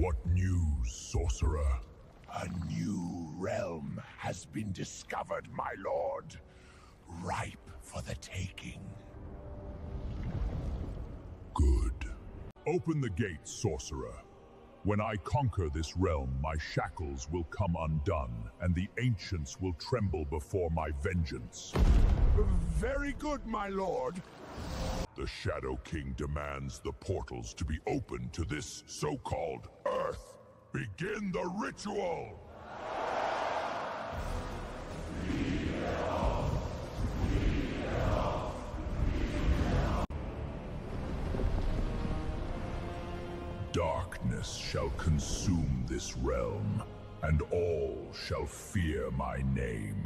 What news, sorcerer? A new realm has been discovered, my lord. Ripe for the taking. Good. Open the gates, sorcerer. When I conquer this realm, my shackles will come undone, and the ancients will tremble before my vengeance. Very good, my lord. The Shadow King demands the portals to be open to this so-called Earth. Begin the ritual! Darkness shall consume this realm, and all shall fear my name.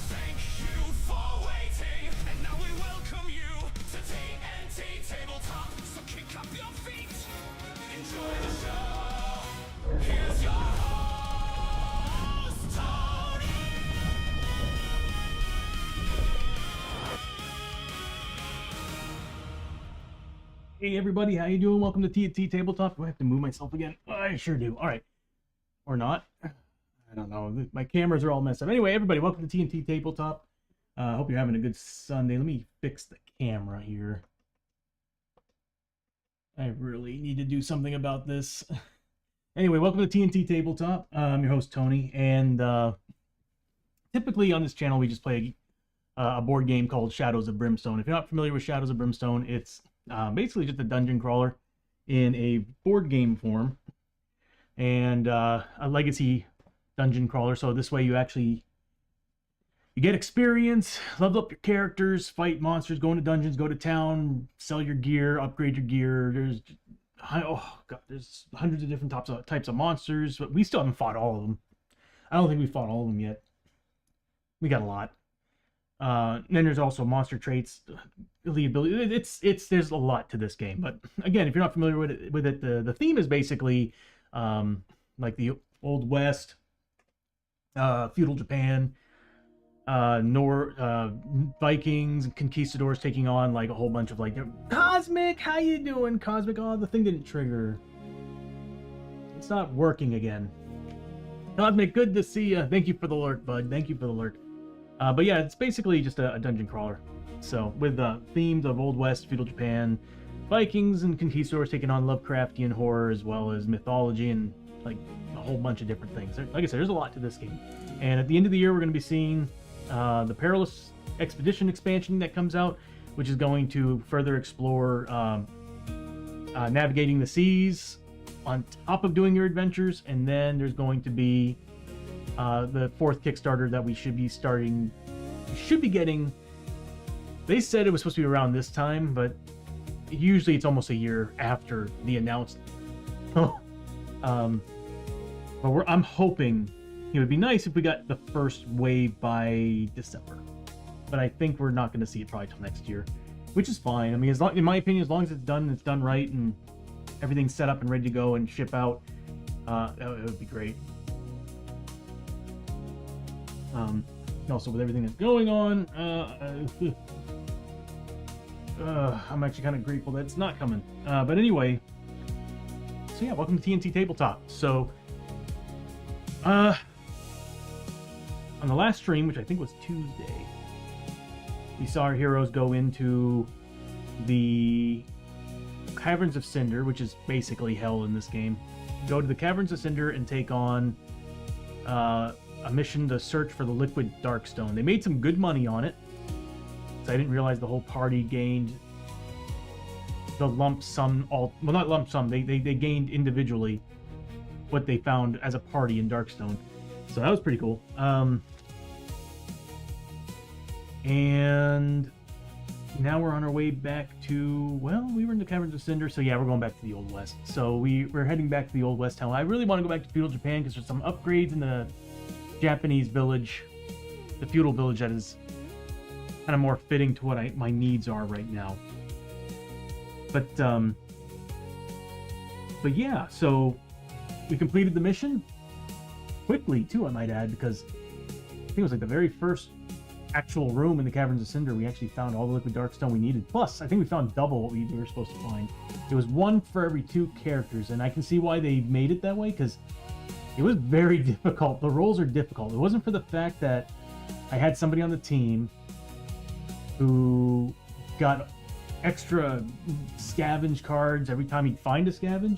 Thank you for waiting, and now we welcome you to TNT Tabletop. So kick up your feet, enjoy the show. Here's your host, Tony. Hey everybody, how you doing? Welcome to TNT Tabletop. Do I have to move myself again? I sure do. All right. Or not. I don't know. My cameras are all messed up. Anyway, everybody, welcome to TNT Tabletop. Hope you're having a good Sunday. Let me fix the camera here. I really need to do something about this. Anyway, welcome to TNT Tabletop. I'm your host, Tony. And typically on this channel, we just play a board game called Shadows of Brimstone. If you're not familiar with Shadows of Brimstone, it's basically just a dungeon crawler in a board game form, and a legacy dungeon crawler. So this way you get experience, level up your characters, fight monsters, go into dungeons, go to town, sell your gear, upgrade your gear. There's hundreds of different types of monsters, but we still haven't fought all of them. I don't think we fought all of them yet. We got a lot. Then there's also monster traits, elite ability. There's a lot to this game. But again, if you're not familiar with it, the theme is basically like the Old West, feudal Japan, Vikings and conquistadors taking on like a whole bunch of like Cosmic. How you doing, Cosmic? Oh, the thing didn't trigger. It's not working again. Cosmic, good to see you. Thank you for the alert, bud. Thank you for the alert. But yeah, it's basically just a dungeon crawler. So with themes of Old West, feudal Japan, Vikings and conquistadors taking on Lovecraftian horror, as well as mythology and like a whole bunch of different things. Like I said, there's a lot to this game. And at the end of the year, we're going to be seeing the Perilous Expedition expansion that comes out, which is going to further explore navigating the seas on top of doing your adventures. And then there's going to be the fourth Kickstarter that we should be getting. They said it was supposed to be around this time, but usually it's almost a year after the announcement. But I'm hoping it would be nice if we got the first wave by December. But I think we're not going to see it probably till next year, which is fine. I mean, in my opinion, as long as it's done and it's done right and everything's set up and ready to go and ship out, it would be great. Also with everything that's going on, I'm actually kind of grateful that it's not coming. But anyway, so yeah, welcome to TNT Tabletop. So, on the last stream, which I think was Tuesday, we saw our heroes go into the Caverns of Cynder, which is basically hell in this game. Go to the Caverns of Cynder and take on a mission to search for the liquid Darkstone. They made some good money on it, so I didn't realize the whole party gained the lump sum. Well, not lump sum. They gained individually what they found as a party in Darkstone. So that was pretty cool. And now we're on our way back to, well, we were in the Caverns of Cynder, so yeah, we're going back to the Old West. So we're heading back to the Old West town. I really want to go back to feudal Japan because there's some upgrades in the Japanese village, the feudal village, that is kind of more fitting to what my needs are right now. But yeah, so we completed the mission quickly too, I might add, because I think it was like the very first actual room in the Caverns of Cynder we actually found all the liquid Darkstone we needed. Plus, I think we found double what we were supposed to find. It was one for every 2 characters, and I can see why they made it that way, because it was very difficult. The rolls are difficult. It wasn't for the fact that I had somebody on the team who got extra scavenge cards every time he'd find a scavenge.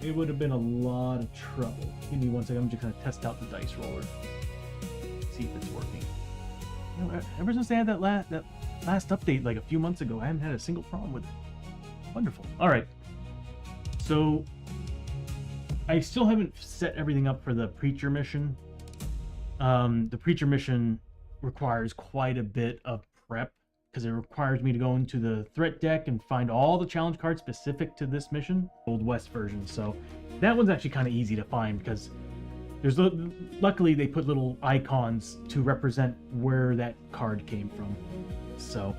It would have been a lot of trouble. Give me 1 second. I'm just going to test out the dice roller. See if it's working. You know, ever since they had that last update like a few months ago, I haven't had a single problem with it. Wonderful. All right. So I still haven't set everything up for the Preacher mission. The Preacher mission requires quite a bit of prep because it requires me to go into the threat deck and find all the challenge cards specific to this mission, Old West version. So that one's actually kind of easy to find because there's luckily they put little icons to represent where that card came from. So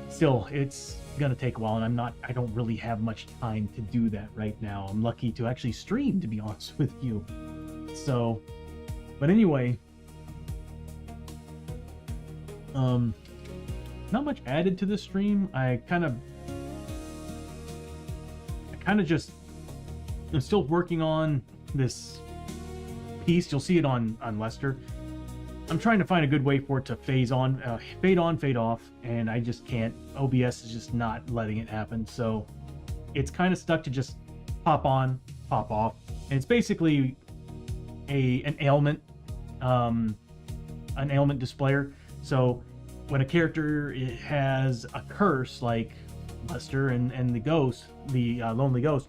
still, it's gonna take a while, and I don't really have much time to do that right now. I'm lucky to actually stream, to be honest with you. So, but anyway, not much added to this stream. I kind of just, I'm still working on this piece. You'll see it on Lester. I'm trying to find a good way for it to fade on, fade off, and I just can't. OBS is just not letting it happen, so it's kind of stuck to just pop on, pop off, and it's basically an ailment displayer. So when a character has a curse, like Lester and the ghost, the lonely ghost,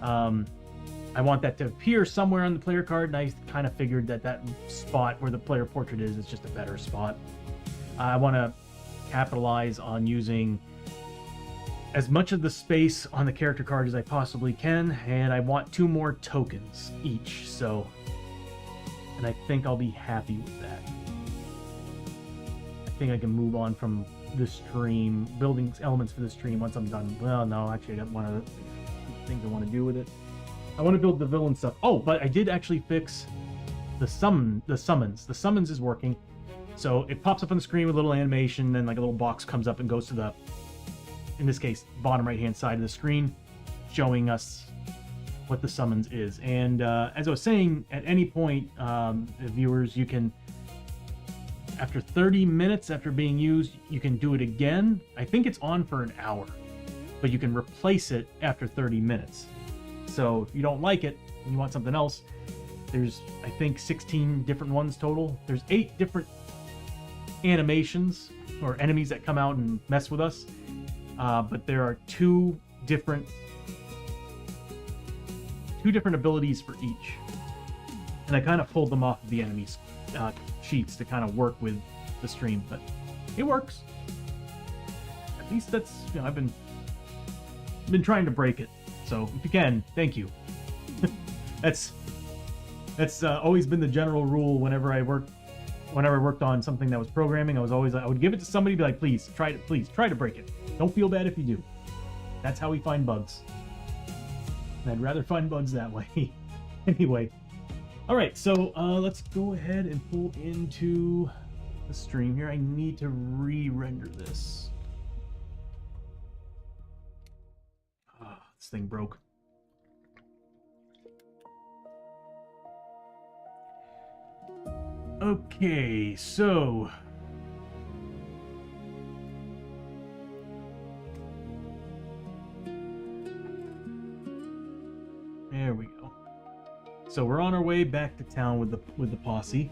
I want that to appear somewhere on the player card, and I kind of figured that spot where the player portrait is just a better spot. I want to capitalize on using as much of the space on the character card as I possibly can, and I want 2 more tokens each, so, and I think I'll be happy with that. I think I can move on from the stream, building elements for the stream once I'm done. Well, no, actually I got one of the things I want to do with it. I want to build the villain stuff. Oh, but I did actually fix the summons. The summons is working. So it pops up on the screen with a little animation, then like a little box comes up and goes to the, in this case, bottom right-hand side of the screen, showing us what the summons is. And as I was saying, at any point, viewers, you can, after 30 minutes after being used, you can do it again. I think it's on for an hour, but you can replace it after 30 minutes. So if you don't like it and you want something else, there's, I think, 16 different ones total. There's 8 different animations or enemies that come out and mess with us, but there are 2 different abilities for each, and I kind of pulled them off of the enemies sheets to kind of work with the stream, but it works. At least that's, you know, I've been trying to break it. So if you can, thank you. That's always been the general rule whenever I worked on something that was programming. I would give it to somebody, be like, please try to break it. Don't feel bad if you do. That's how we find bugs. And I'd rather find bugs that way. Anyway, all right, so let's go ahead and pull into the stream here. I need to re-render this. This thing broke. Okay, so there we go. So we're on our way back to town with the posse,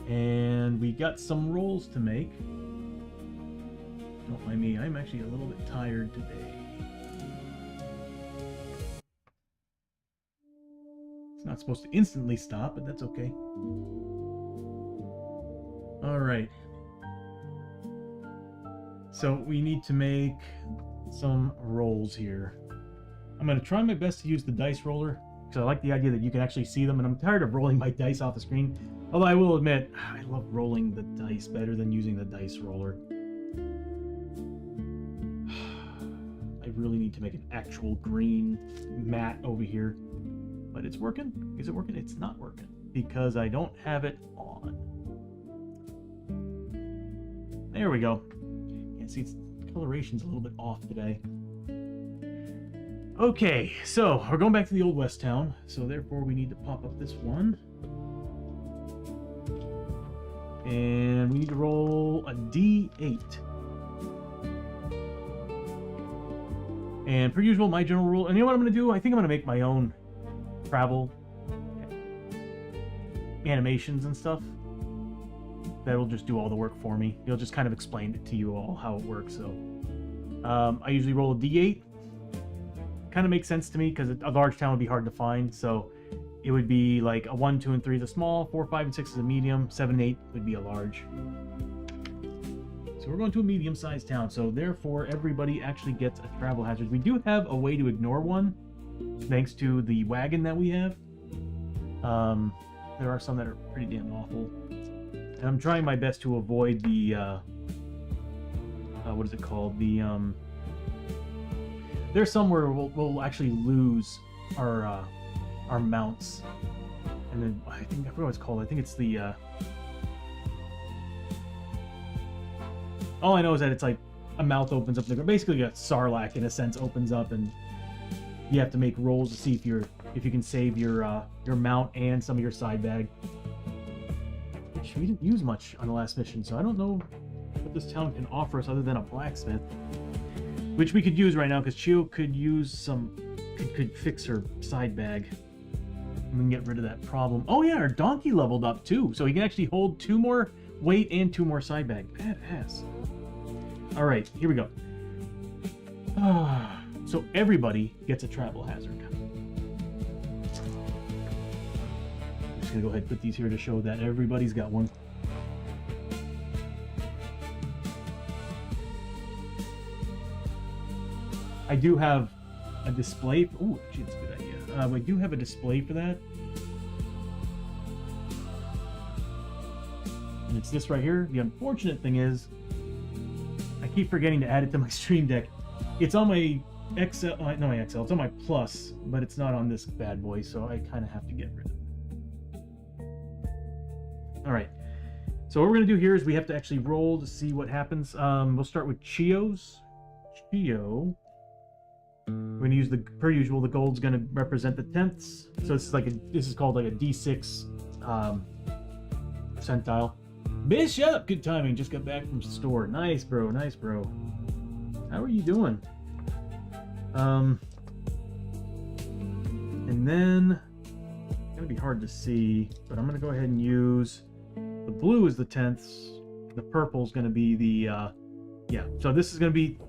and we got some rolls to make. Don't mind me, I'm actually a little bit tired today. It's not supposed to instantly stop, but that's okay. Alright. So we need to make some rolls here. I'm going to try my best to use the dice roller, because I like the idea that you can actually see them, and I'm tired of rolling my dice off the screen. Although I will admit, I love rolling the dice better than using the dice roller. I really need to make an actual green mat over here. But it's working. Is it working? It's not working because I don't have it on. There we go. Yeah, see, its coloration's a little bit off today. Okay, so we're going back to the Old West town, so therefore we need to pop up this one. And we need to roll a D8. And per usual, my general rule, and you know what I'm going to do? I think I'm going to make my own travel animations and stuff. That'll just do all the work for me. It'll just kind of explain it to you all how it works. So I usually roll a D8. Kind of makes sense to me because a large town would be hard to find. So it would be like a 1, 2, and 3 is a small, 4, 5, and 6 is a medium, 7, 8 would be a large. So we're going to a medium-sized town. So therefore, everybody actually gets a travel hazard. We do have a way to ignore one, thanks to the wagon that we have. There are some that are pretty damn awful. And I'm trying my best to avoid the, what is it called? The, there's somewhere we'll actually lose our mounts. And then, I forgot what it's called. I think it's the, all I know is that it's like a mouth opens up. Basically, a sarlacc in a sense opens up, and you have to make rolls to see if you can save your mount and some of your side bag. Which we didn't use much on the last mission, so I don't know what this town can offer us other than a blacksmith, which we could use right now because Chiyo could use some, could fix her side bag. And we can get rid of that problem. Oh yeah, our donkey leveled up too, so he can actually hold 2 more weight and 2 more side bag. Badass. All right, here we go. So everybody gets a travel hazard. I'm just gonna go ahead and put these here to show that everybody's got one. I do have a display. Oh, gee, that's a good idea. I do have a display for that. And it's this right here. The unfortunate thing is, I keep forgetting to add it to my Stream Deck. It's on my XL, not my XL, it's on my Plus, but it's not on this bad boy, so I kind of have to get rid of it. All right. So what we're going to do here is we have to actually roll to see what happens. We'll start with Chiyo's. Chiyo. We're going to use per usual, the gold's going to represent the tenths. So this is called like a D6 percentile. Bishop, good timing. Just got back from the store. Nice, bro. Nice, bro. How are you doing? And then it's gonna be hard to see, but I'm gonna go ahead and use the blue as the tenths. The purple is gonna be the yeah. So this is gonna be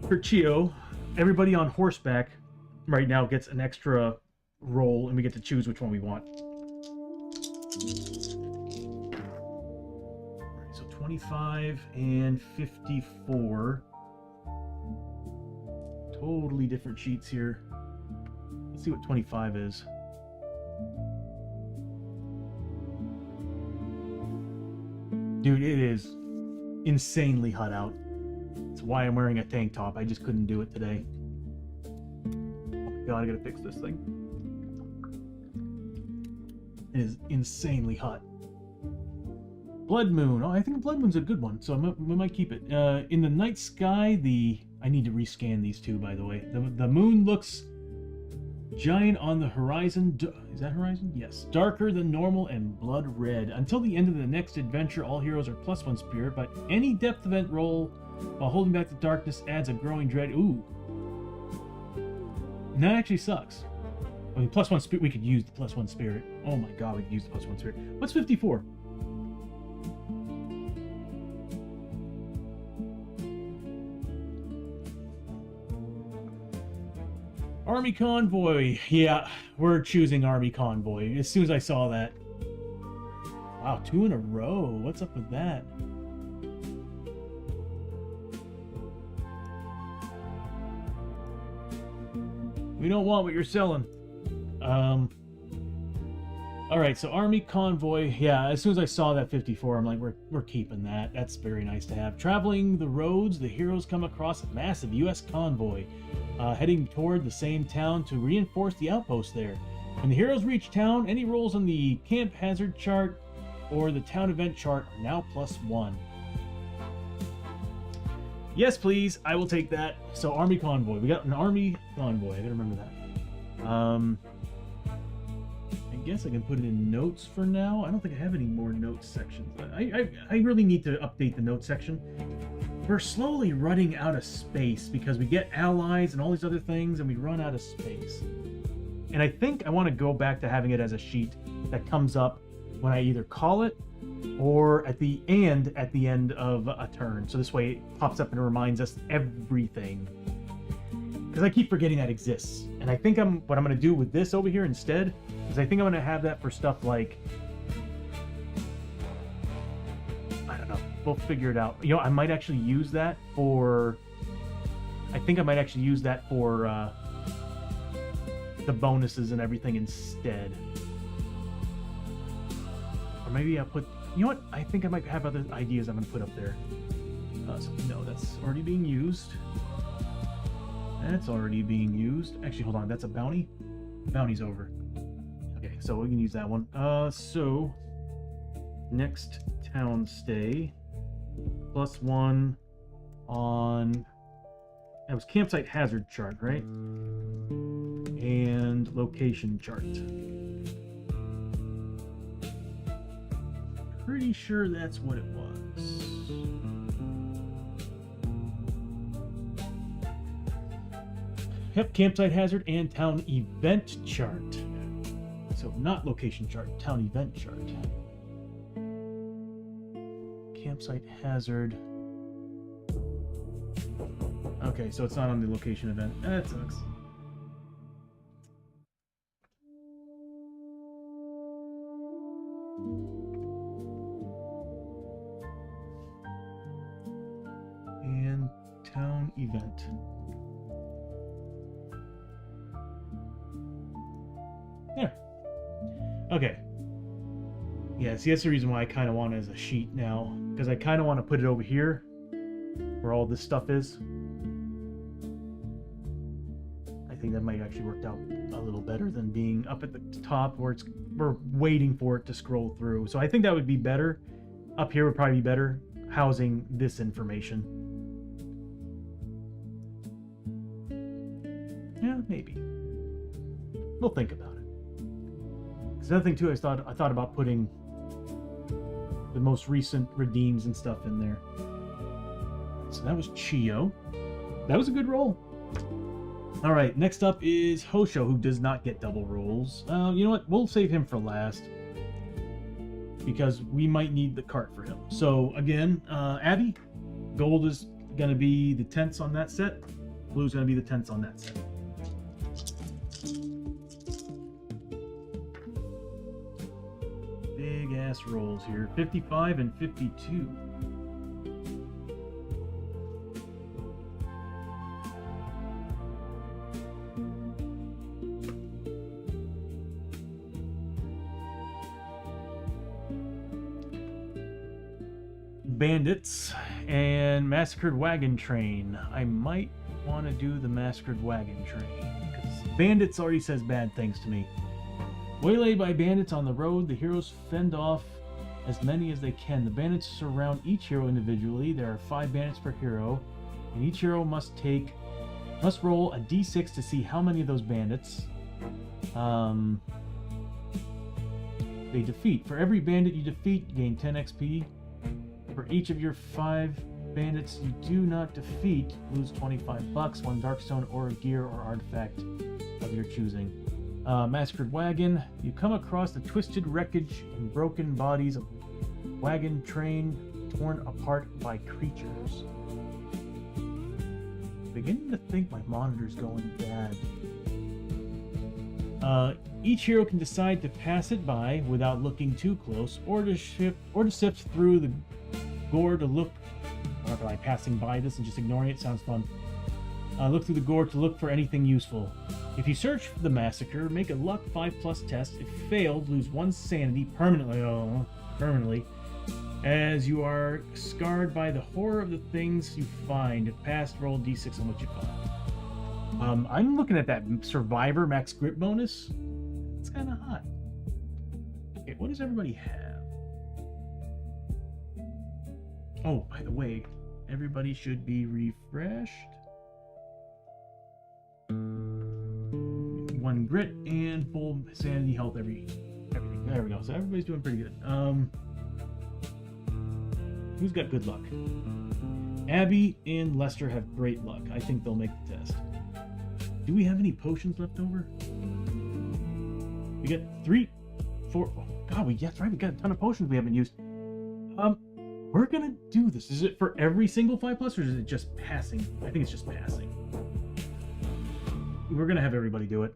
for Chiyo. Everybody on horseback right now gets an extra roll, and we get to choose which one we want. 25 and 54. Totally different sheets here. Let's see what 25 is. Dude, it is insanely hot out. That's why I'm wearing a tank top. I just couldn't do it today. Oh my god, I gotta fix this thing. It is insanely hot. Blood Moon. Oh, I think Blood Moon's a good one, so we might keep it. In the night sky, I need to rescan these two, by the way. The moon looks giant on the horizon. Is that horizon? Yes. Darker than normal and blood red. Until the end of the next adventure, all heroes are +1 spirit, but any depth event roll while holding back the darkness adds a growing dread. Ooh. And that actually sucks. I mean, +1 spirit, we could use the +1 spirit. Oh my god, we could use the +1 spirit. What's 54? Army Convoy. Yeah, we're choosing Army Convoy as soon as I saw that. Wow, 2 in a row. What's up with that? We don't want what you're selling. Alright, so Army Convoy. Yeah, as soon as I saw that 54, I'm like, we're keeping that. That's very nice to have. Traveling the roads, the heroes come across a massive U.S. convoy, heading toward the same town to reinforce the outpost there. When the heroes reach town, any rolls on the camp hazard chart or the town event chart are now +1. Yes, please. I will take that. So, Army Convoy. We got an Army Convoy. I gotta remember that. I guess I can put it in notes for now. I don't think I have any more notes sections. I really need to update the notes section. We're slowly running out of space because we get allies and all these other things, and we run out of space. And I think I want to go back to having it as a sheet that comes up when I either call it or at the end of a turn. So this way it pops up and reminds us everything. Because I keep forgetting that exists. And I think what I'm going to do with this over here instead is I think I'm going to have that for stuff like, I don't know, we'll figure it out. You know, I might actually use that for. I think I might actually use that for the bonuses and everything instead. Or maybe I'll put. You know what? I think I might have other ideas I'm gonna put up there. So no, that's already being used. That's already being used. Actually, hold on. That's a bounty. Bounty's over. Okay, so we can use that one. So next town stay +1 on. That was campsite hazard chart, right? And location chart. Pretty sure that's what it was. Yep, campsite hazard and town event chart. So not location chart, town event chart. Campsite hazard. Okay, so it's not on the location event. That sucks. And town event. There. Okay. Yeah, see, that's the reason why I kind of want it as a sheet now. Because I kind of want to put it over here where all this stuff is. I think that might actually work out a little better than being up at the top where we're waiting for it to scroll through. So I think that would be better. Up here would probably be better housing this information. Yeah, maybe. We'll think about it. Because another thing too, I thought about putting the most recent redeems and stuff in there. So that was Chiyo. That was a good roll. All right, next up is Hoshoryo, who does not get double rolls. You know what? We'll save him for last because we might need the cart for him. So again, Abbie, gold is going to be the tents on that set. Blue's going to be the tents on that set. Big ass rolls here. 55 and 52. Bandits and Massacred Wagon Train. I might want to do the Massacred Wagon Train because Bandits already says bad things to me. Waylaid by bandits on the road, the heroes fend off as many as they can. The bandits surround each hero individually. There are 5 bandits per hero, and each hero must roll a d6 to see how many of those bandits they defeat. For every bandit you defeat, you gain 10 XP. For each of your 5 bandits you do not defeat, lose 25 bucks, 1 Darkstone, or a gear or artifact of your choosing. Massacred Wagon. You come across the twisted wreckage and broken bodies of wagon train torn apart by creatures. Beginning to think my monitor's going bad. Each hero can decide to pass it by without looking too close, or to sift through the gore to look. Or by passing by this and just ignoring it sounds fun. Look through the gore to look for anything useful. If you search for the massacre, make a luck 5+ test. If failed, lose 1 sanity permanently, as you are scarred by the horror of the things you find. If passed, roll d6 on what you find. I'm looking at that survivor max grip bonus. It's kind of hot. Okay, what does everybody have? Oh, by the way, everybody should be refreshed. 1 grit and full sanity health everything. There we go. So everybody's doing pretty good. Who's got good luck? Abbie and Lester have great luck. I think they'll make the test. Do we have any potions left over? We got 3, 4. Oh God, that's right. We got a ton of potions we haven't used. We're gonna do this. Is it for every single 5+, or is it just passing? I think it's just passing. We're gonna have everybody do it.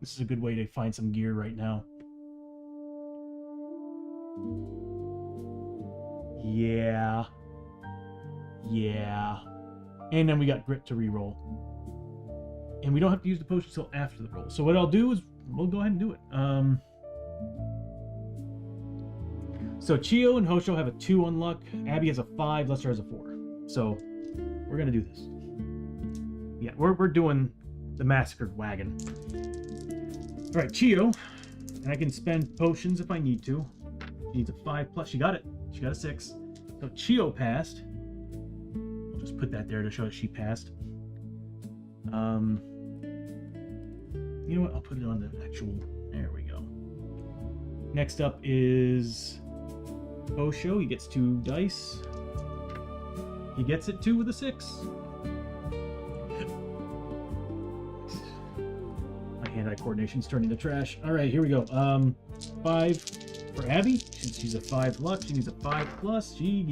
This is a good way to find some gear right now. Yeah. Yeah. And then we got grit to reroll. And we don't have to use the potion until after the roll. So what I'll do is we'll go ahead and do it. So Chiyo and Hosho have a 2 on luck. Abbie has a 5. Lester has a 4. So we're gonna do this. Yeah, we're doing the massacred wagon. All right, Chiyo, and I can spend potions if I need to. She needs a 5+. She got it. She got a 6. So Chiyo passed. I'll just put that there to show that she passed. You know what? I'll put it on the actual. There we go. Next up is Hosho. He gets 2 dice. He gets it 2 with a 6. My hand-eye coordination's turning to trash. All right, here we go. 5 for Abbie. She's a 5 luck. She needs a 5+. She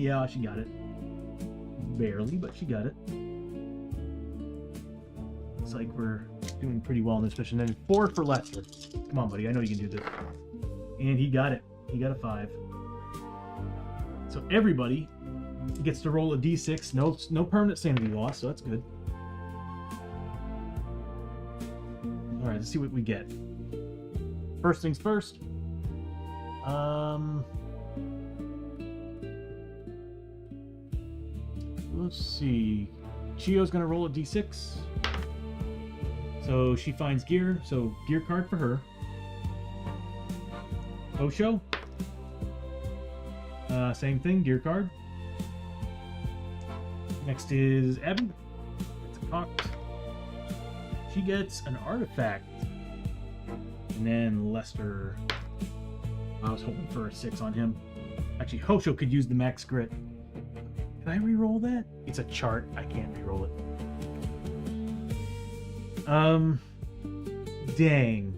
got it. Barely, but she got it. Looks like we're doing pretty well in this mission. Then 4 for Lester. Come on, buddy. I know you can do this. And he got it. He got a 5. So everybody gets to roll a d6. No permanent sanity loss, so that's good. All right, let's see what we get. First things first. Let's see. Chiyo's gonna roll a d6. So she finds gear. So gear card for her. Hosho. Same thing, gear card. Next is Abbie. It's a cocked. She gets an artifact. And then Lester. I was hoping for a 6 on him. Actually, Hosho could use the max grit. Can I re-roll that? It's a chart. I can't re-roll it. Dang.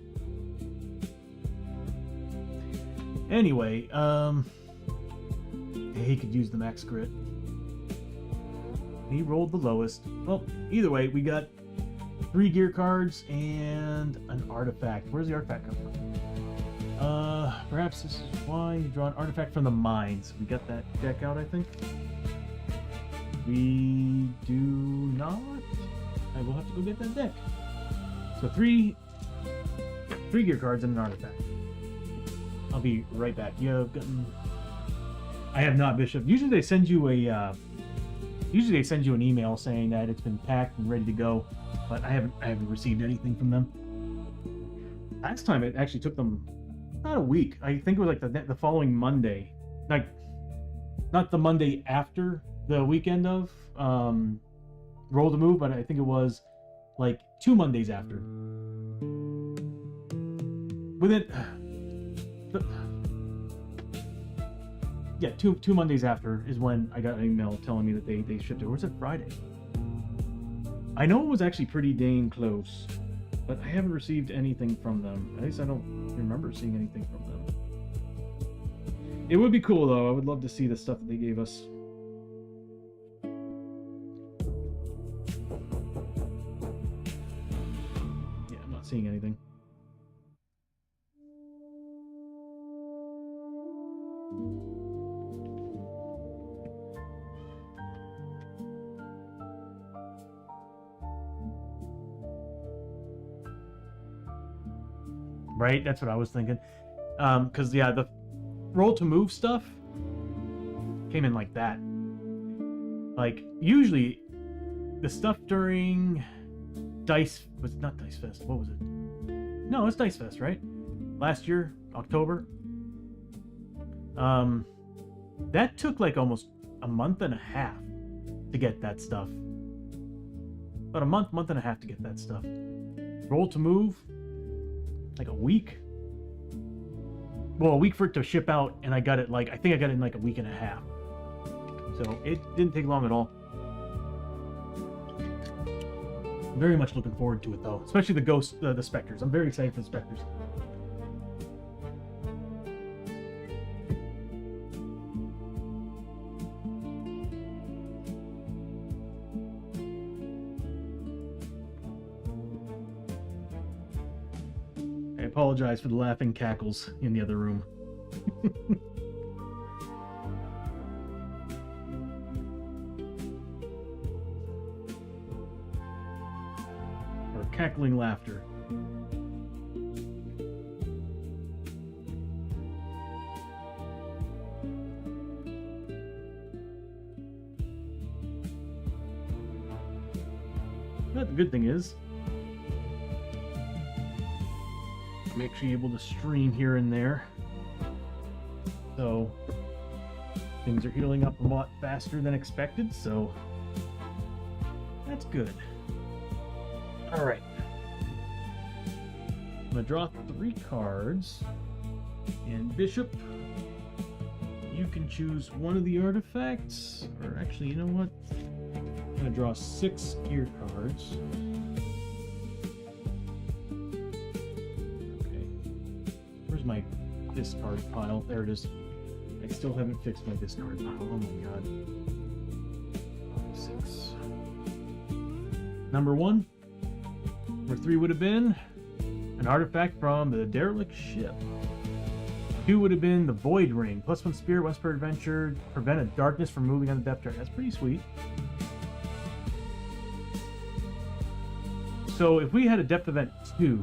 Anyway, he could use the max grit. He rolled the lowest. Well, either way, we got 3 gear cards and an artifact. Where's the artifact come from? Perhaps this is why you draw an artifact from the mines. We got that deck out, I think. We do not. I will have to go get that deck. So 3 gear cards and an artifact. I'll be right back. You have gotten. I have not, Bishop. Usually they send you an email saying that it's been packed and ready to go, but I haven't received anything from them. Last time it actually took them not a week. I think it was like the following Monday, like not the Monday after the weekend of Roll to Move, but I think it was like 2 Mondays after. Two Mondays after is when I got an email telling me that they shipped it. Or was it Friday? I know it was actually pretty dang close, but I haven't received anything from them. At least I don't remember seeing anything from them. It would be cool though. I would love to see the stuff that they gave us. Yeah, I'm not seeing anything. Right, that's what I was thinking. Because yeah, the roll to move stuff came in like that. Like usually, the stuff during Dice was not Dice Fest. What was it? No, it's Dice Fest, right? Last year, October. That took like almost a month and a half to get that stuff. About a month and a half to get that stuff. Roll to move. Like a week. Well, a week for it to ship out, and I got it I think I got it in like a week and a half. So it didn't take long at all. I'm very much looking forward to it though, especially the Spectres. I'm very excited for the Spectres. I apologize for the laughing cackles in the other room. or cackling laughter. But the good thing is, I'm actually able to stream here and there. So things are healing up a lot faster than expected, so that's good. Alright. I'm gonna draw 3 cards. And Bishop, you can choose one of the artifacts. Or actually, you know what? I'm gonna draw 6 gear cards. Okay. Where's my discard pile? There it is. I still haven't fixed my discard pile. Oh my god. 6. Number 1. Number 3 would have been an artifact from the derelict ship. 2 would have been the Void Ring. +1 spirit, once per adventure. Prevent a darkness from moving on the depth chart. That's pretty sweet. So if we had a depth event 2,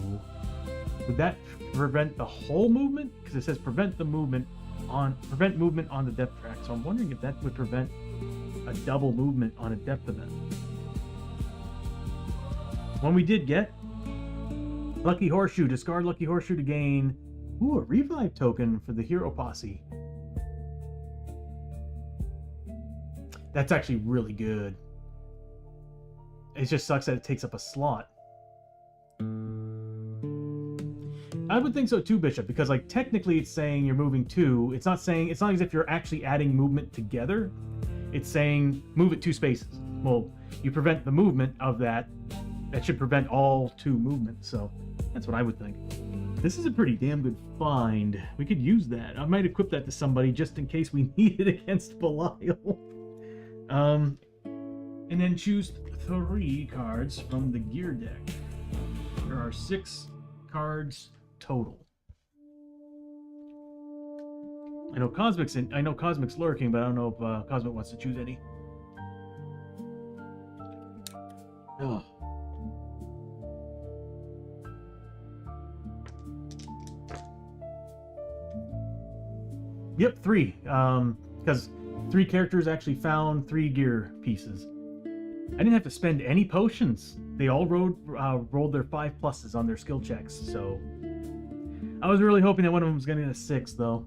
would that prevent the whole movement? Because it says prevent movement on the depth track. So I'm wondering if that would prevent a double movement on a depth event. One we did get, Lucky Horseshoe. Discard Lucky Horseshoe to gain a revive token for the hero posse. That's actually really good. It just sucks that it takes up a slot. I would think so too, Bishop, because like technically it's saying you're moving 2. It's not as if you're actually adding movement together. It's saying move it 2 spaces. Well, you prevent the movement of that. That should prevent all 2 movements. So that's what I would think. This is a pretty damn good find. We could use that. I might equip that to somebody just in case we need it against Belial. And then choose 3 cards from the gear deck. There are 6 cards total. I know Cosmic's lurking, but I don't know if Cosmic wants to choose any. Oh. Yep, 3. Because 3 characters actually found 3 gear pieces. I didn't have to spend any potions. They all rolled their 5 pluses on their skill checks, so I was really hoping that one of them was going to get a 6, though.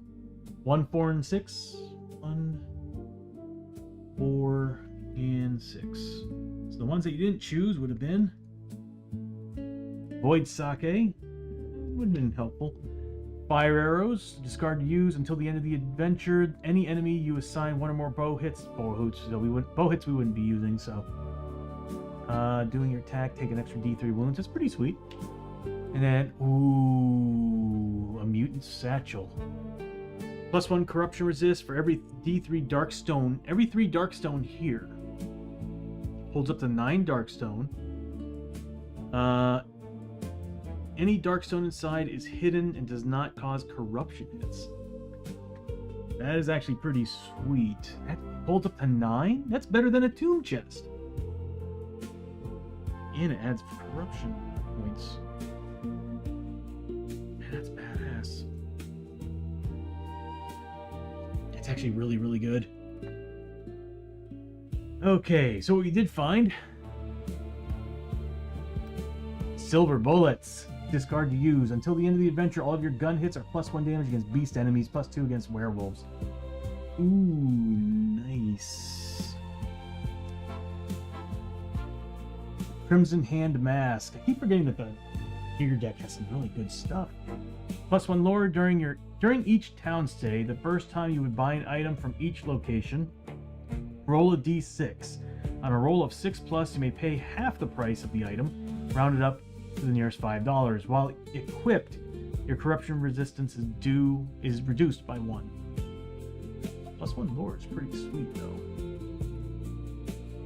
1, 4, and 6. 1, 4, and 6. So the ones that you didn't choose would have been Void Sake. Would have been helpful. Fire arrows. Discard to use until the end of the adventure. Any enemy you assign 1 or more bow hits. Bow hits we wouldn't be using, so. Doing your attack, take an extra D3 wounds. That's pretty sweet. And then, a mutant satchel. +1 corruption resist for every D3 darkstone. Every 3 darkstone here holds up to 9 darkstone. Any darkstone inside is hidden and does not cause corruption hits. That is actually pretty sweet. That holds up to 9? That's better than a tomb chest. And it adds corruption points. Man, that's badass. It's actually really, really good. Okay, so what we did find. Silver bullets. Discard to use. Until the end of the adventure, all of your gun hits are +1 damage against beast enemies, +2 against werewolves. Ooh, nice. Crimson Hand Mask. I keep forgetting that the gear deck has some really good stuff. +1 lore during each town stay. The first time you would buy an item from each location, roll a d6. On a roll of 6+, you may pay half the price of the item, rounded up to the nearest $5. While equipped, your corruption resistance is reduced by 1. +1 lore is pretty sweet, though.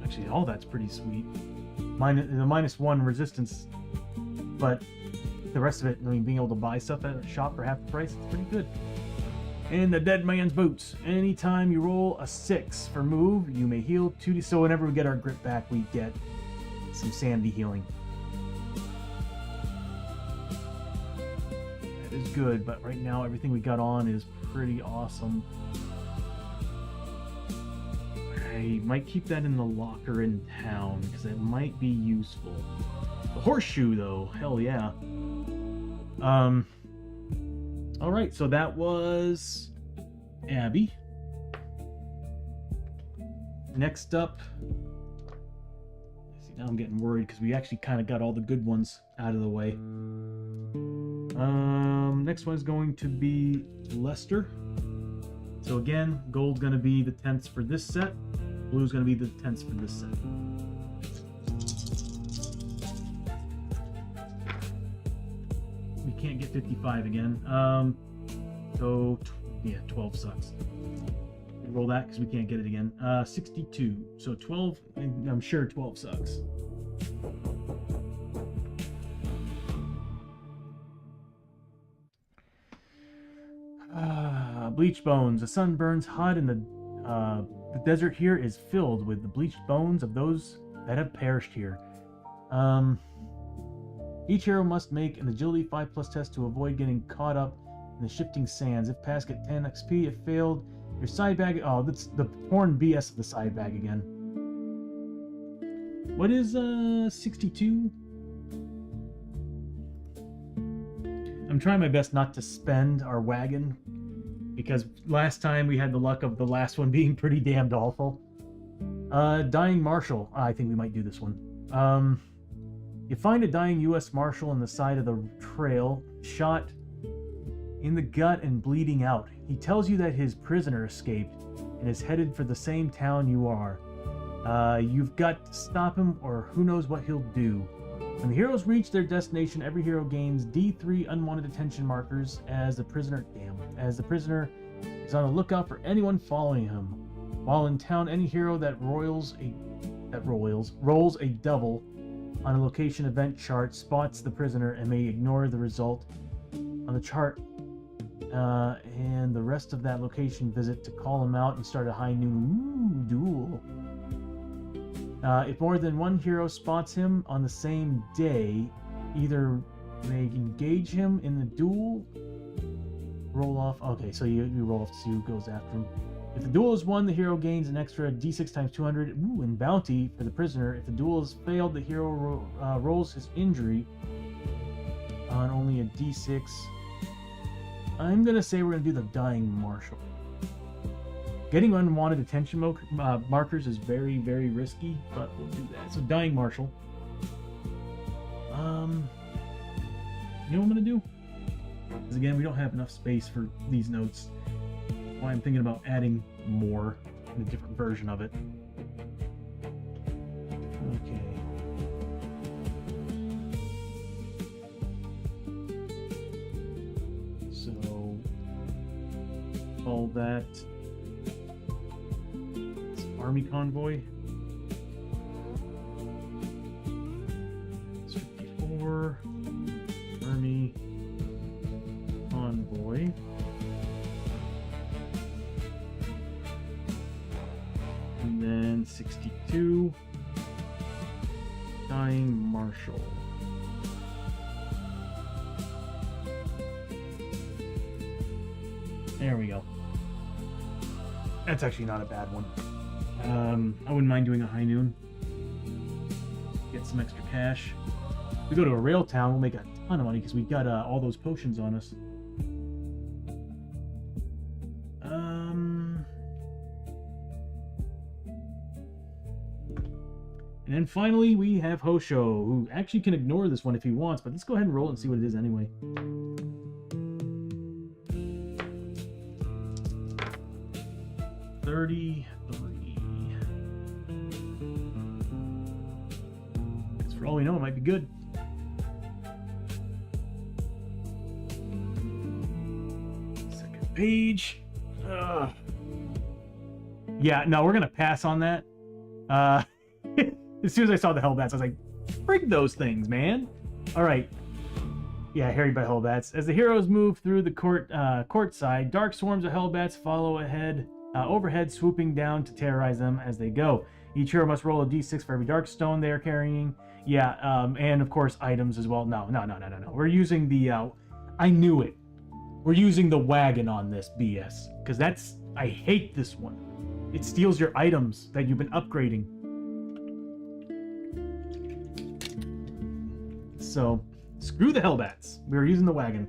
Actually, all that's pretty sweet. The -1 resistance, but the rest of it, I mean, being able to buy stuff at a shop for half the price, it's pretty good. And the Dead Man's Boots. Anytime you roll a 6 for move, you may heal 2d. So whenever we get our grip back, we get some sanity healing. good, but right now everything we got on is pretty awesome. I might keep that in the locker in town because it might be useful. The horseshoe, though, hell yeah. All right, so that was Abbie. Next up, see, now I'm getting worried because we actually kind of got all the good ones out of the way. Next one is going to be Lester. So again, gold's going to be the 10ths for this set. Blue's going to be the 10ths for this set. We can't get 55 again. So, yeah, 12 sucks. Roll that because we can't get it again. 62. So 12, I'm sure 12 sucks. Bleach bones. The sun burns hot and the desert here is filled with the bleached bones of those that have perished here. Each hero must make an agility 5+ test to avoid getting caught up in the shifting sands. If passed, get 10 XP. If failed, your side bag... Oh, that's the porn BS of the side bag again. What is 62? I'm trying my best not to spend our wagon, because last time we had the luck of the last one being pretty damned awful. Dying Marshal. I think we might do this one. You find a dying U.S. Marshal on the side of the trail, shot in the gut and bleeding out. He tells you that his prisoner escaped and is headed for the same town you are. You've got to stop him, or who knows what he'll do. When the heroes reach their destination, every hero gains D3 unwanted attention markers as the prisoner is on the lookout for anyone following him. While in town, any hero that rolls a double on a location event chart spots the prisoner and may ignore the result on the chart and the rest of that location visit to call him out and start a high noon duel. If more than one hero spots him on the same day, either may engage him in the duel, roll off. Okay, so you roll off to see who goes after him. If the duel is won, the hero gains an extra d6 times 200 in bounty for the prisoner. If the duel is failed, the hero rolls his injury on only a d6. I'm going to say we're going to do the Dying Marshal. Getting unwanted attention markers is very, very risky, but we'll do that. So Dying Marshal. You know what I'm going to do? Because again, we don't have enough space for these notes. That's why I'm thinking about adding more in a different version of it. Okay. So, all that. It's Army Convoy. It's 54. Army Convoy. And then 62. Dying Marshal. There we go. That's actually not a bad one. I wouldn't mind doing a high noon. Get some extra cash. If we go to a rail town, we'll make a ton of money because we've got all those potions on us. And then finally, we have Hoshoryo, who actually can ignore this one if he wants, but let's go ahead and roll it and see what it is anyway. $33. Because for all we know, it might be good. Second page. Yeah, no, we're gonna pass on that. As soon as I saw the Hellbats, I was like, frig those things, man. All right. Yeah, harried by Hellbats. As the heroes move through the court side, dark swarms of Hellbats follow overhead, swooping down to terrorize them as they go. Each hero must roll a d6 for every dark stone they are carrying. Yeah, and of course items as well. No. We're using the, I knew it. We're using the wagon on this BS. Because I hate this one. It steals your items that you've been upgrading. So, screw the Hellbats. We're using the wagon.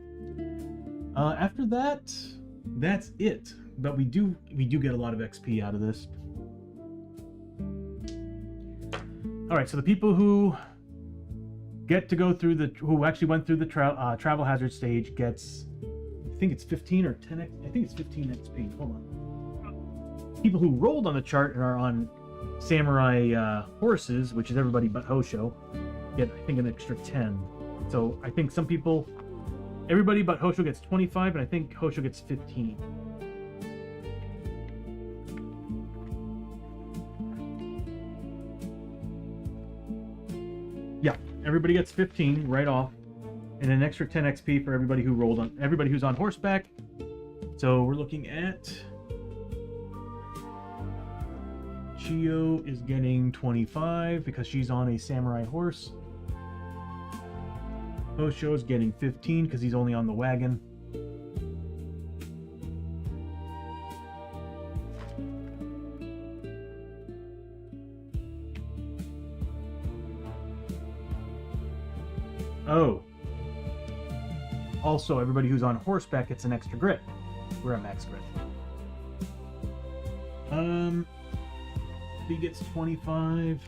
After that, that's it. But we do get a lot of XP out of this. Alright, so the people who get to go through who actually went through the travel hazard stage gets, I think it's 15 or 10, I think it's 15 XP. Hold on. People who rolled on the chart and are on samurai horses, which is everybody but Hosho, get, I think, an extra 10. So I think some people, everybody but Hosho gets 25, and I think Hosho gets 15. Yeah, everybody gets 15 right off, and an extra 10 XP for everybody who rolled on, everybody who's on horseback. So we're looking at Chiyo is getting 25 because she's on a samurai horse. Hosho is getting 15 because he's only on the wagon. Oh. Also, everybody who's on horseback gets an extra grit. We're at max grit. He gets 25,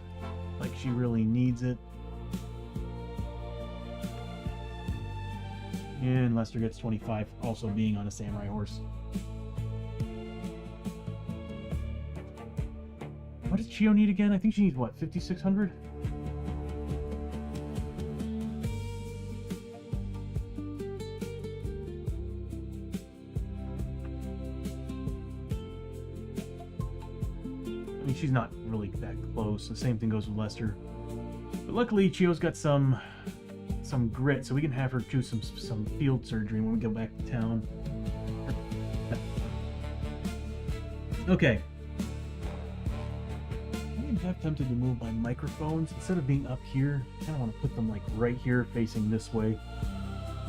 like she really needs it. And Lester gets 25, also being on a samurai horse. What does Chiyo need again? I think she needs, what, 5,600? I mean, she's not really that close. The same thing goes with Lester. But luckily, Chiyo's got some grit, so we can have her do some field surgery when we go back to town. Okay. I'm tempted to move my microphones. Instead of being up here, I kind of want to put them like right here, facing this way.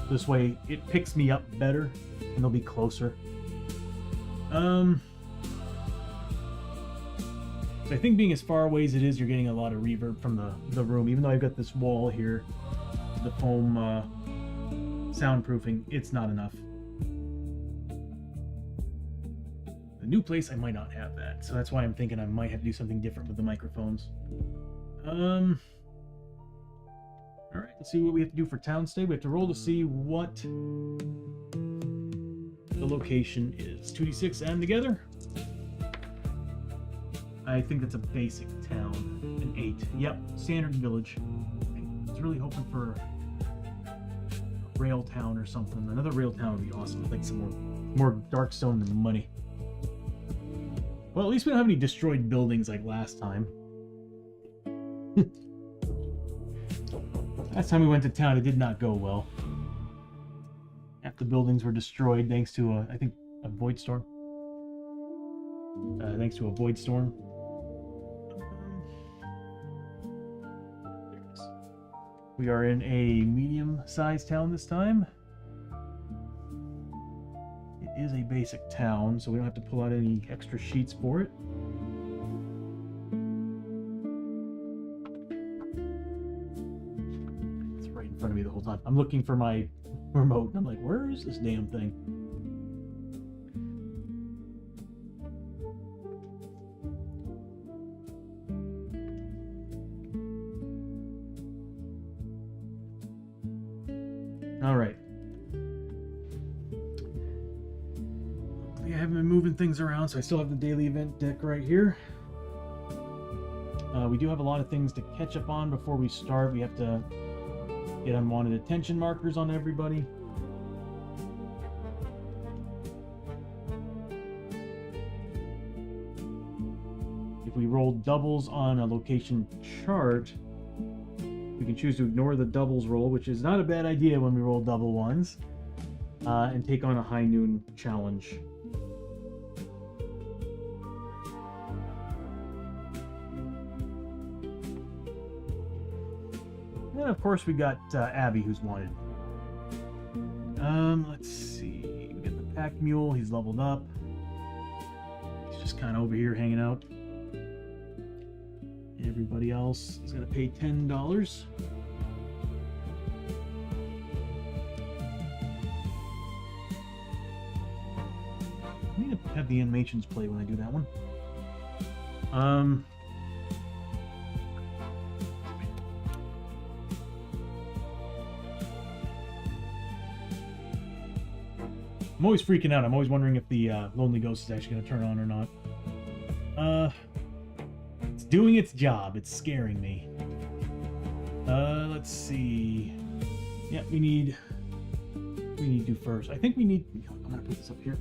This way, it picks me up better, and they'll be closer. So I think being as far away as it is, you're getting a lot of reverb from the room. Even though I've got this wall here, the foam soundproofing, it's not enough. The new place, I might not have that, so that's why I'm thinking I might have to do something different with the microphones. Alright, let's see what we have to do for town stay. We have to roll to see what the location is. 2d6 and together. I think that's a basic town. An 8. Yep, standard village. I was really hoping for a rail town or something. Another rail town would be awesome. I'd like some more Darkstone than money. Well, at least we don't have any destroyed buildings like last time. Last time we went to town, it did not go well. Half the buildings were destroyed thanks to I think a void storm. Thanks to a void storm. We are in a medium-sized town this time. It is a basic town, so we don't have to pull out any extra sheets for it. It's right in front of me the whole time. I'm looking for my remote, and I'm like, where is this damn thing? All right. Luckily, I haven't been moving things around, so I still have the daily event deck right here. We do have a lot of things to catch up on before we start. We have to get unwanted attention markers on everybody. If we roll doubles on a location chart, we can choose to ignore the doubles roll, which is not a bad idea when we roll double ones, and take on a high noon challenge. And of course we got Abbie, who's wanted. Let's see. pack mule. He's leveled up. He's just kind of over here hanging out. Everybody else is going to pay $10. I need to have the animations play when I do that one. I'm always freaking out. I'm always wondering if the Lonely Ghost is actually going to turn on or not. It's doing its job. It's scaring me. Let's see. Yeah, we need to do first. I think we need... I'm going to put this up here.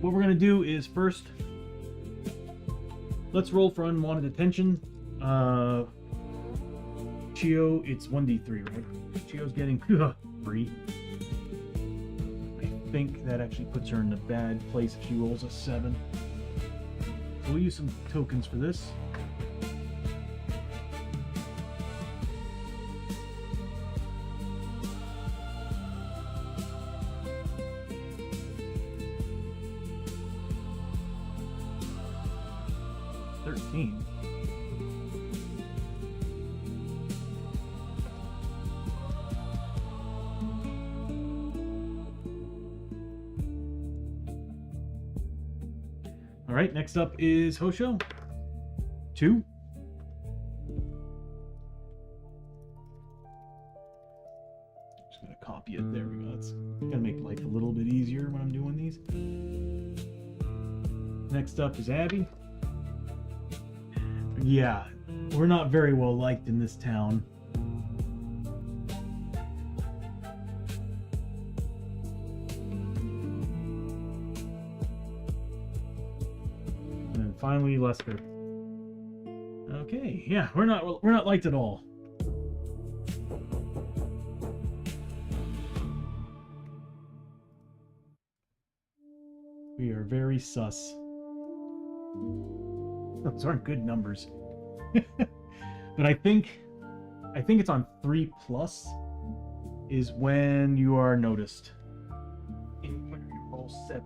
What we're going to do is first... Let's roll for unwanted attention. Chiyo, it's 1d3, right? Chiyo's getting 3. I think that actually puts her in a bad place if she rolls a 7. So we'll use some tokens for this. All right, next up is Hoshoryo. 2. Just gonna copy it. There we go. It's gonna make life a little bit easier when I'm doing these. Next up is Abbie. Yeah, we're not very well liked in this town. And finally, Lester. Okay, yeah, we're not liked at all. We are very sus. Those aren't good numbers. But I think it's on 3+ is when you are noticed. When you roll 7s.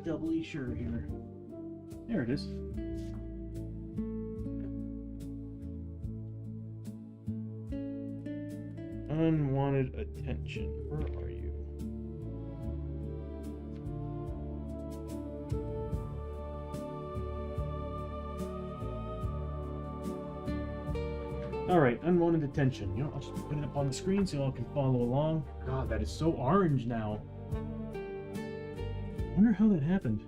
Doubly sure here. There it is. Unwanted attention. Where are you? Alright, unwanted attention. You know, I'll just put it up on the screen so y'all can follow along. God, that is so orange now. I wonder how that happened.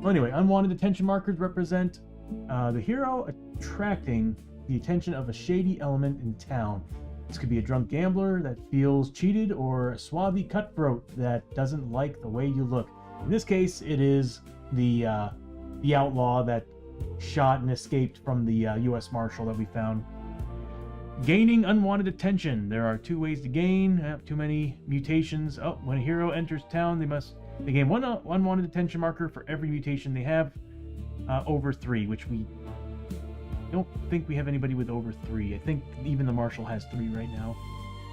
Well, anyway, unwanted attention markers represent the hero attracting the attention of a shady element in town. This could be a drunk gambler that feels cheated or a swarthy cutthroat that doesn't like the way you look. In this case, it is the outlaw that shot and escaped from the U.S. Marshal that we found. Gaining unwanted attention. There are 2 ways to gain. Too many mutations. Oh, when a hero enters town, they gain 1 unwanted attention marker for every mutation they have over 3, which we don't think we have anybody with over 3. I think even the Marshal has 3 right now.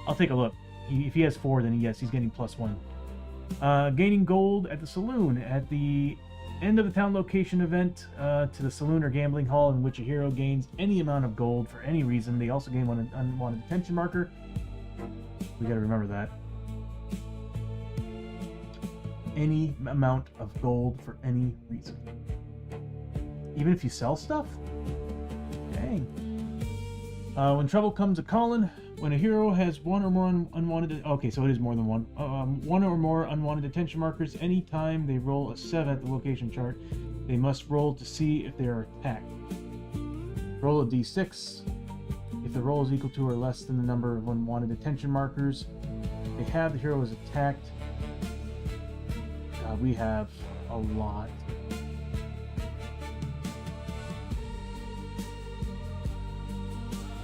I'll take a look. If he has 4, then yes, he's getting +1. Gaining gold at the saloon. At the end of the town location event to the saloon or gambling hall in which a hero gains any amount of gold for any reason. They also gain 1 unwanted attention marker. We gotta remember that. Any amount of gold for any reason. Even if you sell stuff? Dang. When trouble comes a-callin', when a hero has 1 or more unwanted... Okay, so it is more than 1. 1 or more unwanted attention markers. Anytime they roll a 7 at the location chart, they must roll to see if they are attacked. Roll a d6. If the roll is equal to or less than the number of unwanted attention markers they have, the hero is attacked. We have a lot.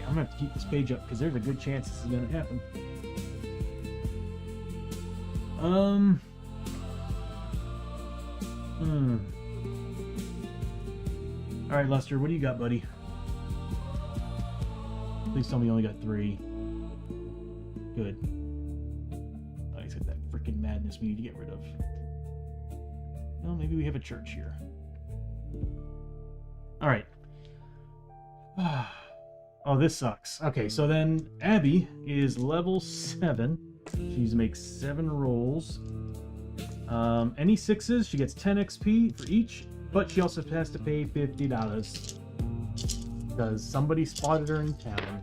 I'm gonna have to keep this page up because there's a good chance this is gonna happen. All right, Lester, what do you got, buddy? Please tell me you only got 3. Good. I said that freaking madness we need to get rid of. Well, maybe we have a church here. All right. Oh, this sucks. Okay, so then Abbie is level 7. She needs to make 7 rolls. Any 6s, she gets 10 XP for each, but she also has to pay $50 because somebody spotted her in town.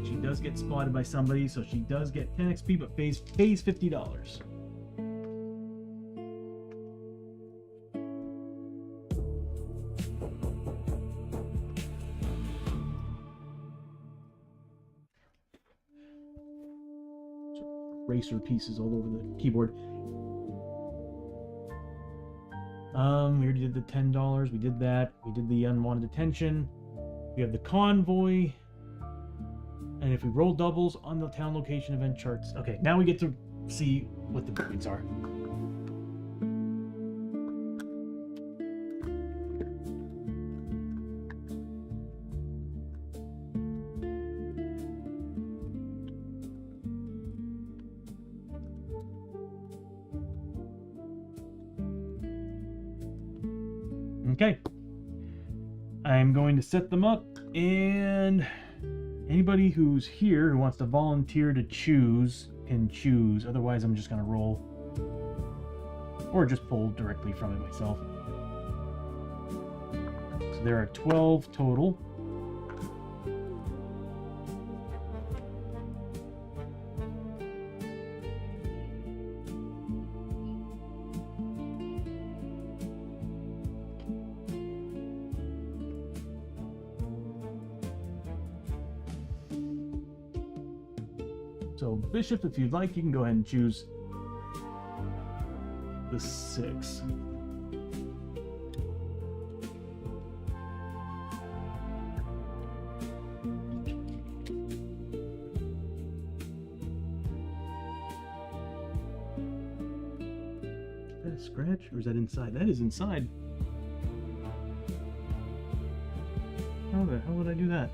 She does get spotted by somebody, so she does get 10 XP, but pays $50. Eraser pieces all over the keyboard. We already did the $10. We did that. We did the unwanted attention. We have the convoy. And if we roll doubles on the town location event charts. Okay, now we get to see what the grades are. Okay, I'm going to set them up, and anybody who's here who wants to volunteer to choose can choose. Otherwise, I'm just going to roll or just pull directly from it myself. So there are 12 total. So Bishop, if you'd like, you can go ahead and choose the 6. Is that a scratch or is that inside? That is inside. How the hell would I do that?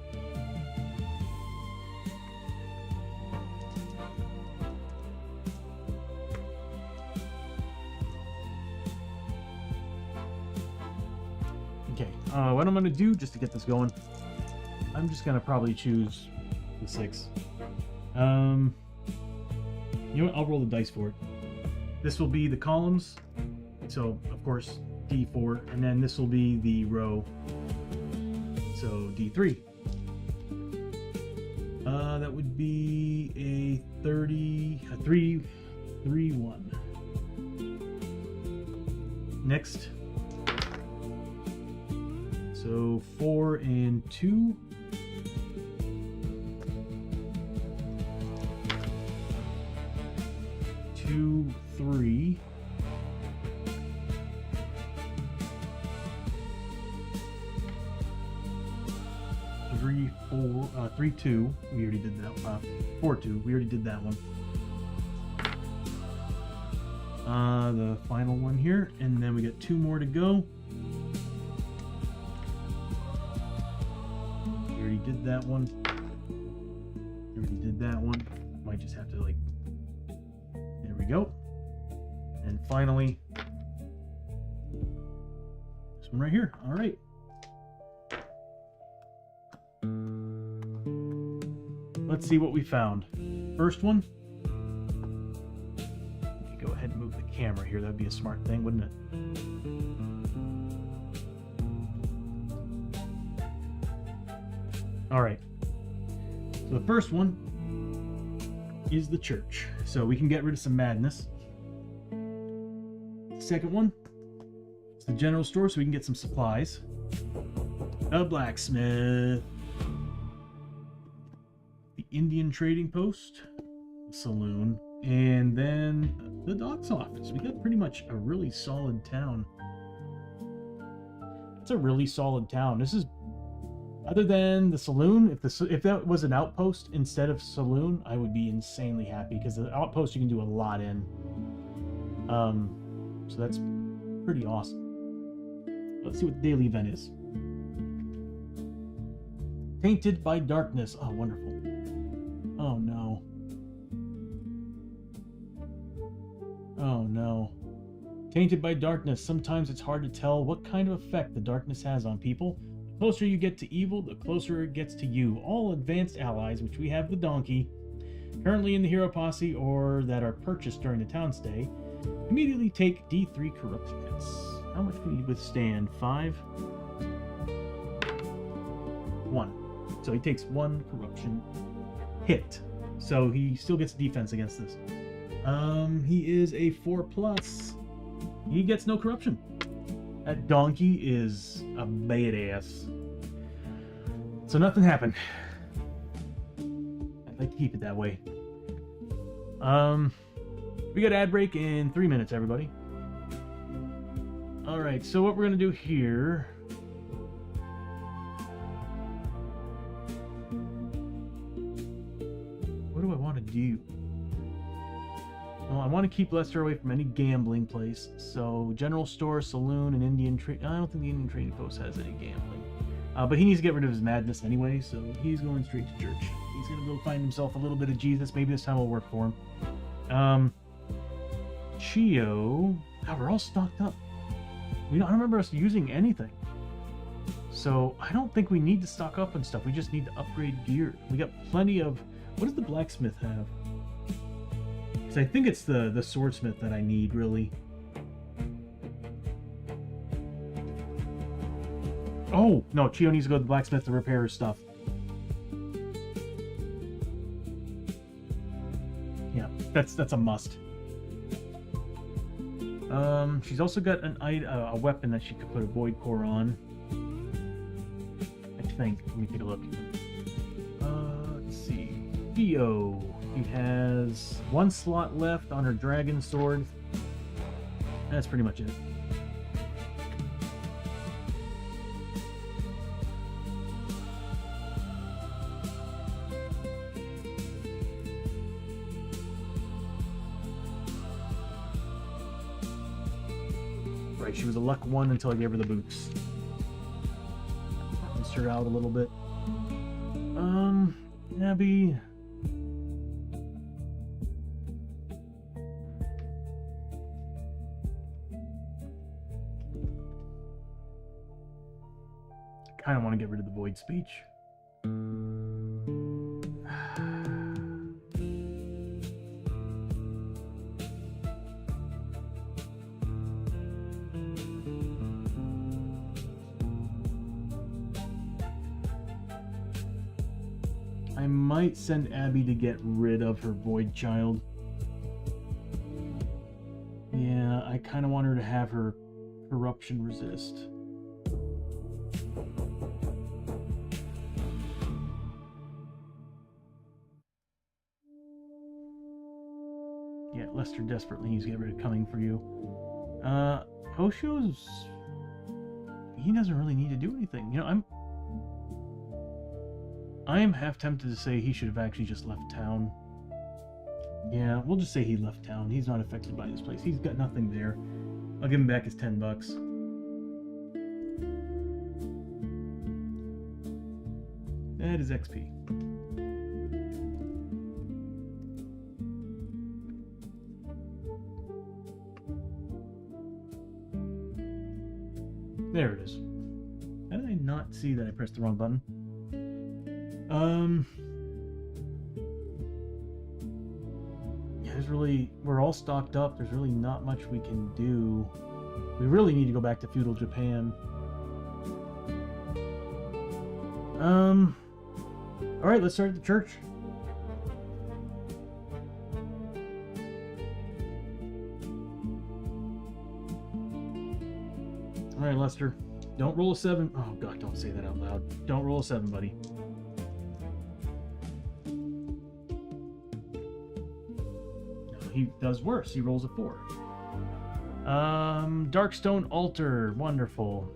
What I'm going to do, just to get this going, I'm just going to probably choose the 6. You know what? I'll roll the dice for it. This will be the columns, so of course D4, and then this will be the row, so D3. That would be a 3-1. Next. So 4 and 2. 2, 3. 3, 4. 3, 2. We already did that. 4, 2. We already did that one. The final one here, and then we got 2 more to go. Did that one. Already did that one. Might just have to like. There we go. And finally, this one right here. All right. Let's see what we found. First one. Go ahead and move the camera here. That'd be a smart thing, wouldn't it? All right, so the first one is the church. So we can get rid of some madness. The second one is the general store, so we can get some supplies. A blacksmith. The Indian trading post. The saloon. And then the docks office. We got pretty much a really solid town. It's a really solid town. This is Other than the saloon, if that was an outpost instead of saloon, I would be insanely happy because the outpost you can do a lot in. So that's pretty awesome. Let's see what the daily event is. Tainted by darkness. Oh, wonderful. Oh no. Oh no. Tainted by darkness. Sometimes it's hard to tell what kind of effect the darkness has on people. The closer you get to evil, the closer it gets to you. All advanced allies, which we have the donkey, currently in the hero posse or that are purchased during the town stay, immediately take D3 corruption hits. How much can he withstand? 5? 1. So he takes 1 corruption hit. So he still gets defense against this. He is a 4+. He gets no corruption. That donkey is a badass. So nothing happened. I'd like to keep it that way. We got ad break in 3 minutes, everybody. Alright, so what we're going to do here... What do I want to do? Well, I want to keep Lester away from any gambling place. So, general store, saloon, and Indian trade... I don't think the Indian trading post has any gambling. But he needs to get rid of his madness anyway, so he's going straight to church. He's going to go find himself a little bit of Jesus. Maybe this time will work for him. Chiyo... God, we're all stocked up. I don't remember us using anything. So, I don't think we need to stock up on stuff. We just need to upgrade gear. We got plenty of... What does the blacksmith have? Because I think it's the swordsmith that I need, really. Oh! No, Chiyo needs to go to the blacksmith to repair his stuff. Yeah, that's a must. She's also got a weapon that she could put a void core on. I think. Let me take a look. Let's see. Chiyo. She has 1 slot left on her dragon sword. That's pretty much it. Right, she was a luck 1 until I gave her the boots. Balanced her out a little bit. Abbie... I don't want to get rid of the void speech. I might send Abbie to get rid of her void child. Yeah, I kind of want her to have her corruption resist. Yeah, Lester desperately needs to get rid of coming for you. Hoshoryo's... He doesn't really need to do anything. You know, I am half tempted to say he should have actually just left town. Yeah, we'll just say he left town. He's not affected by this place. He's got nothing there. I'll give him back his $10. That is XP. There it is. How did I not see that I pressed the wrong button? Yeah, we're all stocked up. There's really not much we can do. We really need to go back to feudal Japan. Alright, let's start at the church. Alright, Lester. Don't roll a 7. Oh, God, don't say that out loud. Don't roll a 7, buddy. No, he does worse. He rolls a 4. Darkstone altar. Wonderful.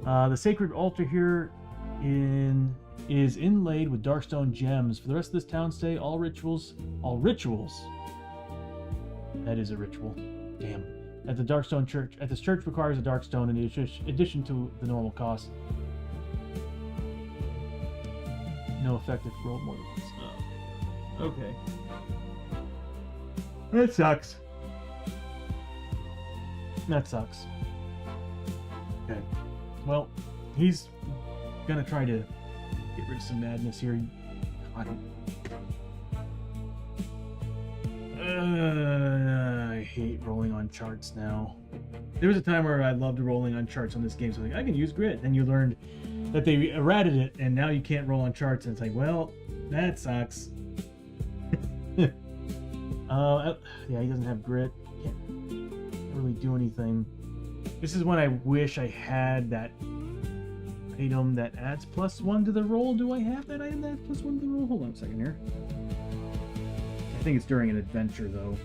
The sacred altar here is inlaid with darkstone gems. For the rest of this town stay, all rituals. That is a ritual. Damn. At the Darkstone Church. At this church requires a Darkstone in addition to the normal cost. No effect if rolled more than once. Oh. Okay. That sucks. That sucks. Okay. Well, he's gonna try to get rid of some madness here. I hate rolling on charts now. There was a time where I loved rolling on charts on this game, so I was like, I can use grit. Then you learned that they errated it, and now you can't roll on charts, and it's like, well, that sucks. Yeah, he doesn't have grit. Can't really do anything. This is when I wish I had that item that adds +1 to the roll. Do I have that item that adds +1 to the roll? Hold on a second here. I think it's during an adventure, though.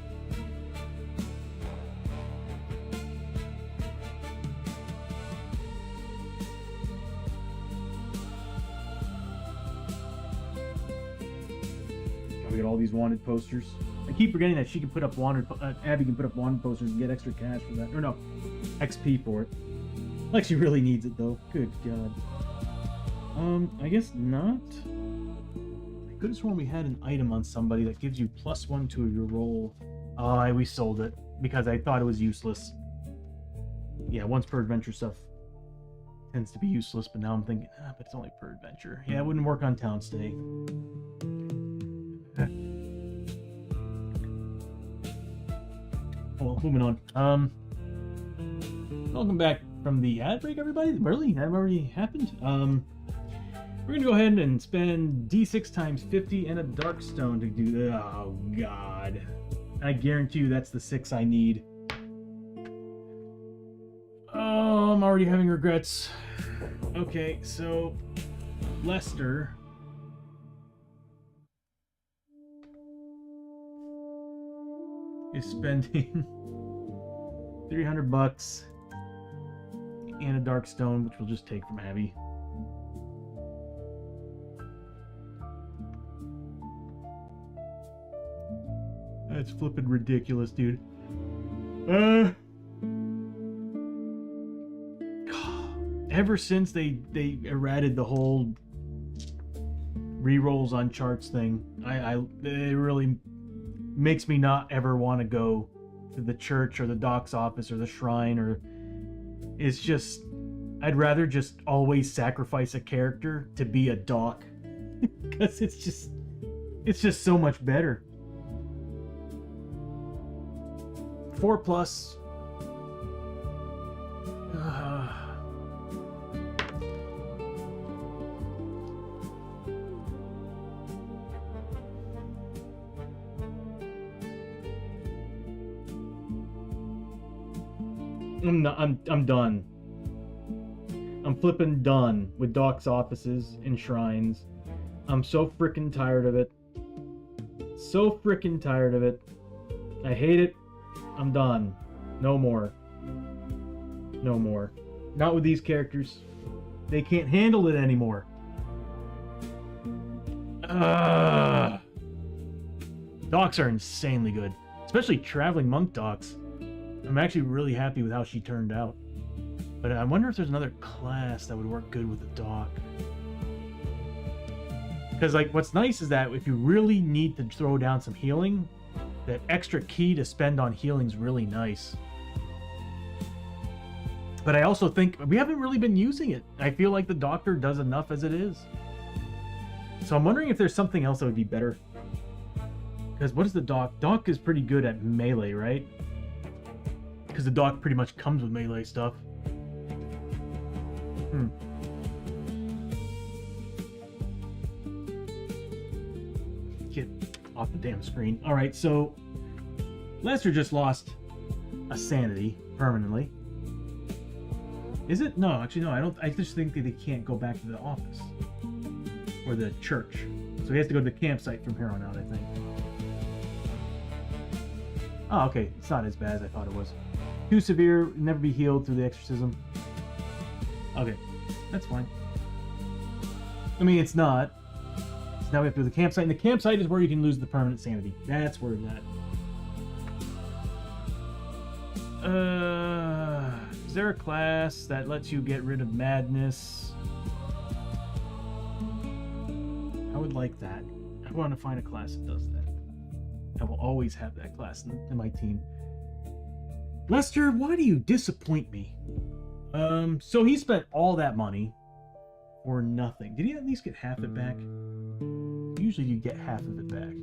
We got all these wanted posters. I keep forgetting that she can put up Abbie can put up wanted posters and get extra cash for that. Or no, XP for it. Like she really needs it, though. Good God. I guess not. I could have sworn we had an item on somebody that gives you +1 to your roll. Oh, we sold it because I thought it was useless. Yeah, once per adventure stuff tends to be useless, but now I'm thinking, but it's only per adventure. Yeah, it wouldn't work on town stay. Well, moving on. Welcome back from the ad break, everybody. Really? That already happened? We're gonna go ahead and spend D6 times 50 and a Darkstone to do that. Oh, God. I guarantee you that's the 6 I need. Oh, I'm already having regrets. Okay, so Lester is spending $300 and a Darkstone, which we'll just take from Abbie. That's flippin' ridiculous, dude. Ever since they errated the whole rerolls on charts thing, it really makes me not ever want to go to the church or the doc's office or the shrine, or it's just, I'd rather just always sacrifice a character to be a doc because it's just so much better. 4+. I'm done. I'm flipping done with doc's offices and shrines. I'm so freaking tired of it. So freaking tired of it. I hate it. I'm done. No more. No more. Not with these characters. They can't handle it anymore. Docs are insanely good. Especially traveling monk docs. I'm actually really happy with how she turned out. But I wonder if there's another class that would work good with the doc. Because, like, what's nice is that if you really need to throw down some healing, that extra key to spend on healing is really nice. But I also think we haven't really been using it. I feel like the doctor does enough as it is. So I'm wondering if there's something else that would be better. Because what is the doc? Doc is pretty good at melee, right? Because the doc pretty much comes with melee stuff. Get off the damn screen. Alright, so Lester just lost a sanity permanently. Is it? No, actually no, I don't. I just think that they can't go back to the office. Or the church. So he has to go to the campsite from here on out, I think. Oh, okay. It's not as bad as I thought it was. Too severe, never be healed through the exorcism. Okay, that's fine. I mean, it's not. So now we have to do the campsite, and the campsite is where you can lose the permanent sanity. That's where that. Is there a class that lets you get rid of madness? I would like that. I want to find a class that does that. I will always have that class in my team. Lester, why do you disappoint me? So he spent all that money for nothing. Did he at least get half it back? Usually you get half of it back.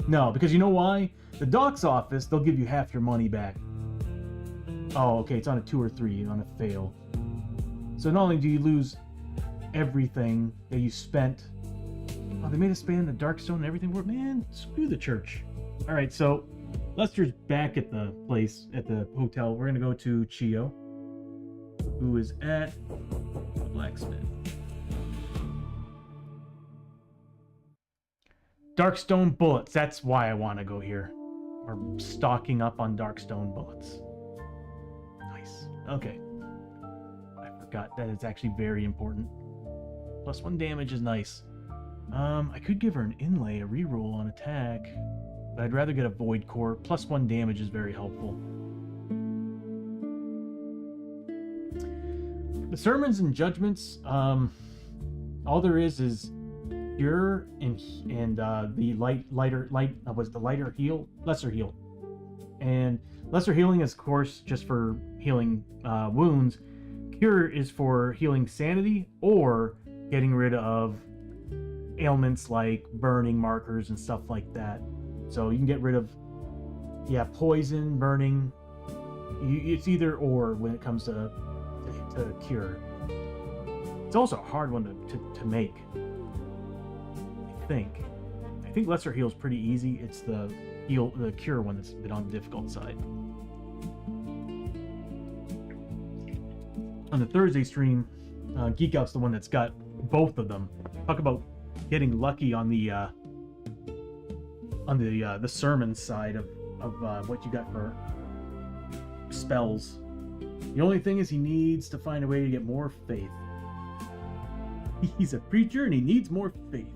No, because you know why? The doc's office, they'll give you half your money back. Oh, okay, it's on a 2 or 3, on a fail. So not only do you lose everything that you spent. Oh, they made us spend the Darkstone and everything for it? Man, screw the church. Alright, so Lester's back at the place, at the hotel. We're gonna go to Chiyo, who is at the blacksmith. Darkstone bullets, that's why I want to go here. We're stocking up on Darkstone bullets. Nice. Okay. I forgot that it's actually very important. +1 damage is nice. I could give her an inlay, a reroll on attack, but I'd rather get a void core. +1 damage is very helpful. The sermons and judgments, all there is cure and the lesser heal. And lesser healing is, of course, just for healing wounds. Cure is for healing sanity or getting rid of ailments like burning markers and stuff like that. So you can get rid of, poison, burning. It's either or when it comes to cure. It's also a hard one to make. I think lesser heal is pretty easy. It's the cure one that's a bit on the difficult side. On the Thursday stream, Geek Out's the one that's got both of them. Talk about getting lucky on the sermon side of what you got for spells. The only thing is he needs to find a way to get more faith. He's a preacher and he needs more faith.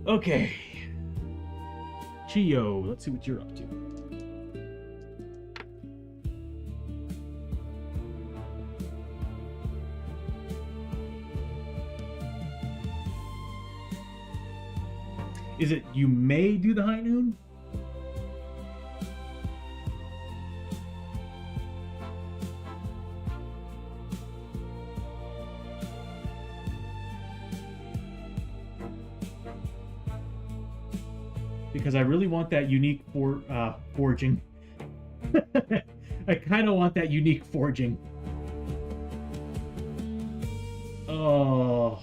Okay. Chiyo, let's see what you're up to. Is it you may do the high noon? Because I really want that unique forging. I kind of want that unique forging. Oh.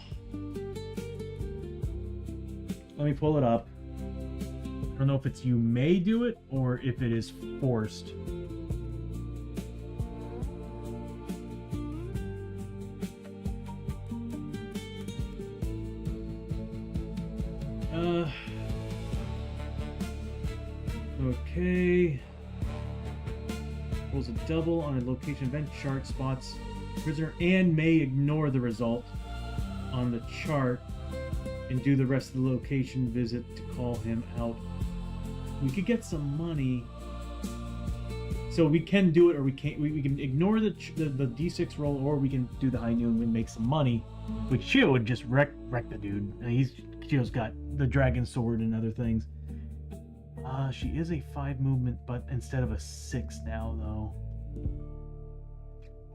Let me pull it up. I don't know if it's you may do it or if it is forced. Okay. Rolls a double on a location event chart, spots prisoner and may ignore the result on the chart and do the rest of the location visit to call him out. We could get some money. So we can do it, or we can't. We can ignore the D6 roll, or we can do the high noon and make some money. Which Chiyo would just wreck the dude. Chiyo's got the dragon sword and other things. She is a 5 movement, but instead of a 6 now, though.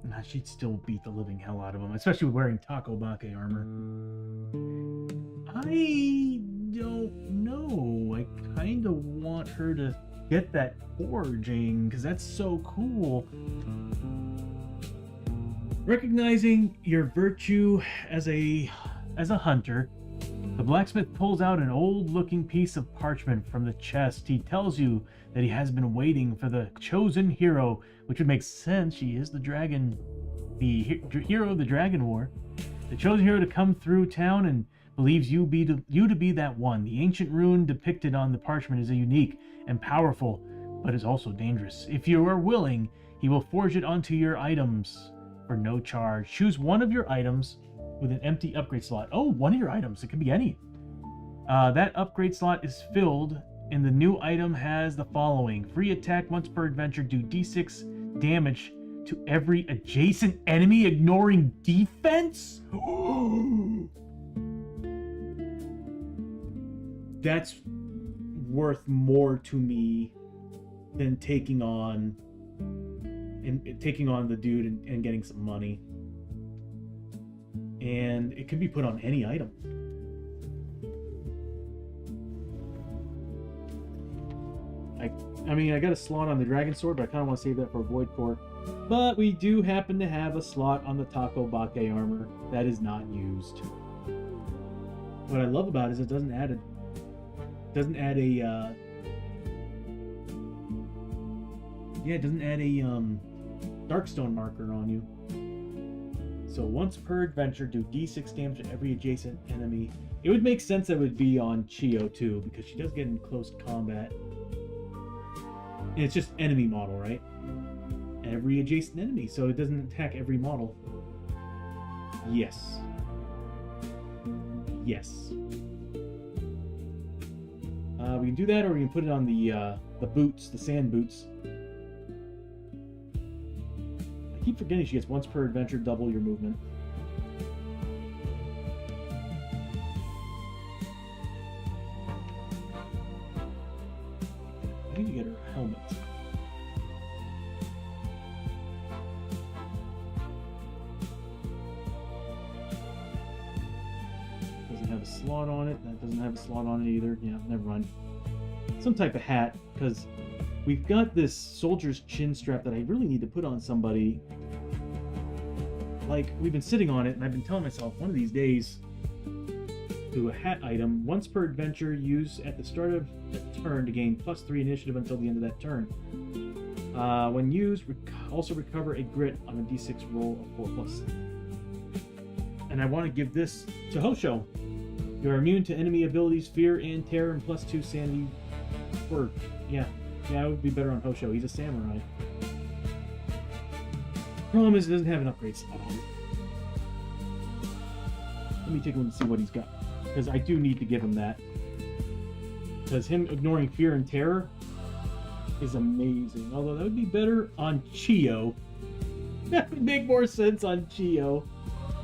Nah, she'd still beat the living hell out of him, especially wearing Takobake armor. I don't know. I kind of want her to get that forging, because that's so cool. Recognizing your virtue as a hunter, the blacksmith pulls out an old-looking piece of parchment from the chest. He tells you that he has been waiting for the chosen hero, which would make sense. She is the dragon, the hero of the Dragon War. The chosen hero to come through town and believes you to be that one. The ancient rune depicted on the parchment is unique and powerful, but is also dangerous. If you are willing, he will forge it onto your items for no charge. Choose one of your items with an empty upgrade slot. Oh, one of your items. It could be any. That upgrade slot is filled, and the new item has the following. Free attack once per adventure. Do d6 damage to every adjacent enemy, ignoring defense? That's worth more to me than taking on the dude and getting some money. And it could be put on any item. I mean, I got a slot on the Dragon Sword, but I kind of want to save that for Void Core. But we do happen to have a slot on the Taco Bake armor that is not used. What I love about it is it doesn't add a Darkstone marker on you. So once per adventure, do d6 damage to every adjacent enemy. It would make sense that it would be on Chiyo too, because she does get in close combat. And it's just enemy model, right? Every adjacent enemy, so it doesn't attack every model. Yes. Yes. We can do that, or we can put it on the boots, the sand boots. I keep forgetting she gets once per adventure, double your movement. I need to get her a helmet. Doesn't have a slot on it. That doesn't have a slot on it either. Yeah, never mind. Some type of hat, because we've got this soldier's chin strap that I really need to put on somebody. Like, we've been sitting on it, and I've been telling myself, one of these days, do a hat item. Once per adventure, use at the start of the turn to gain +3 initiative until the end of that turn. When used, also recover a grit on a d6 roll of 4+. And I want to give this to Hoshoryo. You are immune to enemy abilities, fear and terror, and +2 sanity. Or, yeah, it would be better on Hoshoryo. He's a samurai. Problem is, it doesn't have an upgrade slot on it. Let me take a look and see what he's got, because I do need to give him that. Because him ignoring fear and terror is amazing. Although that would be better on Chiyo. That would make more sense on Chiyo.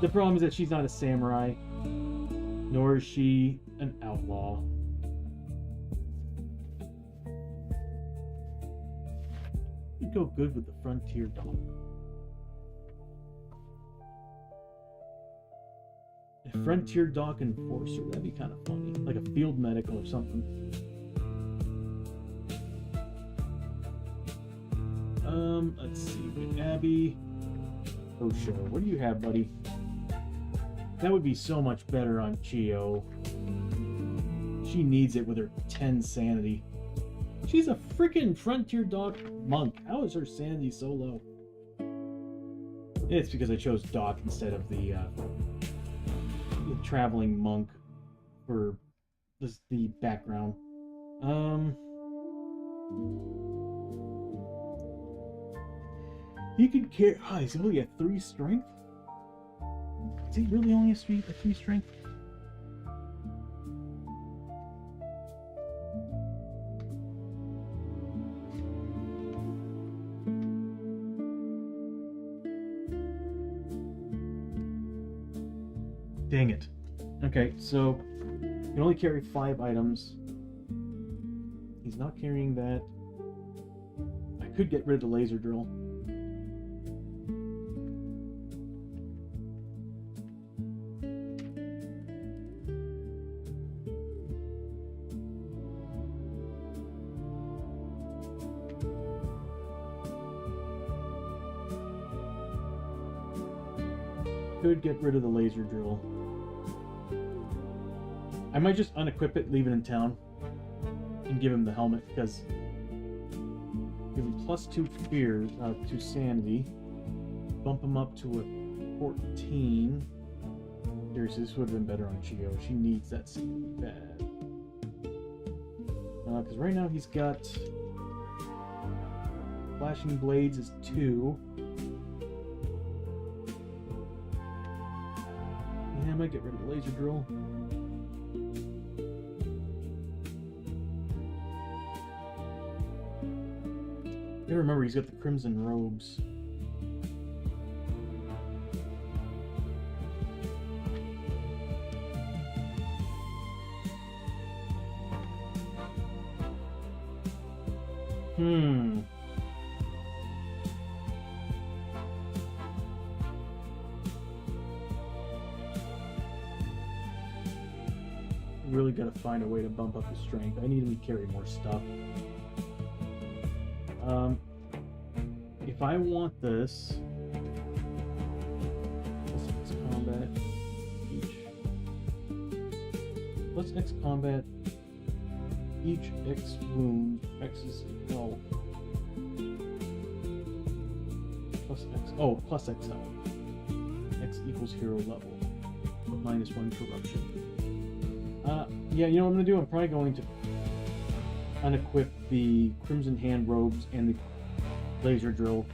The problem is that she's not a samurai, nor is she an outlaw. It'd go good with the frontier dog. A frontier dock enforcer, that'd be kind of funny. Like a field medical or something. Let's see, with Abbie. Hoshoryo, what do you have, buddy? That would be so much better on Chiyo. She needs it with her 10 sanity. She's a freaking frontier dock monk. How is her sanity so low? It's because I chose dock instead of the traveling monk for the background. He could carry. Oh, he's only at 3 strength. Is he really only a 3 strength? Dang it. Okay, so you can only carry 5 items. He's not carrying that. I could get rid of the laser drill. Could get rid of the laser drill. I might just unequip it, leave it in town, and give him the helmet, because give him +2 fear, to sanity, bump him up to a 14. Seriously, this would have been better on Chiyo. She needs that sanity bad. Because right now he's got Flashing Blades is 2. might get rid of the laser drill. You gotta remember, he's got the crimson robes. Really gotta find a way to bump up his strength. I need him to carry more stuff. If I want this, plus X combat each, plus X combat each X wound, X is no, plus X, oh, plus XL, X equals hero level, minus 1 corruption. Yeah, you know what I'm gonna do? I'm probably going to unequip the Crimson Hand robes and the laser drill,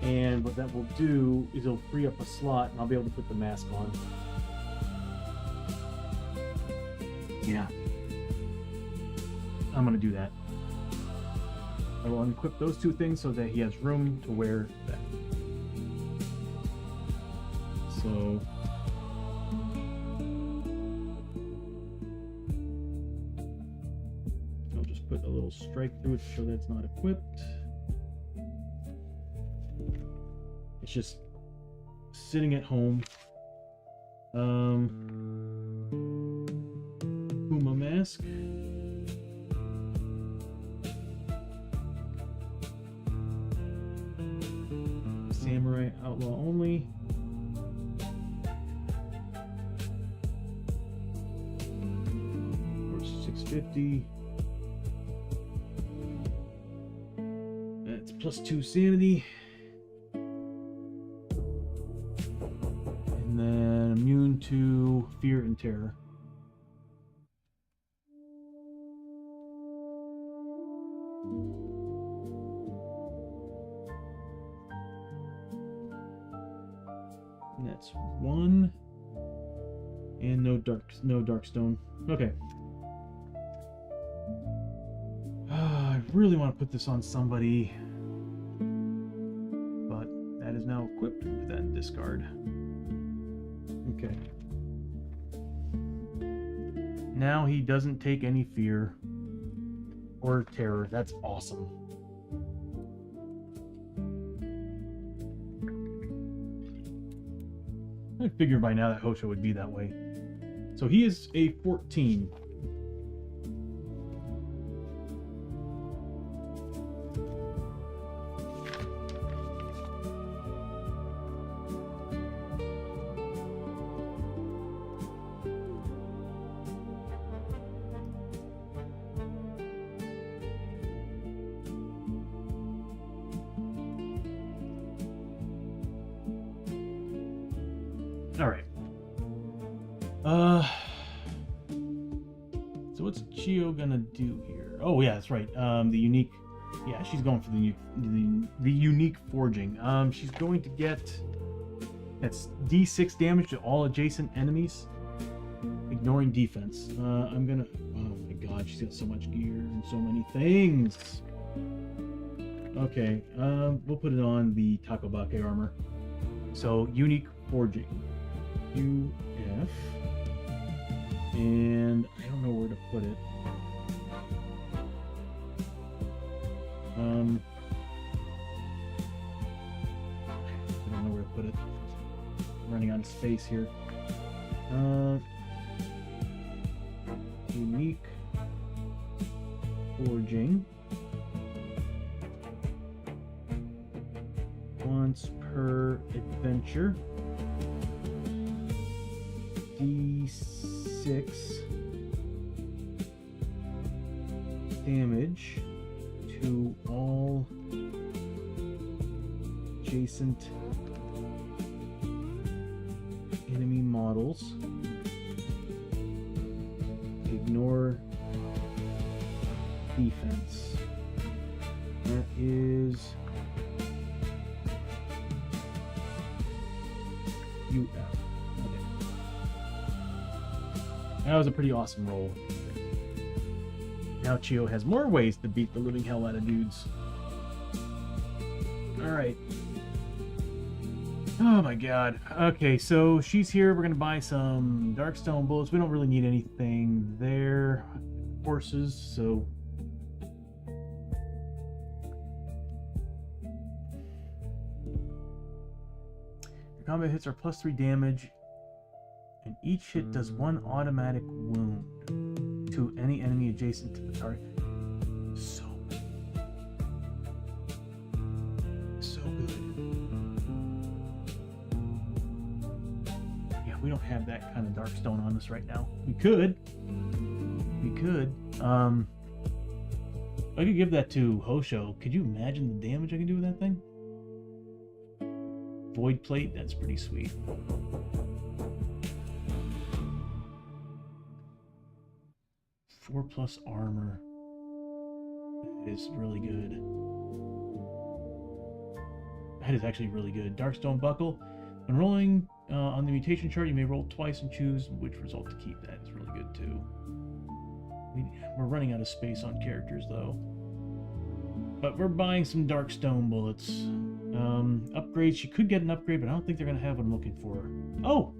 and what that will do is it'll free up a slot and I'll be able to put the mask on. Yeah, I'm gonna do that. I will unequip those two things so that he has room to wear that. So I'll just put a little strike through it to show that it's not equipped. It's just sitting at home. Puma mask. Samurai outlaw only. Or 650. That's +2 sanity. And then immune to fear and terror. And that's 1. And no dark stone. Okay. I really want to put this on somebody, but that is now equipped with that discard. Okay. Now he doesn't take any fear or terror. That's awesome. I figured by now that Hoshoryo would be that way. So he is a 14. All right. So what's Chiyo gonna do here? Oh yeah, that's right. The unique. Yeah, she's going for the unique forging. She's going to get that's D6 damage to all adjacent enemies, ignoring defense. I'm gonna. Oh my God, she's got so much gear and so many things. Okay, we'll put it on the Takobake armor. So unique forging. UF, and I don't know where to put it. I don't know where to put it. I'm running out of space here. Unique forging. Once per adventure. D6 damage to all adjacent enemy models. Ignore defense. That is UF. Okay. That was a pretty awesome roll. Now Chiyo has more ways to beat the living hell out of dudes. Alright. Oh my god. Okay, so she's here. We're gonna buy some Darkstone bullets. We don't really need anything there. Horses, so... Your combat hits are +3 damage, and each hit does 1 automatic wound to any enemy adjacent to the target. So good. Yeah, we don't have that kind of Darkstone on us right now. We could. I could give that to Hoshoryo. Could you imagine the damage I can do with that thing? Void plate, that's pretty sweet. +4 armor is really good. That is actually really good. Darkstone buckle. When rolling on the mutation chart, you may roll twice and choose which result to keep. That is really good too. We're running out of space on characters though. But we're buying some Darkstone bullets. Upgrades. She could get an upgrade, but I don't think they're going to have what I'm looking for. Oh!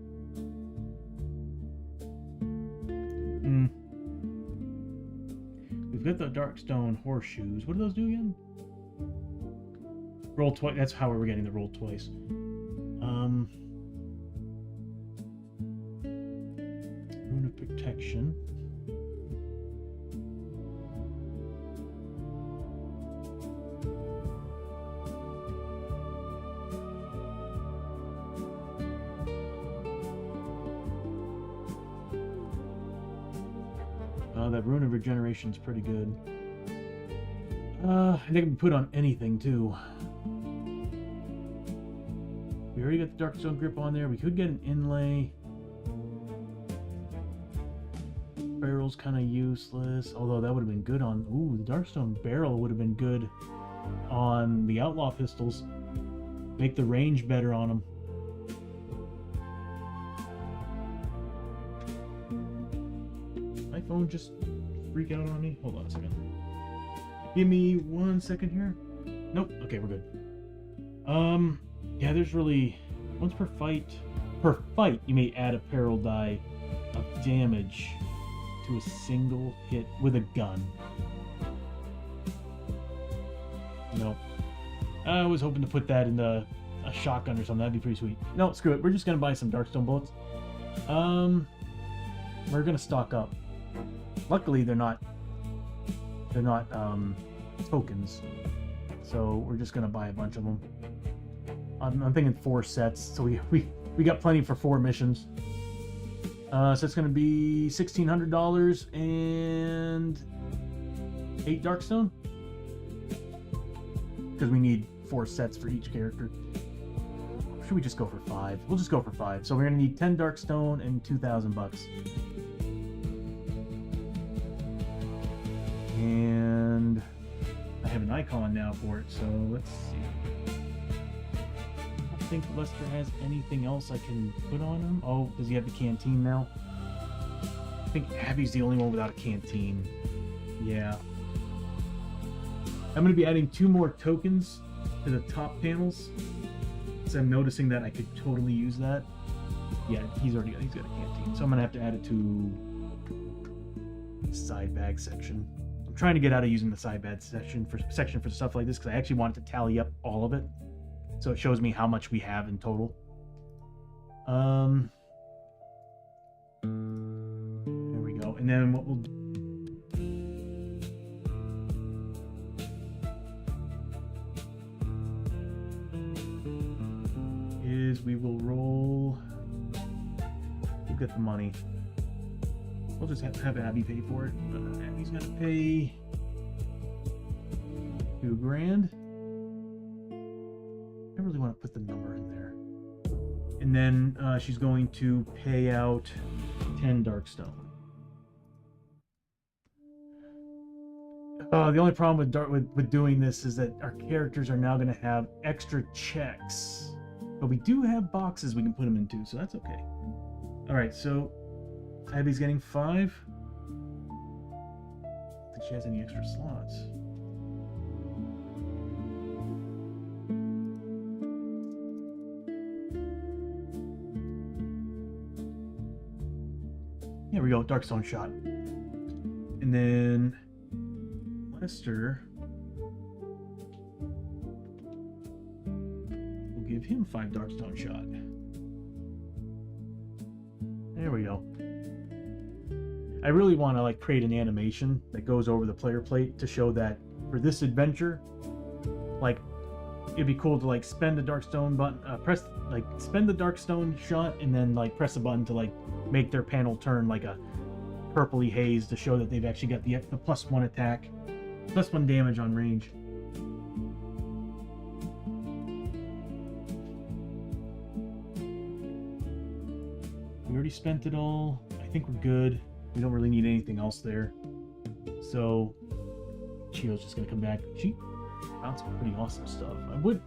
We've got the Darkstone horseshoes. What do those do again? Roll twice. That's how we were getting the roll twice. Rune of Protection. That Rune of Regeneration is pretty good. I think it can be put on anything too. We already got the Darkstone grip on there. We could get an inlay. Barrel's kind of useless, although that would have been good on... Ooh, the Darkstone barrel would have been good on the Outlaw pistols. Make the range better on them. My phone just freak out on me. Hold on a second. Give me 1 second here. Nope. Okay, we're good. Yeah, there's really... Once per fight, you may add a peril die of damage to a single hit with a gun. No. I was hoping to put that in a shotgun or something. That'd be pretty sweet. No, screw it. We're just gonna buy some Darkstone bullets. We're gonna stock up. Luckily, they're not tokens, so we're just gonna buy a bunch of them. I'm thinking 4 sets, so we got plenty for 4 missions. So it's gonna be $1,600 and 8 Darkstone, because we need 4 sets for each character. Or should we just go for 5? We'll just go for 5. So we're gonna need 10 Darkstone and $2,000. And I have an icon now for it, so let's see. I don't think Lester has anything else I can put on him. Oh, does he have the canteen now? I think Abbie's the only one without a canteen. Yeah. I'm going to be adding 2 more tokens to the top panels, so I'm noticing that I could totally use that. Yeah, he's got a canteen, so I'm going to have to add it to the side bag section. I'm trying to get out of using the side bag section for stuff like this, because I actually want it to tally up all of it, so it shows me how much we have in total. There we go. And then what we'll do is we will roll. We'll get the money. We'll just have Abbie pay for it. Abbie's gonna pay $2,000. I really want to put the number in there. And then she's going to pay out 10 Darkstone. The only problem with doing this is that our characters are now going to have extra checks. But we do have boxes we can put them into, so that's okay. Alright, so Abbie's getting 5. I don't think she has any extra slots. There we go, Darkstone shot. And then Lester, we'll give him 5 Darkstone shot. There we go. I really want to like create an animation that goes over the player plate to show that for this adventure, like it'd be cool to like spend the Darkstone button, spend the Darkstone shot, and then like press a button to like make their panel turn like a purpley haze to show that they've actually got the +1 attack, +1 damage on range. We already spent it all. I think we're good. We don't really need anything else there. So Chiyo's just gonna come back. She found some pretty awesome stuff.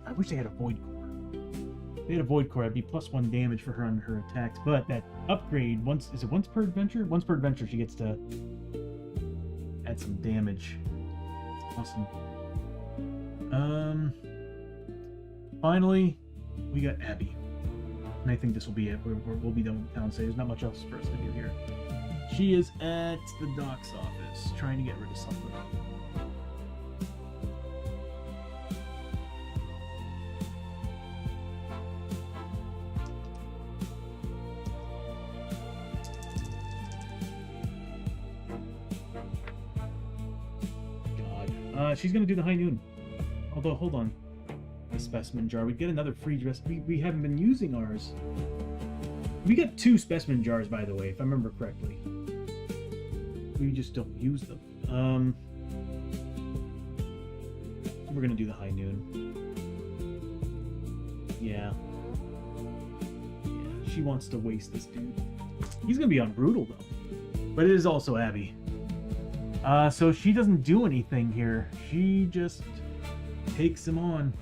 I wish they had a Void Core. If they had a Void Core, it'd be +1 damage for her on her attacks. But that upgrade, once per adventure? Once per adventure she gets to add some damage. That's awesome. Finally, we got Abbie. And I think this will be it. We'll be done with the town save. There's not much else for us to do here. She is at the doc's office, trying to get rid of something. God. She's going to do the high noon. Although, hold on. The specimen jar. We'd get another free dress. We haven't been using ours. We got 2 specimen jars, by the way, if I remember correctly. We just don't use them. We're gonna do the high noon. Yeah. She wants to waste this dude. He's gonna be on brutal though. But it is also Abbie. So she doesn't do anything here. She just takes him on.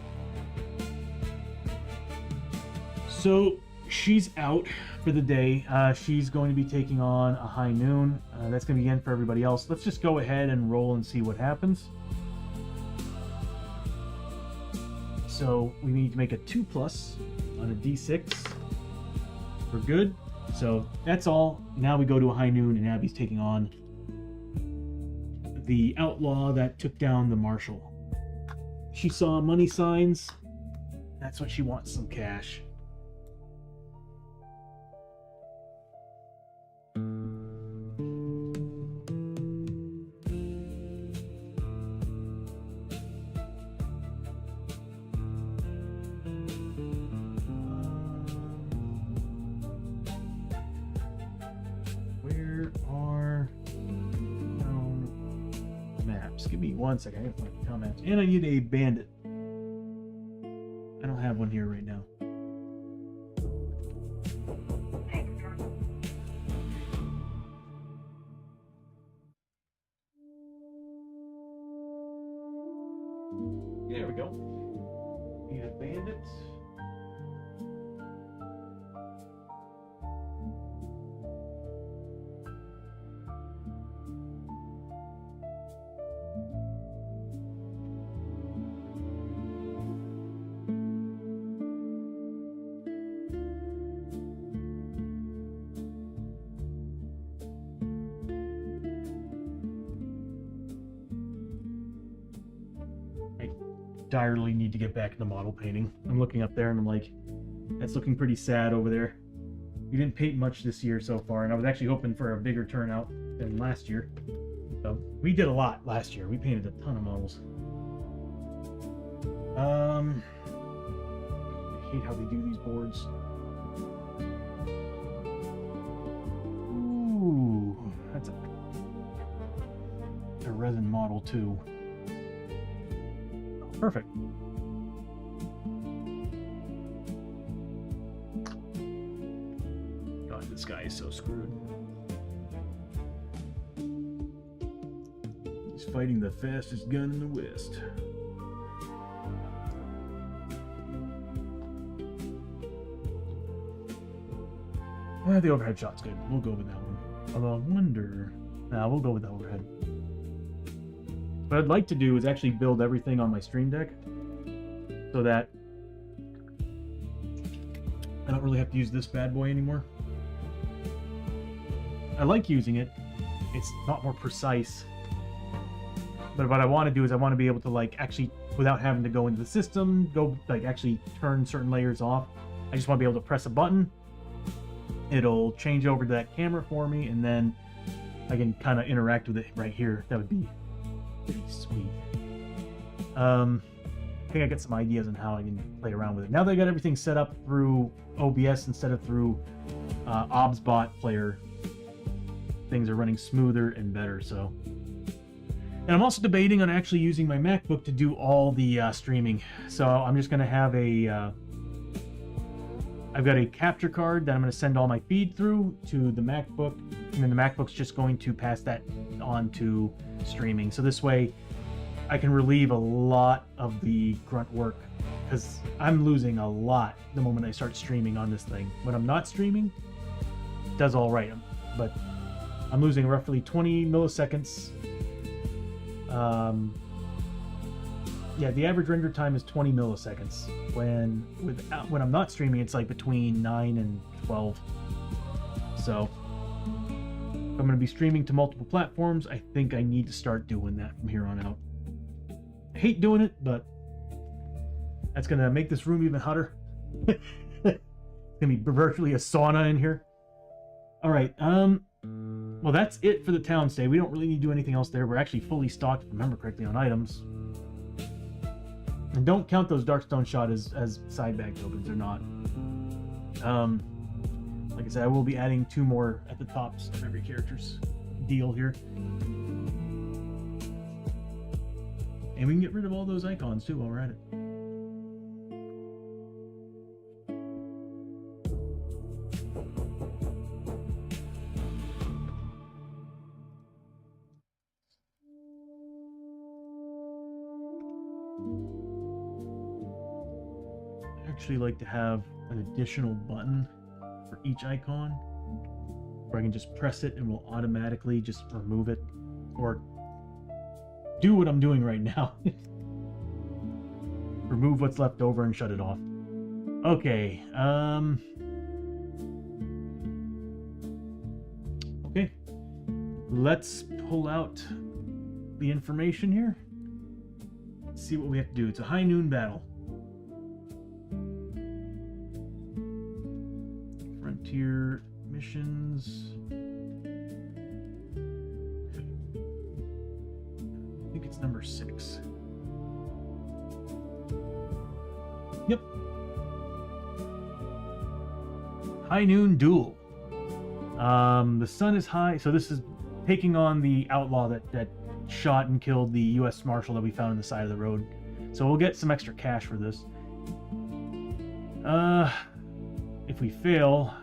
So she's out for the day. She's going to be taking on a high noon. That's going to be the end for everybody else. Let's just go ahead and roll and see what happens. So we need to make a 2+ on a d6. We're good. So that's all. Now we go to a high noon, and Abbie's taking on the outlaw that took down the marshal. She saw money signs. That's what she wants, some cash. Give me 1 second. I gotta find the comments. And I need a bandit. I don't have one here right now. There we go. Need a bandit. Direly need to get back into model painting. I'm looking up there and I'm like, that's looking pretty sad over there. We didn't paint much this year so far, and I was actually hoping for a bigger turnout than last year. So we did a lot last year. We painted a ton of models. I hate how they do these boards. Ooh, that's a resin model too. Perfect. God, this guy is so screwed. He's fighting the fastest gun in the West. The overhead shot's good. We'll go with that one. Although I wonder... Nah, we'll go with the overhead. What I'd like to do is actually build everything on my stream deck so that I don't really have to use this bad boy anymore. I like using it. It's not more precise. But what I want to do is I want to be able to, like, actually, without having to go into the system, actually turn certain layers off. I just want to be able to press a button. It'll change over to that camera for me, and then I can kind of interact with it right here. That would be pretty sweet. I think I got some ideas on how I can play around with it. Now that I got everything set up through OBS instead of through OBSBot player, things are running smoother and better. So, and I'm also debating on actually using my MacBook to do all the streaming. So I'm just going to have a I've got a capture card that I'm going to send all my feed through to the MacBook, and then the MacBook's just going to pass that on to streaming. So this way I can relieve a lot of the grunt work, because I'm losing a lot the moment I start streaming on this thing. When I'm not streaming, it does all right, but I'm losing roughly 20 milliseconds. Yeah, the average render time is 20 milliseconds. When I'm not streaming, it's like between 9 and 12. So if I'm going to be streaming to multiple platforms, I think I need to start doing that from here on out. I hate doing it, but that's going to make this room even hotter. It's going to be virtually a sauna in here. All right, well, that's it for the town stay. We don't really need to do anything else there. We're actually fully stocked, if I remember correctly, on items. And don't count those Darkstone shot as side bag tokens. They're not. Like I said, I will be adding 2 more at the tops of every character's deal here. And we can get rid of all those icons too while we're at it. Like to have an additional button for each icon where I can just press it and will automatically just remove it, or do what I'm doing right now. Remove what's left over and shut it off. Okay, okay, let's pull out the information here. Let's see what we have to do. It's a high noon battle. Frontier missions. I think it's number 6. Yep. High noon duel. The sun is high, so this is taking on the outlaw that shot and killed the U.S. Marshal that we found on the side of the road. So we'll get some extra cash for this. If we fail,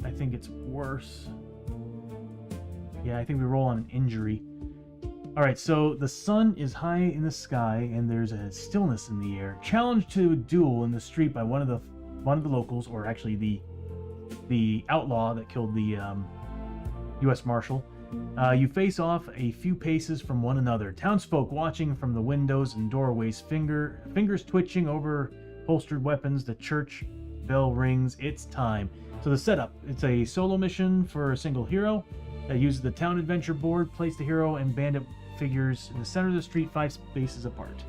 I think it's worse. Yeah, I think we roll on an injury. Alright, so the sun is high in the sky and there's a stillness in the air. Challenged to a duel in the street by one of the locals, or actually the outlaw that killed the U.S. Marshal. You face off a few paces from one another. Townsfolk watching from the windows and doorways, fingers twitching over holstered weapons. The church bell rings. It's time. So the setup, it's a solo mission for a single hero that uses the town adventure board. Place the hero and bandit figures in the center of the street, 5 spaces apart.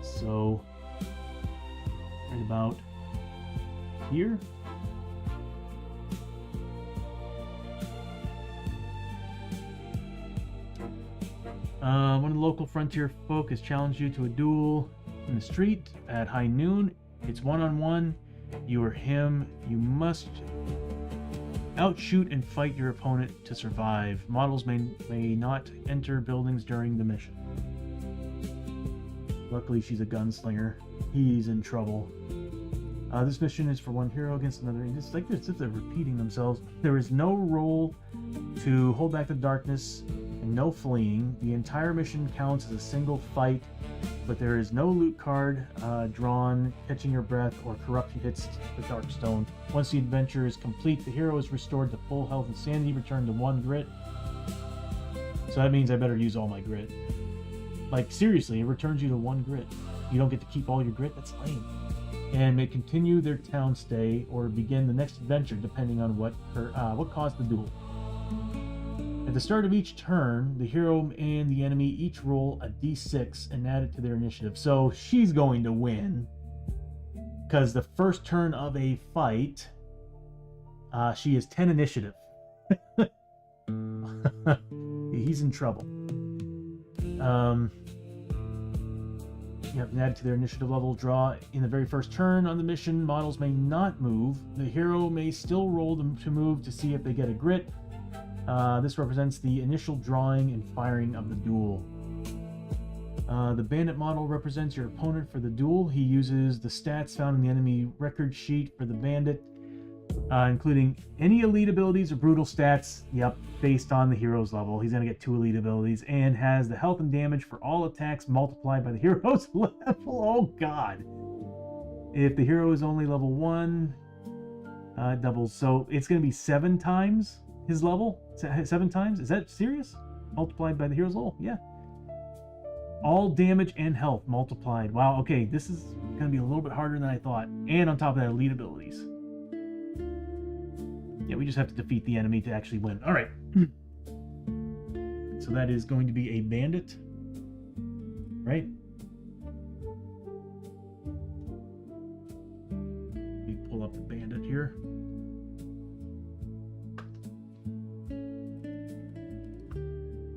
So right about here. One of the local frontier folk has challenged you to a duel in the street at high noon. It's one-on-one. You or him. You must outshoot and fight your opponent to survive. Models may not enter buildings during the mission. Luckily, she's a gunslinger. He's in trouble. This mission is for one hero against another. It's like this, they're repeating themselves. There is no role to hold back the darkness and no fleeing. The entire mission counts as a single fight, but there is no loot card drawn, catching your breath, or corruption hits the Darkstone. Once the adventure is complete, the hero is restored to full health and sanity, returned to 1 grit. So that means I better use all my grit. Like, seriously, it returns you to 1 grit. You don't get to keep all your grit? That's lame. And may continue their town stay or begin the next adventure depending on what caused the duel. At the start of each turn, the hero and the enemy each roll a d6 and add it to their initiative. So she's going to win because the first turn of a fight, she is 10 initiative. He's in trouble. You have to add to their initiative level. Draw in the very first turn on the mission. Models may not move. The hero may still roll them to move to see if they get a grit. This represents the initial drawing and firing of the duel. The bandit model represents your opponent for the duel. He uses the stats found in the enemy record sheet for the bandit, including any elite abilities or brutal stats, based on the hero's level. He's going to get 2 elite abilities and has the health and damage for all attacks multiplied by the hero's level. Oh god. If the hero is only level 1, it doubles. So it's going to be 7 times his level? 7 times? Is that serious? Multiplied by the hero's level? Yeah. All damage and health multiplied. Wow, okay, this is going to be a little bit harder than I thought. And on top of that, elite abilities. Yeah, we just have to defeat the enemy to actually win. All right. So that is going to be a bandit, right? Let me pull up the bandit here.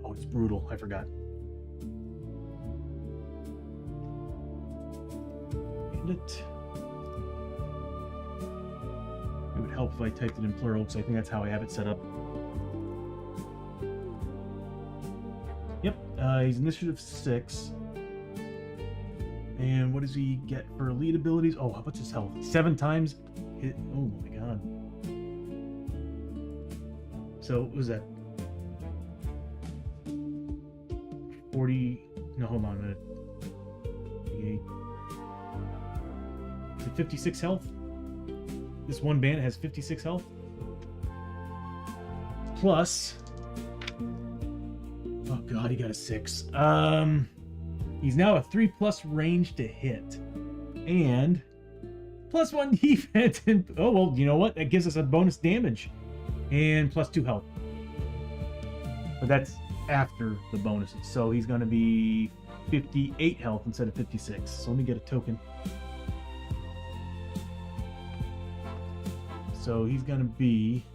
Oh, it's brutal. I forgot. Bandit. It would help if I typed it in plural, because I think that's how I have it set up. Yep, he's initiative 6. And what does he get for elite abilities? Oh, what's his health? 7 times? Oh my god. So, what was that? 40... No, hold on a minute. 58. Is it 56 health? This one bandit has 56 health. Plus... Oh god, he got a 6. He's now a 3+ range to hit. And... +1 defense. And, oh, well, you know what? That gives us a bonus damage. And +2 health. But that's after the bonuses. So he's going to be 58 health instead of 56. So let me get a token. So he's going to be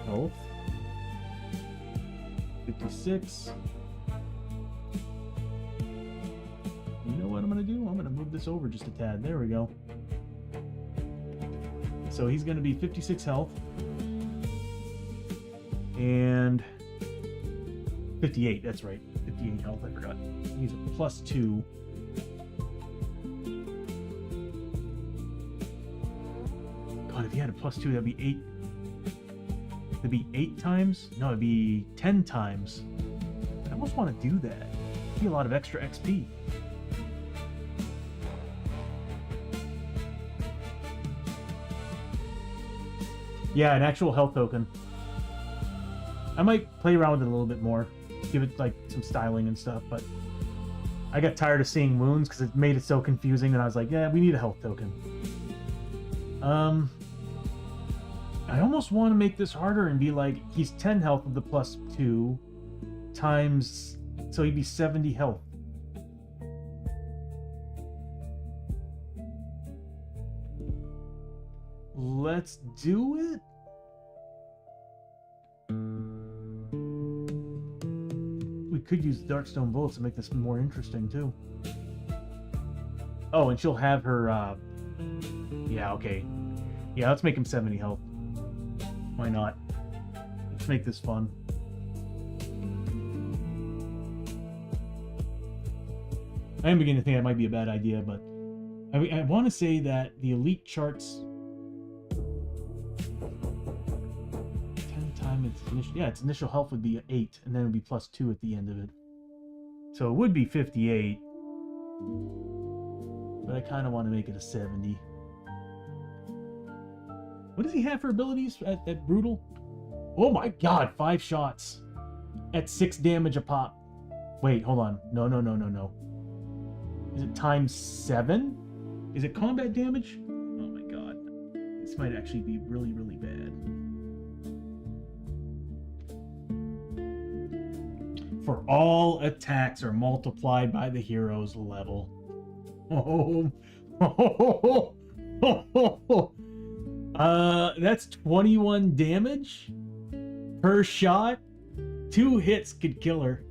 health 56. You know what I'm going to do? I'm going to move this over just a tad. There we go. So he's going to be 56 health and 58. That's right. 58 health. I forgot. He's a +2. God, if he had a +2, that'd be 8. It'd be 8 times? No, it'd be 10 times. I almost want to do that. It'd be a lot of extra XP. Yeah, an actual health token. I might play around with it a little bit more. Give it like some styling and stuff, but I got tired of seeing wounds because it made it so confusing that I was like, yeah, we need a health token. I almost want to make this harder and be like, he's 10 health with the +2 times, so he'd be 70 health. Let's do it. We could use Darkstone bullets to make this more interesting too. Oh, and she'll have her, yeah, okay. Yeah, let's make him 70 health. Why not? Let's make this fun. I am beginning to think that might be a bad idea, but I want to say that the elite charts 10 time its initial, its initial health would be 8, and then it would be +2 at the end of it. So it would be 58. But I kind of want to make it a 70. What does he have for abilities at Brutal? Oh my god, 5 shots. At 6 damage a pop. Wait, hold on. No. Is it times 7? Is it combat damage? Oh my god. This might actually be really, really bad. For all attacks are multiplied by the hero's level. That's 21 damage per shot. 2 hits could kill her.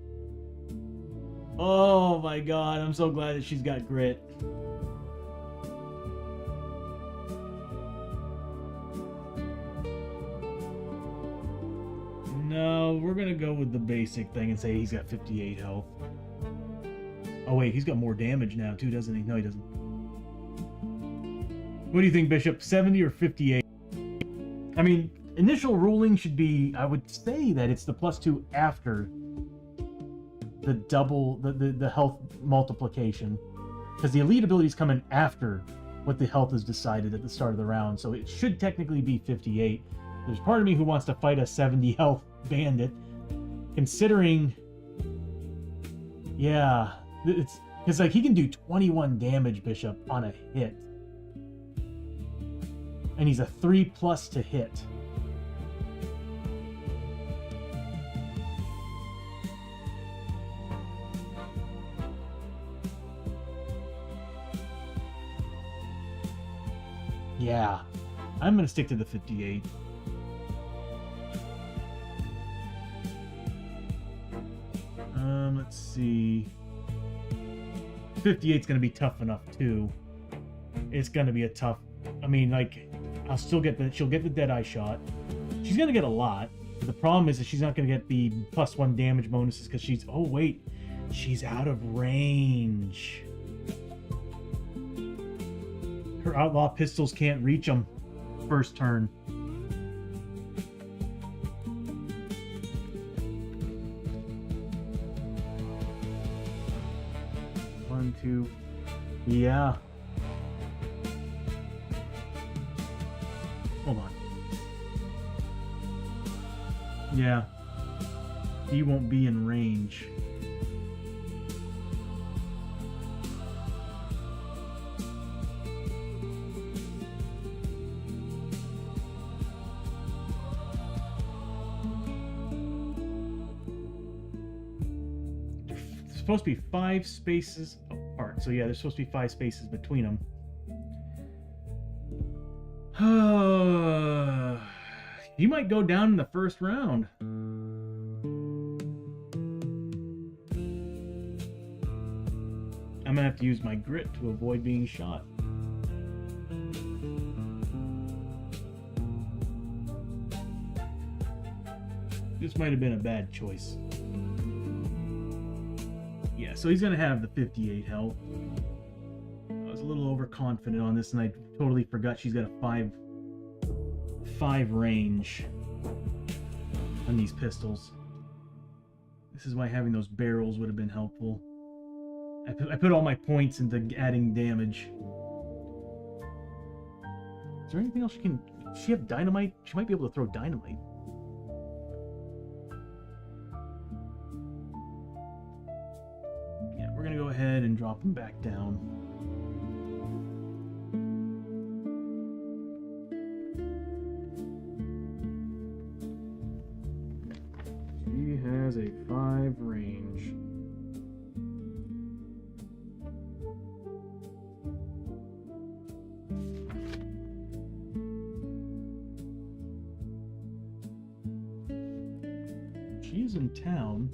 Oh my god, I'm so glad that she's got grit. No, we're gonna go with the basic thing and say he's got 58 health. Oh wait, he's got more damage now too, doesn't he? No, he doesn't. What do you think, Bishop? 70 or 58? I mean, initial ruling should be, I would say that it's the +2 after the double, the health multiplication. Because the elite abilities come in after what the health is decided at the start of the round. So it should technically be 58. There's part of me who wants to fight a 70 health bandit. Considering, yeah, it's like he can do 21 damage, Bishop, on a hit. And he's a 3+ to hit. Yeah, I'm gonna stick to the 58. Let's see. 58's gonna be tough enough too. It's gonna be a tough. I mean, like, I'll still get the. She'll get the Deadeye shot. She's gonna get a lot. But the problem is that she's not gonna get the +1 damage bonuses because she's. Oh wait, she's out of range. Her outlaw pistols can't reach him first turn. One, two. Yeah. Hold on. Yeah. He won't be in range. There's supposed to be 5 spaces apart. So yeah, there's supposed to be 5 spaces between them. He might go down in the first round. I'm gonna have to use my grit to avoid being shot. This might have been a bad choice. Yeah, so he's gonna have the 58 health. I was a little overconfident on this, and I totally forgot she's got a 5 range on these pistols. This is why having those barrels would have been helpful. I put all my points into adding damage. Is there anything else she can... Does she have dynamite? She might be able to throw dynamite. Yeah, we're gonna go ahead and drop them back down. She has a 5 range. She's in town.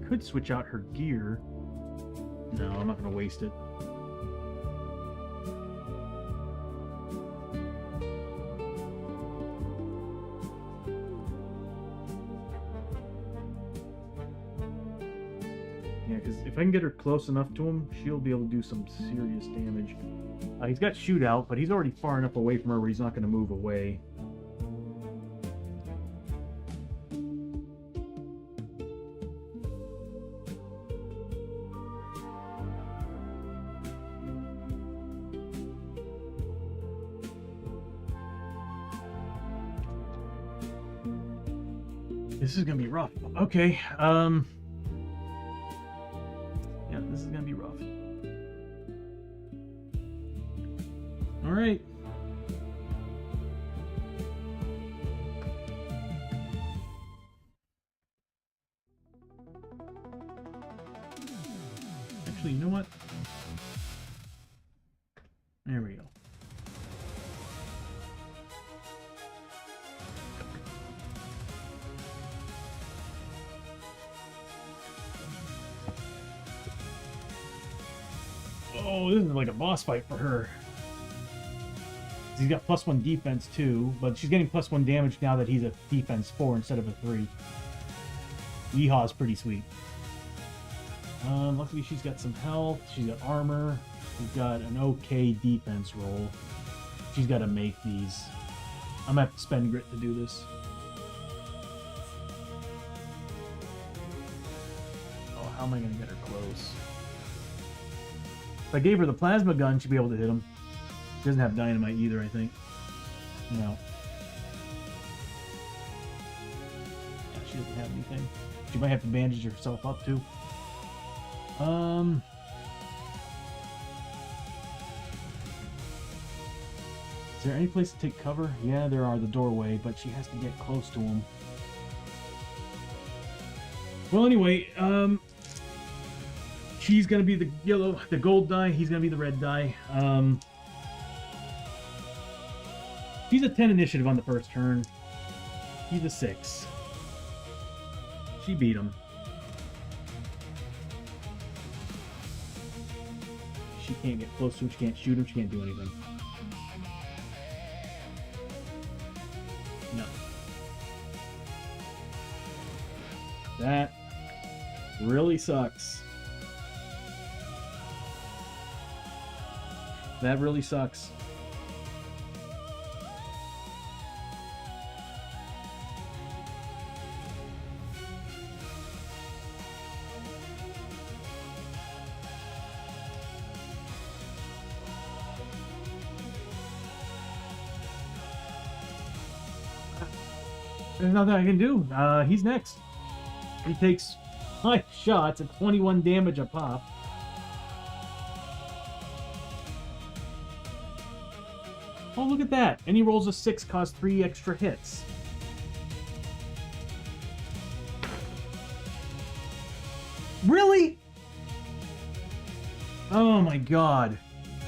I could switch out her gear. No, I'm not going to waste it. Yeah, because if I can get her close enough to him, she'll be able to do some serious damage. He's got shootout, but he's already far enough away from her where he's not going to move away. This is gonna be rough. Okay. Yeah, this is gonna be rough. All right. Actually, you know what? There we go. Oh, this is like a boss fight for her. He's got +1 defense too, but she's getting +1 damage now that he's a defense 4 instead of a 3. Yeehaw's pretty sweet. Luckily she's got some health, she's got armor, she's got an okay defense roll. She's got to make these. I'm gonna have to spend grit to do this. Oh, how am I gonna get her close? If I gave her the plasma gun, she'd be able to hit him. She doesn't have dynamite either, I think. No. Yeah, she doesn't have anything. She might have to bandage herself up too. Is there any place to take cover? Yeah, there are, the doorway, but she has to get close to him. Well, anyway, she's gonna be the gold die. He's gonna be the red die. She's a 10 initiative on the first turn. He's a 6. She beat him. She can't get close to him. She can't shoot him. She can't do anything. No. That really sucks. That really sucks. There's nothing I can do. He's next. He takes 5 shots at 21 damage a pop. Oh, look at that. And he rolls a 6, cause 3 extra hits. Really? Oh my god.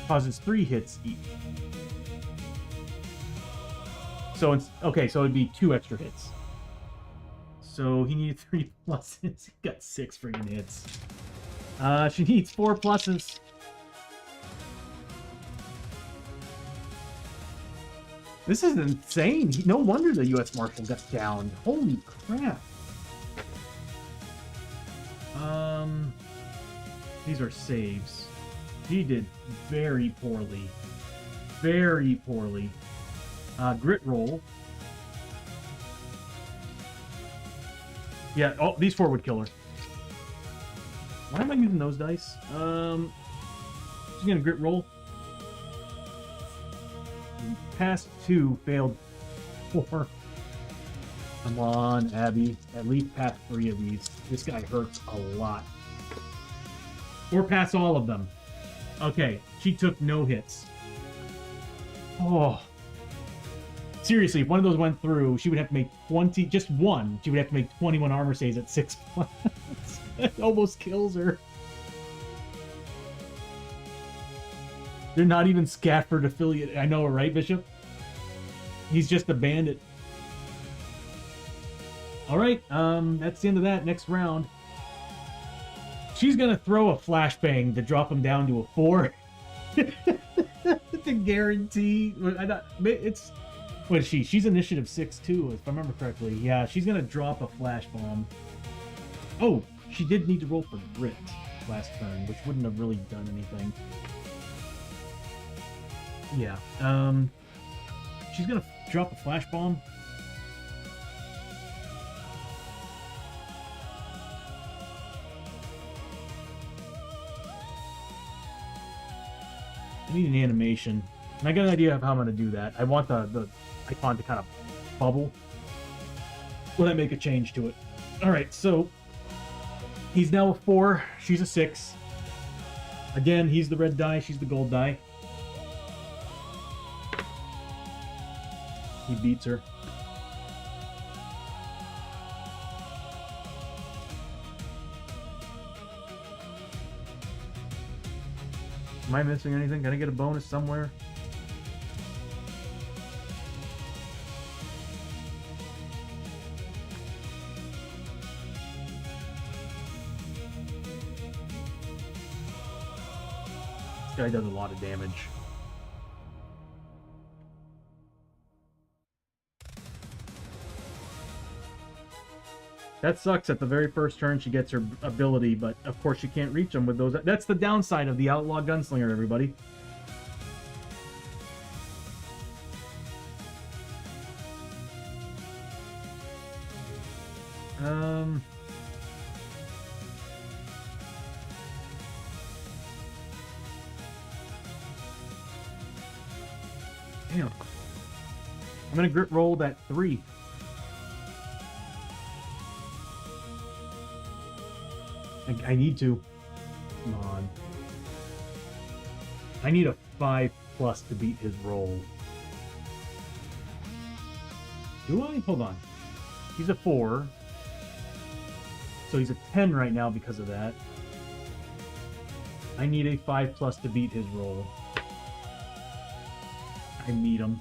Causes 3 hits each. So it's okay, so it'd be 2 extra hits. So he needed 3 pluses. He got 6 freaking hits. She needs 4 pluses. This is insane. No wonder the U.S. Marshal got downed. Holy crap. These are saves. He did very poorly. Very poorly. Grit roll. Yeah, oh, these 4 would kill her. Why am I using those dice? She's gonna grit roll. Passed 2, failed 4. Come on, Abbie. At least pass 3 of these. This guy hurts a lot. Or pass all of them. Okay, she took no hits. Oh. Seriously, if one of those went through, she would have to make 20, just one. She would have to make 21 armor saves at 6 points. That almost kills her. They're not even Scatford affiliate. I know, right, Bishop? He's just a bandit. All right, that's the end of that. Next round. She's going to throw a flashbang to drop him down to a 4. To guarantee. It's... What is she? She's initiative 6 too, if I remember correctly. Yeah, she's gonna drop a flash bomb. Oh, she did need to roll for grit last turn, which wouldn't have really done anything. Yeah. She's gonna drop a flash bomb. I need an animation. And I got an idea of how I'm going to do that. I want the icon to kind of bubble. when I make a change to it. All right, so he's now a 4. She's a 6. Again, he's the red die. She's the gold die. He beats her. Am I missing anything? Can I get a bonus somewhere? This guy does a lot of damage. That sucks. At the very first turn, she gets her ability, but of course she can't reach them with those. That's the downside of the Outlaw Gunslinger, everybody. Damn. I'm gonna grit roll that 3. I need to. Come on. I need a 5+ to beat his roll. Do I? Hold on. He's a 4. So he's a 10 right now because of that. I need a 5+ to beat his roll. I need him.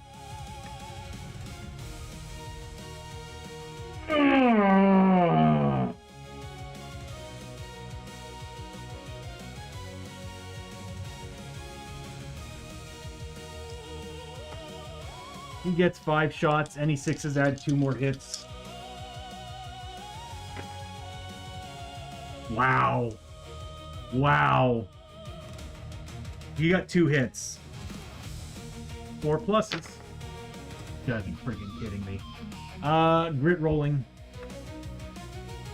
He gets 5 shots. Any 6s add 2 more hits. Wow. Wow. You got 2 hits. 4 pluses. You gotta be freaking kidding me. Grit rolling.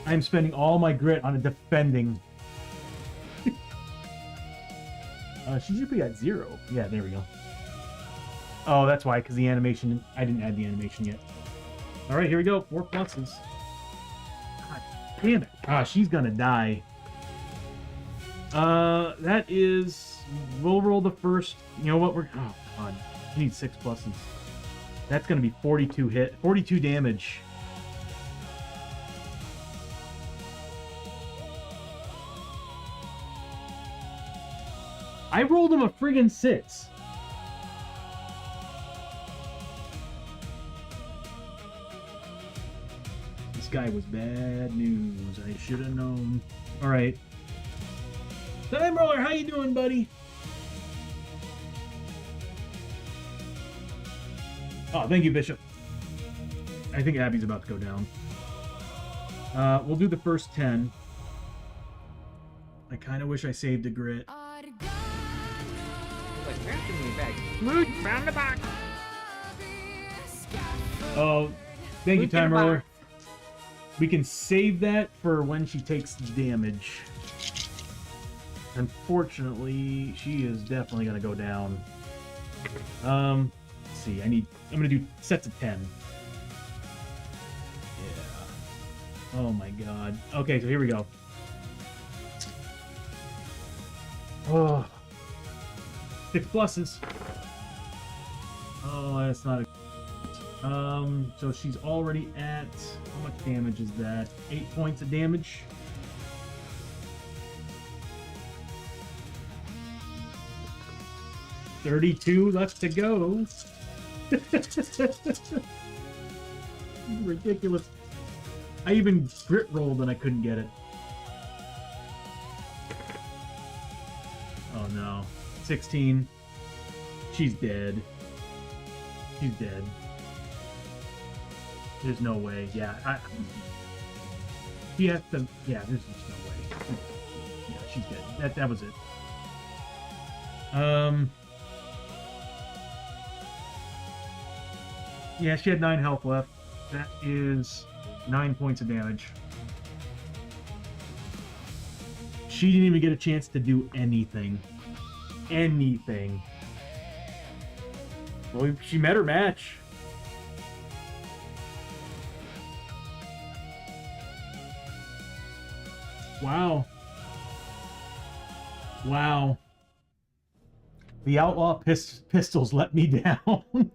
I'm spending all my grit on a defending. She should be at 0. Yeah, there we go. Oh, that's why, because the animation, I didn't add the animation yet. All right, here we go. 4 pluses. God damn it. Ah, she's gonna die. That is, we'll roll the first, you know what, oh, come on. You need 6 pluses. That's gonna be 42 damage. I rolled him a friggin' 6. This guy was bad news. I should have known. All right. Time Roller, how you doing, buddy? Oh, thank you, Bishop. I think Abbie's about to go down. We'll do the first 10. I kind of wish I saved a grit. Found the box. Oh, thank you, Time Roller. We can save that for when she takes damage. Unfortunately, she is definitely going to go down. Let's see. I'm going to do sets of 10. Yeah. Oh my god. Okay, so here we go. Oh. 6 pluses. Oh, that's not a... so she's already at... How much damage is that? 8 points of damage. $32 left to go. Ridiculous. I even grit rolled and I couldn't get it. Oh no. 16. She's dead. She's dead. There's no way. Yeah. She has to... Yeah, there's just no way. Yeah, she's dead. That was it. Yeah, she had 9 health left. That is 9 points of damage. She didn't even get a chance to do anything. Anything. Well, she met her match. Wow. Wow. The outlaw pistols let me down.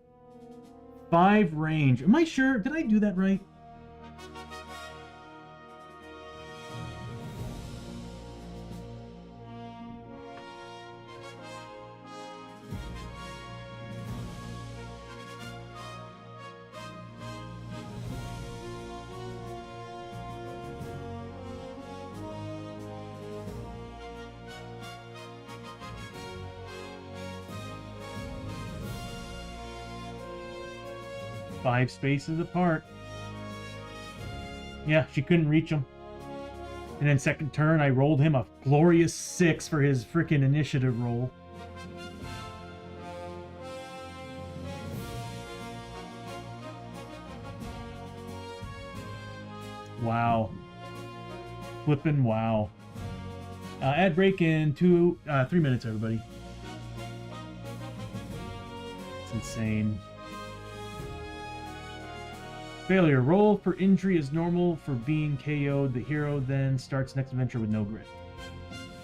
5 range. Am I sure? Did I do that right? Five spaces apart. Yeah, she couldn't reach him. And then second turn, I rolled him a glorious 6 for his freaking initiative roll. Wow. Flippin' wow. Ad break in 3 minutes, everybody. It's insane. Failure. Roll for injury is normal for being KO'd. The hero then starts next adventure with no grit.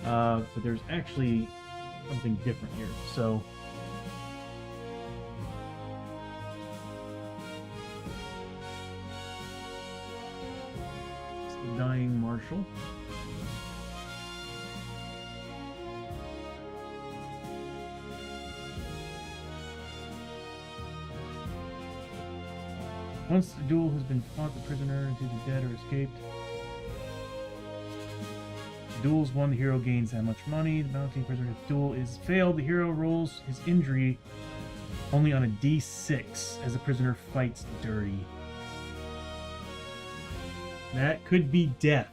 But there's actually something different here. So it's the dying marshal. Once the duel has been fought, the prisoner is either dead or escaped. The duel's won, the hero gains that much money. The bounty prisoner, if the duel is failed, the hero rolls his injury only on a d6 as the prisoner fights dirty. That could be death,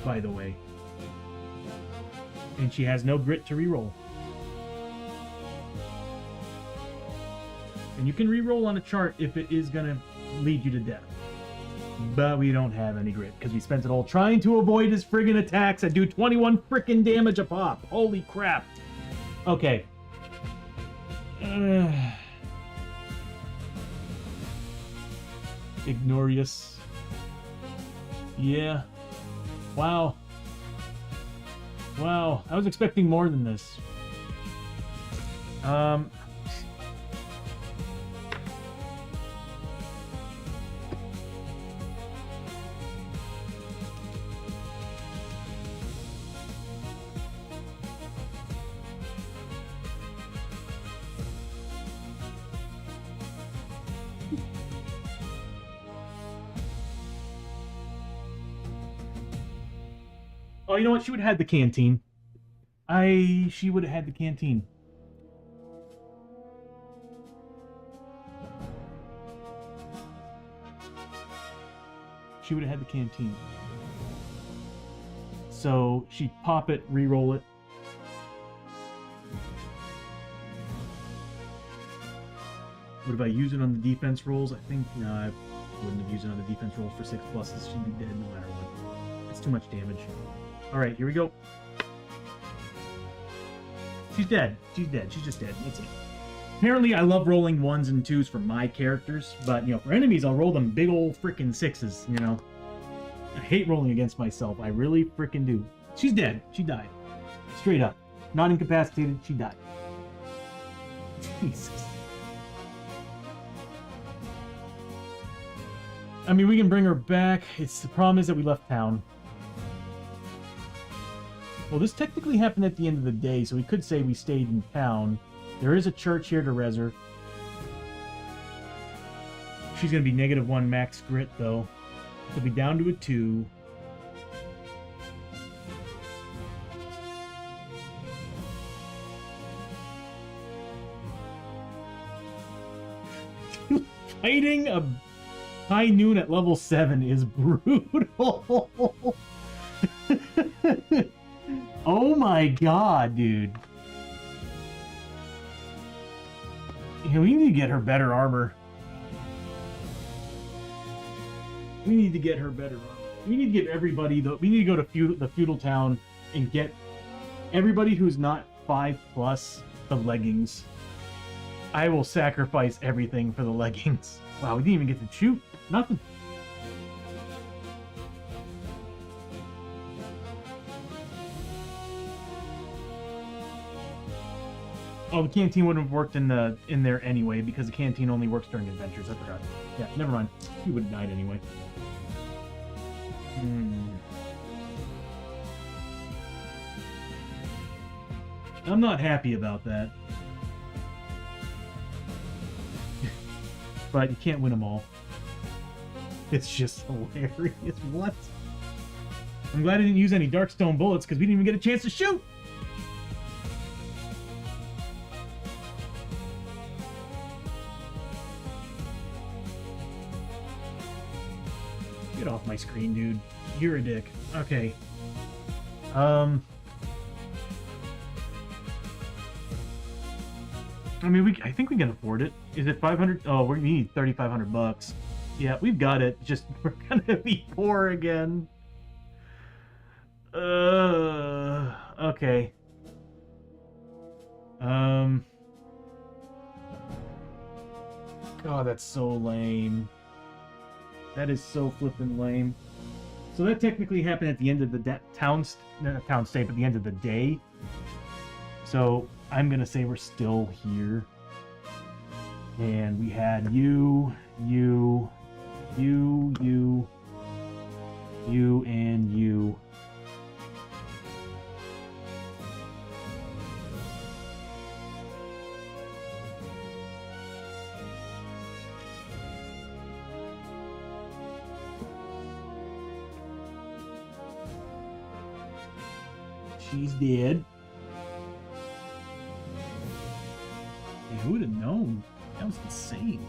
by the way. And she has no grit to reroll. And you can reroll on a chart if it is gonna lead you to death. But we don't have any grit because we spent it all trying to avoid his friggin' attacks that do 21 frickin' damage a pop. Holy crap. Okay. Ignorious. Yeah. Wow. Wow. I was expecting more than this. Oh, you know what? She would have had the canteen. She would have had the canteen. She would have had the canteen. So she'd pop it, re-roll it. What if I use it on the defense rolls? I think, no, I wouldn't have used it on the defense rolls for 6 pluses. She'd be dead no matter what. It's too much damage. Alright, here we go. She's dead. She's dead. She's just dead. That's it. Apparently, I love rolling 1s and 2s for my characters, but, you know, for enemies, I'll roll them big old frickin' 6s, you know. I hate rolling against myself. I really frickin' do. She's dead. She died. Straight up. Not incapacitated. She died. Jesus. I mean, we can bring her back. The problem is that we left town. Well, this technically happened at the end of the day, so we could say we stayed in town. There is a church here to res her. She's going to be -1 max grit, though. She'll be down to a 2. Fighting a high noon at level 7 is brutal. Oh my god, dude. Yeah, we need to get her better armor. We need to get her better armor. We need to get everybody, though. We need to go to the feudal town and get everybody who's not 5+ the leggings. I will sacrifice everything for the leggings. Wow, we didn't even get to shoot. Nothing. Oh, the canteen wouldn't have worked in there anyway because the canteen only works during adventures. I forgot. Yeah, never mind. He would have died anyway. I'm not happy about that. But you can't win them all. It's just hilarious. What? I'm glad I didn't use any Darkstone bullets because we didn't even get a chance to shoot! Get off my screen, dude. You're a dick. Okay. I mean, I think we can afford it. Is it 500? Oh, we need 3,500 bucks. Yeah, we've got it. Just we're gonna be poor again. Okay. Oh, that's so lame. That is so flippin' lame. So that technically happened at the end of the not town state, but the end of the day. So I'm gonna say we're still here. And we had you, and you. She's dead. Yeah, who would have known? That was insane.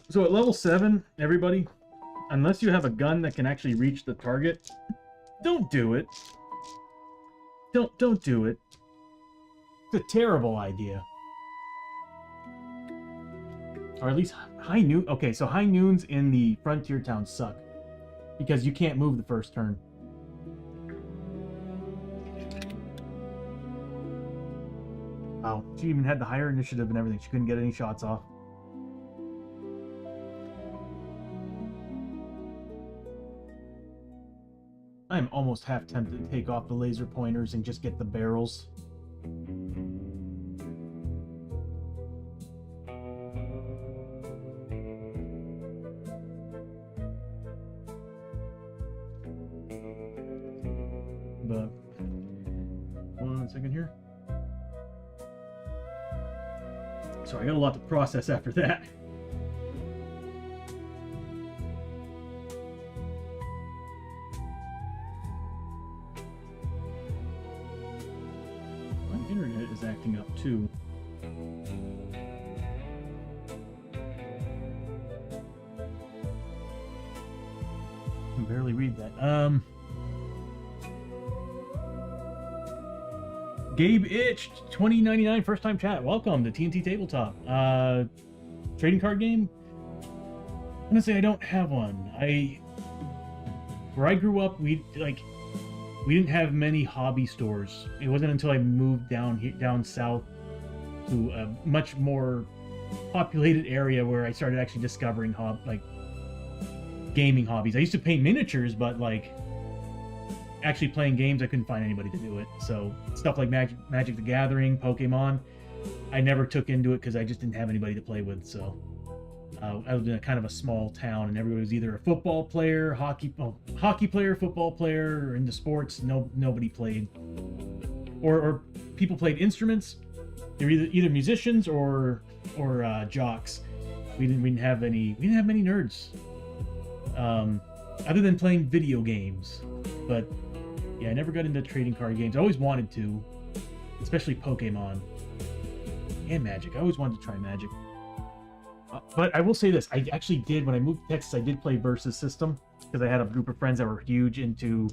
So at level 7, everybody, unless you have a gun that can actually reach the target, don't do it. Don't do it. It's a terrible idea. Or at least high noon. Okay, so high noons in the frontier towns suck because you can't move the first turn. Wow, she even had the higher initiative and everything. She couldn't get any shots off. I'm almost half tempted to take off the laser pointers and just get the barrels. But, 1 second here. So I got a lot to process after that. My internet is acting up too. I can barely read that. Gabe Itched, 2099, first time chat. Welcome to TNT Tabletop. Trading card game? I'm gonna say I don't have one. Where I grew up, we didn't have many hobby stores. It wasn't until I moved down south to a much more populated area where I started actually discovering gaming hobbies. I used to paint miniatures, but actually playing games, I couldn't find anybody to do it. So stuff like Magic the Gathering, Pokemon, I never took into it because I just didn't have anybody to play with. So I lived in a kind of a small town, and everybody was either a football player, hockey player, football player, or into sports. Nobody played, or people played instruments. They were either musicians or jocks. We didn't have many nerds, other than playing video games. But yeah, I never got into trading card games. I always wanted to, especially Pokemon and Magic. I always wanted to try Magic. But I will say this, I actually did, when I moved to Texas, I did play Versus System, because I had a group of friends that were huge into,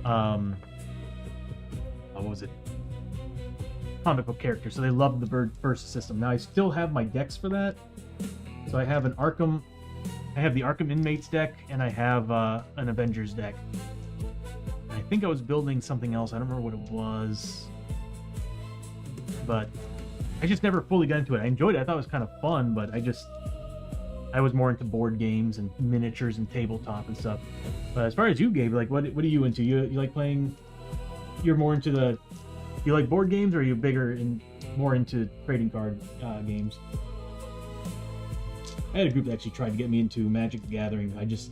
what was it? Comic book characters, so they loved the Versus System. Now I still have my decks for that. So I have the Arkham Inmates deck, and I have an Avengers deck. And I think I was building something else. I don't remember what it was. But I just never fully got into it. I enjoyed it. I thought it was kind of fun, but I just I was more into board games and miniatures and tabletop and stuff. But as far as you, Gabe, like what are you into? You like playing? You're more into the. You like board games, or are you more into trading card games? I had a group that actually tried to get me into Magic the Gathering. I just,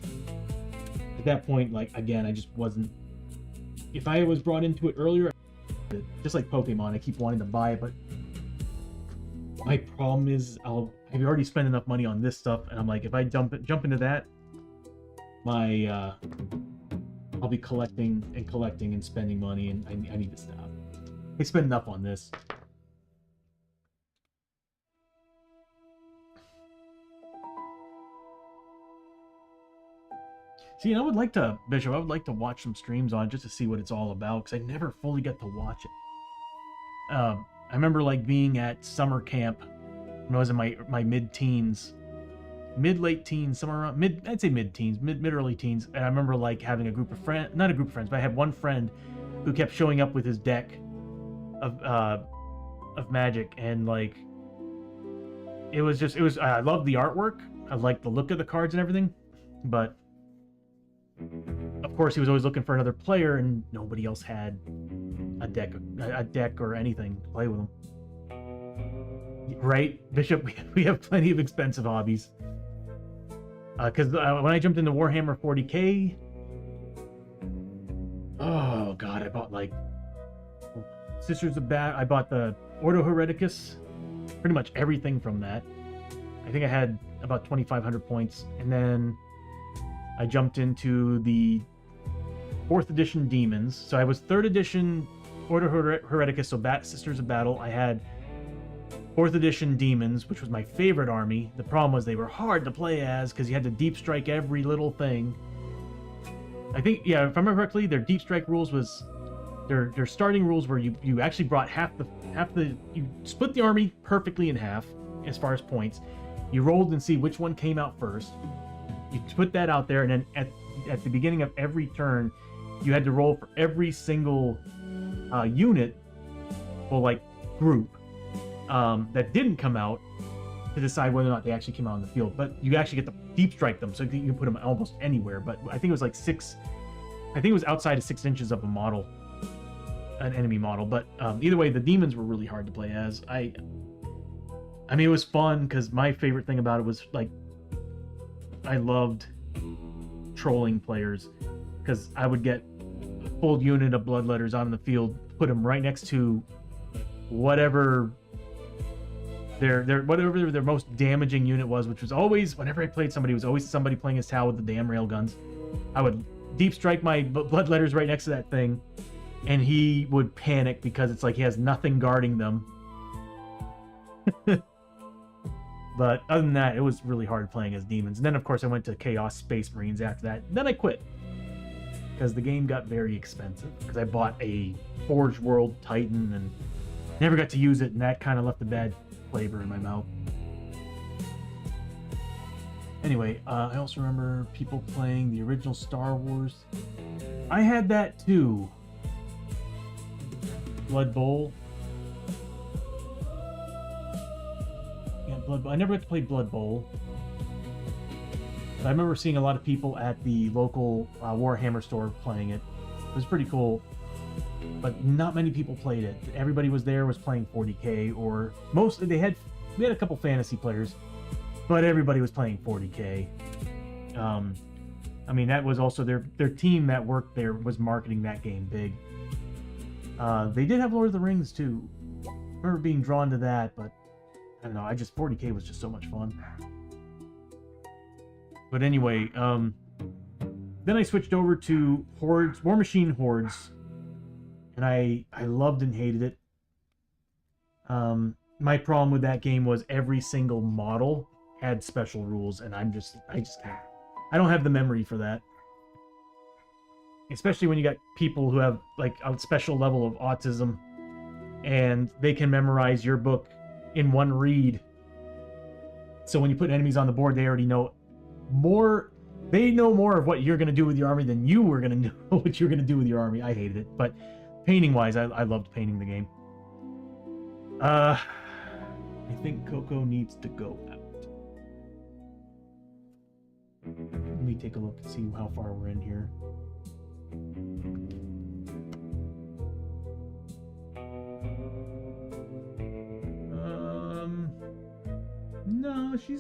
at that point, like again, I just wasn't. If I was brought into it earlier, just like Pokemon, I keep wanting to buy it, but my problem is I've already spent enough money on this stuff, and I'm like, if I jump into that, I'll be collecting and spending money, and I need to stop. I spend enough on this. See, I would like to, Bishop, I would like to watch some streams on it just to see what it's all about, because I never fully got to watch it. I remember like being at summer camp when I was in my mid-teens, mid-late teens, somewhere around I'd say mid-teens, mid-early teens, and I remember like having a group of friends, not a group of friends, but I had one friend who kept showing up with his deck of Magic, and like it was I loved the artwork, I liked the look of the cards and everything, but of course he was always looking for another player, and nobody else had a deck or anything to play with them. Right, Bishop? We have plenty of expensive hobbies. Because when I jumped into Warhammer 40k, oh god, I bought like Sisters of Battle. I bought the Ordo Hereticus, pretty much everything from that. I think I had about 2,500 points, and then I jumped into the 4th edition Demons. So I was 3rd edition Ordo Hereticus, so Sisters of Battle. I had 4th edition Demons, which was my favorite army. The problem was they were hard to play as because you had to deep strike every little thing. I think, yeah, if I remember correctly, their deep strike rules was their starting rules were you actually brought you split the army perfectly in half as far as points. You rolled and see which one came out first. You put that out there, and then at the beginning of every turn, you had to roll for every single unit, or like group, that didn't come out to decide whether or not they actually came out on the field. But you actually get to deep strike them, so you can put them almost anywhere. But I think it was like I think it was outside of 6 inches of a model, an enemy model. But either way, the Demons were really hard to play as. I mean, it was fun because my favorite thing about it was like I loved trolling players, because I would get a full unit of Bloodletters on the field, put them right next to whatever their most damaging unit was, which was always, whenever I played somebody, it was always somebody playing his Tau with the damn railguns. I would deep strike my Bloodletters right next to that thing, and he would panic because it's like he has nothing guarding them. But other than that, it was really hard playing as Demons. And then, of course, I went to Chaos Space Marines after that. Then I quit, because the game got very expensive. Because I bought a Forge World Titan and never got to use it, and that kind of left a bad flavor in my mouth. Anyway, I also remember people playing the original Star Wars. I had that too. Blood Bowl. I never got to play Blood Bowl. But I remember seeing a lot of people at the local Warhammer store playing it. It was pretty cool. But not many people played it. Everybody was playing 40k, or mostly we had a couple fantasy players, but everybody was playing 40k. I mean, that was also their team that worked there was marketing that game big. They did have Lord of the Rings too. I remember being drawn to that, but I don't know, 40k was just so much fun. But anyway, then I switched over to Hordes, War Machine Hordes, and I loved and hated it. My problem with that game was every single model had special rules, and I just can't. I don't have the memory for that. Especially when you got people who have like a special level of autism, and they can memorize your book in one read. So when you put enemies on the board, they already know more. They know more of what you're going to do with your army than you were going to know what you're going to do with your army. I hated it, but painting wise, I loved painting the game. I think Coco needs to go out. Let me take a look and see how far we're in here. No, she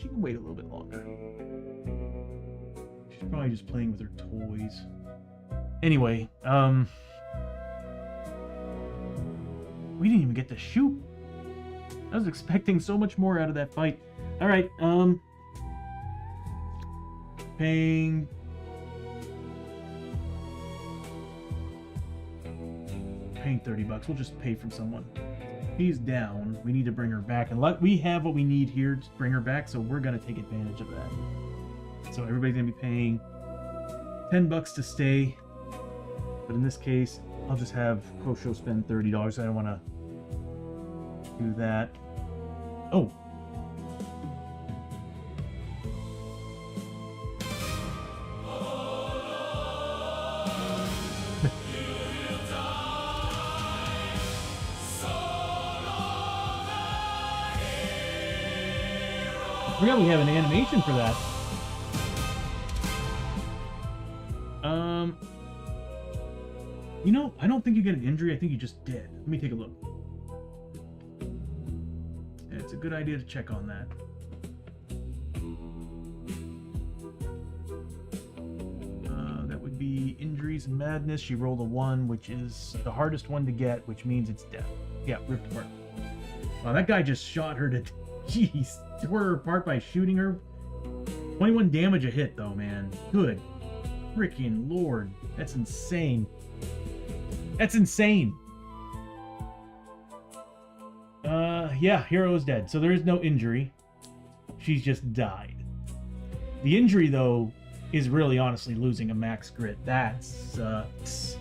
can wait a little bit longer. She's probably just playing with her toys. Anyway, we didn't even get to shoot. I was expecting so much more out of that fight. All right, paying $30. We'll just pay from someone. She's down. We need to bring her back, and we have what we need here to bring her back, so we're gonna take advantage of that. So everybody's gonna be paying $10 to stay, but in this case, I'll just have Hoshoryo spend $30. I don't want to do that. Oh. I forgot we have an animation for that. You know, I don't think you get an injury. I think you just dead. Let me take a look. Yeah, it's a good idea to check on that. That would be injuries and madness. She rolled a 1, which is the hardest one to get, which means it's death. Yeah, ripped apart. Wow, that guy just shot her to... Jeez. Tore her apart by shooting her. 21 damage a hit, though, man. Good freaking lord. That's insane. That's insane. Yeah, hero is dead. So there is no injury. She's just died. The injury, though, is really honestly losing a max grit. That sucks.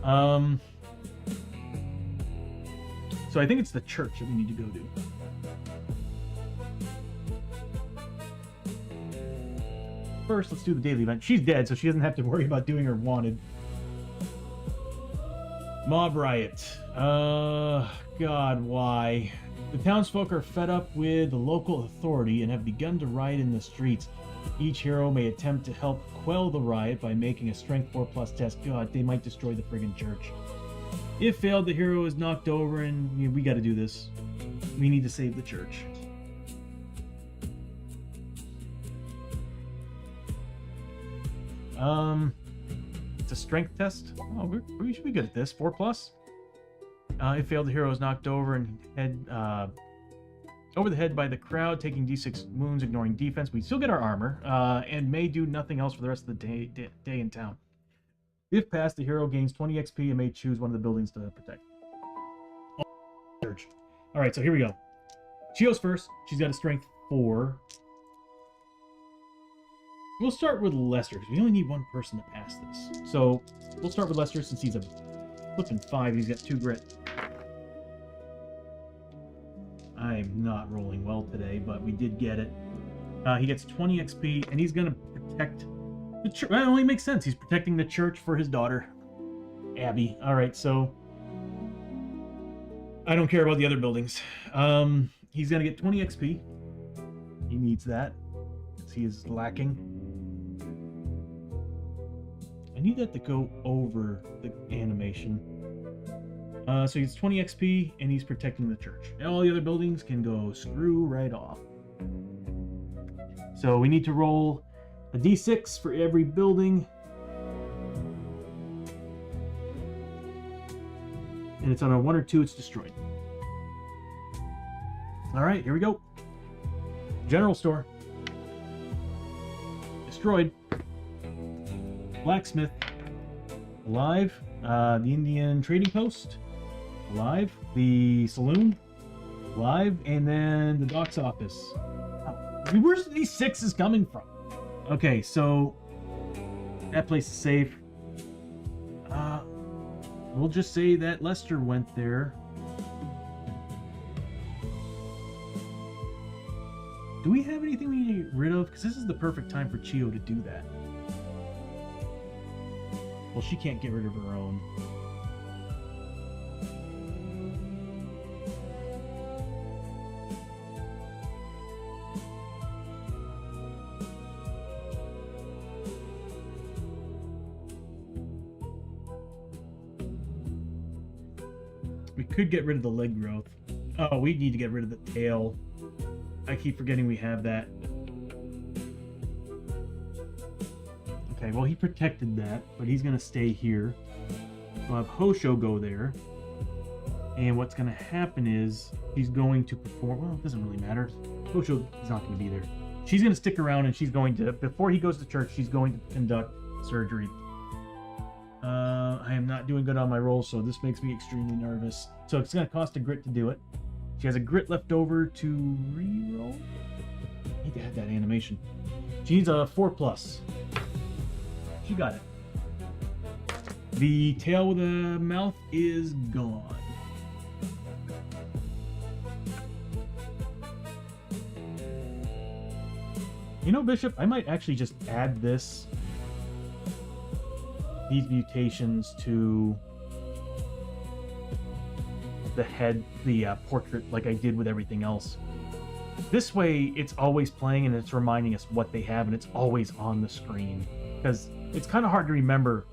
So I think it's the church that we need to go to. First, let's do the daily event. She's dead, so she doesn't have to worry about doing her wanted. Mob riot. God, why? The townsfolk are fed up with the local authority and have begun to riot in the streets. Each hero may attempt to help quell the riot by making a strength 4+ test. God, they might destroy the friggin' church. If failed, the hero is knocked over, and we gotta do this. We need to save the church. It's a strength test. Oh, we should be good at this. 4+. If failed, the hero is knocked over and over the head by the crowd, taking d6 wounds, ignoring defense. We still get our armor, and may do nothing else for the rest of the day in town. If passed, the hero gains 20 XP and may choose one of the buildings to protect. Church. All right, so here we go. Chiyo's first. She's got a strength 4. We'll start with Lester, because we only need one person to pass this. So we'll start with Lester since he's a flipping 5. He's got 2 grit. I'm not rolling well today, but we did get it. He gets 20 XP, and he's going to protect the church. Well, it only makes sense. He's protecting the church for his daughter, Abbie. All right, so I don't care about the other buildings. He's going to get 20 XP. He needs that, because he is lacking. I need that to go over the animation. So he's 20 XP, and he's protecting the church. And all the other buildings can go screw right off. So we need to roll a d6 for every building. And it's on a 1 or 2, it's destroyed. All right, here we go. General store. Destroyed. Blacksmith. Alive. The Indian trading post. Alive. The saloon. Alive. And then the docks office. I mean, where's these 6s coming from? Okay, so that place is safe. We'll just say that Lester went there. Do we have anything we need to get rid of? Because this is the perfect time for Chiyo to do that. Well, she can't get rid of her own. could get rid of the leg growth. Oh, we need to get rid of the tail. I keep forgetting we have that. Okay, well, he protected that, but he's going to stay here. We'll have Hosho go there. And what's going to happen is she's going to perform... Well, it doesn't really matter. Hosho is not going to be there. She's going to stick around, and she's going to... Before he goes to church, she's going to conduct surgery. I am not doing good on my rolls, so this makes me extremely nervous. So it's going to cost a grit to do it. She has a grit left over to re-roll. I need to have that animation. She needs a 4+. She got it. The tail with a mouth is gone. You know, Bishop, I might actually just add these mutations to the head, the portrait, like I did with everything else. This way, it's always playing and it's reminding us what they have, and it's always on the screen. Because it's kind of hard to remember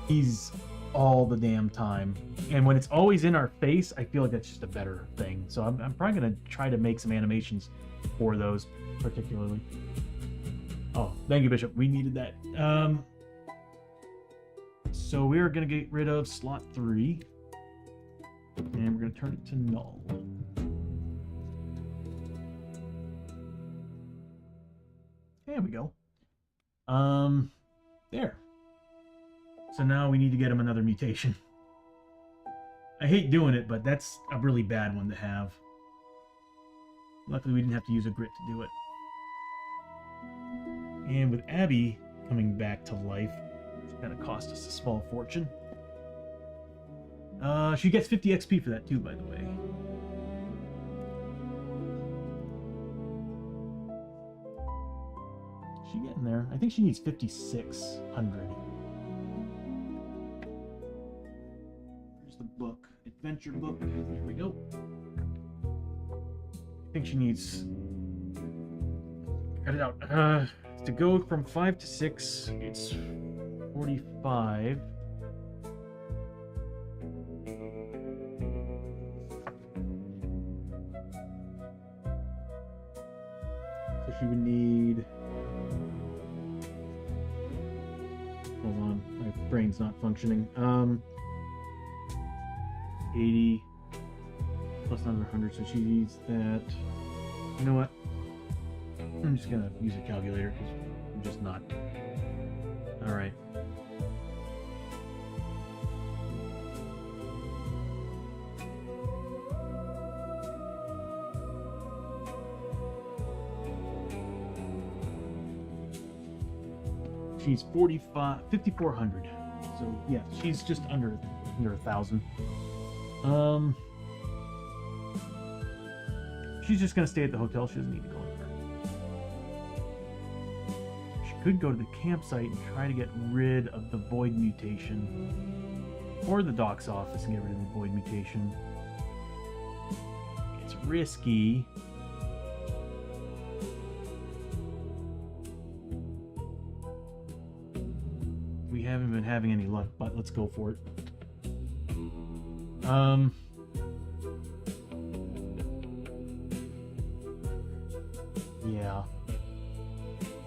these all the damn time. And when it's always in our face, I feel like that's just a better thing. So I'm probably going to try to make some animations for those, particularly. Oh, thank you, Bishop. We needed that. So we're going to get rid of slot 3. And we're going to turn it to null. There we go. There. So now we need to get him another mutation. I hate doing it, but that's a really bad one to have. Luckily, we didn't have to use a grit to do it. And with Abbie coming back to life, it's going to cost us a small fortune. She gets 50 XP for that too, by the way. Is she getting there? I think she needs 5,600. Here's the book. Adventure book. There we go. I think she needs... Cut it out. To go from 5 to 6, it's 45. So she would need... Hold on, my brain's not functioning. 80 plus another 100, so she needs that. You know what? I'm just gonna use a calculator because I'm just not. Alright. She's 5,400. So yeah, she's just under 1,000. She's just gonna stay at the hotel. She doesn't need to go anywhere. She could go to the campsite and try to get rid of the void mutation, or the doc's office and get rid of the void mutation. It's risky. We haven't been having any luck, but let's go for it.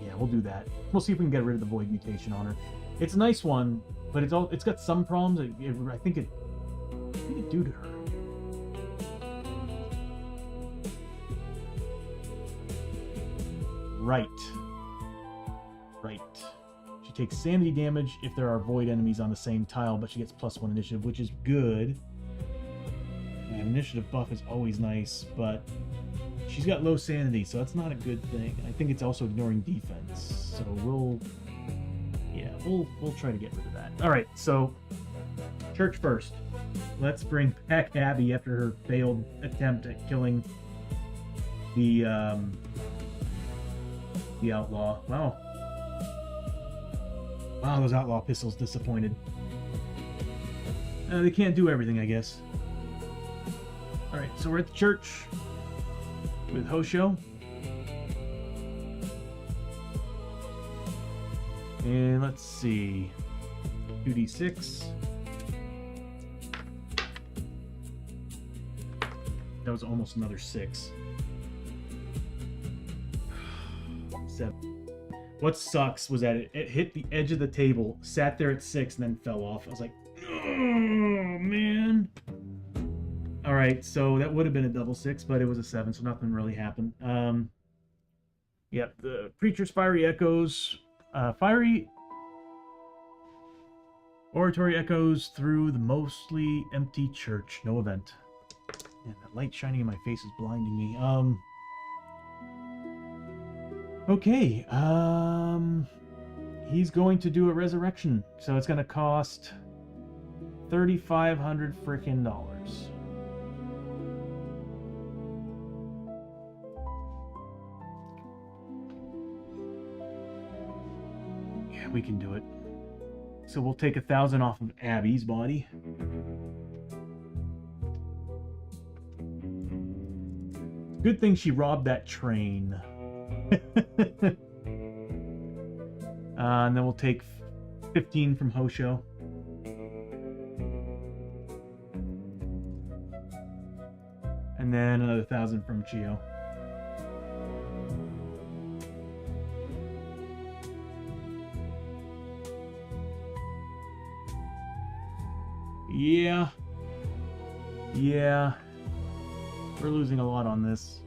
Yeah, we'll do that. We'll see if we can get rid of the void mutation on her. It's a nice one, but it's got some problems. I think it do to her. Right. She takes sanity damage if there are void enemies on the same tile, but she gets +1 initiative, which is good. And initiative buff is always nice, but she's got low sanity, so that's not a good thing. I think it's also ignoring defense. So we'll try to get rid of that. All right, so church first. Let's bring back Abbie after her failed attempt at killing the outlaw. Wow, those outlaw pistols disappointed. They can't do everything, I guess. All right, so we're at the church with Hoshoryo. And let's see. 2d6. That was almost another 6. 7. What sucks was that it hit the edge of the table, sat there at 6, and then fell off. I was like, oh, man. All right, so that would have been a double 6, but it was a 7, so nothing really happened. Yep, the Preacher's Fiery Echoes. Fiery Oratory echoes through the mostly empty church. No event. And that light shining in my face is blinding me. Okay. He's going to do a resurrection. So it's going to cost $3,500 frickin' dollars. Yeah, we can do it. So we'll take 1,000 off of Abbie's body. Good thing she robbed that train. And then we'll take 15 from Hoshoryo. And then another 1,000 from Chiyo. Yeah. We're losing a lot on this.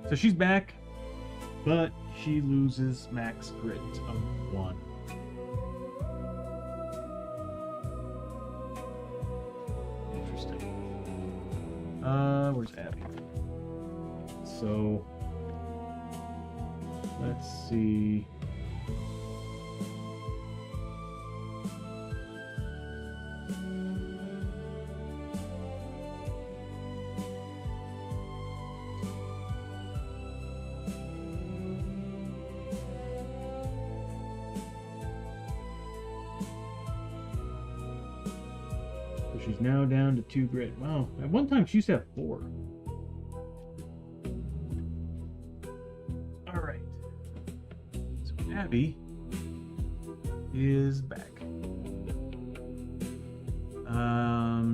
So she's back, but she loses max grit of 1. Interesting. Where's Abbie? So let's see. She's now down to 2 grit. Wow. At one time she used to have 4. Alright. So Abbie is back.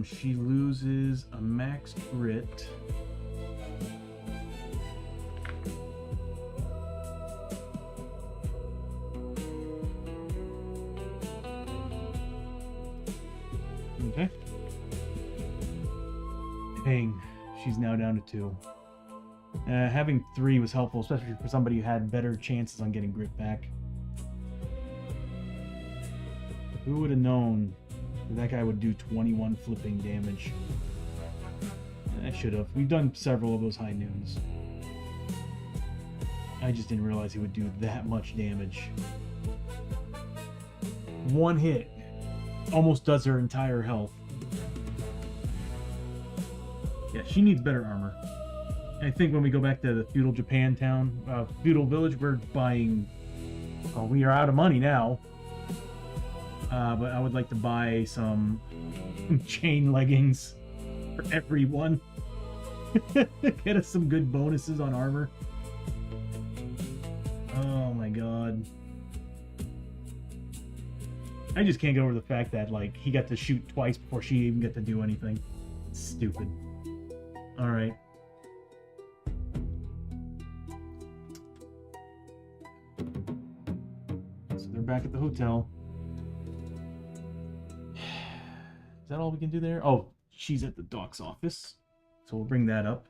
She loses a max grit. Okay. Dang, she's now down to 2. Having 3 was helpful, especially for somebody who had better chances on getting grit back. Who would have known that guy would do 21 flipping damage? I should have. We've done several of those high noons. I just didn't realize he would do that much damage. 1 hit almost does her entire health. Yeah, she needs better armor. I think when we go back to the feudal Japan town, feudal village, we're buying... Well, we are out of money now. But I would like to buy some chain leggings for everyone. Get us some good bonuses on armor. Oh my god. I just can't get over the fact that, like, he got to shoot twice before she even got to do anything. It's stupid. Alright. So they're back at the hotel. Is that all we can do there? Oh, she's at the doc's office. So we'll bring that up.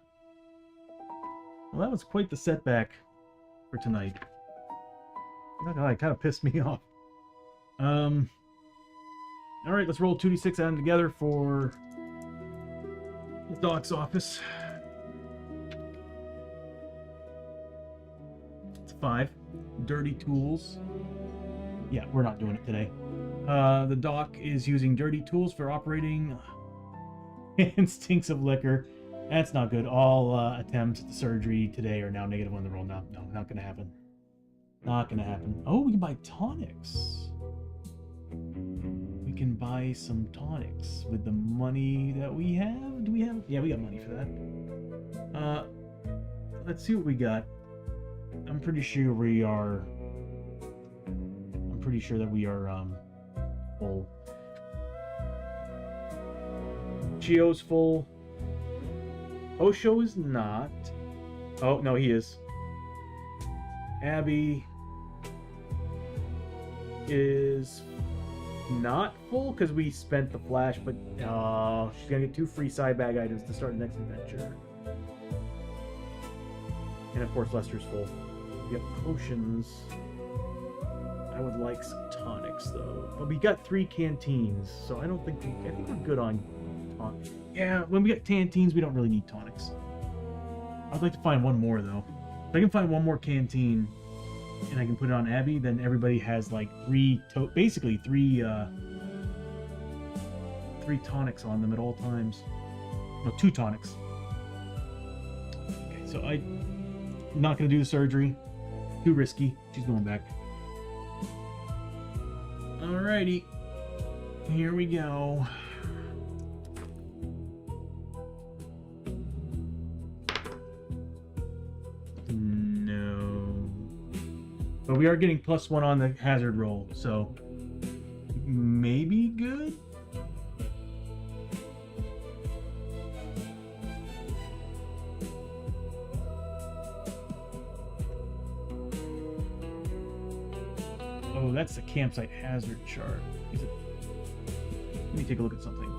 Well, that was quite the setback for tonight. I'm not gonna lie, it kind of pissed me off. Alright, let's roll 2d6 out them together for the doc's office. It's 5. Dirty tools. Yeah, we're not doing it today. The doc is using dirty tools for operating and stinks of liquor. That's not good. All attempts at the surgery today are now negative on the roll. No, not gonna happen. Not gonna happen. Oh, we can buy tonics. We can buy some tonics with the money that we have. Do we have? Yeah, we got money for that. Let's see what we got. I'm pretty sure we are. I'm pretty sure that we are full. Chiyo's full. Hosho is not. Oh, no, he is. Abbie is not full because we spent the flash, but she's gonna get 2 free side bag items to start the next adventure. And of course, Lester's full. We got potions. I would like some tonics though, but we got 3 canteens, so I don't think I think we're good on tonics. Yeah, when we get canteens, we don't really need tonics. I'd like to find one more though. If I can find one more canteen and I can put it on Abbie, then everybody has like basically three tonics on them at all times. No, 2 tonics. Okay, so I'm not gonna do the surgery. Too risky. She's going back. Alrighty. Here we go. But we are getting +1 on the hazard roll, so maybe good? Oh, that's the campsite hazard chart. Let me take a look at something.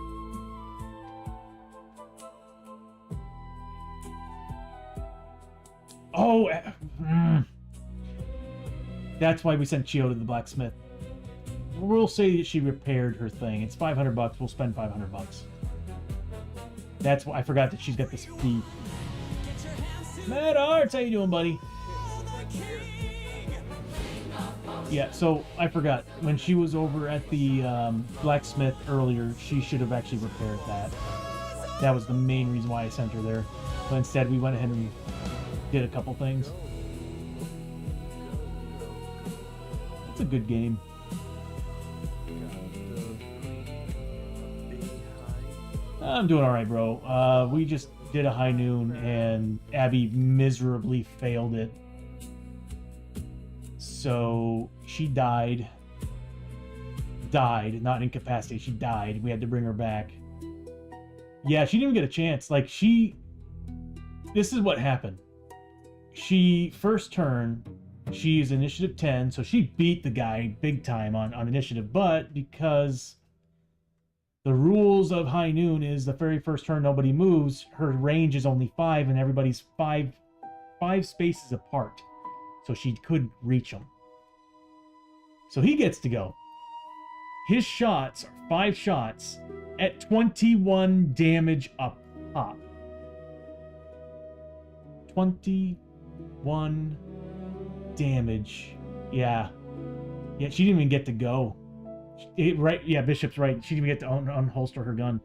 Oh! That's why we sent Chiyo to the blacksmith. We'll say that she repaired her thing. It's $500. We'll spend $500. That's why I forgot that she's got this fee. Mad Arts, how you doing, buddy? Yeah, so I forgot. When she was over at the blacksmith earlier, she should have actually repaired that. That was the main reason why I sent her there. But instead, we went ahead and did a couple things. It's a good game. I'm doing all right, bro. We just did a high noon, and Abbie miserably failed it. So she died. Not incapacitated. She died. We had to bring her back. Yeah, she didn't even get a chance. Like, this is what happened. She, first turn, she's initiative 10, so she beat the guy big time on initiative, but because the rules of High Noon is the very first turn nobody moves, her range is only 5 and everybody's five spaces apart, so she couldn't reach him. So he gets to go. His shots are 5 shots at 21 damage a pop. 21 damage. Yeah, she didn't even get to go. Right, yeah, Bishop's right. She didn't even get to unholster her gun.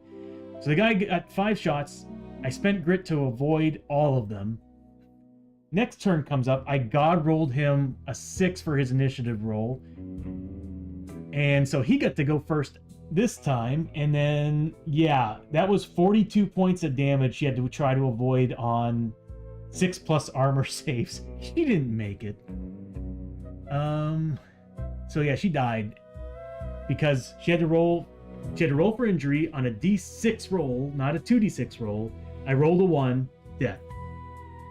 So the guy got 5 shots. I spent grit to avoid all of them. Next turn comes up. I god rolled him a 6 for his initiative roll. And so he got to go first this time. And then, yeah, that was 42 points of damage she had to try to avoid on 6+ armor saves. She didn't make it. So yeah, she died because she had to roll for injury on a D6 roll, not a 2D6 roll. I rolled a 1, death.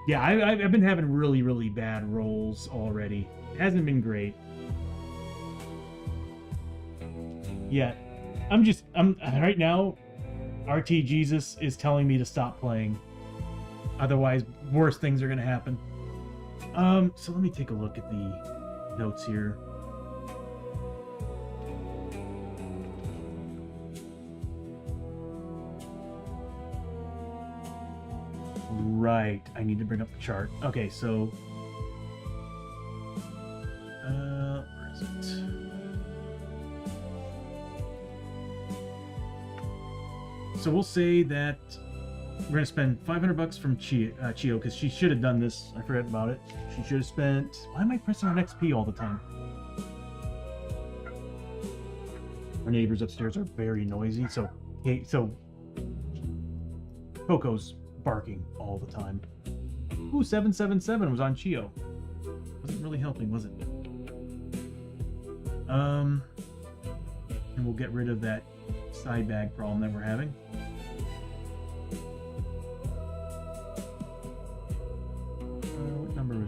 Yeah, I've been having really, really bad rolls already. It hasn't been great. Yeah, I'm right now, RT Jesus is telling me to stop playing. Otherwise, worse things are going to happen. So let me take a look at the notes here. Right, I need to bring up the chart. Okay, so where is it? So we'll say that we're gonna spend $500 from Chiyo because she should have done this. I forgot about it. She should have spent. Why am I pressing on XP all the time? Our neighbors upstairs are very noisy. So Coco's barking all the time. Ooh, 777 was on Chiyo. Wasn't really helping, was it? And we'll get rid of that side bag problem that we're having.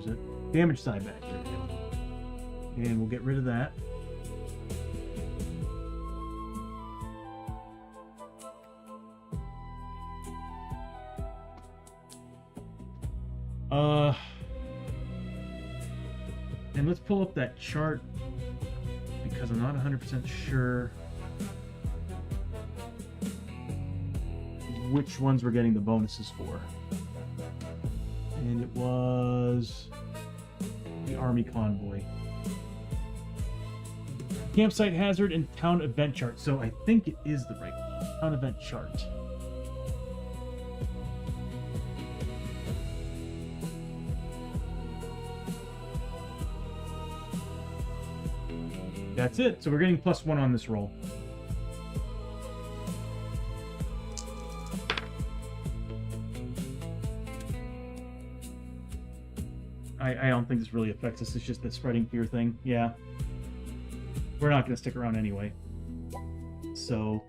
Where's it? Damage side back. There we go. And we'll get rid of that. And let's pull up that chart because I'm not 100% sure which ones we're getting the bonuses for. And it was the Army Convoy. Campsite hazard and town event chart. So I think it is the right one. Town event chart. That's it. So we're getting +1 on this roll. I don't think this really affects us. It's just the spreading fear thing. Yeah. We're not going to stick around anyway. So,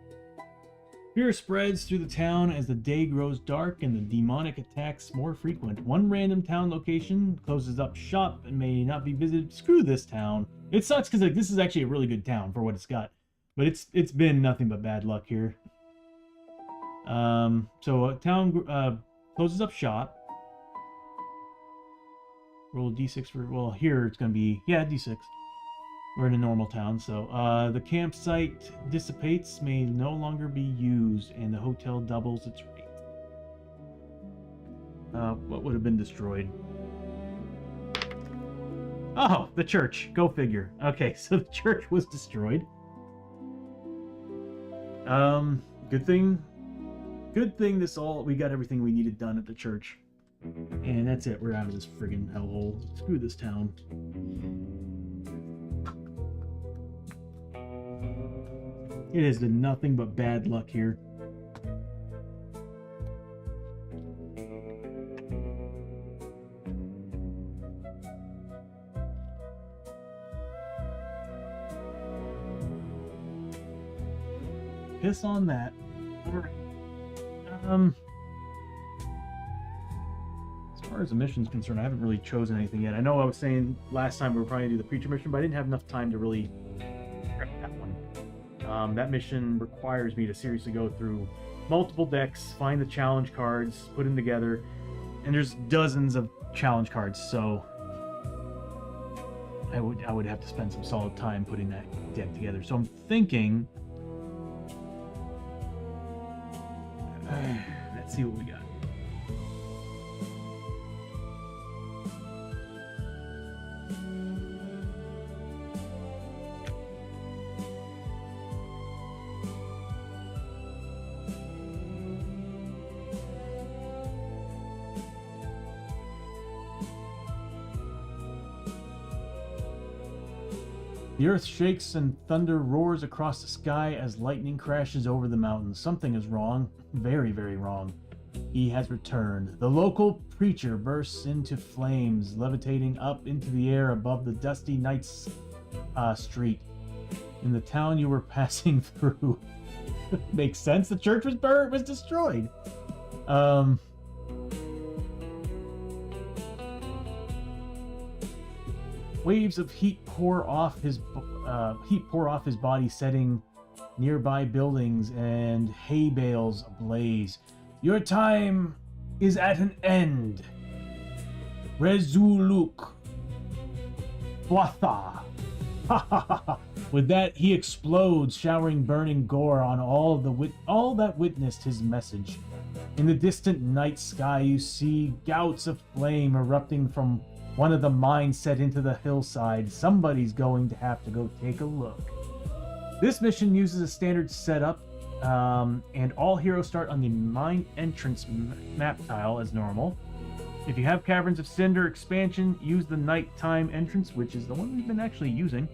fear spreads through the town as the day grows dark and the demonic attacks more frequent. One random town location closes up shop and may not be visited. Screw this town. It sucks because like this is actually a really good town for what it's got, but it's been nothing but bad luck here. So a town closes up shop. Roll d6 for, well, here it's going to be, yeah, d6. We're in a normal town, so the campsite dissipates, may no longer be used, and the hotel doubles its rate. What would have been destroyed? Oh, the church. Go figure. Okay, so the church was destroyed. Good thing we got everything we needed done at the church. And that's it. We're out of this friggin' hellhole. Screw this town. It has been nothing but bad luck here. Piss on that. Alright. As far as the mission's concerned, I haven't really chosen anything yet. I know I was saying last time we were probably going to do the preacher mission, but I didn't have enough time to really prep that one. That mission requires me to seriously go through multiple decks, find the challenge cards, put them together, and there's dozens of challenge cards, so I would have to spend some solid time putting that deck together. So I'm thinking, let's see what we got. The earth shakes and thunder roars across the sky as lightning crashes over the mountains. Something is wrong. Very, very wrong. He has returned. The local preacher bursts into flames, levitating up into the air above the dusty night street in the town you were passing through. Makes sense. The church was destroyed. Waves of heat pour off his body, setting nearby buildings and hay bales ablaze. Your time is at an end. Rezuluk. Bwatha. With that, he explodes, showering burning gore on all that witnessed his message. In the distant night sky, you see gouts of flame erupting from one of the mines set into the hillside. Somebody's going to have to go take a look. This mission uses a standard setup, and all heroes start on the mine entrance map tile as normal. If you have Caverns of Cynder expansion, use the nighttime entrance, which is the one we've been actually using.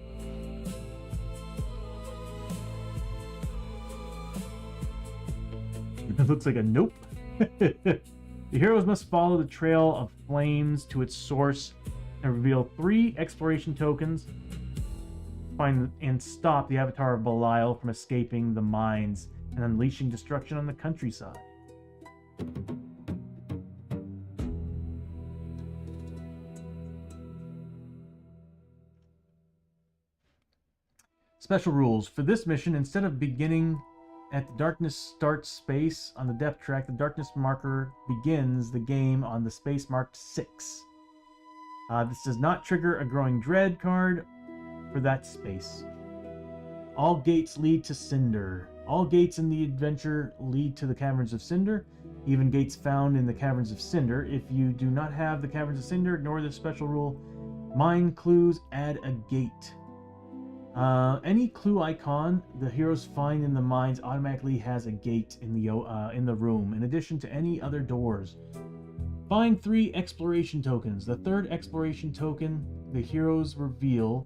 It looks like a nope. The heroes must follow the trail of flames to its source and reveal 3 exploration tokens. Find and stop the avatar of Belial from escaping the mines and unleashing destruction on the countryside. Special rules. For this mission, instead of beginning at the darkness start space on the depth track, the darkness marker begins the game on the space marked 6. This does not trigger a growing dread card for that space. All gates lead to Cynder. All gates in the adventure lead to the Caverns of Cynder. Even gates found in the Caverns of Cynder. If you do not have the Caverns of Cynder, ignore this special rule. Mine clues add a gate. Any clue icon the heroes find in the mines automatically has a gate in the room, in addition to any other doors. Find 3 exploration tokens. The 3rd exploration token the heroes reveal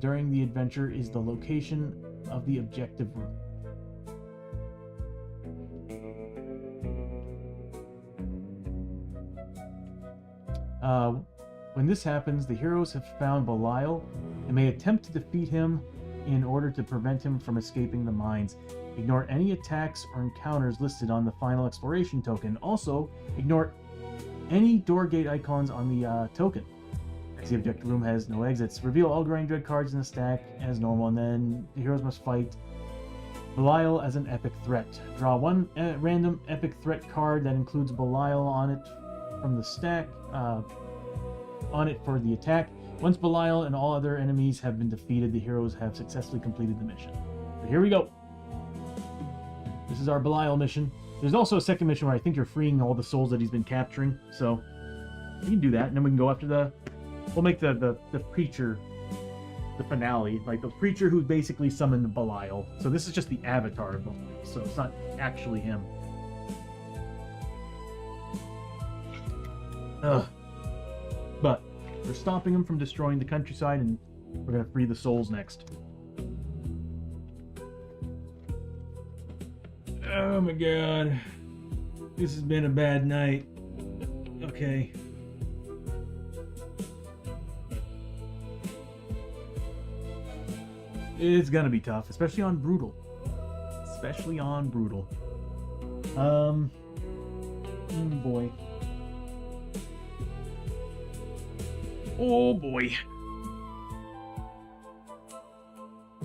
during the adventure is the location of the objective room. When this happens, the heroes have found Belial and may attempt to defeat him in order to prevent him from escaping the mines. Ignore any attacks or encounters listed on the final exploration token. Also, ignore any door gate icons on the token. The objective room has no exits. Reveal all growing dread cards in the stack as normal, and then the heroes must fight Belial as an epic threat. Draw 1 random epic threat card that includes Belial on it from the stack. On it for the attack. Once Belial and all other enemies have been defeated, the heroes have successfully completed the mission. So here we go. This is our Belial mission. There's also a second mission where I think you're freeing all the souls that he's been capturing. So we can do that, and then we can go after we'll make the preacher the finale, like the preacher who basically summoned Belial. So this is just the avatar of Belial, so it's not actually him. But we're stopping him from destroying the countryside, and we're gonna free the souls next. Oh my god. This has been a bad night. Okay. It's gonna be tough, especially on Brutal. Especially on Brutal. Boy. Oh boy.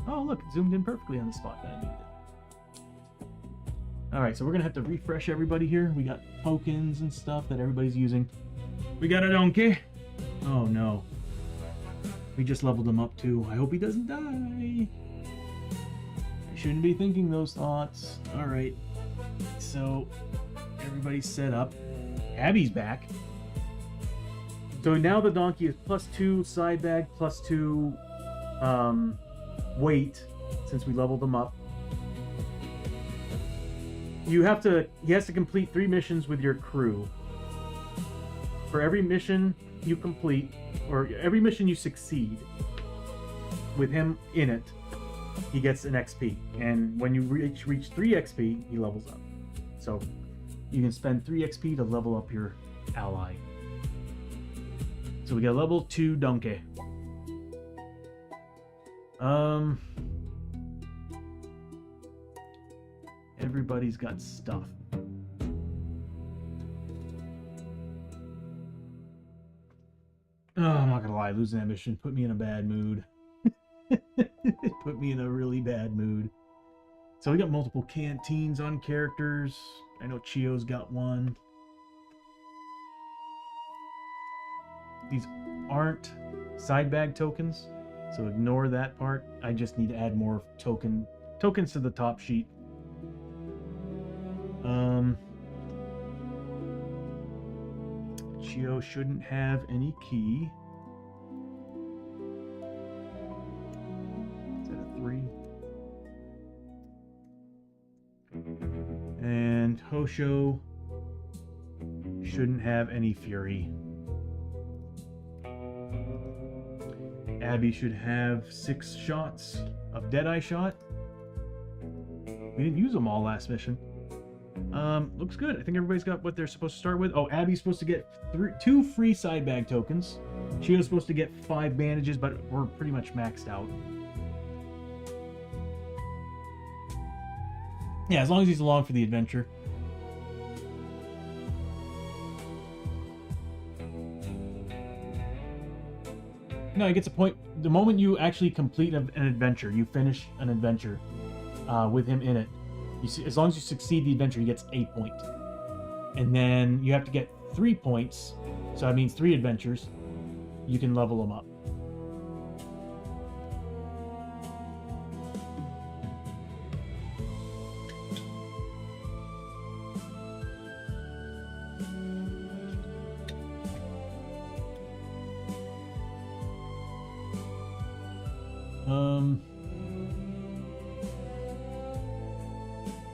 Oh look, it zoomed in perfectly on the spot that I needed it. Alright, so we're gonna have to refresh everybody here. We got tokens and stuff that everybody's using. We got a donkey. Oh no. We just leveled him up too. I hope he doesn't die. I shouldn't be thinking those thoughts. Alright. So everybody's set up. Abbie's back. So now the donkey is +2 side bag, +2 weight, since we leveled him up. He has to complete 3 missions with your crew. For every mission you complete, or every mission you succeed with him in it, he gets an XP. And when you reach 3 XP, he levels up. So you can spend 3 XP to level up your ally. So we got level 2 donkey. Everybody's got stuff. Oh, I'm not gonna lie, losing that mission put me in a bad mood. It put me in a really bad mood. So we got multiple canteens on characters. I know Chiyo's got one. These aren't side bag tokens, so ignore that part. I just need to add more tokens to the top sheet. Chiyo shouldn't have any key. Is that a 3? And Hoshoryo shouldn't have any fury. Abbie should have 6 shots of Deadeye shot. We didn't use them all last mission. Looks good. I think everybody's got what they're supposed to start with. Oh, Abbie's supposed to get 2 free side bag tokens. Chiyo's supposed to get 5 bandages, but we're pretty much maxed out. Yeah, as long as he's along for the adventure. No, he gets a point. The moment you actually complete an adventure, you finish an adventure with him in it. You see, as long as you succeed the adventure, he gets a point. And then you have to get 3 points. So that means 3 adventures. You can level him up.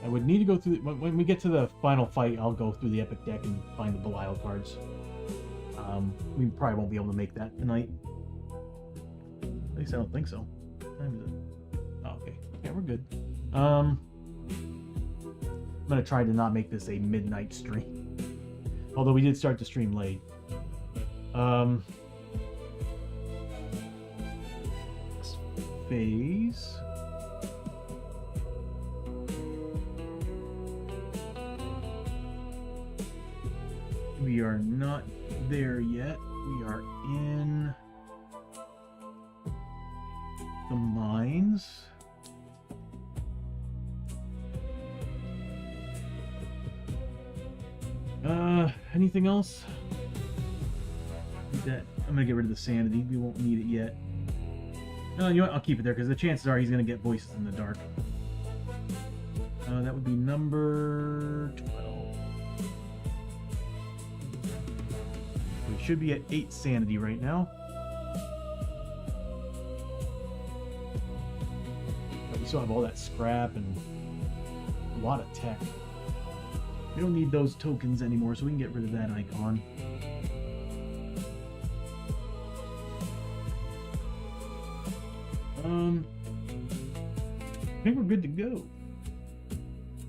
I would need to go through when we get to the final fight. I'll go through the epic deck and find the Belial cards. We probably won't be able to make that tonight. At least I don't think so. What time is it? Oh, okay. Yeah, we're good. I'm gonna try to not make this a midnight stream. Although we did start the stream late. Next phase. We are not there yet. We are in the mines. Anything else? That I'm gonna get rid of the sanity. We won't need it yet. No, you know what? I'll keep it there because the chances are he's gonna get voices in the dark. That would be number 12. We should be at 8 sanity right now. But we still have all that scrap and a lot of tech. We don't need those tokens anymore, so we can get rid of that icon. I think we're good to go.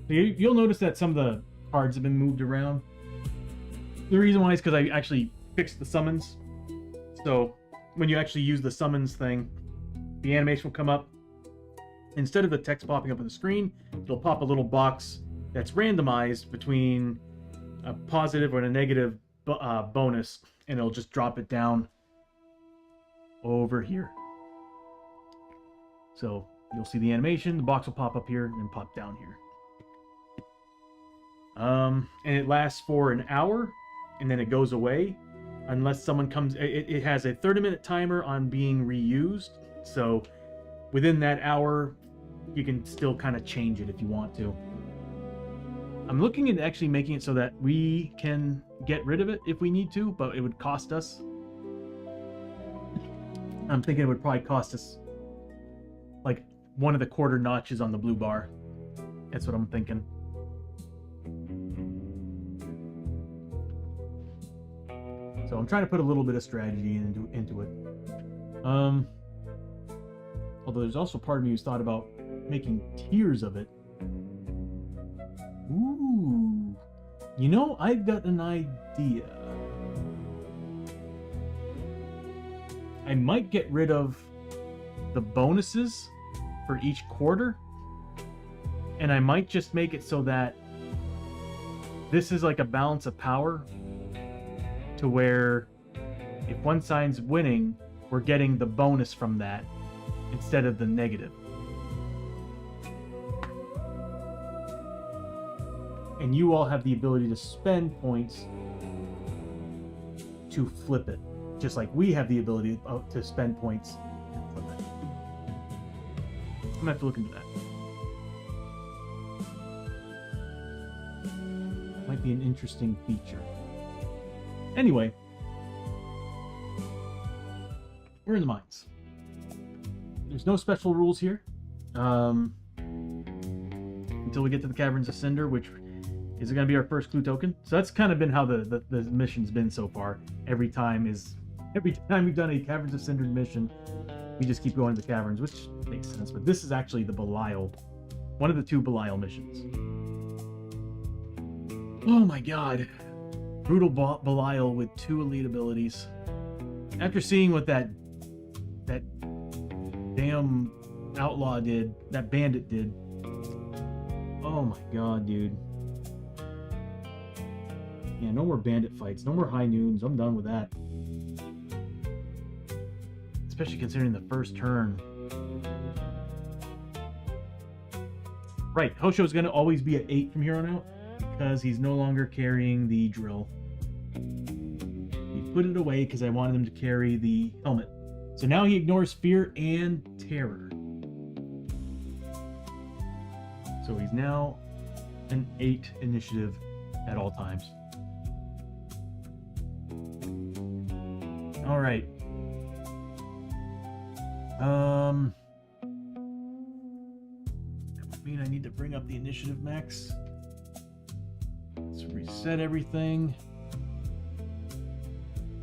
You'll notice that some of the cards have been moved around. The reason why is because I actually fixed the summons. So when you actually use the summons thing, the animation will come up. Instead of the text popping up on the screen, it'll pop a little box that's randomized between a positive or a negative bonus, and it'll just drop it down over here. So you'll see the animation, the box will pop up here and then pop down here. And it lasts for an hour, and then it goes away unless someone comes. It has a 30-minute timer on being reused, so within that hour you can still kind of change it if you want to. I'm looking at actually making it so that we can get rid of it if we need to, but it would cost us. I'm thinking it would probably cost us like 1 of the quarter notches on the blue bar. That's what I'm thinking. So I'm trying to put a little bit of strategy into it. Although there's also part of me who's thought about making tiers of it. Ooh. You know, I've got an idea. I might get rid of the bonuses for each quarter. And I might just make it so that this is like a balance of power, to where if one side's winning, we're getting the bonus from that instead of the negative. And you all have the ability to spend points to flip it, just like we have the ability to spend points to flip it. I'm gonna have to look into that. Might be an interesting feature. Anyway, we're in the mines. There's no special rules here until we get to the Caverns of Cynder, which is going to be our first clue token. So that's kind of been how the mission's been so far. Every time we've done a Caverns of Cynder mission, we just keep going to the caverns, which makes sense. But this is actually the Belial, one of the 2 Belial missions. Oh my god. Brutal Belial with 2 elite abilities. After seeing what that damn outlaw did, that bandit did. Oh my god, dude. Yeah, no more bandit fights, no more high noons. I'm done with that. It's especially considering the first turn. Right, Hoshoryo is going to always be at 8 from here on out because he's no longer carrying the drill. He put it away because I wanted him to carry the helmet. So now he ignores fear and terror. So he's now an 8 initiative at all times. All right. That would mean I need to bring up the initiative max. Let's reset everything.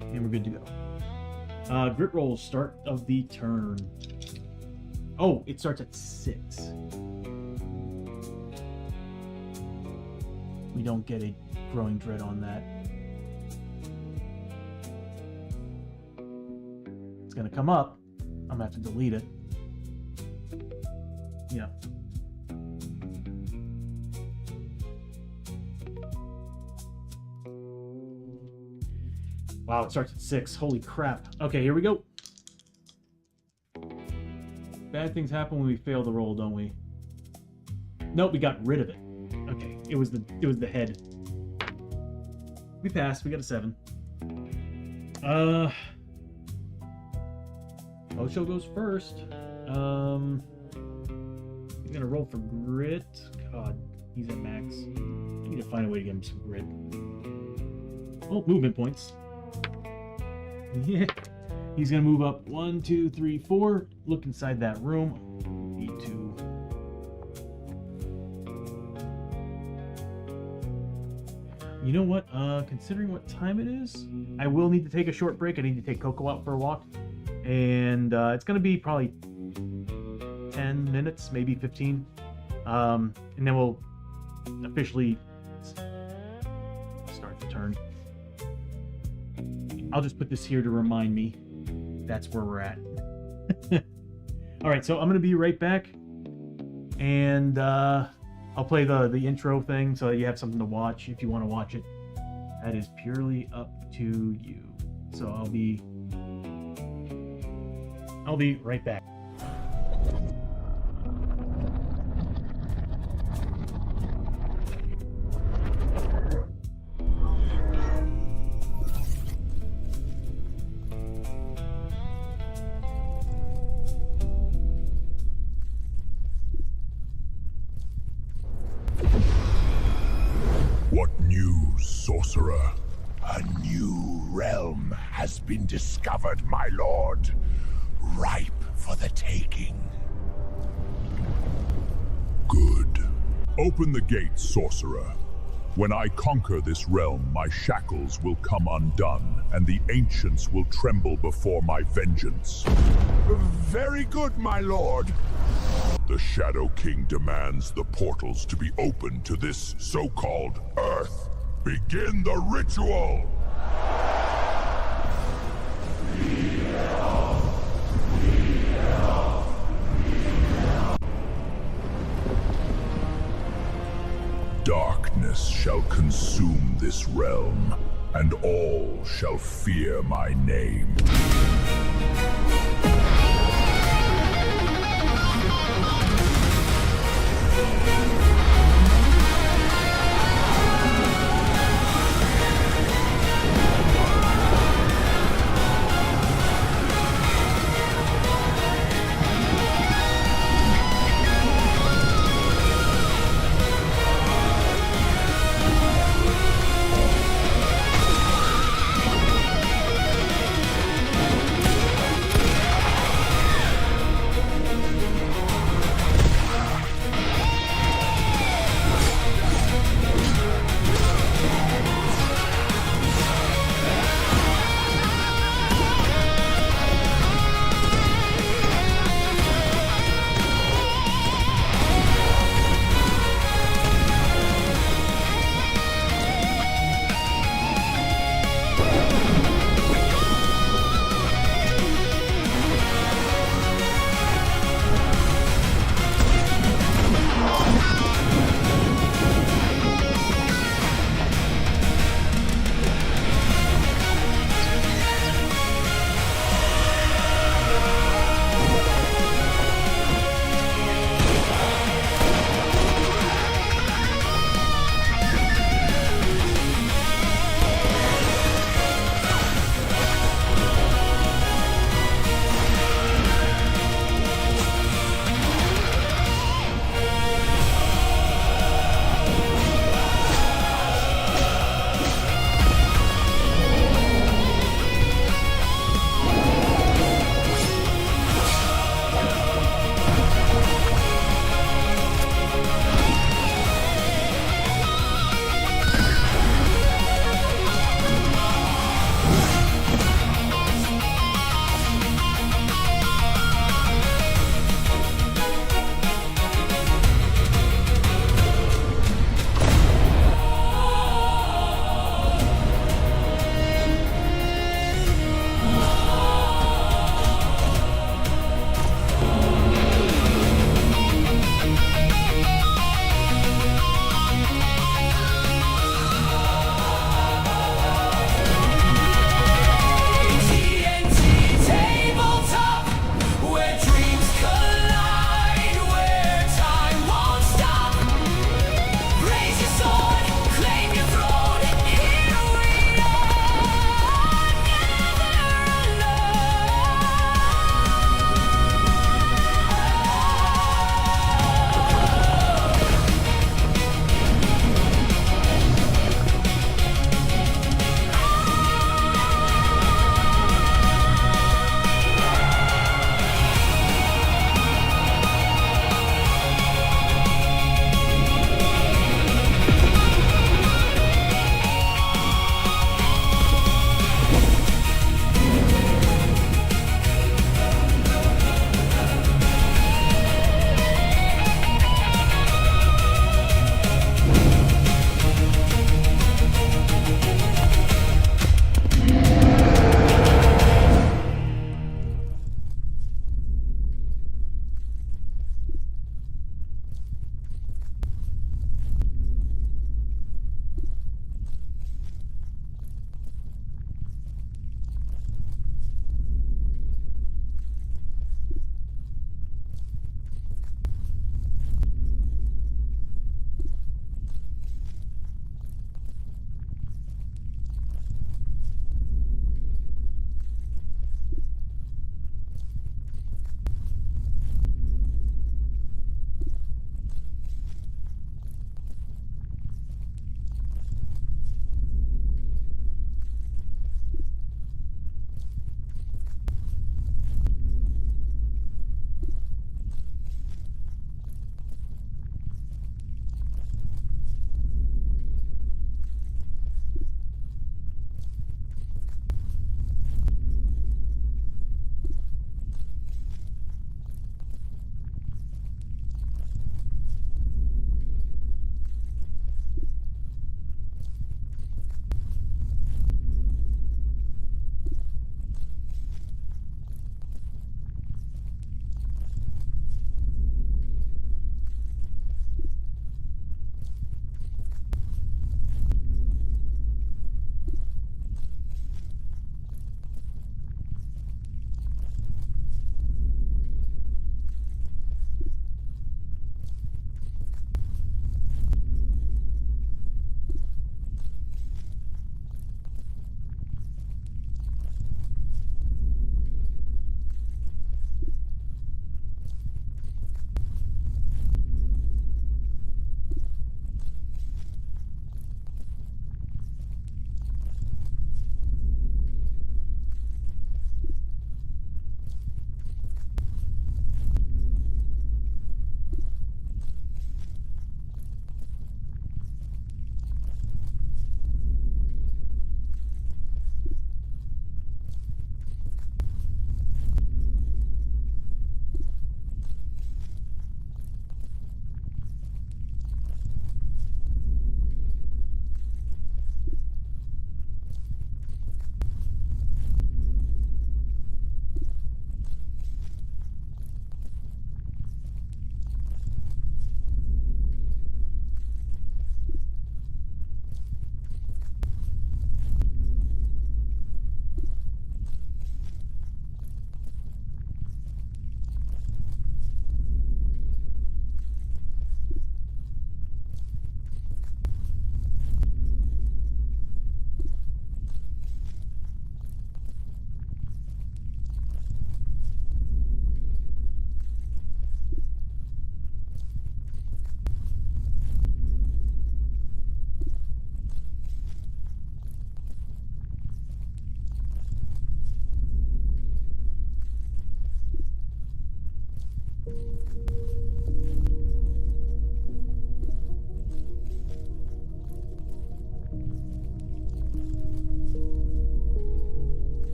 And we're good to go. Grit rolls, start of the turn. Oh, it starts at 6. We don't get a growing dread on that. It's gonna come up. I'm gonna have to delete it. Yeah. Wow, it starts at 6. Holy crap. Okay, here we go. Bad things happen when we fail the roll, don't we? Nope, we got rid of it. Okay, it was the head. We passed. We got a 7. Osho goes first. He's gonna roll for grit. God, he's at max. I need to find a way to get him some grit. Oh, movement points. Yeah. He's gonna move up 1, 2, 3, 4. Look inside that room. E2. You know what? Considering what time it is, I will need to take a short break. I need to take Coco out for a walk. And it's going to be probably 10 minutes, maybe 15. And then we'll officially start the turn. I'll just put this here to remind me that's where we're at. All right, so I'm going to be right back. And I'll play the intro thing so that you have something to watch if you want to watch it. That is purely up to you. So I'll be right back. What news, sorcerer? A new realm has been discovered, my lord. Ripe for the taking. Good. Open the gate, sorcerer. When I conquer this realm, my shackles will come undone, and the ancients will tremble before my vengeance. Very good, my lord. The Shadow King demands the portals to be open to this so-called Earth. Begin the ritual! Darkness shall consume this realm, and all shall fear my name.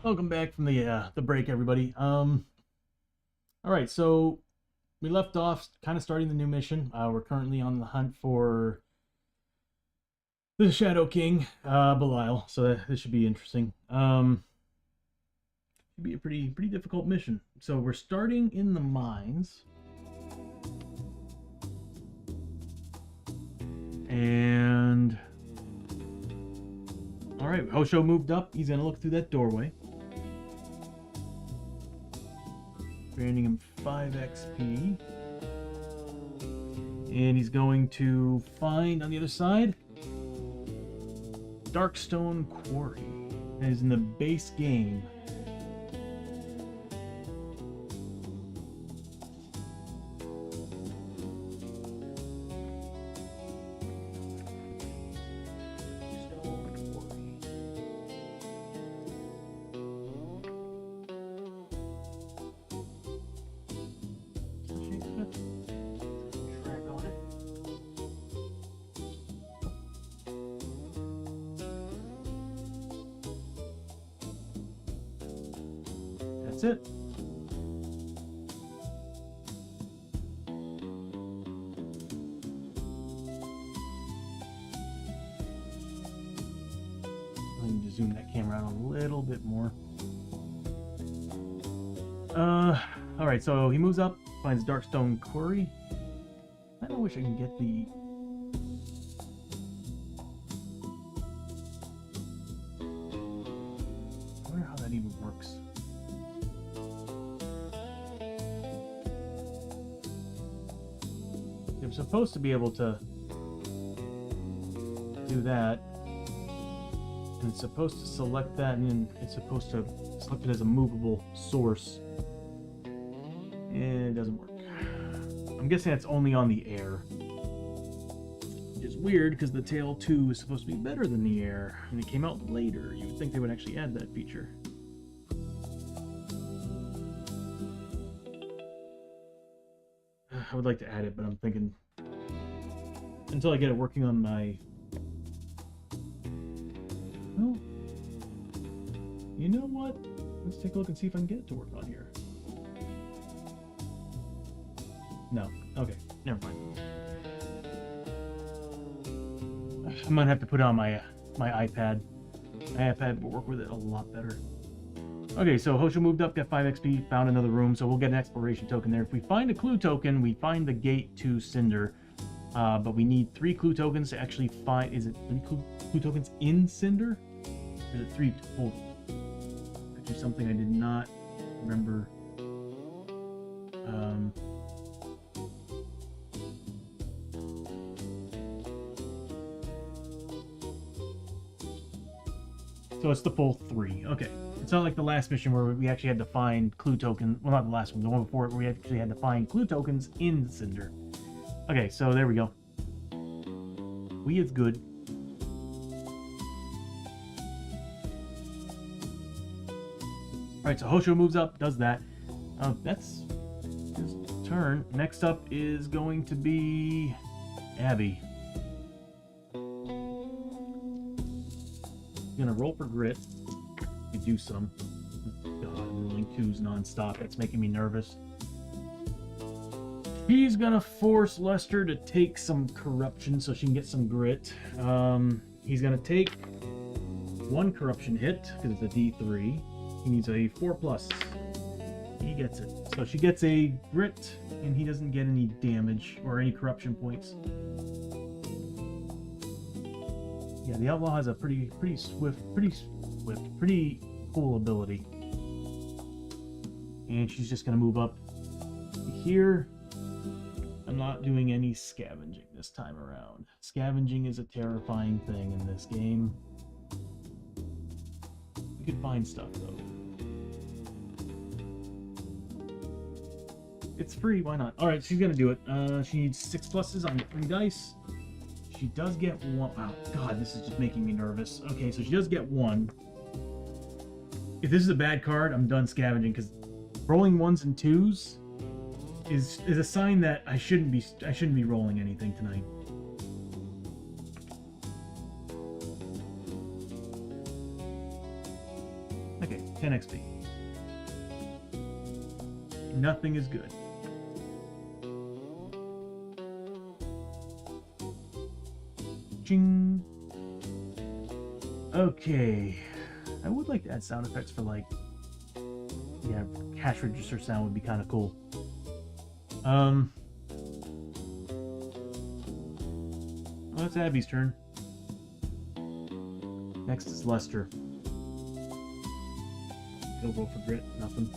Welcome back from the break, everybody. All right, so we left off kind of starting the new mission. We're currently on the hunt for the Shadow King, Belial. So this should be interesting. Should be a pretty difficult mission. So we're starting in the mines, and all right, Hosho moved up. He's gonna look through that doorway. Granting him 5 XP. And he's going to find, on the other side, Darkstone Quarry. That is in the base game. That's it. I need to zoom that camera out a little bit more. All right, so he moves up, finds Darkstone Quarry. I don't wish I can get the... I wonder how that even works. I'm supposed to be able to do that, and it's supposed to select that, and then it's supposed to select it as a movable source, and it doesn't work. I'm guessing that's only on the air, which is weird because the Tail 2 is supposed to be better than the air, and it came out later. You would think they would actually add that feature. I would like to add it, but I'm thinking until I get it working on my... Well, you know what? Let's take a look and see if I can get it to work on here. No. Okay. Never mind. I might have to put it on my iPad. My iPad will work with it a lot better. Okay, so Hosho moved up, got 5 XP, found another room, so we'll get an exploration token there. If we find a clue token, we find the gate to Cynder. But we need 3 clue tokens to actually find... Is it 3 clue tokens in Cynder? Or is it 3 total? Actually, something I did not remember. So it's the full 3. Okay. It's not like the last mission where we actually had to find clue tokens. Well, not the last one, the one before it, where we actually had to find clue tokens in Cynder. Okay, so there we go. We is good. Alright, so Hosho moves up, does that. That's his turn. Next up is going to be Abbie. Gonna roll for grit. You do some. God, I'm rolling 2s non-stop. That's making me nervous. He's gonna force Lester to take some corruption so she can get some grit. He's gonna take 1 corruption hit because it's a D3. He needs a 4+. He gets it. So she gets a grit, and he doesn't get any damage or any corruption points. Yeah, the outlaw has a pretty cool ability. And she's just gonna move up here. I'm not doing any scavenging this time around. Scavenging is a terrifying thing in this game. You could find stuff though. It's free, why not? Alright, she's gonna do it. She needs 6 pluses on 3 dice. She does get 1. Oh god, this is just making me nervous. Okay, so she does get 1. If this is a bad card, I'm done scavenging, because rolling 1s and 2s is a sign that I shouldn't be rolling anything tonight. Okay, 10 XP. Nothing is good. Ching. Okay. I would like to add sound effects for, like, yeah, cash register sound would be kind of cool. Well, it's Abbie's turn. Next is Lester. He'll roll for grit. Nothing.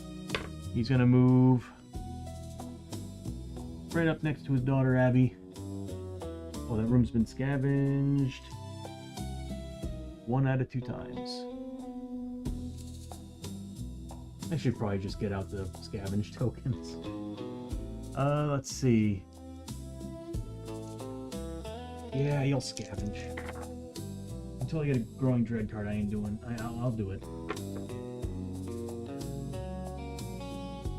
He's gonna move right up next to his daughter Abbie. Oh, that room's been scavenged 1 out of 2 times. I should probably just get out the scavenge tokens. Let's see. Yeah, he'll scavenge. Until I get a growing dread card, I ain't doing. I'll do it.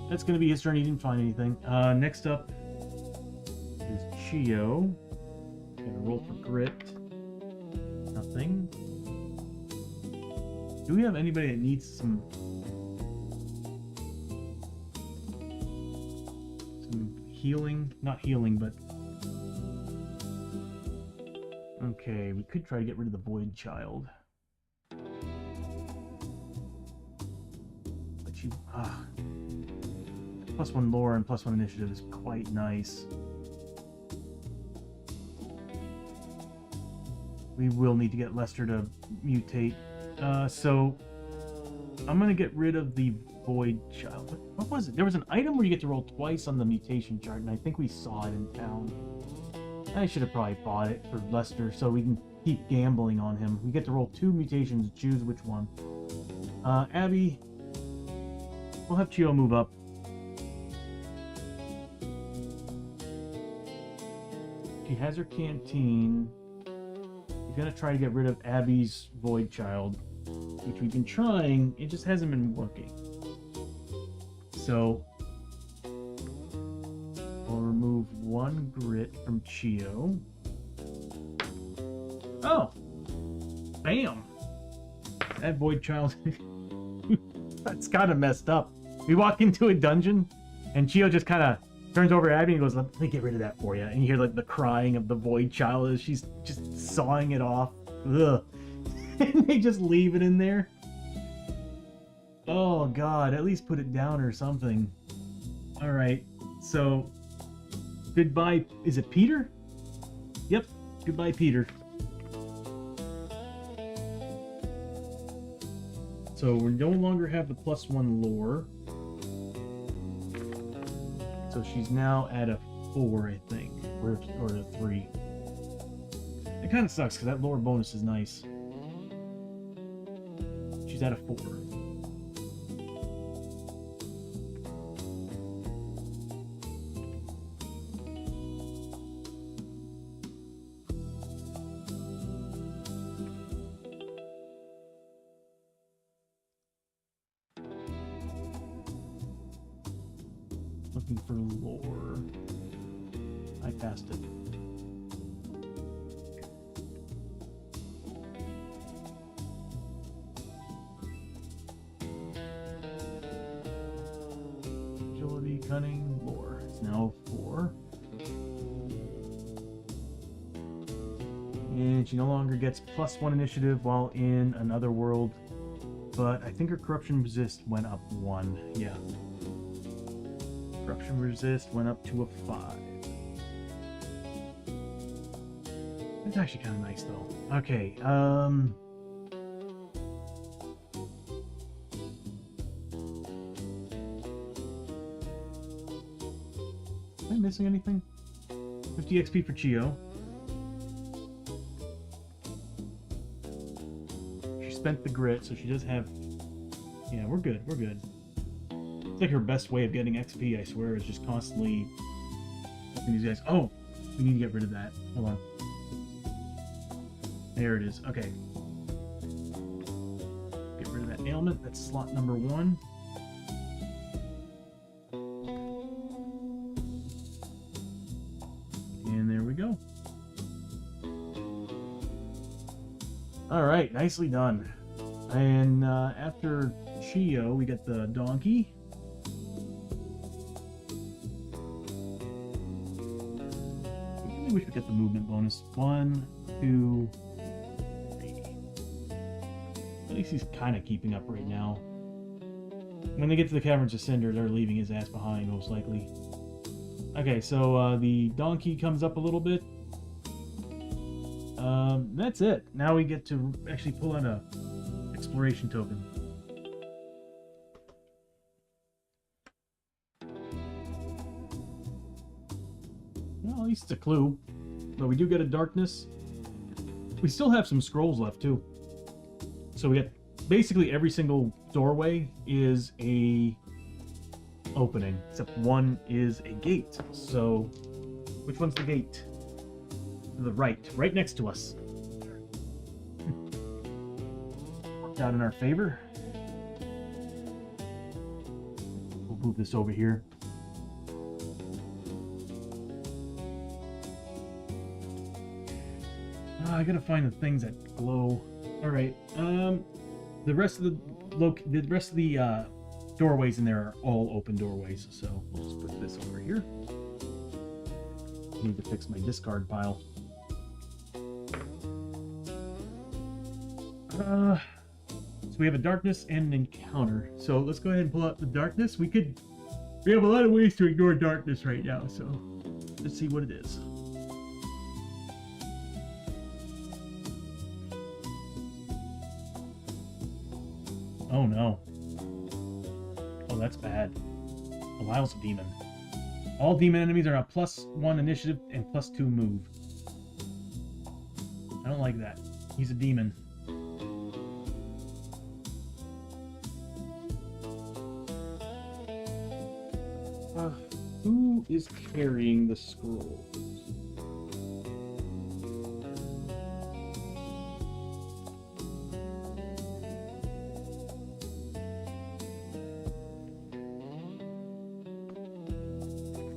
That's gonna be his turn. He didn't find anything. Next up is Chiyo. Gonna roll for grit. Nothing. Do we have anybody that needs some healing? Not healing, but okay. We could try to get rid of the Void Child. But you +1 lore and +1 initiative is quite nice. We will need to get Lester to mutate. So I'm gonna get rid of the Void Child. What was it? There was an item where you get to roll twice on the mutation chart, and I think we saw it in town. I should have probably bought it for Lester so we can keep gambling on him. We get to roll 2 mutations, choose which one. Abbie, we'll have Chiyo move up. She has her canteen. He's gonna try to get rid of Abbie's Void Child, which we've been trying. It just hasn't been working. So we'll remove 1 grit from Chiyo. Oh, bam! That Void Child. That's kind of messed up. We walk into a dungeon, and Chiyo just kind of turns over to Abbie and goes, "Let me get rid of that for you." And you hear like the crying of the Void Child as she's just sawing it off. Ugh. And they just leave it in there. Oh god, at least put it down or something. Alright, so goodbye. Is it Peter? Yep, goodbye Peter. So we no longer have the +1 lore. So she's now at a 4, I think, or a 3. It kind of sucks because that lore bonus is nice. She's at a 4. Looking for lore. I passed it. Agility, cunning, lore. It's now 4. And she no longer gets +1 initiative while in another world. But I think her corruption resist went up 1. Yeah. Corruption resist went up to a 5. It's actually kind of nice though. Okay, am I missing anything? 50 XP for Chiyo. She spent the grit, so she does have... Yeah, we're good, we're good. It's like her best way of getting XP, I swear, is just constantly helping these guys. Oh! We need to get rid of that. Hold on. There it is. Okay. Get rid of that ailment. That's slot number 1. And there we go. Alright, nicely done. And after Chiyo, we get the donkey. I really wish we get the movement bonus. 1, 2, 3. At least he's kind of keeping up right now. When they get to the Caverns of Cynder, they're leaving his ass behind, most likely. Okay, so the donkey comes up a little bit. That's it. Now we get to actually pull out a exploration token. Well, at least it's a clue. But we do get a darkness. We still have some scrolls left, too. So we get basically every single doorway is a opening, except one is a gate. So, which one's the gate? To the right next to us. Worked out in our favor. We'll move this over here. I gotta find the things that glow. All right. The rest of the doorways in there are all open doorways. So we'll just put this over here. I need to fix my discard pile. So we have a darkness and an encounter. So let's go ahead and pull out the darkness. We have a lot of ways to ignore darkness right now. So let's see what it is. Oh no. Oh, that's bad. Belial's a demon. All demon enemies are a +1 initiative and +2 move. I don't like that. He's a demon. Who is carrying the scroll?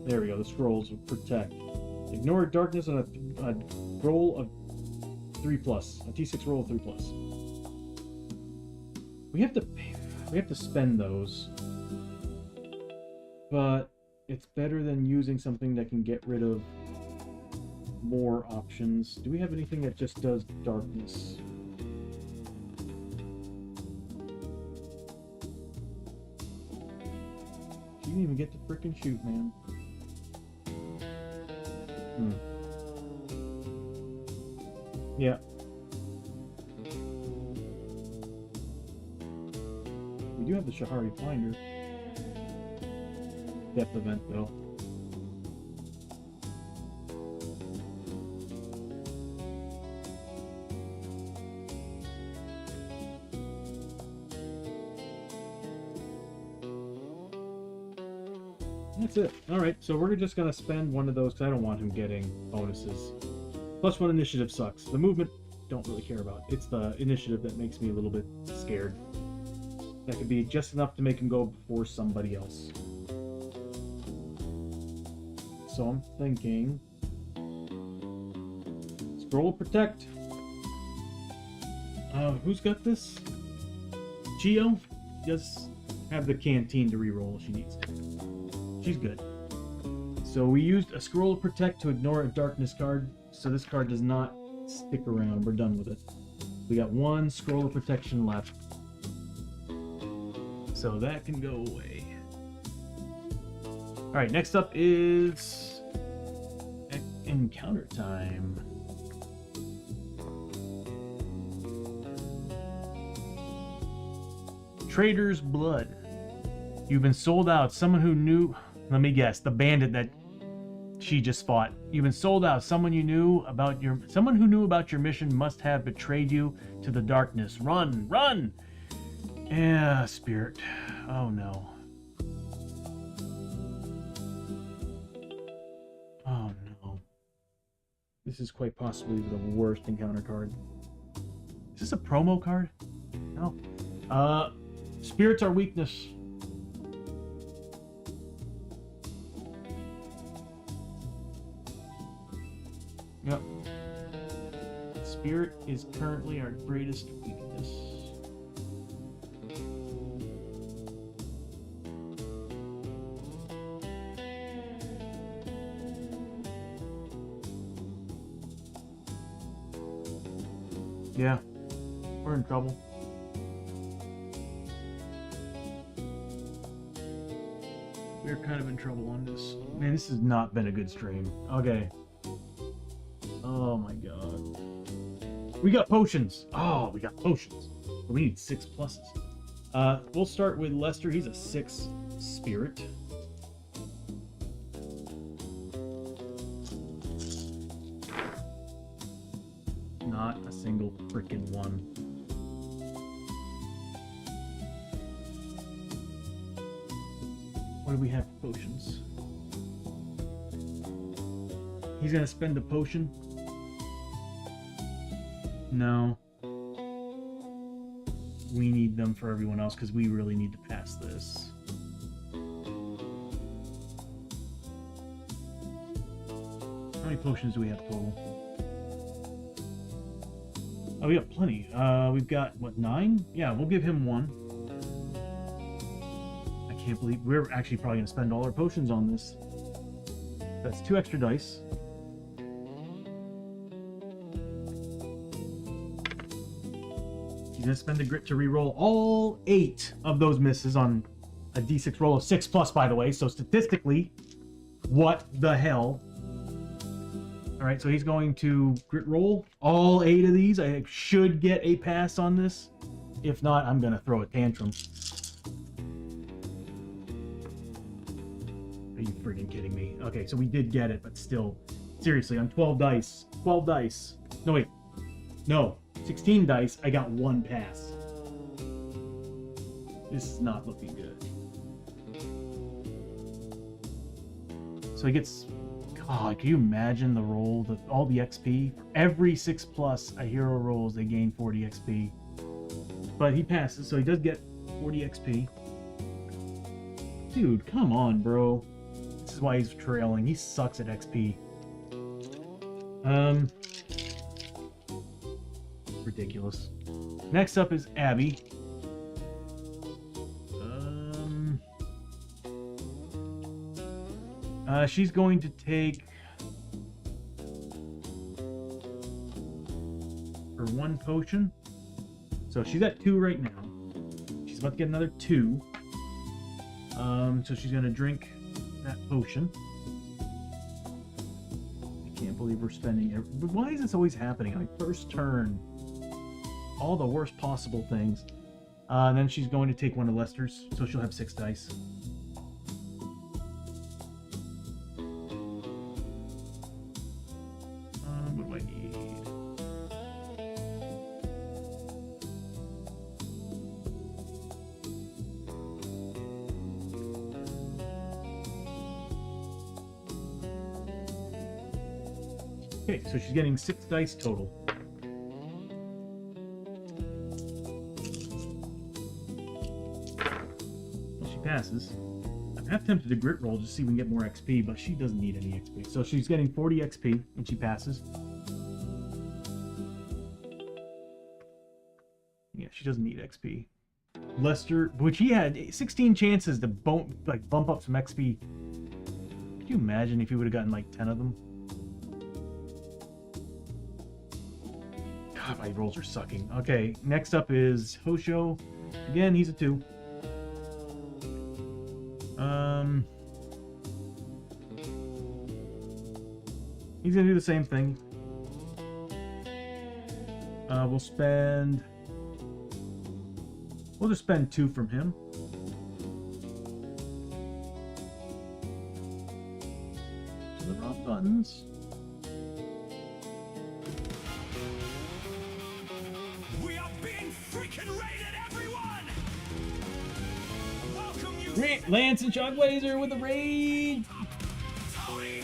There we go, the scrolls will protect. Ignore darkness on a roll of 3+. A T6 roll of 3+. We have to spend those. But it's better than using something that can get rid of more options. Do we have anything that just does darkness? You didn't even get to frickin' shoot, man. Yeah. We do have the Shahari Finder. Depth event, though. That's it. Alright, so we're just going to spend one of those because I don't want him getting bonuses. +1 initiative sucks. The movement, don't really care about. It's the initiative that makes me a little bit scared. That could be just enough to make him go before somebody else. So I'm thinking... Scroll Protect. Who's got this? Chiyo? Does have the canteen to reroll if she needs to. She's good. So we used a Scroll of Protect to ignore a darkness card, so this card does not stick around. We're done with it. We got one Scroll of Protection left. So that can go away. Alright, next up is encounter time. Trader's Blood. You've been sold out. Someone who knew... Let me guess. The bandit that she just fought. You've been sold out. Someone who knew about your mission must have betrayed you to the darkness. Run! Run! Yeah, spirit. Oh no. Oh no. This is quite possibly the worst encounter card. Is this a promo card? No. Spirits are weakness. Yep. Spirit is currently our greatest weakness. Yeah, we're in trouble. We're kind of in trouble on this. Man, this has not been a good stream. Okay. Oh my god. We got potions. Oh, we got potions. We need 6 pluses. We'll start with Lester. He's a 6 spirit. Not a single freaking one. What do we have for potions? He's gonna spend a potion. No. We need them for everyone else because we really need to pass this. How many potions do we have total? Oh, we got plenty. We've got, what, 9? Yeah, we'll give him 1. I can't believe we're actually probably going to spend all our potions on this. That's 2 extra dice. He's going to spend the grit to reroll all 8 of those misses on a d6 roll of 6 plus, by the way. So statistically, what the hell? All right, so he's going to grit roll all 8 of these. I should get a pass on this. If not, I'm going to throw a tantrum. Are you freaking kidding me? Okay, so we did get it, but still. Seriously, on 12 dice. 12 dice. No, wait. No. 16 dice, I got 1 pass. This is not looking good. So he gets... God, can you imagine the roll, all the XP? For every 6 plus a hero rolls, they gain 40 XP. But he passes, so he does get 40 XP. Dude, come on, bro. This is why he's trailing. He sucks at XP. Ridiculous. Next up is Abbie. She's going to take her 1 potion. So she's at 2 right now. She's about to get another 2. So she's going to drink that potion. I can't believe we're spending every... But why is this always happening? Like, first turn. All the worst possible things. And then she's going to take 1 of Lester's, so she'll have 6 dice. What do I need? Okay, so she's getting 6 dice total. Passes. I'm half tempted to grit roll just to see if we can get more XP, but she doesn't need any XP. So she's getting 40 XP, and she passes. Yeah, she doesn't need XP. Lester, which he had 16 chances to bump up some XP. Could you imagine if he would have gotten like 10 of them? God, my rolls are sucking. Okay, next up is Hoshoryo. Again, he's a 2. He's gonna do the same thing. We'll just spend 2 from him. To the wrong buttons. We are being freaking raided, everyone! Welcome you. Lance and Shockblazer with the raid. Tony,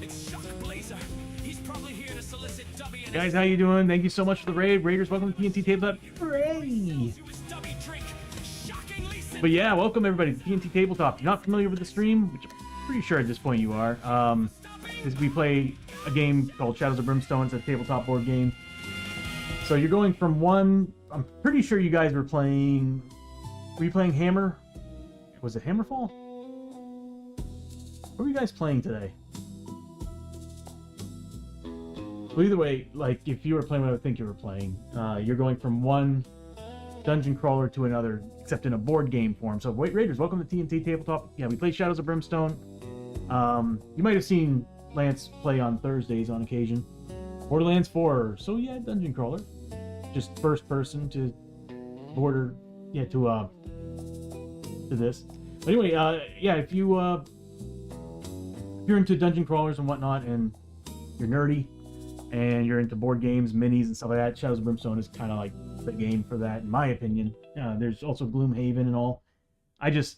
it's Shockblazer. He's probably here to solicit W. And Guys, how you doing? Thank you so much for the raid. Raiders, welcome to TNT Tabletop. Hooray! But yeah, welcome everybody to TNT Tabletop. If you're not familiar with the stream, which I'm pretty sure at this point you are, is we play a game called Shadows of Brimstone. It's a tabletop board game. So you're going from one... I'm pretty sure you guys were playing... Were you playing Hammer? Was it Hammerfall? What were you guys playing today? Well, either way, like, if you were playing what I would think you were playing, you're going from one dungeon crawler to another, except in a board game form. So, Raiders, welcome to TNT Tabletop. Yeah, we play Shadows of Brimstone. You might have seen Lance play on Thursdays on occasion. Borderlands 4, so yeah, dungeon crawler. Just first person to to this. But anyway, yeah, if you're into dungeon crawlers and whatnot, and you're nerdy, and you're into board games, minis, and stuff like that, Shadows of Brimstone is kind of like the game for that, in my opinion. There's also Gloomhaven and all. I just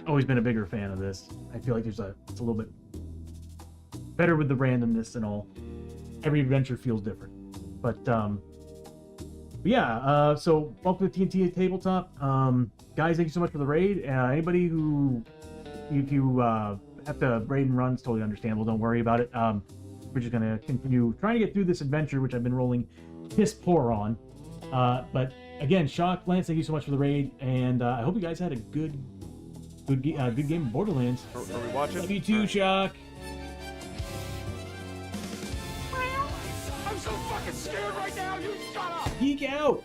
always been a bigger fan of this. I feel like it's a little bit better with the randomness and all. Every adventure feels different. But yeah, so welcome to TNT Tabletop. Guys, thank you so much for the raid. Anybody who, if you have to raid and run, it's totally understandable. Don't worry about it. We're just going to continue trying to get through this adventure, which I've been rolling piss poor on. But again, Shock, Lance, thank you so much for the raid. And I hope you guys had a good game of Borderlands. Are we watching? Love you too, Shock. I'm so fucking scared right now, you shut up! Geek out!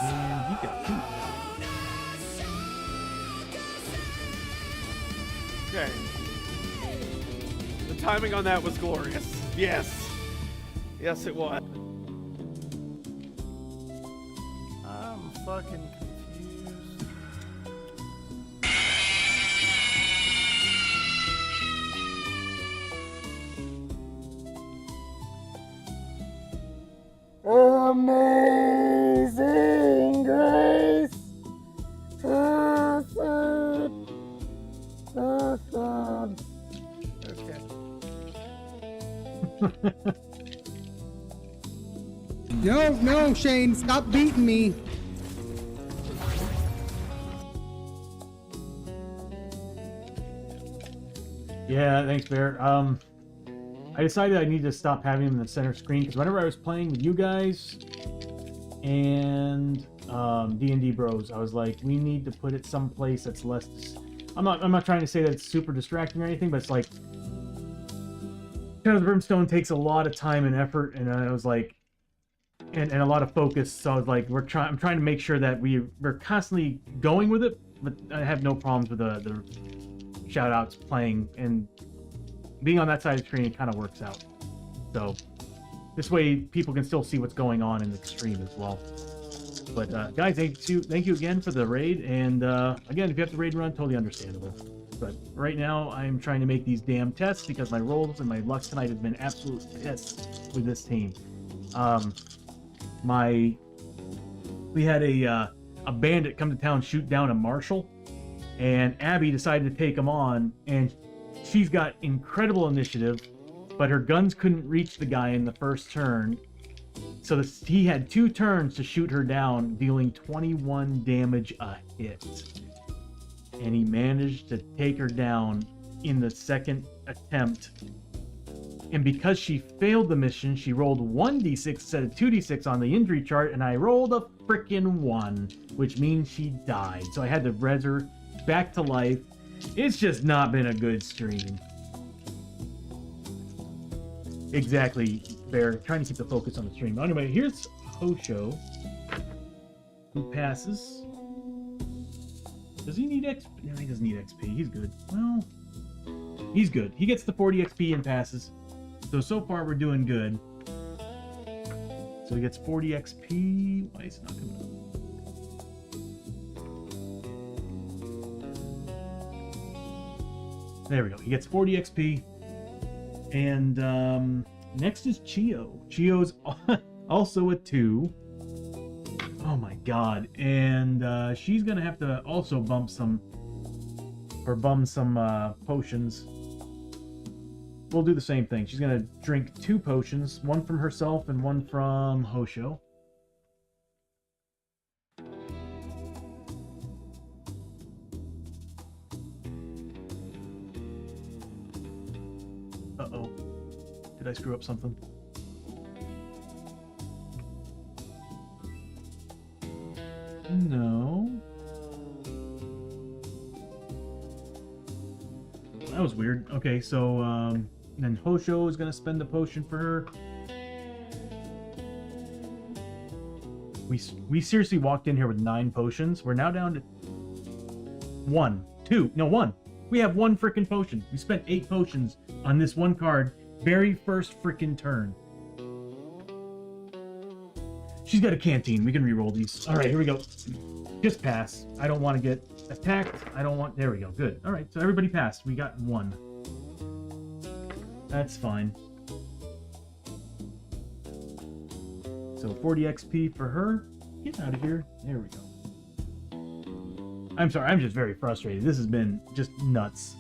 And geek out too. Okay. The timing on that was glorious. Yes. Yes, it was. I'm fucking confused. Amazing grace. Okay. No, Shane, stop beating me. Yeah, thanks, Bear. I decided I need to stop having him in the center screen because whenever I was playing with you guys and D&D Bros, I was like, we need to put it someplace that's less. I'm not trying to say that it's super distracting or anything, but it's like Shadows of Brimstone takes a lot of time and effort, and I was like, and a lot of focus. So I was like, I'm trying to make sure that we're constantly going with it, but I have no problems with the shout outs playing and being on that side of the screen. It kind of works out. So this way people can still see what's going on in the stream as well. But guys, thank you again for the raid. And again, if you have to raid run, totally understandable. But right now, I'm trying to make these damn tests because my rolls and my luck tonight have been absolute piss with this team. We had a bandit come to town, shoot down a marshal, and Abbie decided to take him on, and she's got incredible initiative, but her guns couldn't reach the guy in the first turn. So he had 2 turns to shoot her down, dealing 21 damage a hit. And he managed to take her down in the second attempt. And because she failed the mission, she rolled 1d6 instead of 2d6 on the injury chart, and I rolled a frickin' 1, which means she died. So I had to res her back to life. It's just not been a good stream. Exactly, Bear. Trying to keep the focus on the stream. Anyway, here's Hoshoryo, who passes. Does he need XP? No, he doesn't need XP. He's good. Well, he's good. He gets the 40 XP and passes. So far we're doing good. So he gets 40 XP. Why is it not coming up? There we go. He gets 40 XP. And next is Chiyo. Chiyo's also a 2. Oh my god. And she's gonna have to also bum some potions. We'll do the same thing. She's gonna drink 2 potions, one from herself and one from Hoshoryo. Uh-oh. Did I screw up something? No. That was weird. Okay, so then Hoshoryo is gonna spend the potion for her. We seriously walked in here with 9 potions. We're now down to 1. We have 1 freaking potion. We spent 8 potions on this one card, very first freaking turn. She's got a canteen. We can re-roll these. All right, here we go. Just pass. I don't want to get attacked. I don't want... There we go. Good. All right, so everybody passed. We got 1. That's fine. So 40 XP for her. Get out of here. There we go. I'm sorry. I'm just very frustrated. This has been just nuts.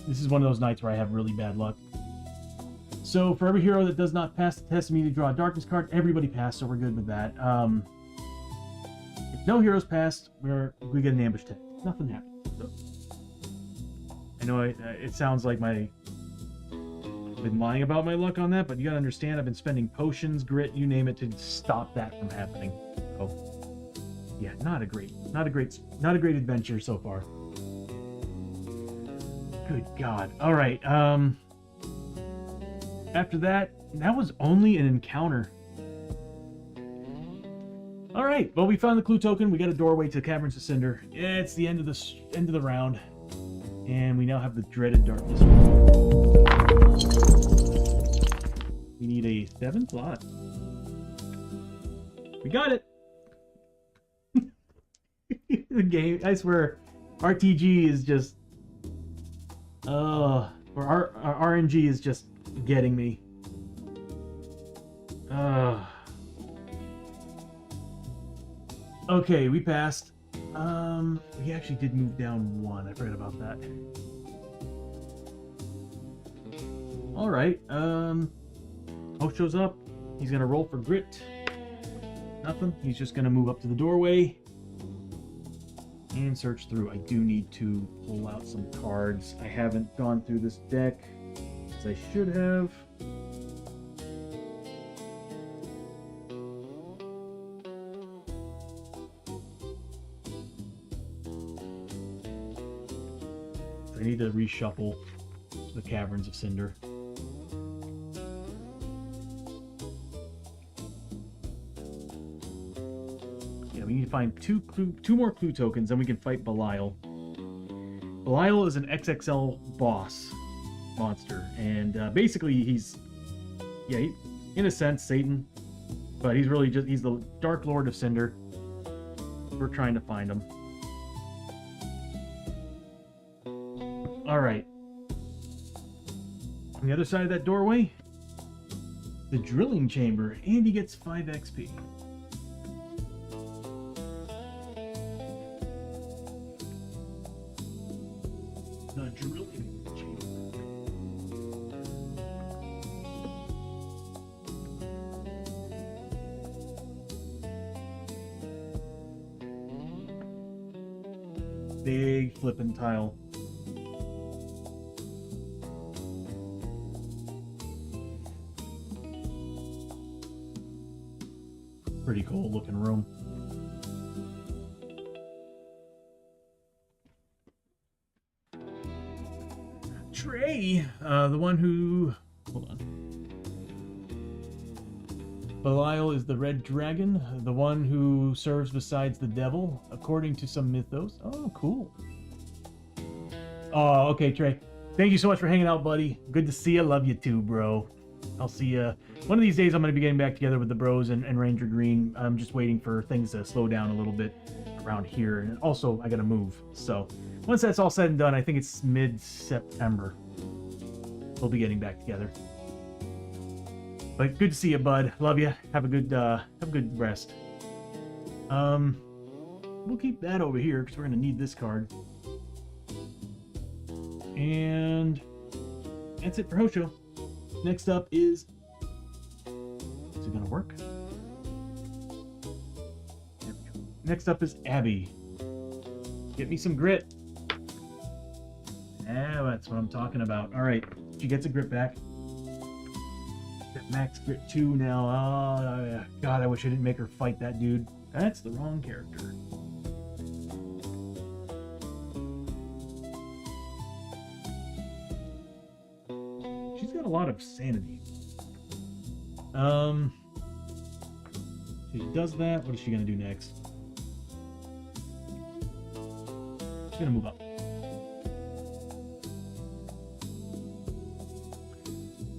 This is one of those nights where I have really bad luck. So for every hero that does not pass the test, immediately draw a darkness card. Everybody passed, so we're good with that. If no heroes passed, we get an ambush tag. Nothing happened. So. I know it sounds like I've been lying about my luck on that, but you gotta understand I've been spending potions, grit, you name it, to stop that from happening. So yeah, not a great adventure so far. Good God. All right. After that was only an encounter. All right. Well, we found the clue token. We got a doorway to the Caverns of Cynder. Yeah, it's the end of the round, and we now have the dreaded darkness. We need a 7th lot. We got it. The game, I swear, RTG is just, or our RNG is just getting me. Okay, we passed. We actually did move down 1. I forgot about that. All right. Hoshoryo's up. He's gonna roll for grit. Nothing. He's just gonna move up to the doorway and search through. I do need to pull out some cards. I haven't gone through this deck as I should have. I need to reshuffle the Caverns of Cynder. We need to find two more clue tokens, then we can fight Belial. Belial is an XXL boss monster, and basically he's in a sense Satan, but he's really he's the Dark Lord of Cynder. We're trying to find him. All right. On the other side of that doorway, the drilling chamber, and he gets 5 XP. The drilling chamber. Big flippin' tile. Pretty cool looking room. Trey, the one who... Hold on. Belial is the red dragon, the one who serves besides the devil, according to some mythos. Oh, cool. Oh, okay, Trey. Thank you so much for hanging out, buddy. Good to see you. Love you too, bro. I'll see you. One of these days, I'm going to be getting back together with the bros and Ranger Green. I'm just waiting for things to slow down a little bit around here. And also, I got to move. So once that's all said and done, I think it's mid-September. We'll be getting back together. But good to see you, bud. Love you. Have a good rest. We'll keep that over here because we're going to need this card. And that's it for Hoshoryo. Next up is it gonna work? There we go. Next up is Abbie. Get me some grit. Yeah, that's what I'm talking about. All right, she gets a grit back. Got max grit 2 now. Oh, God, I wish I didn't make her fight that dude. That's the wrong character. she's got a lot of sanity. She does that. What is she gonna do next? She's gonna move up.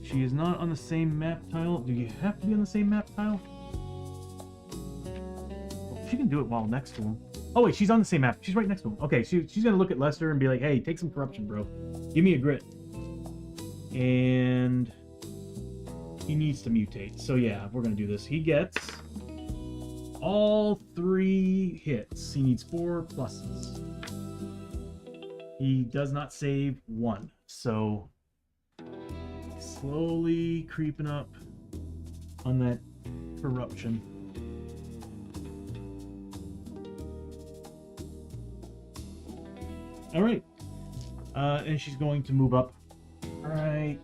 She is not on the same map tile. Do you have to be on the same map tile? Oh, she can do it while next to him. Oh wait, she's on the same map. She's right next to him. Okay, she's gonna look at Lester and be like, "Hey, take some corruption, bro. Give me a grit." And he needs to mutate. So yeah, we're gonna do this. He gets all 3 hits. He needs 4 pluses. He does not save 1. So slowly creeping up on that corruption. All right. And she's going to move up. All right.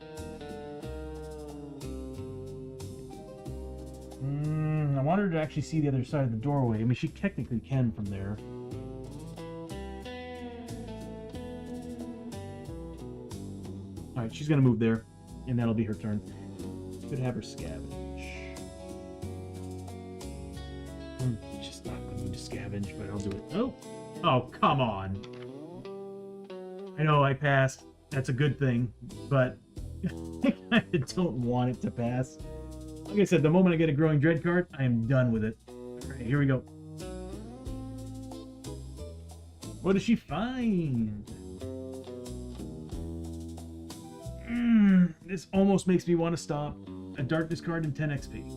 I want her to actually see the other side of the doorway. I mean, she technically can from there. All right, she's going to move there, and that'll be her turn. Could have her scavenge. I'm just not going to scavenge, but I'll do it. Oh! Oh, come on! I know I passed. That's a good thing, but I kind of don't want it to pass. Like I said, the moment I get a Growing Dread card, I am done with it. Alright, here we go. What does she find? This almost makes me want to stop. A Darkness card and 10 XP.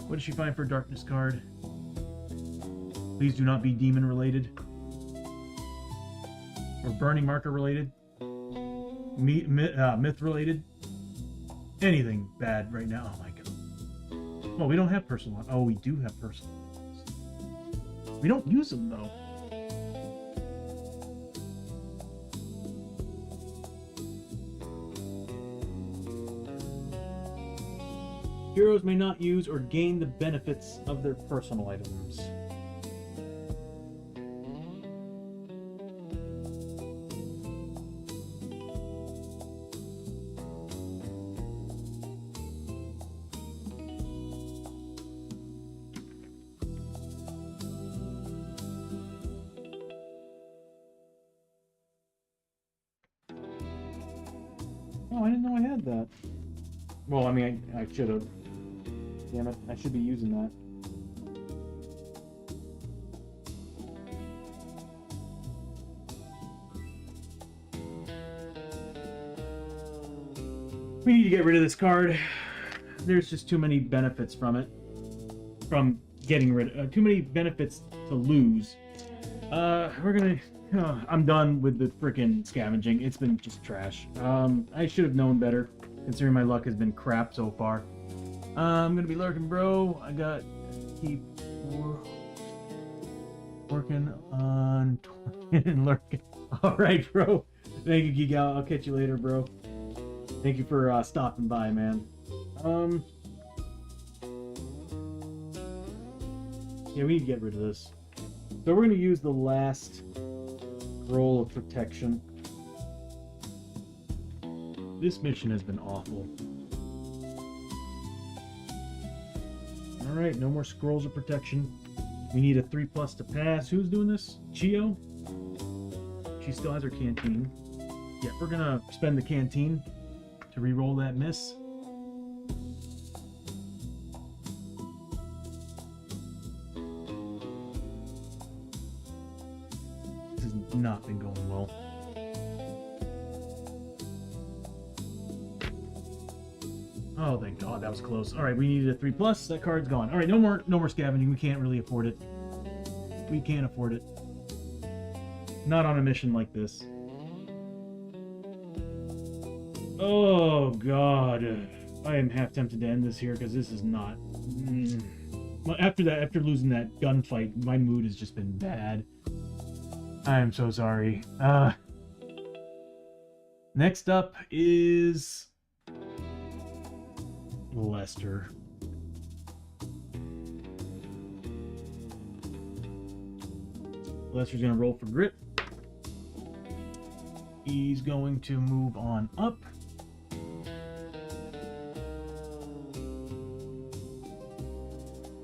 What does she find for a Darkness card? Please do not be demon related. Or burning marker related. Myth related. Anything bad right now. Oh my god. Oh, we don't have personal. Oh, we do have personal. We don't use them though. Heroes may not use or gain the benefits of their personal items. Oh, I didn't know I had that. Well, I mean, I should have. Damn it, I should be using that. We need to get rid of this card. There's just too many benefits from it. From getting rid of... too many benefits to lose. We're gonna... I'm done with the frickin' scavenging. It's been just trash. I should have known better, considering my luck has been crap so far. I'm gonna be lurking, bro. I got keep working on lurking. All right, bro. Thank you, Geek Out. I'll catch you later, bro. Thank you for stopping by, man. Yeah, we need to get rid of this. So we're gonna use the last roll of protection. This mission has been awful. Alright, no more scrolls of protection. We need a 3+ to pass. Who's doing this? Chiyo? She still has her canteen. Yeah, we're gonna spend the canteen to re-roll that miss. This has not been going well. Oh, thank God, that was close. All right, we needed a 3+. That card's gone. All right, no more scavenging. We can't really afford it. We can't afford it. Not on a mission like this. Oh God, I am half tempted to end this here because this is not. Well, after losing that gunfight, my mood has just been bad. I am so sorry. Next up is Lester. Lester's gonna roll for grit. He's going to move on up.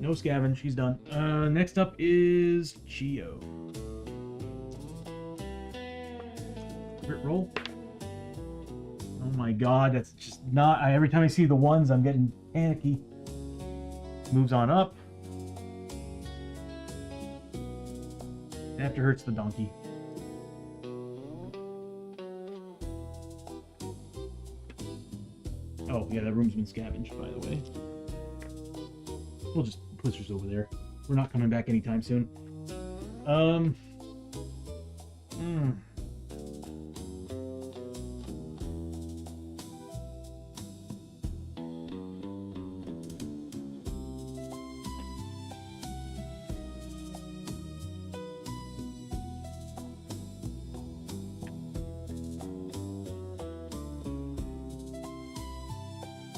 No scavenge, he's done. Next up is Chiyo. Crit roll. Oh my god, that's just not... every time I see the ones, I'm getting panicky. Moves on up. After hurts the donkey. Oh, yeah, that room's been scavenged, by the way. We'll just push this over there. We're not coming back anytime soon.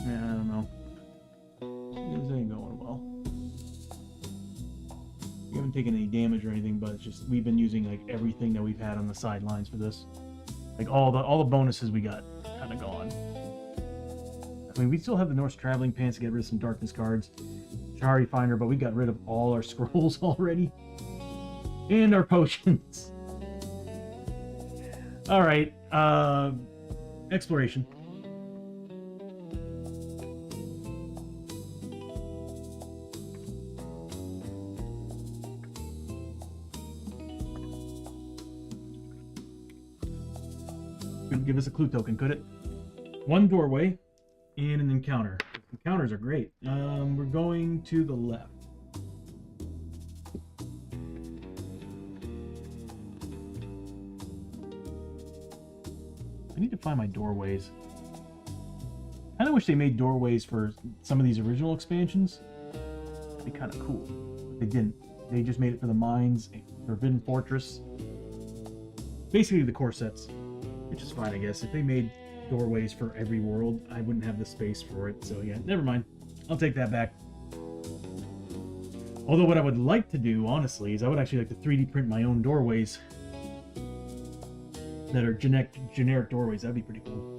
Yeah, I don't know. This ain't going well. We haven't taken any damage or anything, but it's just we've been using like everything that we've had on the sidelines for this. Like all the bonuses we got kind of gone. I mean, we still have the Norse traveling pants to get rid of some darkness cards, Shari Finder, but we got rid of all our scrolls already, and our potions. All right, exploration. Couldn't give us a clue token, could it? One doorway and an encounter. Encounters are great. We're going to the left. I need to find my doorways. I kind of wish they made doorways for some of these original expansions. That'd be kind of cool. But they didn't. They just made it for the mines, Forbidden Fortress. Basically the core sets. Which is fine, I guess. If they made doorways for every world, I wouldn't have the space for it. So yeah, never mind. I'll take that back. Although what I would like to do, honestly, is I would actually like to 3D print my own doorways that are generic doorways. That'd be pretty cool.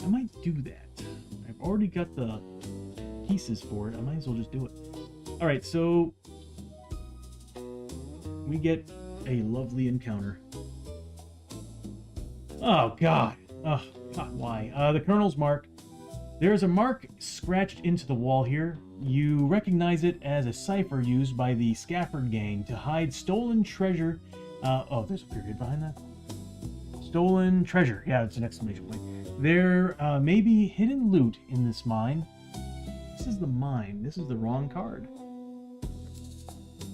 I might do that. I've already got the pieces for it. I might as well just do it. All right, so we get a lovely encounter. Oh, God. Oh, God, why? The Colonel's Mark. There is a mark scratched into the wall here. You recognize it as a cipher used by the Scafford gang to hide stolen treasure. Oh, there's a period behind that. Stolen treasure. Yeah, it's an exclamation point. There may be hidden loot in this mine. This is the mine. This is the wrong card.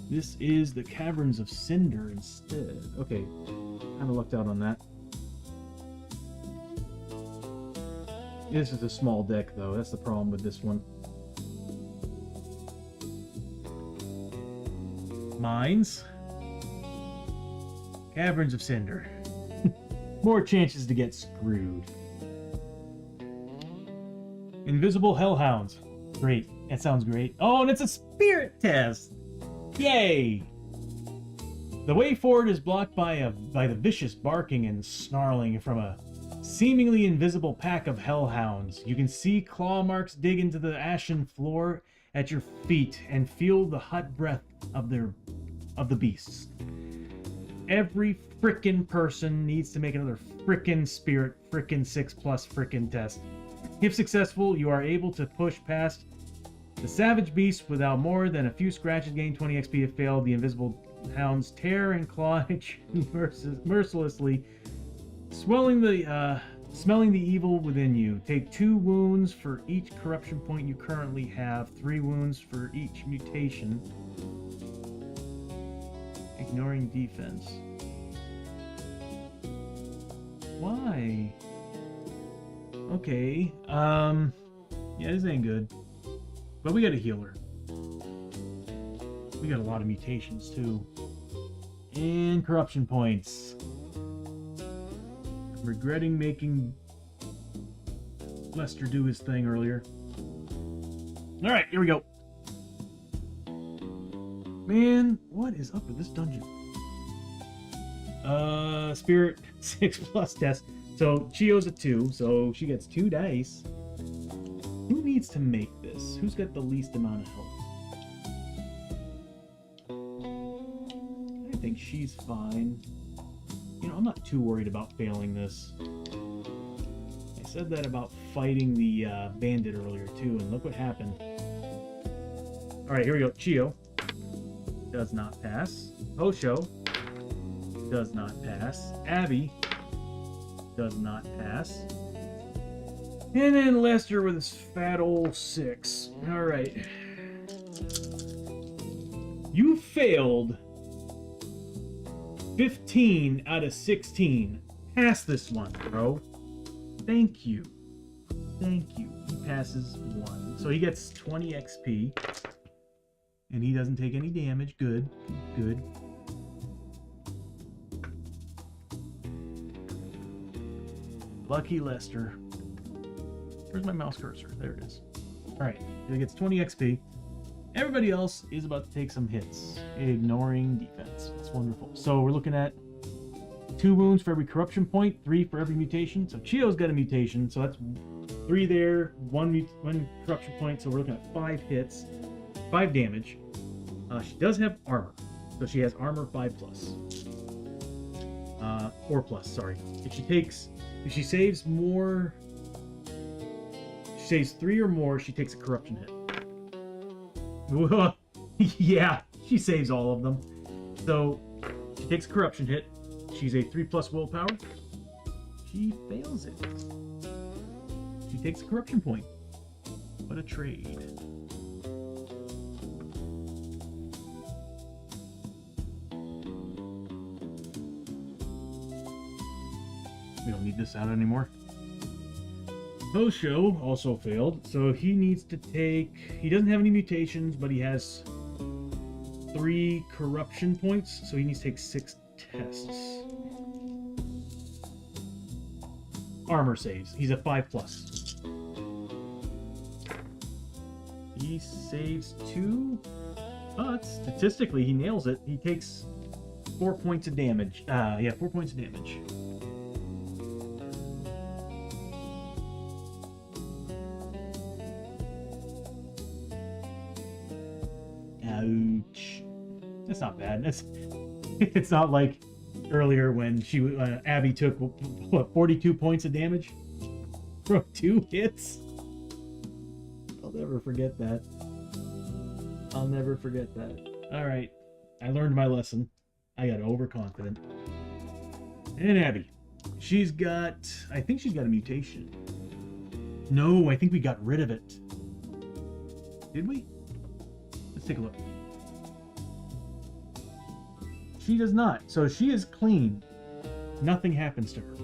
This is the Caverns of Cynder instead. Okay, kind of lucked out on that. This is a small deck, though. That's the problem with this one. Mines. Caverns of Cynder. More chances to get screwed. Invisible Hellhounds. Great. That sounds great. Oh, and it's a spirit test! Yay! The way forward is blocked by the vicious barking and snarling from a seemingly invisible pack of hellhounds. You can see claw marks dig into the ashen floor at your feet and feel the hot breath of the beasts. Every frickin' person needs to make another frickin' spirit frickin' 6+ frickin' test. If successful, you are able to push past the savage beast without more than a few scratches. Gain 20 XP if failed. The invisible hounds tear and claw mercilessly, smelling the evil within you. Take 2 wounds for each corruption point you currently have. 3 wounds for each mutation. Ignoring defense. Why? Okay. Yeah, this ain't good. But we got a healer. We got a lot of mutations too. And corruption points. I'm regretting making Lester do his thing earlier. Alright, here we go. Man, what is up with this dungeon? Spirit 6 plus test. So Chiyo's a 2, so she gets 2 dice. Who needs to make this? Who's got the least amount of health? I think she's fine. You know, I'm not too worried about failing this. I said that about fighting the bandit earlier too, and look what happened. Alright, here we go. Chiyo does not pass. Hosho does not pass. Abbie does not pass. And then Lester with his fat old 6. Alright. You failed 15 out of 16. Pass this one, bro. Thank you. Thank you. He passes 1. So he gets 20 XP. And he doesn't take any damage. Good. Good. Lucky Lester. Where's my mouse cursor? There it is. Alright, he gets 20 XP. Everybody else is about to take some hits, ignoring defense. It's wonderful. So we're looking at 2 wounds for every corruption point, 3 for every mutation. So Chiyo's got a mutation, so that's 3 there, 1 corruption point. So we're looking at 5 hits, 5 damage. She does have armor, so she has armor 5 plus. 4 plus, sorry. If she saves more, she saves 3 or more, she takes a corruption hit. Yeah, she saves all of them. So she takes a corruption hit. She's a 3 plus willpower. She fails it. She takes a corruption point. What a trade. We don't need this out anymore. Hosho also failed, so he needs to take... He doesn't have any mutations, but he has 3 corruption points, so he needs to take 6 tests. Armor saves. He's a 5 plus. He saves 2, but statistically he nails it. He takes 4 points of damage. 4 points of damage. Ouch. That's not bad. It's not like earlier when Abbie took what 42 points of damage from 2 hits. I'll never forget that. I'll never forget that. All right, I learned my lesson. I got overconfident. And Abbie, I think she's got a mutation. No, I think we got rid of it. Did we? Let's take a look. She does not. So she is clean. Nothing happens to her.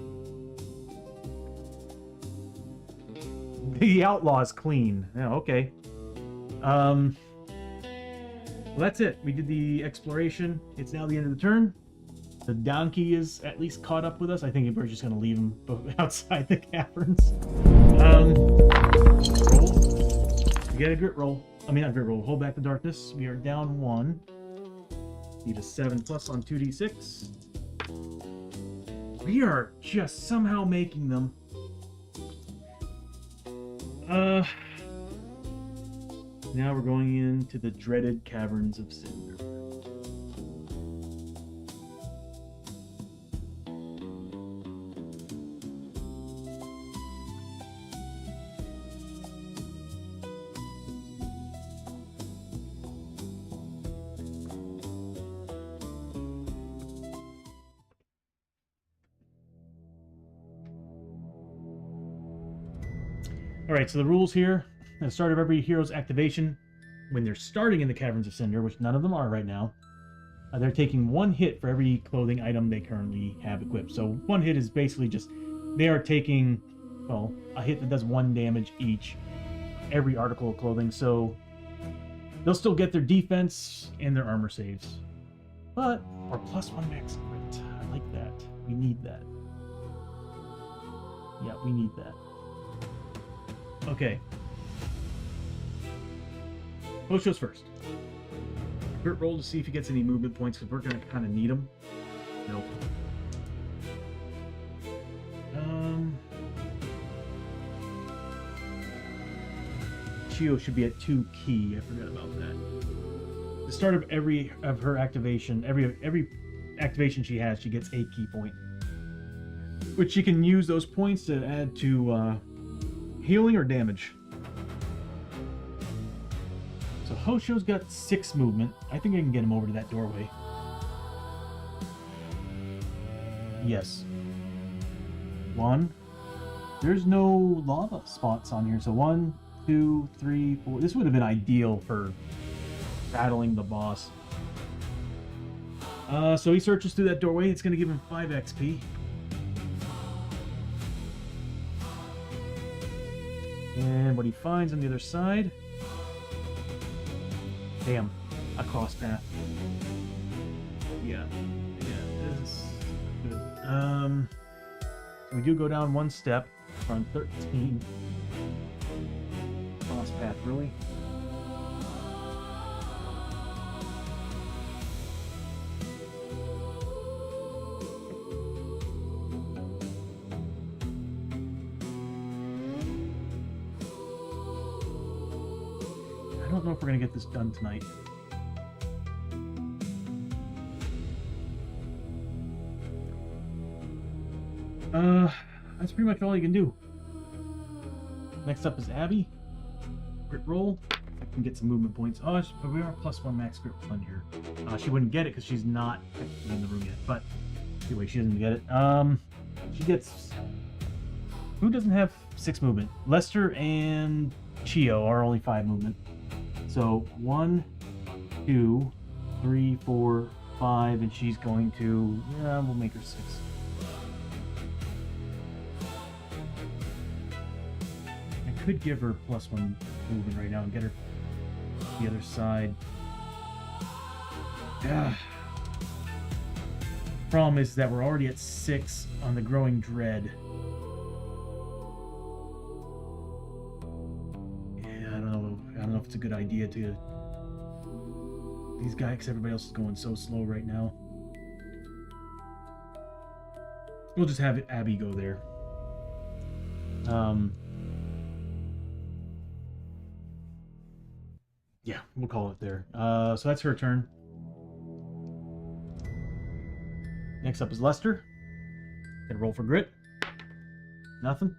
The outlaw is clean. Yeah, okay. Well, that's it. We did the exploration. It's now the end of the turn. The donkey is at least caught up with us. I think we're just going to leave him outside the caverns. Roll. We get a grit roll. I mean, not grit roll. Hold back the darkness. We are down 1. Need a 7 plus on 2d6. We are just somehow making them. Now we're going into the dreaded Caverns of Cynder. Alright, so the rules here. At the start of every hero's activation, when they're starting in the Caverns of Cynder, which none of them are right now, they're taking 1 hit for every clothing item they currently have equipped. So 1 hit is basically just, they are taking, well, a hit that does 1 damage each, every article of clothing. So they'll still get their defense and their armor saves. But, or +1 max crit. I like that. We need that. Yeah, we need that. Okay. Hosho's first. Grit roll to see if he gets any movement points, because we're going to kind of need them. Nope. Chiyo should be at 2 key. I forgot about that. The start of every of her activation, every activation she has, she gets a key point, which she can use those points to add to healing or damage. So Hoshoryo's got 6 movement. I think I can get him over to that doorway. Yes. 1. There's no lava spots on here, so 1, 2, 3, 4. This would have been ideal for battling the boss. So he searches through that doorway. It's going to give him 5 XP. And what he finds on the other side... Damn, a cross path. Yeah, this is good. So we do go down 1 step. We're on 13. Cross path, really? I don't know if we're gonna get this done tonight. That's pretty much all you can do. Next up is Abbie. Grit roll. I can get some movement points. Oh, but we are +1 max grit plunger. She wouldn't get it because she's not technically in the room yet. But anyway, she doesn't get it. She gets. Who doesn't have 6 movement? Lester and Chiyo are only 5 movement. So 1, 2, 3, 4, 5, and she's going to. Yeah, we'll make her 6. I could give her +1 movement right now and get her the other side. Yeah. Problem is that we're already at 6 on the growing dread. Yeah, I don't know if it's a good idea to these guys, because everybody else is going so slow right now. We'll just have Abbie go there. Yeah, we'll call it there. So that's her turn. Next up is Lester. Gonna roll for grit. Nothing.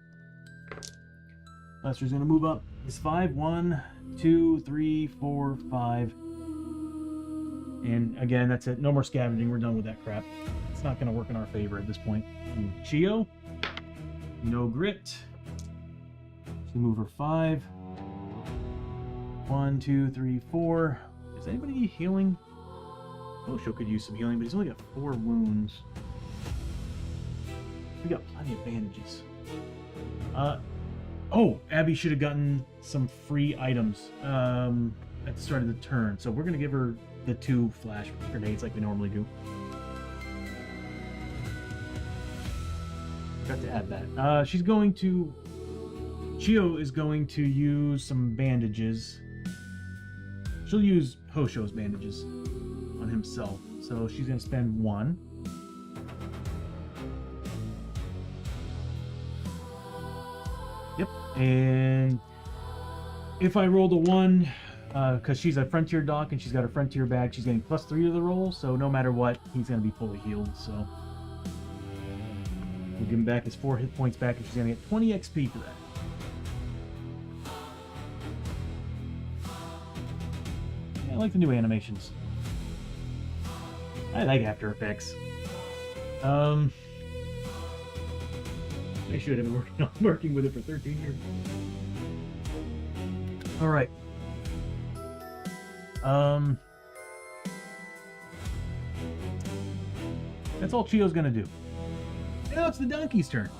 Lester's gonna move up. It's 5. 1, 2, 3, 4, 5. And again, that's it. No more scavenging. We're done with that crap. It's not gonna work in our favor at this point. And Chiyo. No grit. So move her 5. 1, 2, 3, 4. Is anybody need healing? Hoshoryo could use some healing, but he's only got 4 wounds. We got plenty of bandages. Oh, Abbie should have gotten some free items at the start of the turn. So we're going to give her the 2 flash grenades like we normally do. Forgot to add that. She's going to... Chiyo is going to use some bandages. She'll use Hoshoryo's bandages on himself. So she's going to spend 1. Yep. And if I rolled a 1, because she's a frontier doc and she's got a frontier bag, she's getting +3 to the roll. So no matter what, he's going to be fully healed. So we'll give him back his 4 hit points back, and she's going to get 20 XP for that. I like the new animations. I like After Effects. I should have been working with it for 13 years. All right. That's all Chiyo's gonna do. Now it's the donkey's turn.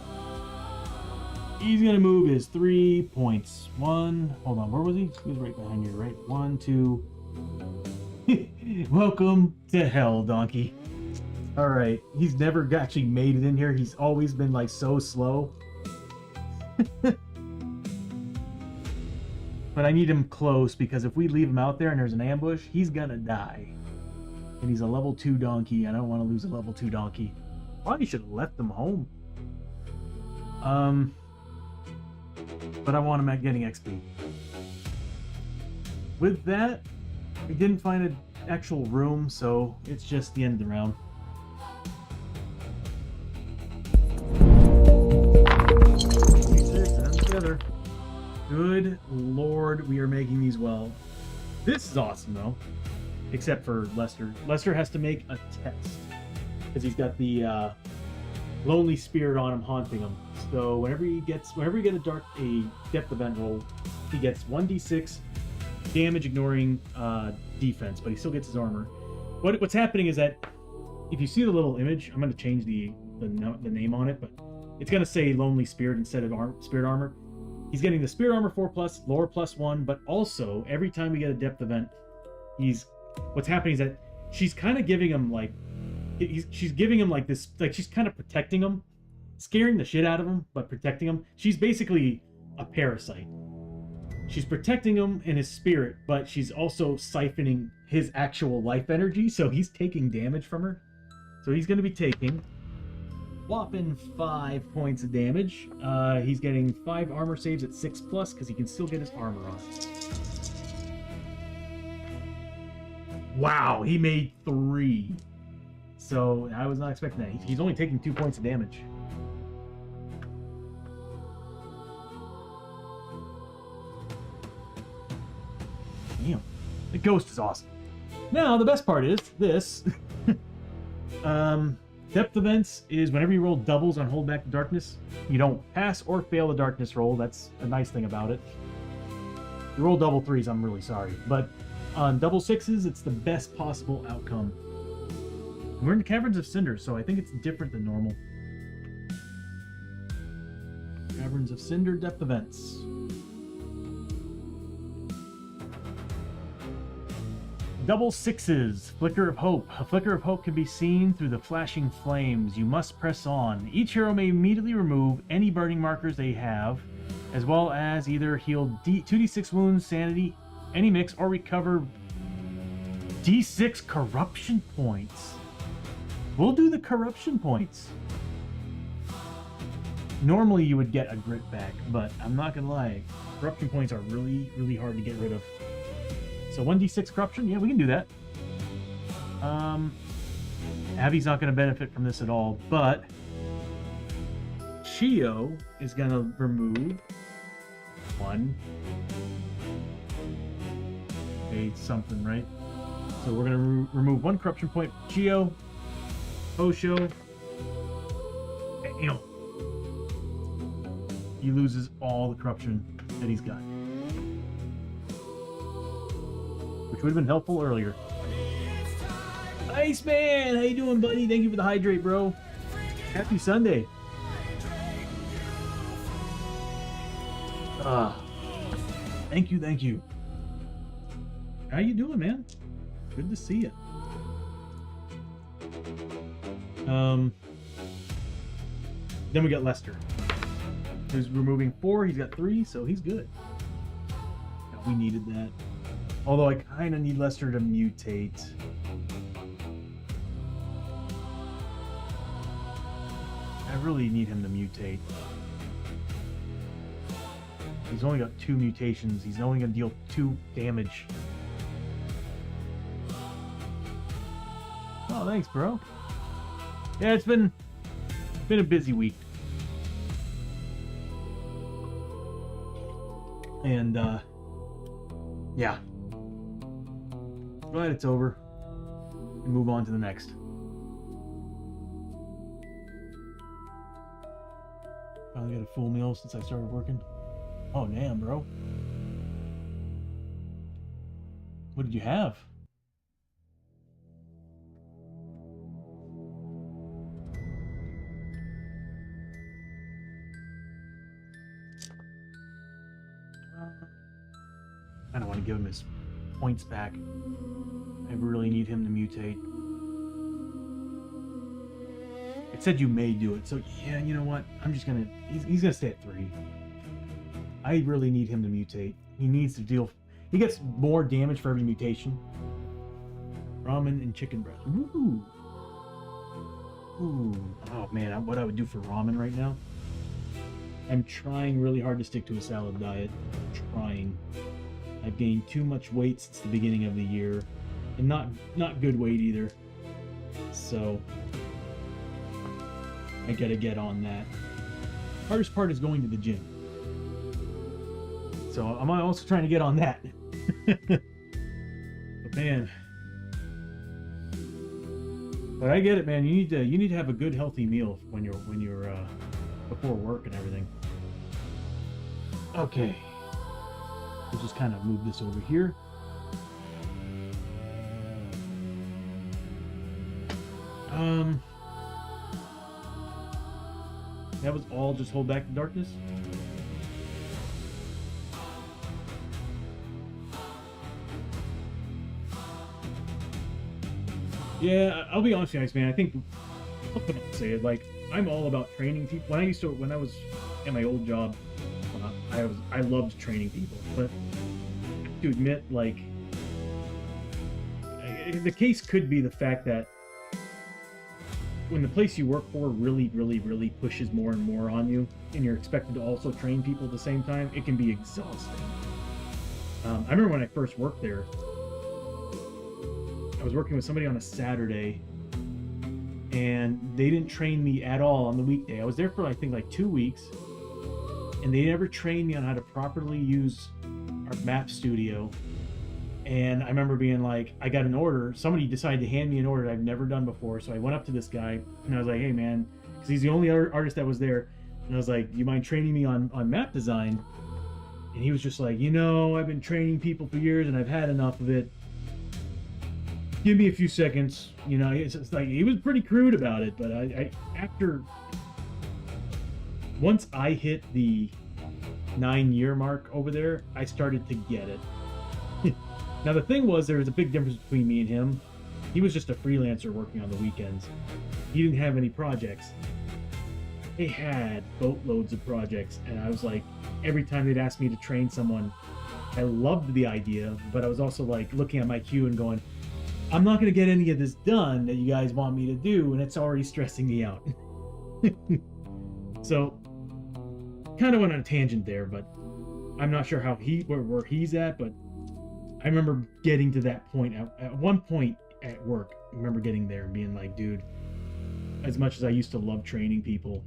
He's gonna move his 3 points. 1. Hold on. Where was he? He was right behind you, right? 1, 2. Welcome to hell, donkey. Alright, he's never actually made it in here. He's always been like so slow. But I need him close, because if we leave him out there and there's an ambush, he's gonna die. And he's a level 2 donkey. I don't want to lose a level 2 donkey. Probably should have left them home. But I want him at getting XP. with that, we didn't find an actual room, so it's just the end of the round. Together. Good lord, we are making these well. This is awesome though, except for Lester. Lester has to make a test because he's got the lonely spirit on him haunting him. So whenever you get a depth event roll, he gets 1d6 damage ignoring defense, but he still gets his armor. What's happening is that if you see the little image, I'm going to change the name on it, but it's going to say lonely spirit instead of spirit armor. He's getting the spirit armor 4+, lore +1, but also every time we get a depth event, what's happening is that she's kind of giving him like she's giving him like this, like she's kind of protecting him, scaring the shit out of him, but protecting him. She's basically a parasite. She's protecting him in his spirit, but she's also siphoning his actual life energy, so he's taking damage from her. So he's going to be taking whopping 5 points of damage. He's getting 5 armor saves at 6+, because he can still get his armor on. Wow, he made 3. So I was not expecting that. He's only taking 2 points of damage. Damn. The ghost is awesome. Now, the best part is this. Depth events is whenever you roll doubles on Hold Back the Darkness, you don't pass or fail the darkness roll. That's a nice thing about it. If you roll double 3s, I'm really sorry. But on double 6s, it's the best possible outcome. We're in the Caverns of Cynder, so I think it's different than normal. Caverns of Cynder depth events. Double 6s, Flicker of Hope. A flicker of hope can be seen through the flashing flames. You must press on. Each hero may immediately remove any burning markers they have, as well as either heal 2d6 wounds, sanity, any mix, or recover d6 corruption points. We'll do the corruption points. Normally you would get a grit back, but I'm not gonna lie, corruption points are really, really hard to get rid of. So 1d6 corruption, yeah, we can do that. Abbie's not going to benefit from this at all, but Chiyo is going to remove 1. Okay, something, right? So we're going to remove 1 corruption point. Chiyo, Hoshoryo, damn. He loses all the corruption that he's got, which would have been helpful earlier. Iceman, how you doing, buddy? Thank you for the hydrate, bro. Happy Sunday. Thank you, thank you. How you doing, man? Good to see you. Then we got Lester, who's removing 4. He's got 3, so he's good. Yeah, we needed that. Although I kind of need Lester to mutate. I really need him to mutate. He's only got 2 mutations. He's only going to deal 2 damage. Oh, thanks, bro. Yeah, it's been a busy week. And, yeah. Glad it's over. And move on to the next. Finally got a full meal since I started working. Oh, damn, bro. What did you have? I don't want to give him his points back. I really need him to mutate. It said you may do it, so yeah, you know what? I'm just gonna... He's gonna stay at 3. I really need him to mutate. He needs to deal... He gets more damage for every mutation. Ramen and chicken breast. Ooh. Ooh. Oh man, what I would do for ramen right now? I'm trying really hard to stick to a salad diet. Trying. I've gained too much weight since the beginning of the year, and not good weight either. So I gotta get on that. Hardest part is going to the gym. So I'm also trying to get on that. But man, but I get it, man. You need to have a good healthy meal when you're before work and everything. Okay, we'll just kind of move this over here. That was all just hold back the darkness. Yeah, I'll be honest with you guys, man. I think, what can I say? Like, I'm all about training people. When I was at my old job, I loved training people. But to admit, like, the case could be the fact that when the place you work for really pushes more and more on you, and you're expected to also train people at the same time, it can be exhausting. I remember when I first worked there, I was working with somebody on a Saturday, and they didn't train me at all on the weekday. I was there for, I think, like 2 weeks, and they never trained me on how to properly use our map studio. And I remember being like, I got an order. Somebody decided to hand me an order that I've never done before. So I went up to this guy, and I was like, hey, man, because he's the only artist that was there. And I was like, do you mind training me on map design? And he was just like, I've been training people for years, and I've had enough of it. Give me a few seconds. It's like, he was pretty crude about it. But once I hit the 9-year mark over there, I started to get it. Now, the thing was, there was a big difference between me and him. He was just a freelancer working on the weekends. He didn't have any projects. They had boatloads of projects, and I was like, every time they'd ask me to train someone, I loved the idea, but I was also like looking at my queue and going, I'm not going to get any of this done that you guys want me to do, and it's already stressing me out. So, kind of went on a tangent there, but I'm not sure where he's at, but I remember getting to that point at one point at work. I remember getting there and being like, dude, as much as I used to love training people,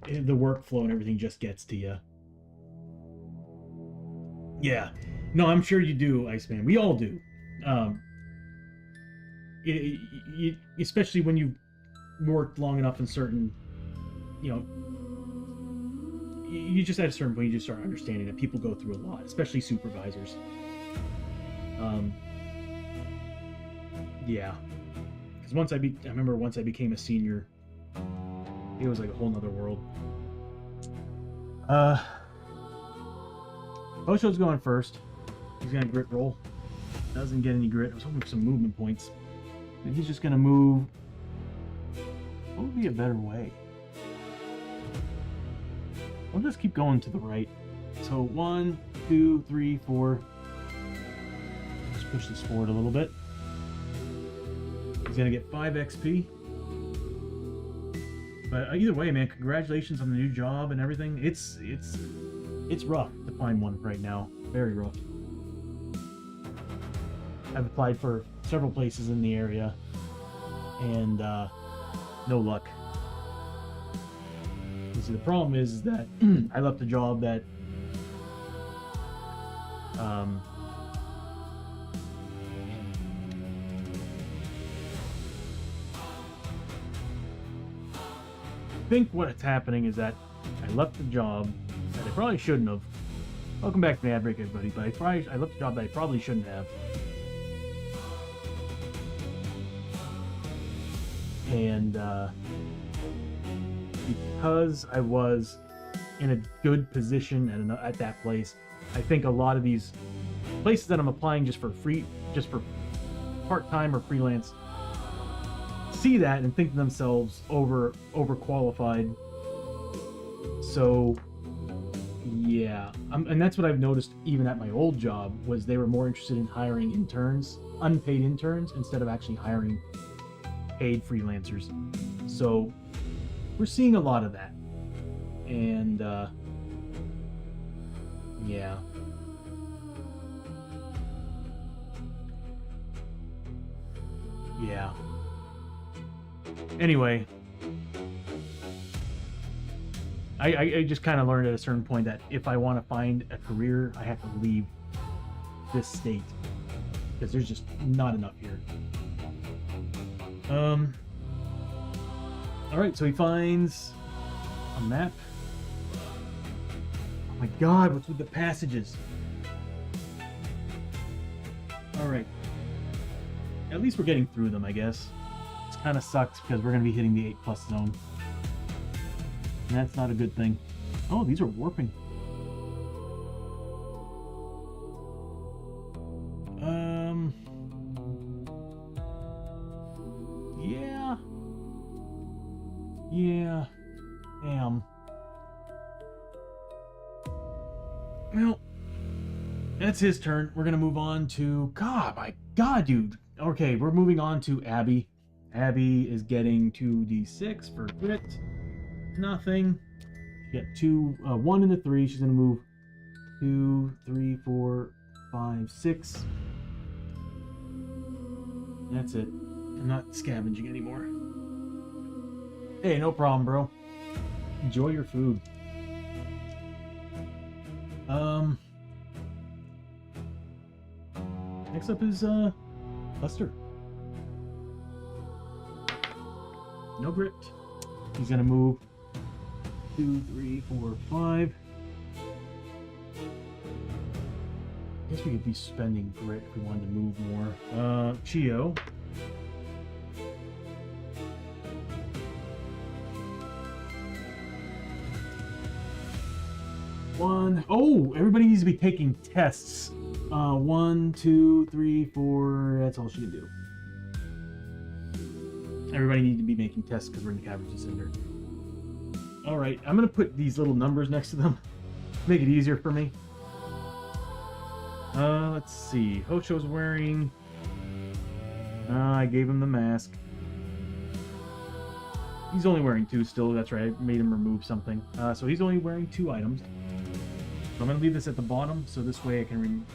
the workflow and everything just gets to you. Yeah. No, I'm sure you do, Iceman. We all do. Especially when you've worked long enough in certain, you just at a certain point, you just start understanding that people go through a lot, especially supervisors. Yeah. Because I remember once I became a senior, it was like a whole nother world. Hosho's going first. He's gonna grit roll. Doesn't get any grit. I was hoping for some movement points. And he's just gonna move. What would be a better way? I'll just keep going to the right. So 1, 2, 3, 4. Just push this forward a little bit. He's gonna get 5 XP. But either way, man, congratulations on the new job and everything. It's rough to find one right now. Very rough. I've applied for several places in the area, and no luck. You see, the problem is that I left a job that I think what's happening is that I left the job that I probably shouldn't have. Welcome back to the ad break, everybody. But I left the job that I probably shouldn't have. And because I was in a good position at that place, I think a lot of these places that I'm applying just for part-time or freelance see that and think to themselves overqualified. So yeah, and that's what I've noticed even at my old job, was they were more interested in hiring interns, unpaid interns, instead of actually hiring paid freelancers. So we're seeing a lot of that, and yeah, Yeah. Anyway, I just kind of learned at a certain point that if I want to find a career, I have to leave this state because there's just not enough here. All right, so he finds a map. Oh my God, what's with the passages? All right. At least we're getting through them, I guess. It kind of sucks because we're going to be hitting the 8+ zone. And that's not a good thing. Oh, these are warping. Yeah. Yeah. Damn. Well, that's his turn. We're going to move on to... God, my God, dude. Okay, we're moving on to Abbie. Abbie is getting 2d6 for grit. Nothing. She got 1 and a 3. She's going to move 2, 3, 4, 5, 6. That's it. I'm not scavenging anymore. Hey, no problem, bro. Enjoy your food. Next up is Lester. No grit. He's gonna move 2, 3, 4, 5. I guess we could be spending grit if we wanted to move more. Chiyo. Oh, everybody needs to be taking tests. 1, 2, 3, 4. That's all she can do. Everybody needs to be making tests because we're in the Caverns of Cynder. Alright, I'm going to put these little numbers next to them. Make it easier for me. Let's see. Hosho's wearing... I gave him the mask. He's only wearing 2 still. That's right. I made him remove something. So he's only wearing 2 items. So I'm going to leave this at the bottom so this way I can remove...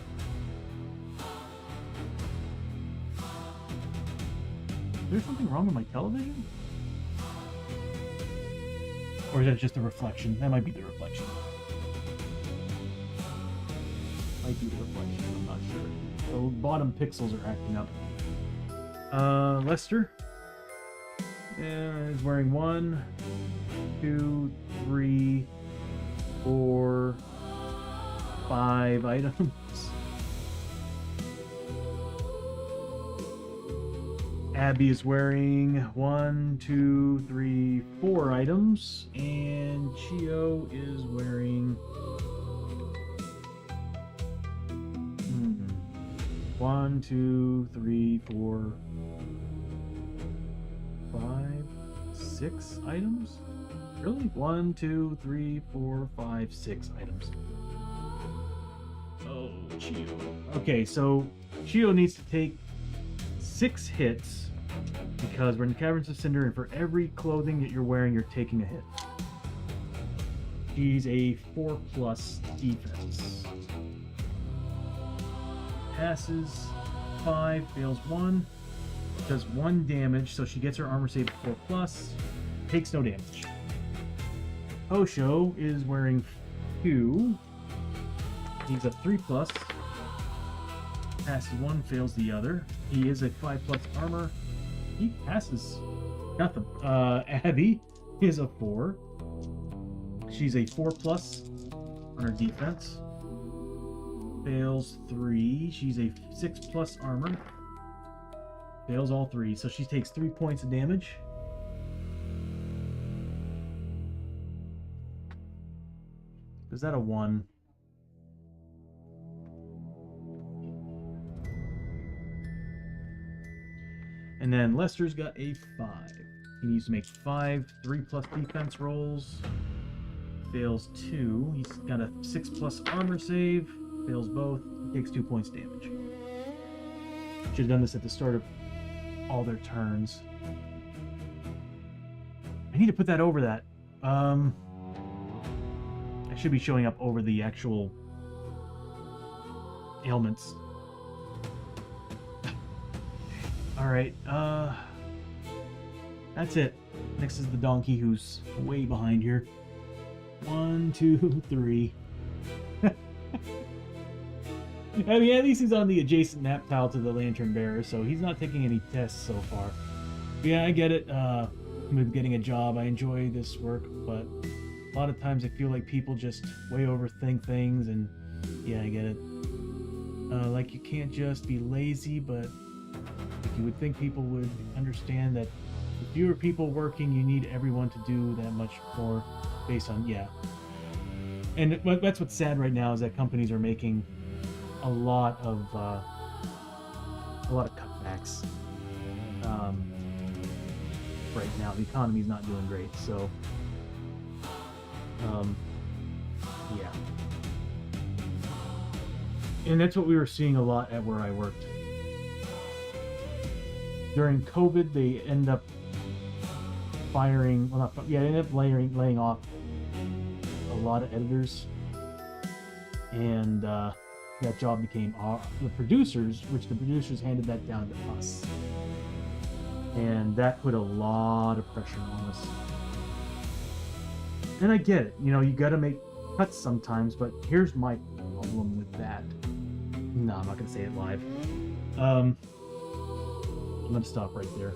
Is there something wrong with my television? Or is that just a reflection? That might be the reflection. Might be the reflection, I'm not sure. So bottom pixels are acting up. Lester is wearing 1, 2, 3, 4, 5 items. Abbie is wearing 1, 2, 3, 4 items, and Chiyo is wearing 1, 2, 3, 4, 5, 6 items? Really? 1, 2, 3, 4, 5, 6 items. Oh, Chiyo. Okay, so Chiyo needs to take 6 hits because we're in the Caverns of Cynder, and for every clothing that you're wearing, you're taking a hit. She's a 4+ defense. Passes 5, fails 1, does 1 damage, so she gets her armor save 4+, takes no damage. Hosho is wearing 2. He's a 3+. Passes 1, fails the other. He is a 5+ armor. He passes nothing. Abbie is a 4. She's a 4+ on her defense. Fails 3. She's a 6+ armor. Fails all 3. So she takes 3 points of damage. Is that a 1? And then Lester's got a 5. He needs to make 5 3+ defense rolls. Fails 2. He's got a 6+ armor save. Fails both. He takes 2 points damage. Should have done this at the start of all their turns. I need to put that over that. I should be showing up over the actual ailments. Alright, that's it. Next is the donkey, who's way behind here. 1, 2, 3. I mean, at least he's on the adjacent map tile to the lantern bearer, so he's not taking any tests so far. But yeah, I get it. With getting a job, I enjoy this work, but a lot of times I feel like people just way overthink things, and yeah, I get it. Like, you can't just be lazy, but you would think people would understand that with fewer people working, you need everyone to do that much more based on, yeah. And that's what's sad right now, is that companies are making a lot of cutbacks. Right now, the economy's not doing great, so yeah. And that's what we were seeing a lot at where I worked. During COVID, they end up firing, well, not, yeah, they ended up laying off a lot of editors, and that job became the producers, which the producers handed that down to us, and that put a lot of pressure on us. And I get it, you know, you gotta make cuts sometimes, but here's my problem with that. No, I'm not gonna say it live. I'm gonna stop right there.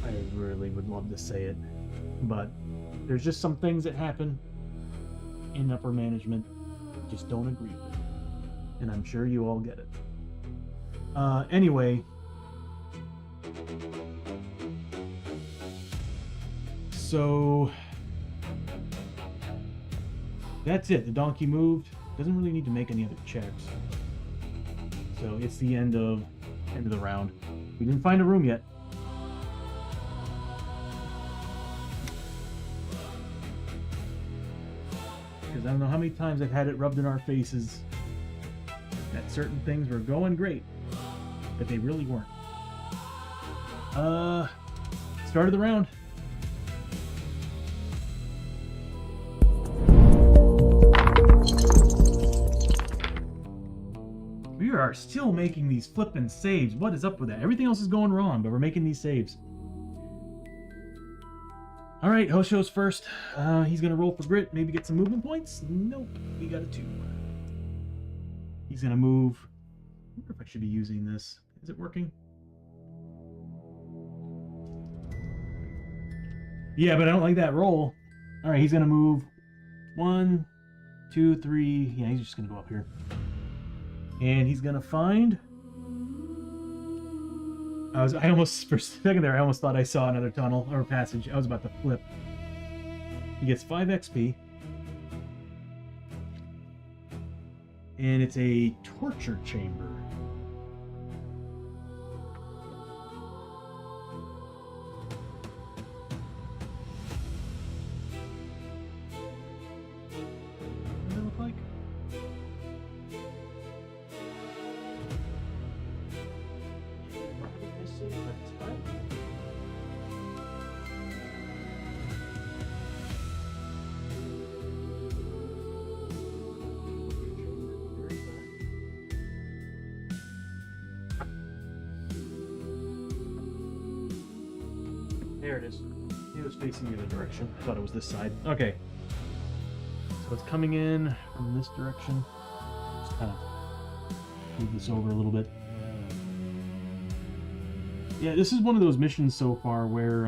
I really would love to say it, but there's just some things that happen in upper management I just don't agree with, and I'm sure you all get it. Anyway, so that's it. The donkey moved. Doesn't really need to make any other checks. So it's the end of the round. We didn't find a room yet. Because I don't know how many times I've had it rubbed in our faces that certain things were going great, but they really weren't. Start of the round. We are still making these flippin' saves. What is up with that? Everything else is going wrong, but we're making these saves. Alright, Hoshoryo's first. He's gonna roll for grit, maybe get some movement points. Nope, we got a 2. He's gonna move. I wonder if I should be using this. Is it working? Yeah, but I don't like that roll. Alright, he's gonna move 1, 2, 3. Yeah, he's just gonna go up here. And he's gonna find... I almost, for a second there, I almost thought I saw another tunnel or passage. I was about to flip. He gets 5 XP. And it's a torture chamber. What does that look like? There it is. It was facing the other direction. I thought it was this side. Okay. So it's coming in from this direction. Just kind of move this over a little bit. Yeah, this is one of those missions so far where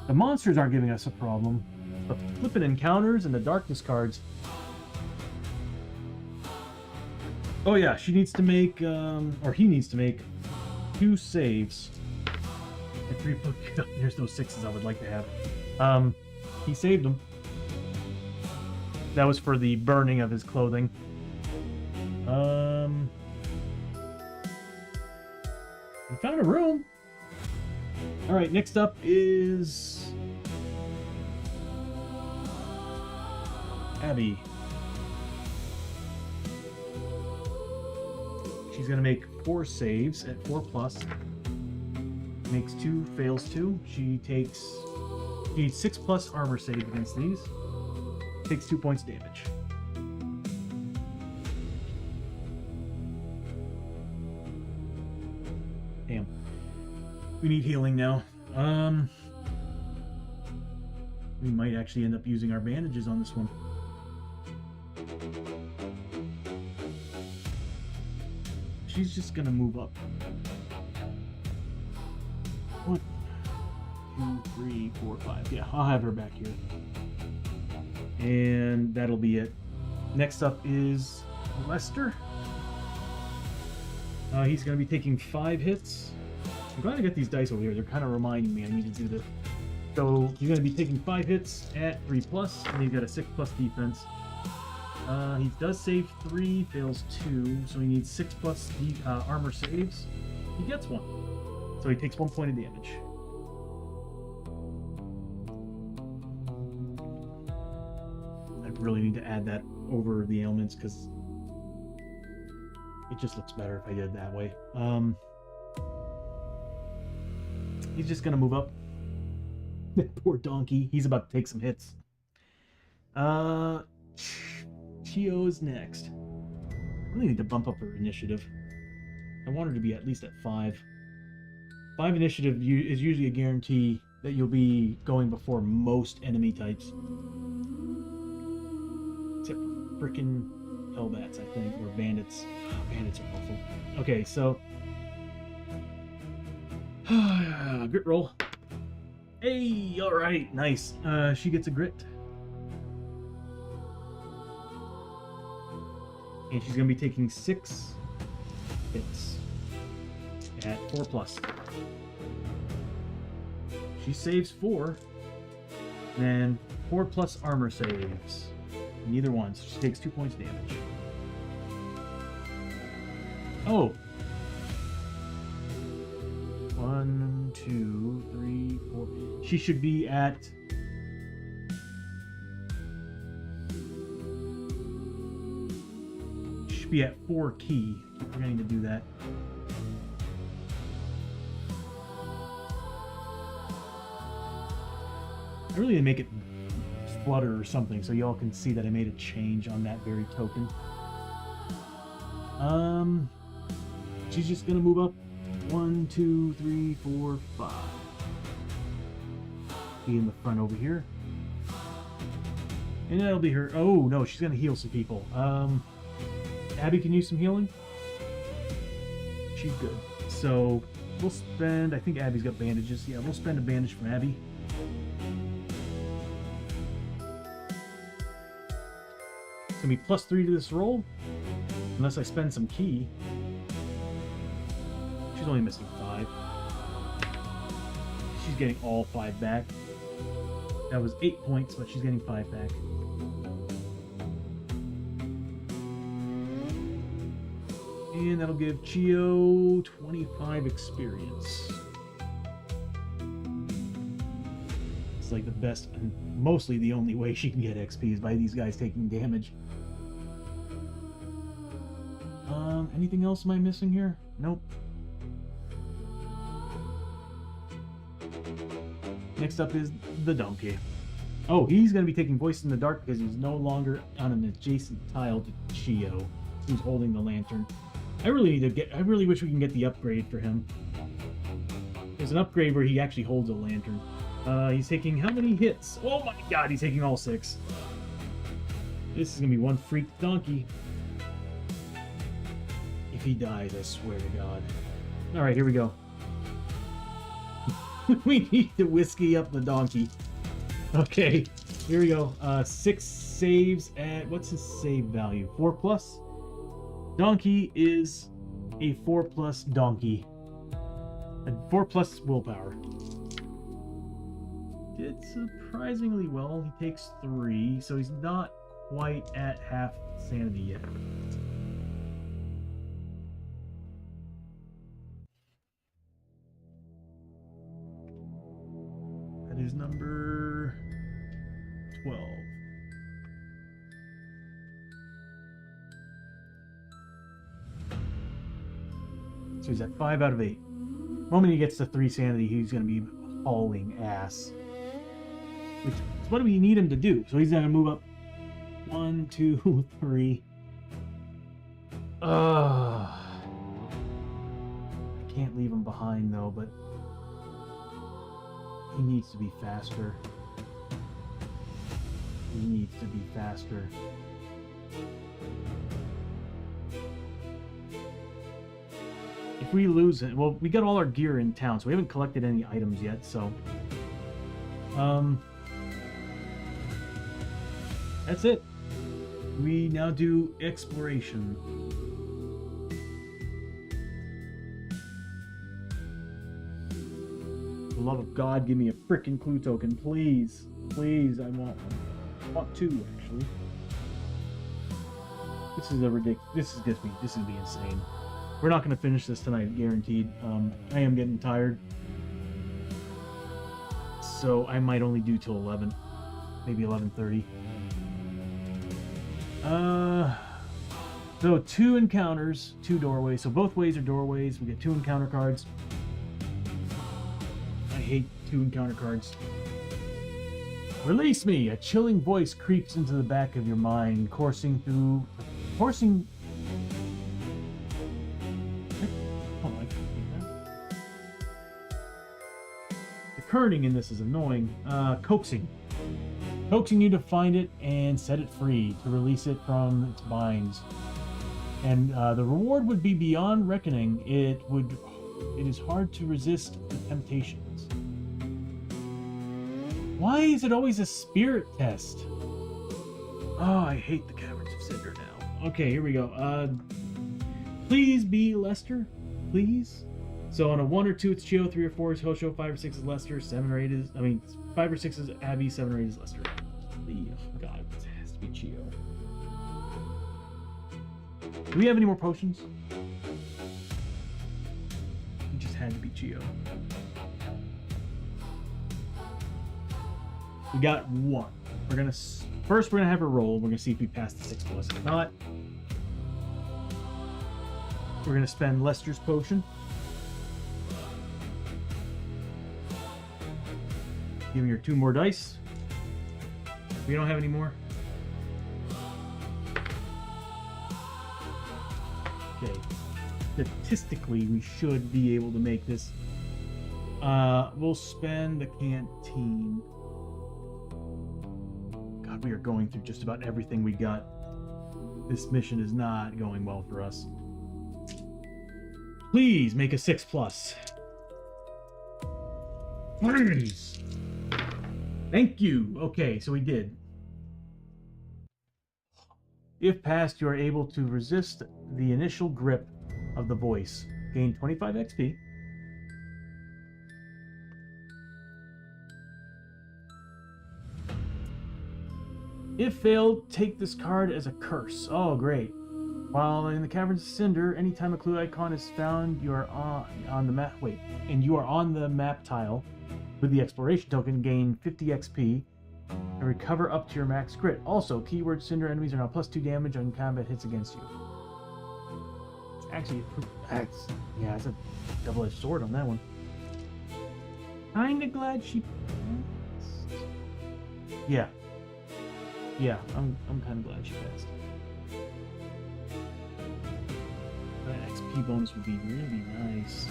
the monsters aren't giving us a problem. But flipping encounters and the darkness cards. Oh yeah, she needs to make, or he needs to make 2 saves. And 3, there's those 6s I would like to have. He saved them. That was for the burning of his clothing. We found a room. Alright, next up is Abbie. She's gonna make 4 saves at 4+. Makes 2, fails 2. She needs 6+ armor save against these. Takes 2 points damage. Damn. We need healing now. We might actually end up using our bandages on this one. She's just gonna move up. 1, 2, 3, 4, 5. Yeah, I'll have her back here. And that'll be it. Next up is Lester. He's going to be taking 5 hits. I'm glad I got these dice over here. They're kind of reminding me I need to do this. So he's going to be taking 5 hits at 3+, and he's got a 6+ defense. He does save 3, fails 2, so he needs 6+ armor saves. He gets 1. So he takes 1 point of damage. I really need to add that over the ailments because it just looks better if I did it that way. He's just gonna move up. Poor donkey. He's about to take some hits. Chiyo is next. I really need to bump up her initiative. I want her to be at least at 5. 5 initiative is usually a guarantee that you'll be going before most enemy types. Except for frickin' Hellbats, I think, or Bandits. Oh, bandits are awful. Okay, so... grit roll. Hey, alright, nice. She gets a grit. And she's going to be taking 6 hits at 4+. She saves 4, and 4+ armor saves. Neither one, so she takes 2 points damage. Oh! 1, 2, 3, 4. She should be at... She should be at 4 key. Keep forgetting to do that. I really need to make it flutter or something so y'all can see that I made a change on that very token. She's just gonna move up 1, 2, 3, 4, 5. Be in the front over here. And that'll be her. Oh no, she's gonna heal some people. Abbie can use some healing. She's good. So we'll spend, I think Abbie's got bandages. Yeah, we'll spend a bandage from Abbie. It's gonna be +3 to this roll, unless I spend some key. She's only missing 5. She's getting all 5 back. That was 8 points, but she's getting 5 back. And that'll give Chiyo 25 experience. It's like the best and mostly the only way she can get XP is by these guys taking damage. Anything else am I missing here? Nope. Next up is the donkey. Oh, he's going to be taking Voice in the Dark because he's no longer on an adjacent tile to Chiyo, who's holding the lantern. I really wish we can get the upgrade for him. There's an upgrade where he actually holds a lantern. He's taking how many hits? Oh my god, he's taking all 6. This is going to be one freak donkey. If he dies, I swear to God. Alright, here we go. We need to whiskey up the donkey. Okay, here we go. 6 saves at... What's his save value? 4+? Donkey is a 4+ donkey. A 4+ willpower. Did surprisingly well. He takes 3, so he's not quite at half sanity yet. That is number 12. So he's at 5 out of 8. The moment he gets to 3 sanity, he's going to be hauling ass. Which is what do we need him to do? So he's going to move up 1, 2, 3. I can't leave him behind though, but he needs to be faster. He needs to be faster. If we lose it, well, we got all our gear in town, so we haven't collected any items yet, so that's it. We now do exploration. For the love of God, give me a frickin' clue token, please. Please, I want one. I want two, actually. This is a ridiculous. This is gonna be insane. We're not gonna finish this tonight, guaranteed. I am getting tired, so I might only do till 11, maybe 11:30. So 2 encounters, 2 doorways. So both ways are doorways. We get 2 encounter cards. I hate 2 encounter cards. Release me! A chilling voice creeps into the back of your mind, coursing. Oh my God. The kerning in this is annoying. Coaxing you to find it and set it free, to release it from its binds. And the reward would be beyond reckoning. It is hard to resist the temptations. Why is it always a spirit test? Oh, I hate the Caverns of Cynder now. Okay, here we go. Please be Lester, please. So on a 1 or 2, it's Chiyo. 3 or 4 is Hoshoryo. 5 or 6 is Lester. 7 or 8 is, 5 or 6 is Abbie. 7 or 8 is Lester. Oh God, it has to be Chiyo. Do we have any more potions? It just had to be Chiyo. We got 1. First we're gonna have a roll. We're gonna see if we pass the 6+. If not, we're gonna spend Lester's potion. Give me your 2 more dice. We don't have any more. Okay. Statistically, we should be able to make this. We'll spend the canteen. God, we are going through just about everything we got. This mission is not going well for us. Please make a 6+. Please. Thank you. Okay, so we did. If passed, you are able to resist the initial grip of the voice. Gain 25 XP. If failed, take this card as a curse. Oh, great. While in the Caverns of Cynder, anytime a clue icon is found, you are on the map. Wait, and you are on the map tile with the exploration token, gain 50 XP and recover up to your max grit. Also, keyword Cynder enemies are now +2 damage on combat hits against you. It's actually, it's a double-edged sword on that one. Kinda glad she passed. Yeah, I'm kind of glad she passed. That XP bonus would be really nice.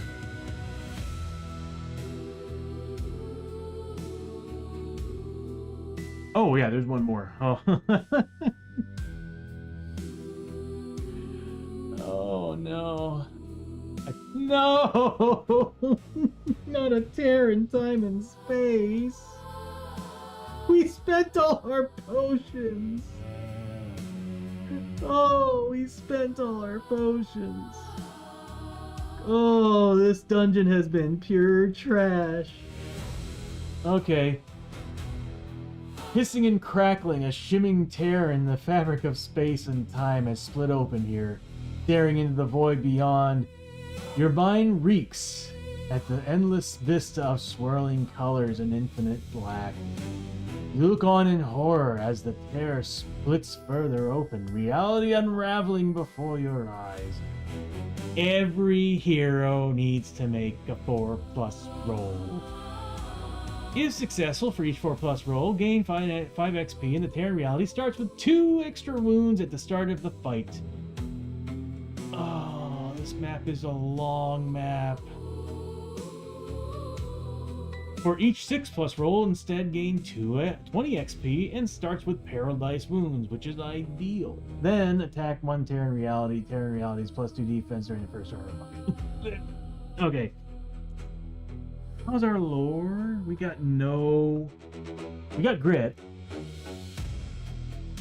Oh yeah, there's one more. Oh, oh no. No! Not a tear in time and space. We spent all our potions. Oh, we spent all our potions. Oh, this dungeon has been pure trash. Okay. Hissing and crackling, a shimming tear in the fabric of space and time has split open here, staring into the void beyond. Your mind reeks at the endless vista of swirling colors and infinite black. You look on in horror as the tear splits further open, reality unraveling before your eyes. Every hero needs to make a 4+ roll. If successful for each 4+ roll, gain 5 XP, and the tear in reality starts with 2 extra wounds at the start of the fight. Oh, this map is a long map. For each 6+ roll, instead gain 20 XP and starts with Paradise Wounds, which is ideal. Then attack 1 Terran Reality. Terran Reality is +2 defense during the first turn. Okay. How's our lore? We got grit.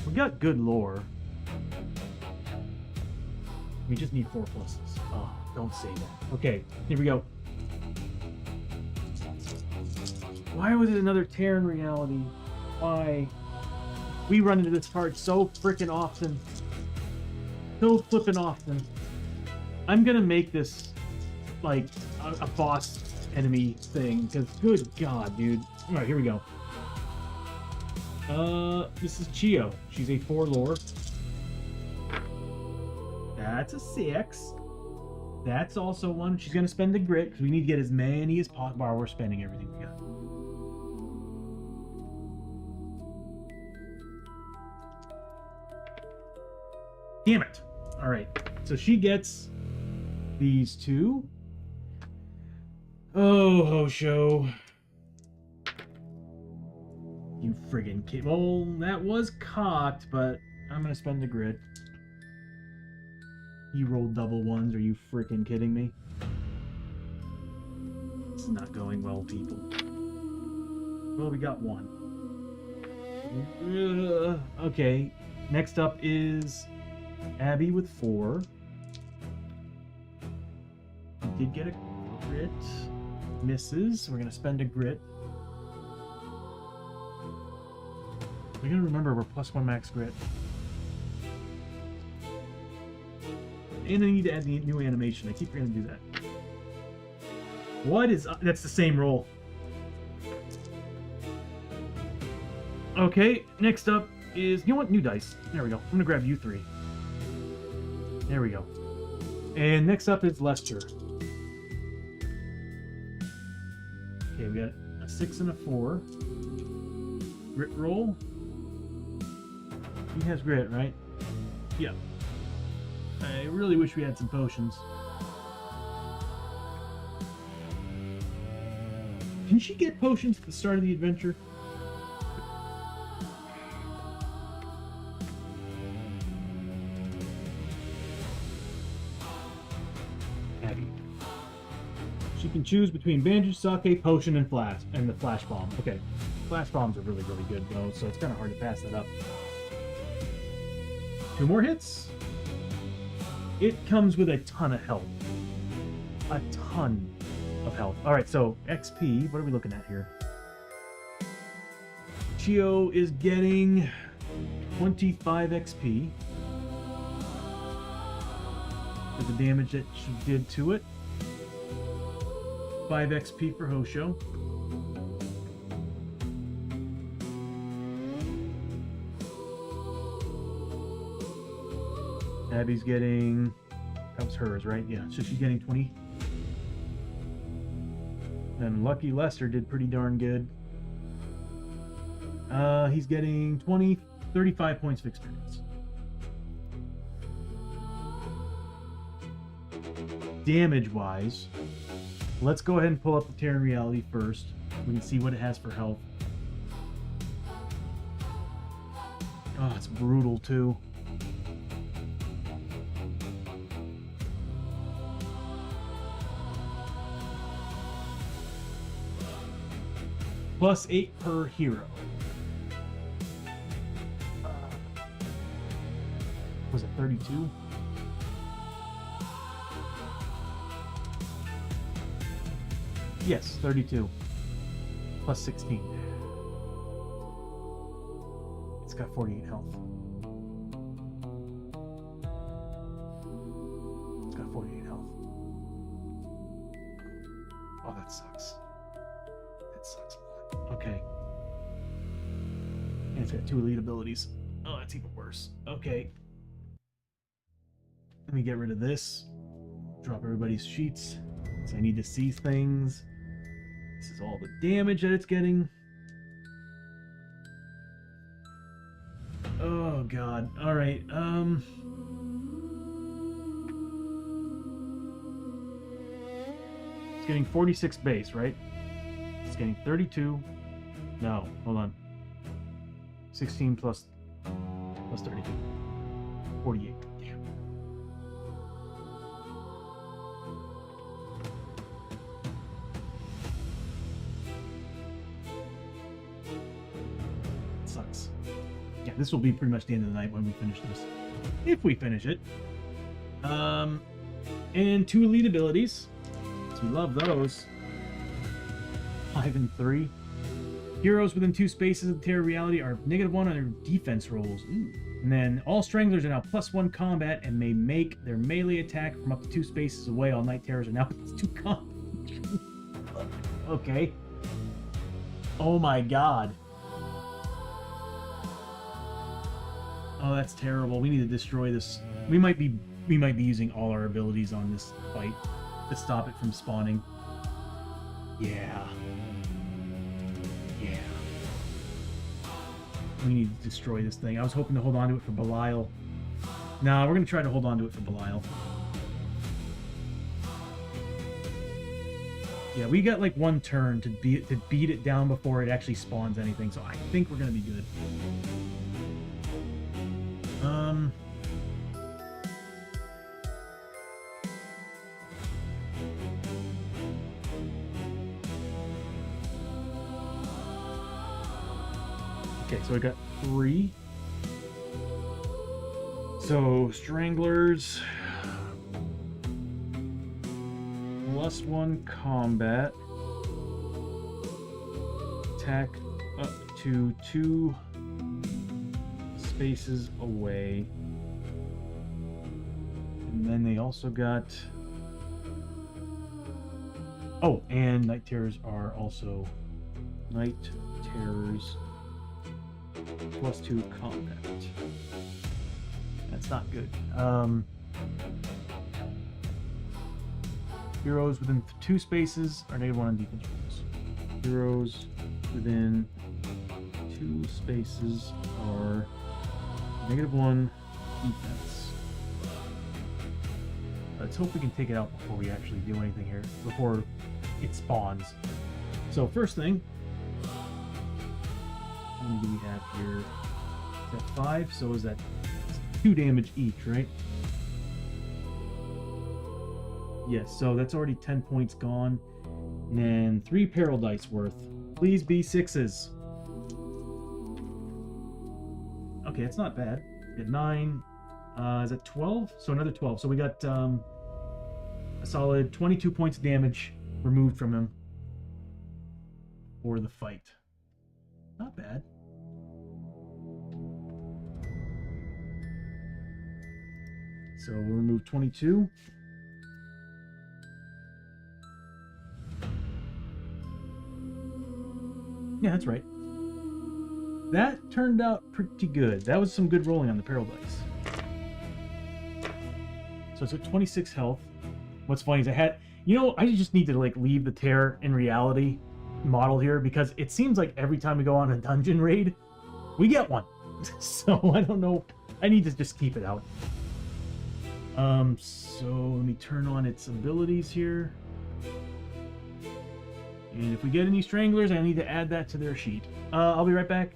We got good lore. We just need 4 pluses. Oh, don't say that. Okay, here we go. Why was it another Terran Reality? Why? We run into this card so freaking often. So flippin' often. I'm gonna make this like a boss enemy thing, because good god, dude. Alright, here we go. This is Chiyo. She's a 4 lore. That's a 6. That's also one. She's gonna spend the grit, because we need to get as many as possible. Wow, we're spending everything we got. Damn it. Alright, so she gets these 2. Oh, Hosho. You friggin' kid. Well, that was cocked, but I'm gonna spend the grit. You rolled double ones. Are you freaking kidding me? This is not going well, people. Well, we got 1. Okay, next up is Abbie with 4. We did get a grit. Misses. We're gonna spend a grit. We're gonna remember we're +1 max grit. And I need to add the new animation. I keep forgetting to do that. What is... That's the same roll. Okay, next up is... You know what? New dice. There we go. I'm gonna grab you 3. There we go. And next up is Lester. Okay, we got a 6 and a 4. Grit roll. He has grit, right? Yeah. I really wish we had some potions. Can she get potions at the start of the adventure? Abbie. She can choose between bandage, sake, potion, and flash, and the flash bomb. Okay, flash bombs are really, really good though, so it's kind of hard to pass that up. 2 more hits. It comes with a ton of health. A ton of health. Alright, so XP, what are we looking at here? Chiyo is getting 25 XP for the damage that she did to it. 5 XP for Hosho. Abbie's getting... That was hers, right? Yeah, so she's getting 20. And Lucky Lester did pretty darn good. He's getting 35 points of experience. Damage-wise, let's go ahead and pull up the Terran Reality first. We can see what it has for health. Oh, it's brutal, too. +8 per hero. Was it 32? Yes, 32. +16. It's got 48 health. It's got 48 health. Oh, that sucks. That sucks a lot. Okay. And it's got 2 elite abilities. Oh, that's even worse. Okay. Let me get rid of this. Drop everybody's sheets. So I need to see things. This is all the damage that it's getting. Oh god. Alright, it's getting 46 base, right? It's getting 32. No, hold on. 16 plus 32. 48. Damn. Sucks. Yeah, this will be pretty much the end of the night when we finish this. If we finish it. And 2 elite abilities. So we love those. 5 and 3. Heroes within 2 spaces of the Terror reality are -1 on their defense rolls. Ooh. And then all Stranglers are now +1 combat and may make their melee attack from up to 2 spaces away. All Night Terrors are now +2 combat. Okay. Oh my god. Oh, that's terrible. We need to destroy this. We might be using all our abilities on this fight to stop it from spawning. Yeah. Yeah. We need to destroy this thing. I was hoping to hold on to it for Belial. Nah, we're going to try to hold on to it for Belial. Yeah, we got like 1 turn to beat it down before it actually spawns anything, so I think we're going to be good. Okay, so I got 3. So, Stranglers. +1 combat. Attack up to 2 spaces away. And then they also got... Oh, and Night Terrors are also... Night Terrors +2 combat. That's not good. Heroes within 2 spaces are -1 on defense rolls. Heroes within 2 spaces are -1 defense. Let's hope we can take it out before we actually do anything here, before it spawns. So first thing, how many do we have here? Is that 5? So is that 2 damage each, right? Yes, so that's already 10 points gone. And then 3 peril dice worth. Please be 6s. Okay, that's not bad. We got 9. Is that 12? So another 12. So we got a solid 22 points of damage removed from him for the fight. Not bad. So we'll remove 22. Yeah, that's right. That turned out pretty good. That was some good rolling on the peril dice. So it's at 26 health. What's funny is I just need to like leave the Terror in reality model here because it seems like every time we go on a dungeon raid, we get one. So I don't know. I need to just keep it out. So let me turn on its abilities here. And if we get any Stranglers, I need to add that to their sheet. I'll be right back.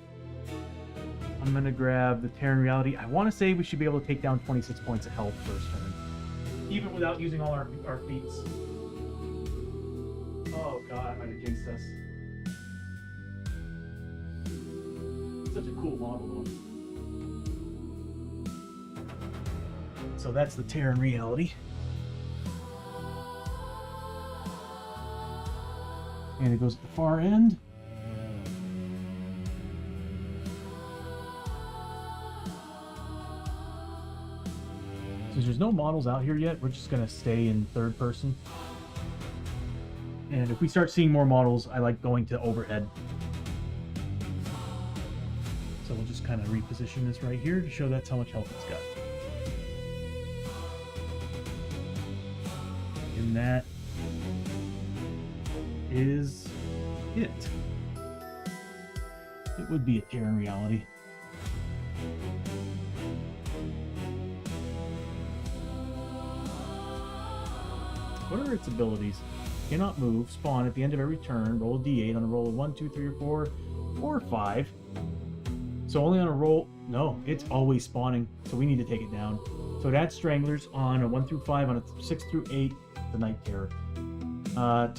I'm going to grab the Terran Reality. I want to say we should be able to take down 26 points of health first turn. Even without using all our feats. Oh god, I might have jinxed us. Such a cool model though. So that's the Terran Reality. And it goes at the far end. Since there's no models out here yet, we're just going to stay in third person. And if we start seeing more models, I like going to overhead. So we'll just kind of reposition this right here to show that's how much health it's got. And that is it. It would be a Terran Reality. What are its abilities? cannot move, spawn at the end of every turn, roll a d8 on a roll of 1, 2, 3, or 4, or 5. So only on a roll... No, it's always spawning, so we need to take it down. So it adds Stranglers on a 1 through 5, on a 6 through 8, the Night Terror. To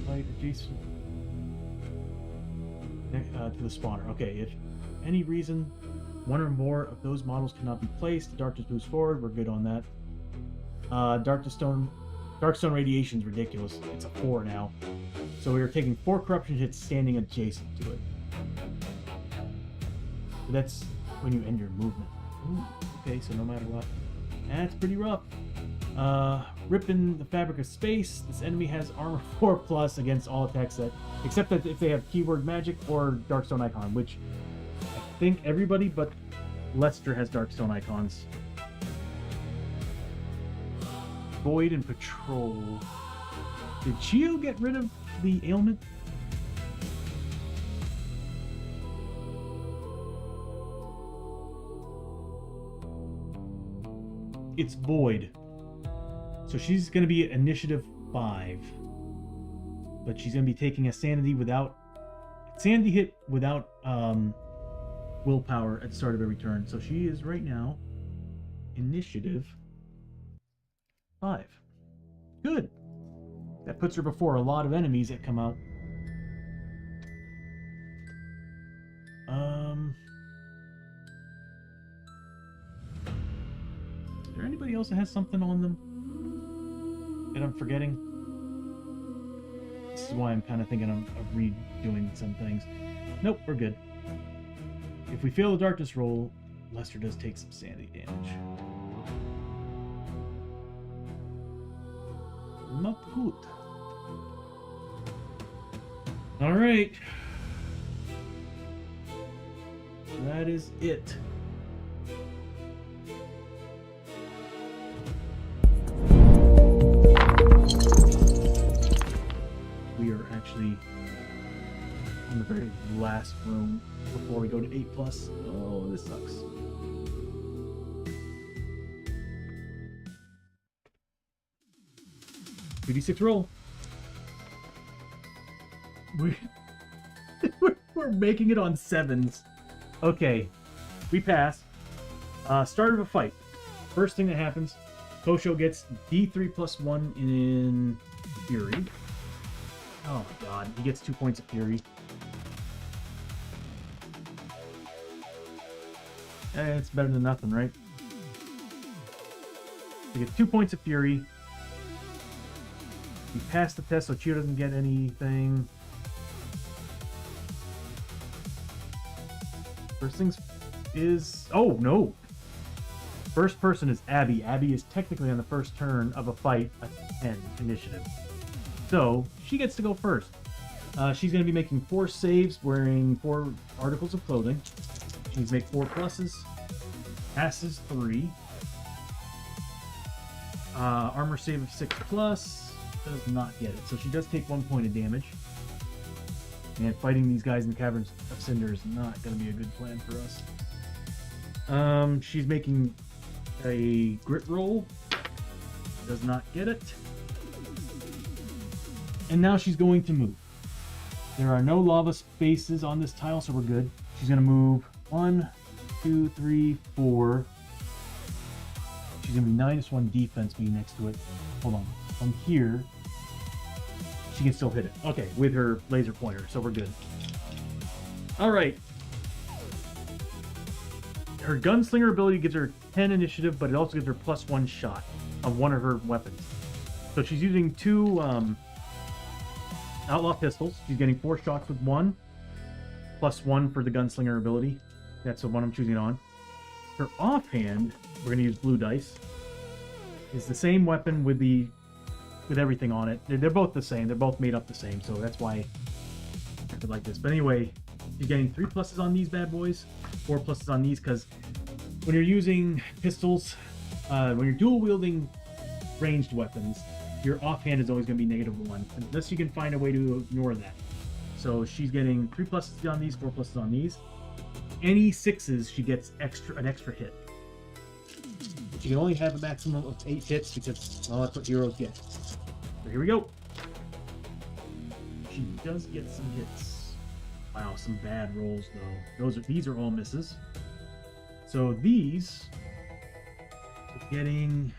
fight adjacent... to the spawner. Okay, if any reason one or more of those models cannot be placed, the darkness moves forward. We're good on that. Darkstone Radiation is ridiculous. It's a 4 now. So we are taking 4 corruption hits standing adjacent to it. So that's when you end your movement. Ooh, okay, so no matter what. That's pretty rough. Ripping the Fabric of Space. This enemy has armor 4+ against all attacks that, except that if they have keyword magic or Darkstone icon, which I think everybody but Lester has Darkstone icons. Void and Patrol. Did Chiyo get rid of the ailment? It's Void. So she's going to be initiative 5. But she's going to be taking a sanity hit without willpower at the start of every turn. So she is right now initiative 5. Good. That puts her before a lot of enemies that come out. Is there anybody else that has something on them that I'm forgetting? This is why I'm kind of thinking of redoing some things. Nope, we're good. If we fail the darkness roll, Lester does take some sanity damage. Not good. Alright. That is it. We are actually on the very last room before we go to 8+. Oh, this sucks. $2d6 roll. We're making it on 7s. Okay, we pass. Start of a fight. First thing that happens, Hoshoryo gets D3+1 in Fury. Oh my god, he gets 2 points of Fury. It's better than nothing, right? He gets 2 points of Fury. We pass the test, so Chiyo doesn't get anything. First things is... Oh, no! First person is Abbie. Abbie is technically on the first turn of a fight at 10 initiative. So, she gets to go first. She's going to be making 4 saves, wearing 4 articles of clothing. She needs to make 4 pluses. Passes 3. Armor save of 6+. Does not get it. So she does take 1 point of damage. And fighting these guys in the Caverns of Cynder is not going to be a good plan for us. She's making a grit roll. Does not get it. And now she's going to move. There are no lava spaces on this tile, so we're good. She's going to move 1, 2, 3, 4. She's going to be -1 defense being next to it. Hold on. From here, she can still hit it. Okay, with her laser pointer, so we're good. Alright. Her gunslinger ability gives her 10 initiative, but it also gives her +1 shot of one of her weapons. So she's using 2 outlaw pistols. She's getting 4 shots with 1, +1 for the gunslinger ability. That's the one I'm choosing on. Her offhand, we're going to use blue dice, is the same weapon with everything on it. They're both the same. They're both made up the same, so that's why I could like this. But anyway, you're getting 3 pluses on these bad boys, 4 pluses on these, because when you're using pistols, when you're dual wielding ranged weapons, your offhand is always going to be -1, unless you can find a way to ignore that. So she's getting 3 pluses on these, 4 pluses on these. Any 6s, she gets an extra hit. She can only have a maximum of 8 hits because, well, that's what heroes get. So here we go. she does get some hits. Wow, some bad rolls though. These are all misses. So these are getting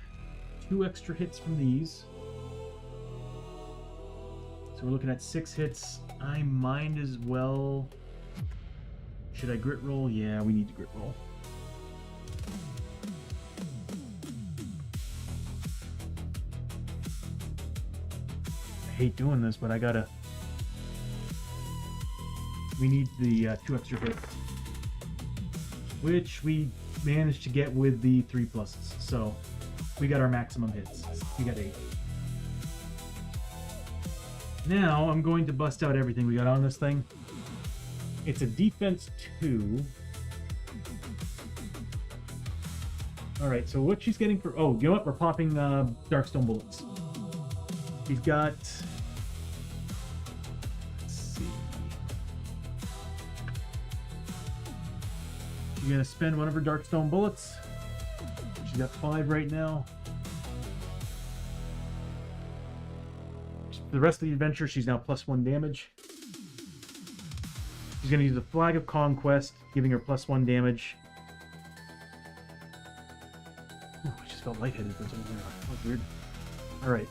2 extra hits from these. So we're looking at 6 hits. I might as well. Should I grit roll? Yeah, we need to grit roll. I hate doing this, but I gotta. We need the 2 extra hits, which we managed to get with the 3 pluses. So we got our maximum hits. We got 8. Now I'm going to bust out everything we got on this thing. It's a defense 2. Alright, so what she's getting for... Oh, you know what? We're popping Darkstone bullets. She's got... Let's see. She's going to spend one of her Darkstone bullets. She's got 5 right now. For the rest of the adventure, she's now +1 damage. She's going to use the Flag of Conquest, giving her +1 damage. Ooh, I just felt lightheaded for a second there. That was weird. Alright.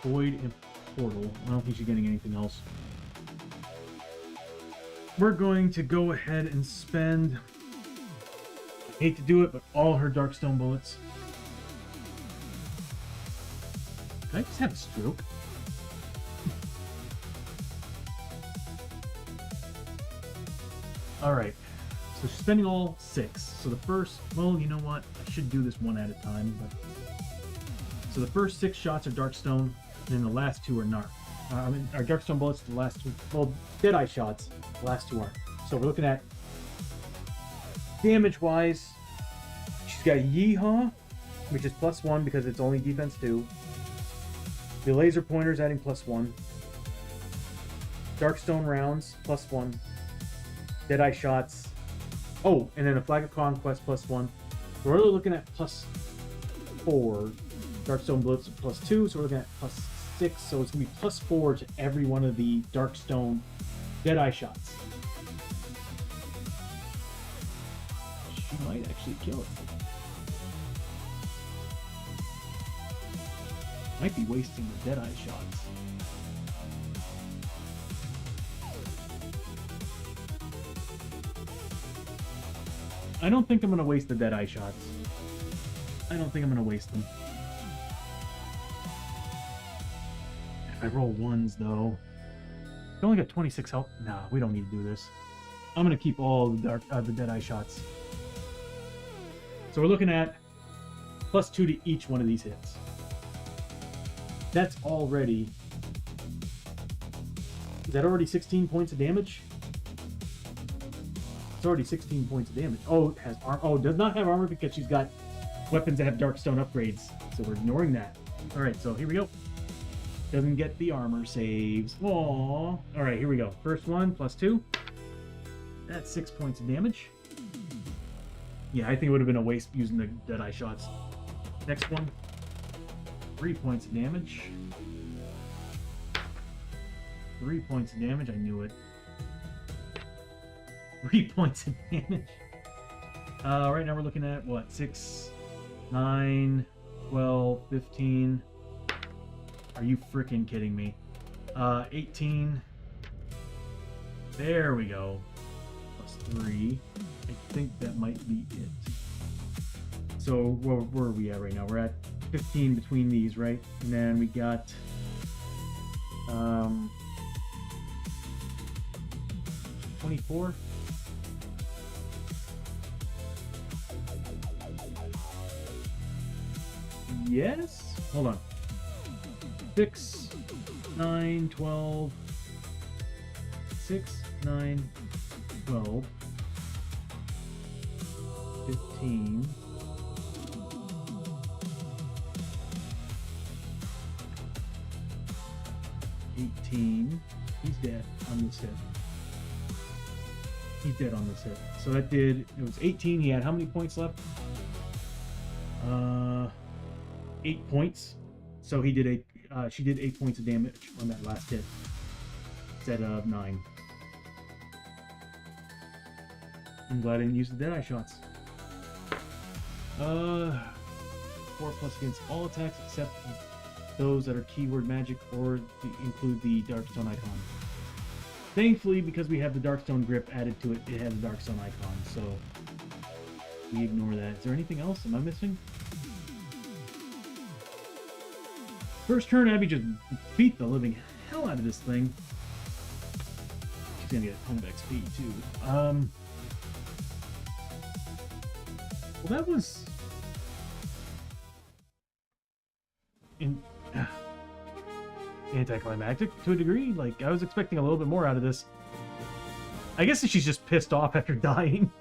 Void and Portal. I don't think she's getting anything else. We're going to go ahead and spend... I hate to do it, but all her Darkstone bullets. Can I just have a stroke? Alright. So she's spending all 6. So the first... Well, you know what? I should do this one at a time. But... So the first 6 shots are Darkstone, and then the last 2 are Narc. Our Darkstone bullets, the last 2... Well, Deadeye shots, the last 2 aren't. So we're looking at... Damage-wise, she's got Yeehaw, which is +1 because it's only defense 2. The laser pointer's adding +1. Darkstone rounds, +1. Deadeye shots. Oh, and then a Flag of Conquest, +1. So we're really looking at +4. Darkstone bullets +2, so we're looking at +6. So it's going to be +4 to every one of the Darkstone Deadeye shots. She might actually kill it. Might be wasting the Deadeye shots. I don't think I'm going to waste the Deadeye shots. I don't think I'm going to waste them. If I roll 1s, though... I only got 26 health. Nah, we don't need to do this. I'm going to keep all the Deadeye shots. So we're looking at +2 to each one of these hits. That's already... Is that already 16 points of damage? It's already 16 points of damage. Oh, it has armor. Oh, it does not have armor because she's got weapons that have Darkstone upgrades. So we're ignoring that. Alright, so here we go. Doesn't get the armor saves. Aww. Alright, here we go. First one, +2. That's 6 points of damage. Yeah, I think it would have been a waste using the Deadeye shots. Next one. 3 points of damage. 3 points of damage. I knew it. 3 points of damage. Right now we're looking at what? 6, 9, 12, 15. Are you freaking kidding me? 18. There we go. +3. I think that might be it. So where are we at right now? We're at 15 between these, right? And then we got 24. Yes? Hold on. 6, 9, 12. 6, 9, 12. 15. 18. He's dead on this hit. He's dead on this hit. So that did, it was 18. He had how many points left? 8 points. So he did she did 8 points of damage on that last hit instead of 9. I'm glad I didn't use the Deadeye shots. 4+ against all attacks except those that are keyword magic or include the Darkstone icon. Thankfully, because we have the Darkstone grip added to it, it has a Darkstone icon, so we ignore that. Is there anything else? Am I missing? First turn, Abbie just beat the living hell out of this thing. She's gonna get a ton of XP too. Well, that was anticlimactic to a degree. Like, I was expecting a little bit more out of this. I guess she's just pissed off after dying.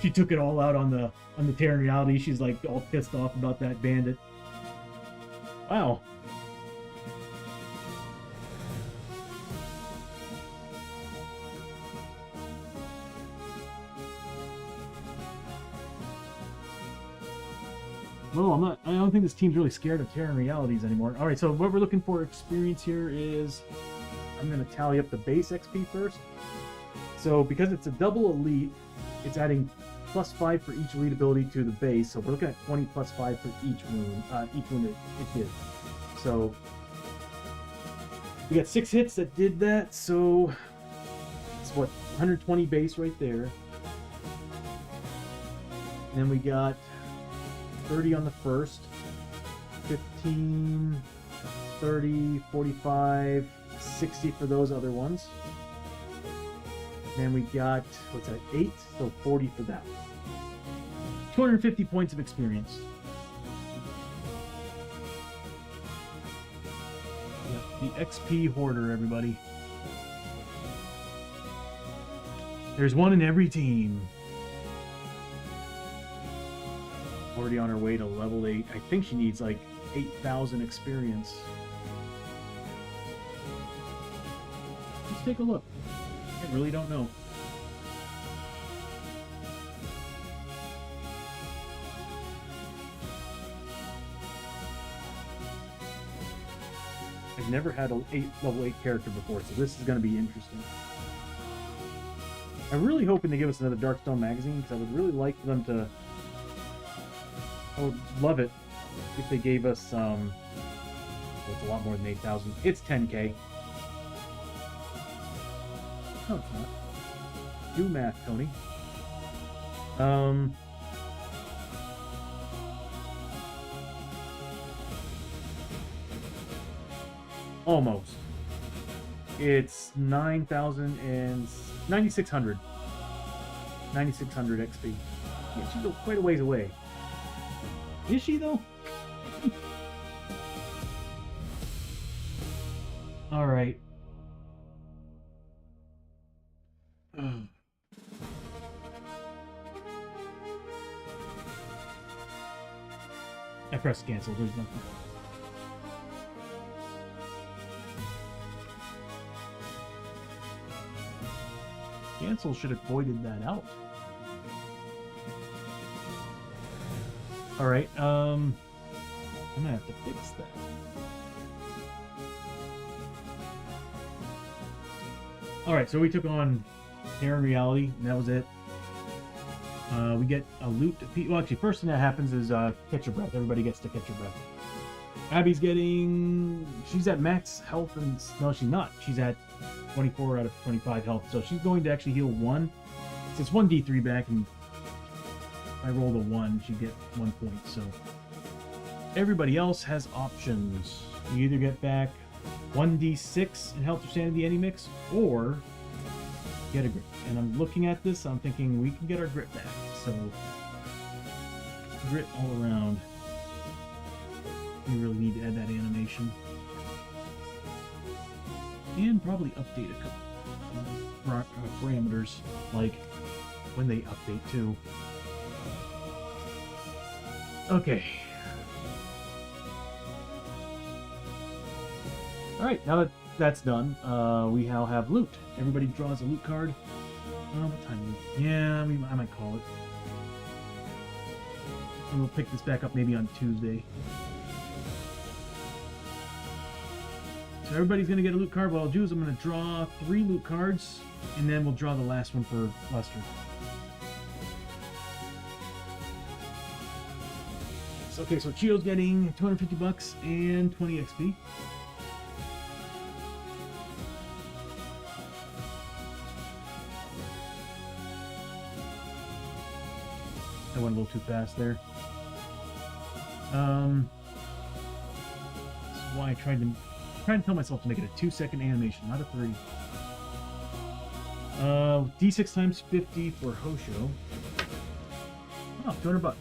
She took it all out on the Terran reality. She's like all pissed off about that bandit. Wow. Well, I don't think this team's really scared of Terran realities anymore. Alright, so what we're looking for experience here is, I'm going to tally up the base XP first. So because it's a double elite, it's adding +5 for each elite ability to the base. So we're looking at 20 +5 for each wound it did. So we got 6 hits that did that. So it's what, 120 base right there. And then we got 30 on the first, 15, 30, 45, 60 for those other ones. And we got, what's that, 8? So 40 for that. 250 points of experience. Yep, the XP hoarder, everybody. There's one in every team. Already on her way to level 8. I think she needs like 8,000 experience. Let's take a look. I really don't know. I've never had a level 8 character before, so this is going to be interesting. I'm really hoping to give us another Darkstone magazine, because I would really like them to... I would love it if they gave us well, it's a lot more than 8,000. It's 10k. No, it's not. Do math, Tony. Almost. It's 9,000 and 9,600. 9,600 XP. Yeah, she's quite a ways away. Is she, though? Alright. I pressed cancel, there's nothing. Cancel should have voided that out. Alright, I'm gonna have to fix that. Alright, so we took on Terran Reality, and that was it. We get a loot. Well, actually, first thing that happens is catch your breath. Everybody gets to catch your breath. Abbie's getting... She's at max health, and... No, she's not. She's at 24 out of 25 health, so she's going to actually heal 1. So it's 1d3 back, and if I rolled a 1, she'd get 1 point, so... Everybody else has options. You either get back 1d6 in health or sanity any mix, or get a grit. And I'm looking at this, I'm thinking we can get our grit back, so grit all around. We really need to add that animation. And probably update a couple parameters, like when they update too. Okay. Alright, now that that's done, we now have loot. Everybody draws a loot card. What time is it? Yeah, I might call it. And we'll pick this back up maybe on Tuesday. So everybody's going to get a loot card. What I'll do is I'm going to draw 3 loot cards, and then we'll draw the last one for Lester. So, okay, so Chiyo's getting $250 and 20 XP. I went a little too fast there. This is why I tried to tell myself to make it a 2-second animation, not a 3. D6 times 50 for Hoshoryo. Oh, $200.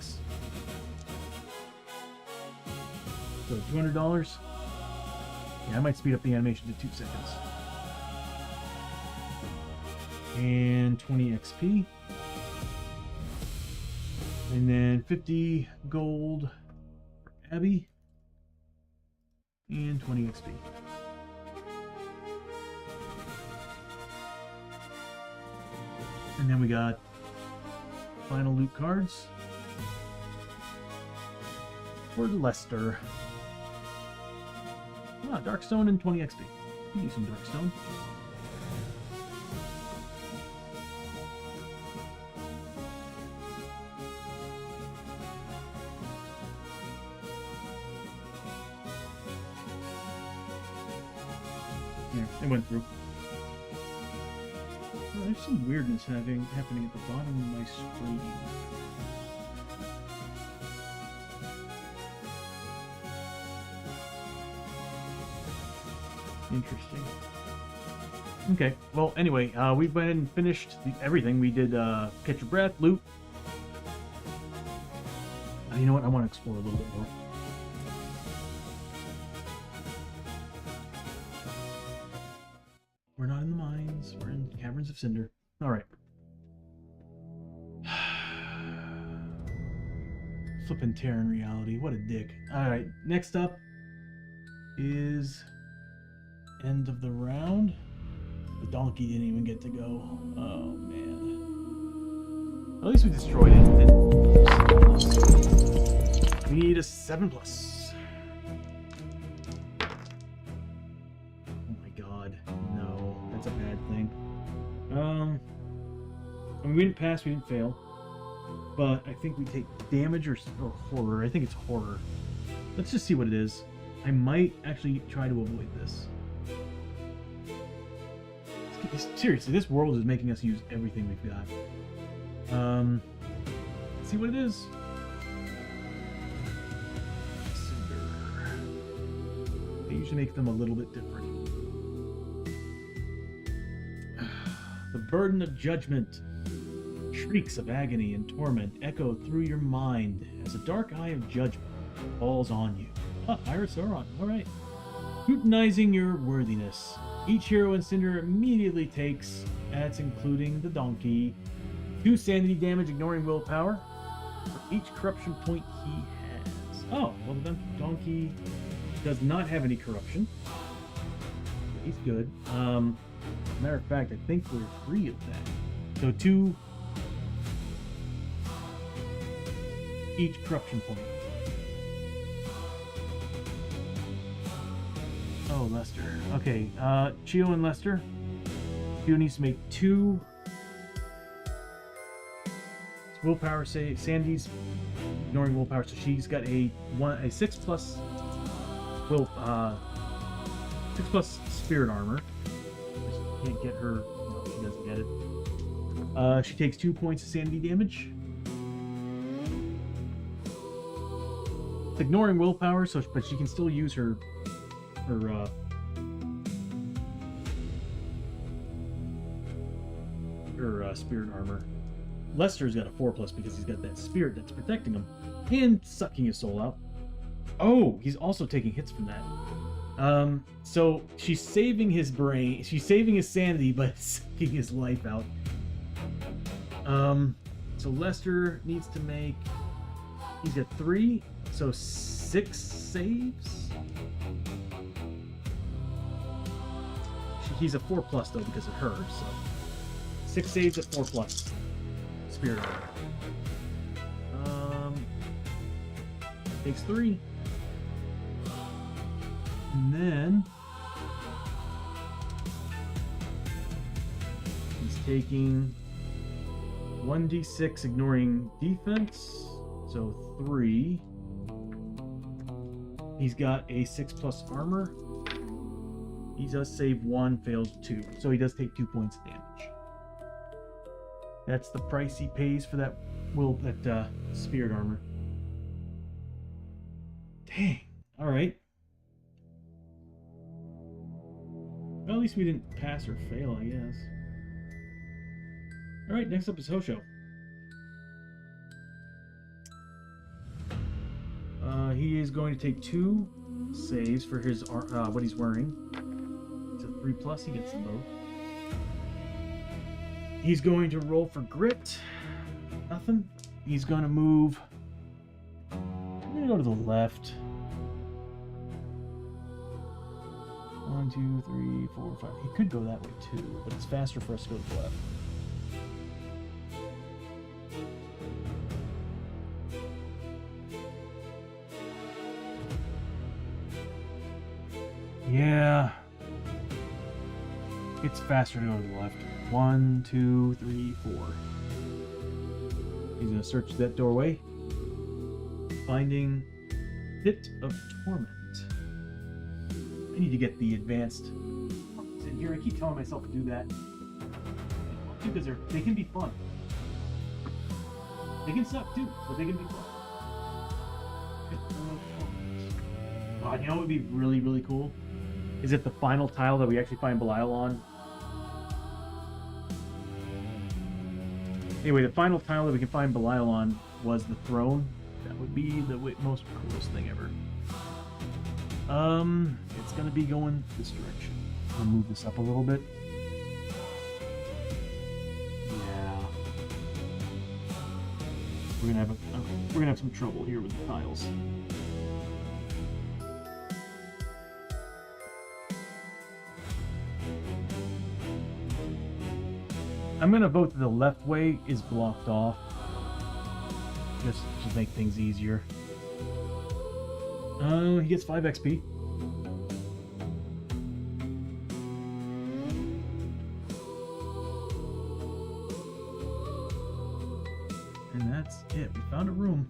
So $200. Yeah, I might speed up the animation to 2 seconds. And 20 XP. And then 50 gold for Abbie. And 20 XP. And then we got final loot cards for Lester. Ah, Darkstone and 20 XP. You can do some Darkstone. Yeah, it went through. Oh, there's some weirdness happening at the bottom of my screen. Interesting. Okay, well, anyway, we went and finished everything. We did Catch Your Breath, loot. You know what? I want to explore a little bit more. We're not in the mines. We're in Caverns of Cynder. All right. Flippin' Terran reality. What a dick. All right. Next up is end of the round. The donkey didn't even get to go. Oh man. At least we destroyed it. We need a 7+. That's a bad thing. I mean, we didn't pass, we didn't fail. But I think we take damage or horror. I think it's horror. Let's just see what it is. I might actually try to avoid this. Seriously, this world is making us use everything we've got. Let's see what it is. Cinder. They usually make them a little bit different. The burden of judgment. Shrieks of agony and torment echo through your mind as a dark eye of judgment falls on you. Ah, Iris Sauron. Alright. Scrutinizing your worthiness. Each hero in Cynder immediately takes, that's including the donkey, 2 sanity damage, ignoring willpower, for each corruption point he has. Oh, well, the donkey does not have any corruption. He's good. Matter of fact, I think we're free of that. So 2 each corruption point. Oh, Lester. Okay, Chiyo and Lester. Chiyo needs to make 2 willpower save. Sandy's ignoring willpower, so she's got a 6+ will 6+ spirit armor. She can't get her. No, she doesn't get it. She takes 2 points of sanity damage. It's ignoring willpower, so but she can still use her spirit armor. Lester's got a 4+ because he's got that spirit that's protecting him and sucking his soul out. Oh, he's also taking hits from that. So she's saving his brain, she's saving his sanity, but sucking his life out. So Lester needs to make, he's got 3, so 6 saves. He's a 4+ though because of her, so 6 saves at 4+. Spirit armor. Takes 3. And then he's taking 1d6 ignoring defense, so 3. He's got a 6+ armor. He does save 1, fails 2, so he does take 2 points of damage. That's the price he pays for that spirit armor. Dang. All right. Well, at least we didn't pass or fail, I guess. All right, next up is Hoshoryo. He is going to take 2 saves for his what he's wearing. It's a 3+. He gets them both. He's going to roll for grit. Nothing. He's going to move. I'm going to go to the left. 1, 2, 3, 4, 5. He could go that way too, but it's faster for us to go to the left. Yeah. It's faster to go to the left. 1, 2, 3, 4. He's going to search that doorway, finding Pit of Torment. I need to get the advanced in here. I keep telling myself to do that because they can be fun. They can suck too, but they can be fun. God, you know what would be really, really cool? Is it the final tile that we actually find Belial on? Anyway, the final tile that we can find Belial on was the throne. That would be the most coolest thing ever. It's gonna be going this direction. I'll move this up a little bit. Yeah. We're gonna have some trouble here with the tiles. I'm gonna vote that the left way is blocked off, just to make things easier. He gets 5 XP. And that's it. We found a room.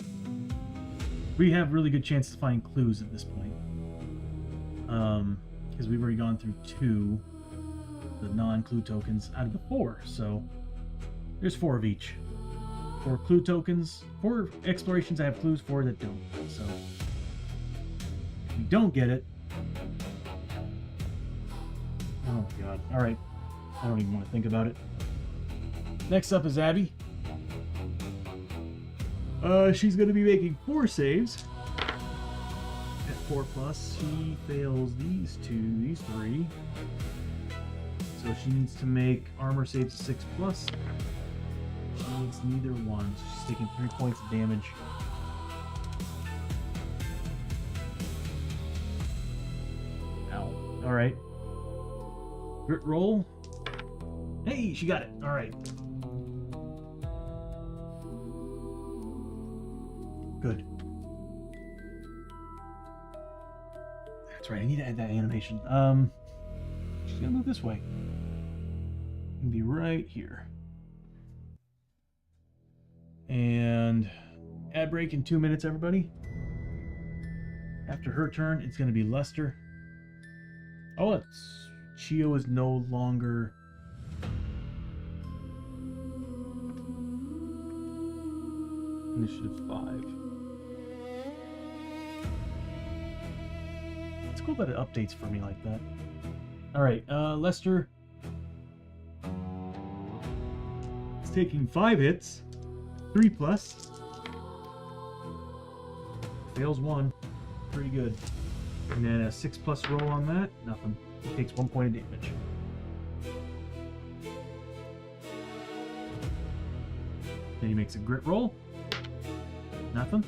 We have really good chances to find clues at this point. Because we've already gone through 2 the non-clue tokens out of the 4, so there's 4 of each. 4 clue tokens, 4 explorations that have clues, 4 that don't. So if we don't get it, oh god, all right, I don't even want to think about it. Next up is Abbie. She's going to be making 4 saves. At 4+, she fails these 2, these 3. So she needs to make armor saves of 6+. She needs neither one, so she's taking 3 points of damage. Ow. Alright. Grit roll. Hey, she got it. Alright. Good. That's right, I need to add that animation. She's gonna move this way. And be right here. And ad break in 2 minutes, everybody. After her turn, it's gonna be Lester. Oh, it's Chiyo is no longer initiative 5. It's cool that it updates for me like that. Alright, Lester is taking 5 hits, 3+. Fails 1, pretty good. And then a 6+ roll on that, nothing. He takes 1 point of damage. Then he makes a grit roll, nothing.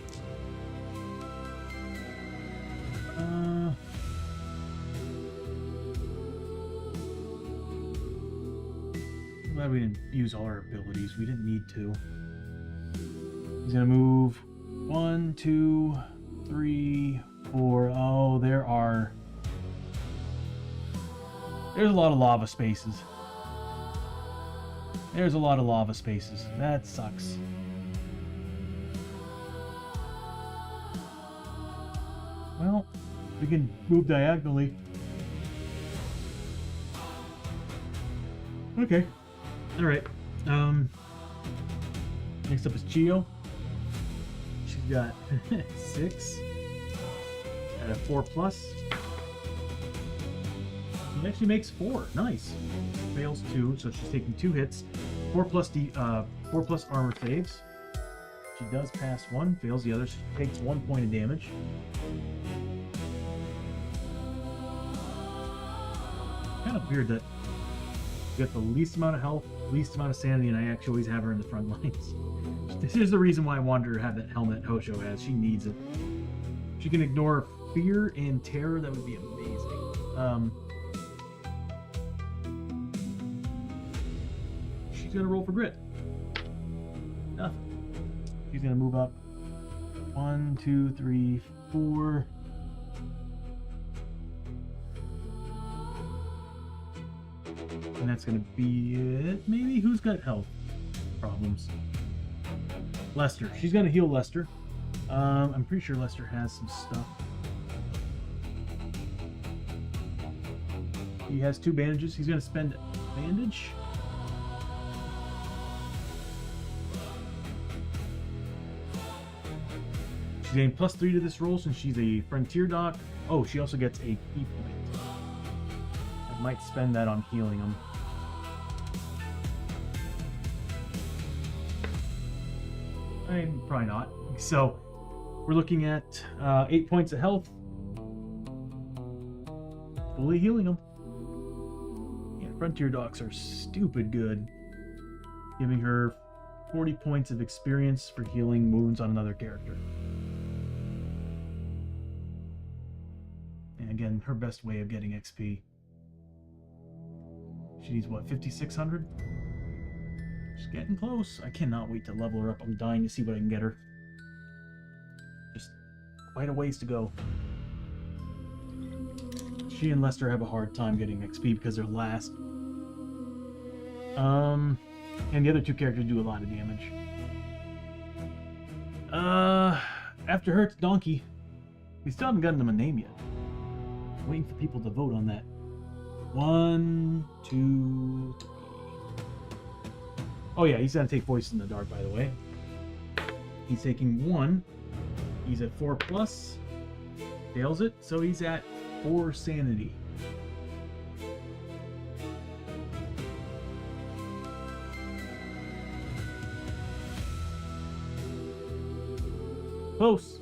Glad we didn't use all our abilities. We didn't need to. He's gonna move 1, 2, 3, 4. Oh, there's a lot of lava spaces. There's a lot of lava spaces. That sucks. Well, we can move diagonally. Okay. Alright. Next up is Chiyo. She's got 6 at a 4+. She actually makes 4. Nice. Fails 2, so she's taking 2 hits. 4+ armor saves. She does pass 1, fails the other. She takes 1 point of damage. Kind of weird that you get the least amount of health, least amount of sanity, and I actually always have her in the front lines. This is the reason why I wanted her to have that helmet Hoshoryo has. She needs it. She can ignore fear and terror. That would be amazing. She's gonna roll for grit. Nothing. She's gonna move up. 1, 2, 3, 4. And that's gonna be it. Maybe. Who's got health problems? Lester. She's gonna heal Lester. I'm pretty sure Lester has some stuff. He has 2 bandages. He's gonna spend a bandage. She's getting +3 to this roll since she's a frontier doc. Oh, she also gets a key point. I might spend that on healing him. Probably not. So we're looking at 8 points of health. Fully healing them. Yeah, frontier docs are stupid good. Giving her 40 points of experience for healing wounds on another character. And again, her best way of getting XP. She needs what, 5,600? She's getting close. I cannot wait to level her up. I'm dying to see what I can get her. Just quite a ways to go. She and Lester have a hard time getting XP because they're last. And the other 2 characters do a lot of damage. After her, it's Donkey. We still haven't gotten them a name yet. Waiting for people to vote on that. 1, 2, 3. Oh yeah, he's gonna take Voice in the Dark, by the way. He's taking 1. He's at 4+. Fails it, so he's at 4 sanity. Close.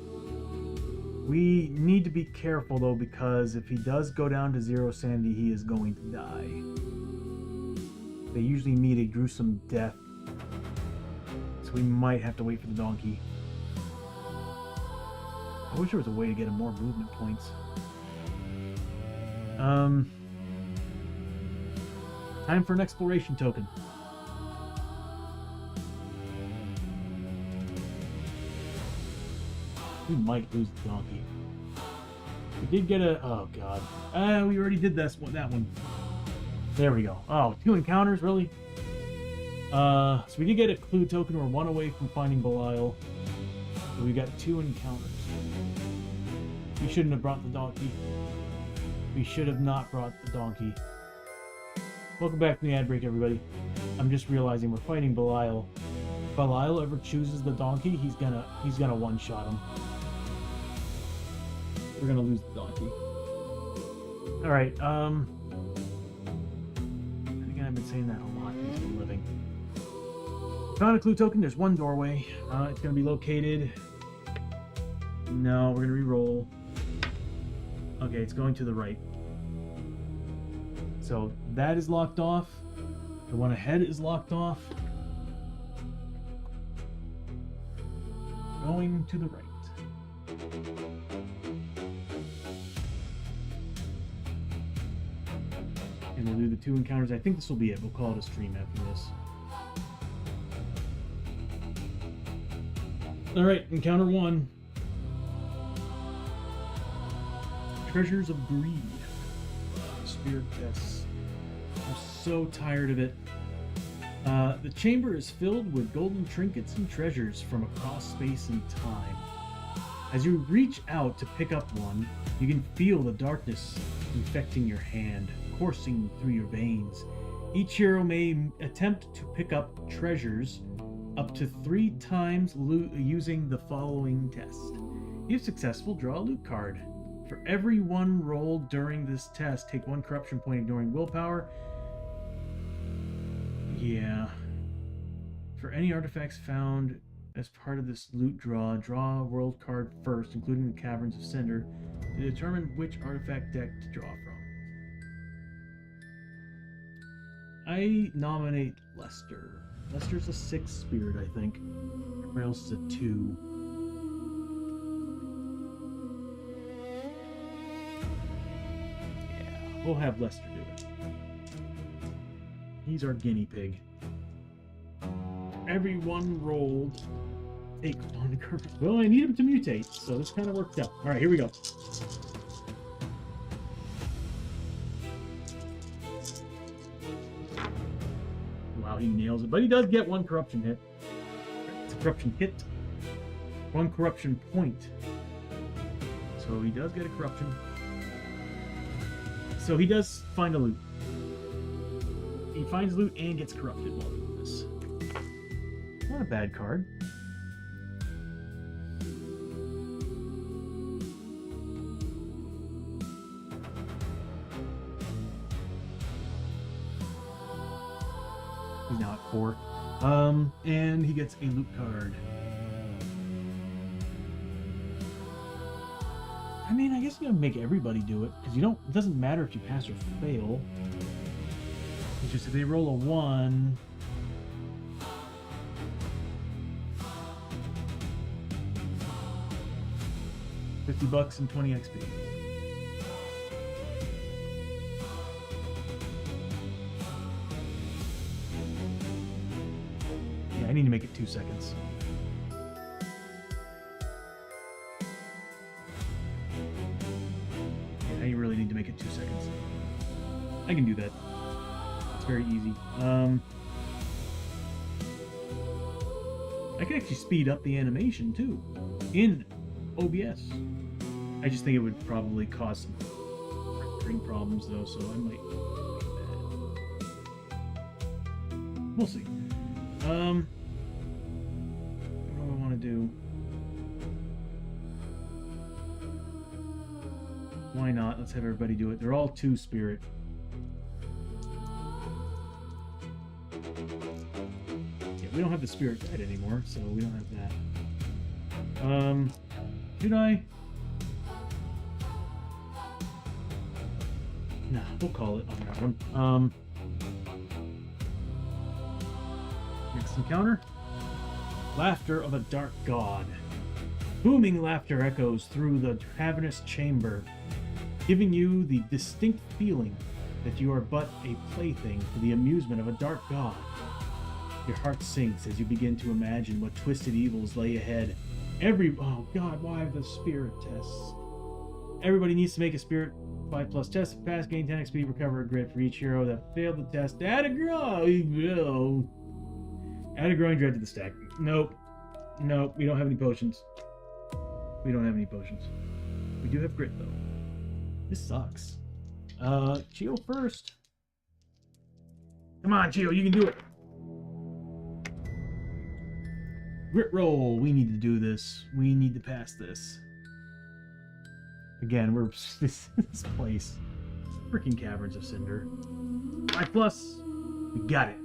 We need to be careful though, because if he does go down to 0 sanity, he is going to die. They usually meet a gruesome death, so we might have to wait for the donkey. I wish there was a way to get him more movement points. Time for an exploration token. We might lose the donkey. We did get a... Oh, God. We already did that one. There we go. Oh, 2 encounters? Really? So we did get a clue token. We're 1 away from finding Belial. So we got 2 encounters. We shouldn't have brought the donkey. We should have not brought the donkey. Welcome back to the ad break, everybody. I'm just realizing we're fighting Belial. If Belial ever chooses the donkey, he's gonna one-shot him. We're gonna lose the donkey. Alright, I think I've been saying that a lot since we're living. Found a clue token. There's 1 doorway. It's gonna be located... No, we're gonna re-roll. Okay, it's going to the right. So that is locked off. The one ahead is locked off. Going to the right. And we'll do the 2 encounters. I think this will be it. We'll call it a stream after this. Alright, encounter 1. Treasures of Greed. Spirit tests. I'm so tired of it. The chamber is filled with golden trinkets and treasures from across space and time. As you reach out to pick up one, you can feel the darkness infecting your hand, coursing through your veins. Each hero may attempt to pick up treasures up to 3 times using the following test. If successful, draw a loot card. For every one rolled during this test, take 1 corruption point, ignoring willpower. Yeah. For any artifacts found as part of this loot draw a world card first, including the Caverns of Cynder, to determine which artifact deck to draw from. I nominate Lester. Lester's a 6 spirit, I think. Everybody else is a 2. Yeah, we'll have Lester do it. He's our guinea pig. Everyone rolled. Take 1 corruption. Well, I need him to mutate, so this kind of worked out. Alright, here we go. Wow, he nails it. But he does get 1 corruption hit. It's a corruption hit. 1 corruption point. So he does get a corruption. So he does find a loot. He finds loot and gets corrupted while doing this. Not a bad card. He's now at 4. And he gets a loot card. I mean, I guess you gotta make everybody do it, because it doesn't matter if you pass or fail. It's just if they roll a 1. $50 and 20 XP. Yeah, I need to make it 2 seconds. Yeah, I really need to make it 2 seconds. I can do that. It's very easy. I can actually speed up the animation too in OBS. I just think it would probably cause some rendering problems though, so I might do that. We'll see. What do I want to do? Why not? Let's have everybody do it. They're all 2 spirit. Yeah, we don't have the spirit guide anymore, so we don't have that. Should I? Nah, we'll call it on that one. Next encounter. Laughter of a Dark God. Booming laughter echoes through the cavernous chamber, giving you the distinct feeling that you are but a plaything for the amusement of a dark god. Your heart sinks as you begin to imagine what twisted evils lay ahead. Oh god, why the spirit tests? Everybody needs to make a spirit 5+ test. If pass, gain 10 XP, recover a grit for each hero that failed the test. Add a growing dread to the stack. Nope, we don't have any potions. We don't have any potions. We do have grit though. This sucks. Chiyo first. Come on, Chiyo, you can do it. Grit roll. We need to do this. We need to pass this. Again, we're this place. Freaking Caverns of Cynder. 5+. We got it.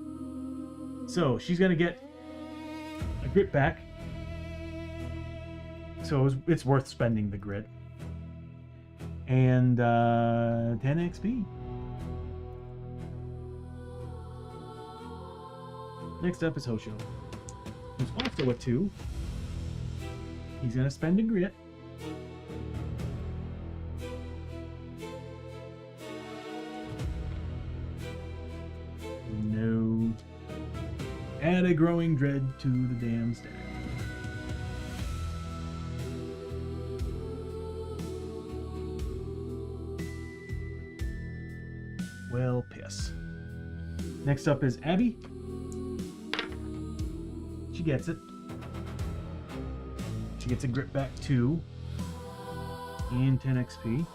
So she's gonna get a grit back. So it's worth spending the grit. And 10 XP. Next up is Hoshoryo, who's also a 2. He's gonna spend a grit. No. Add a growing dread to the damn stack. Well, piss. Next up is Abbie. She gets it. She gets a grip back 2 and 10 XP.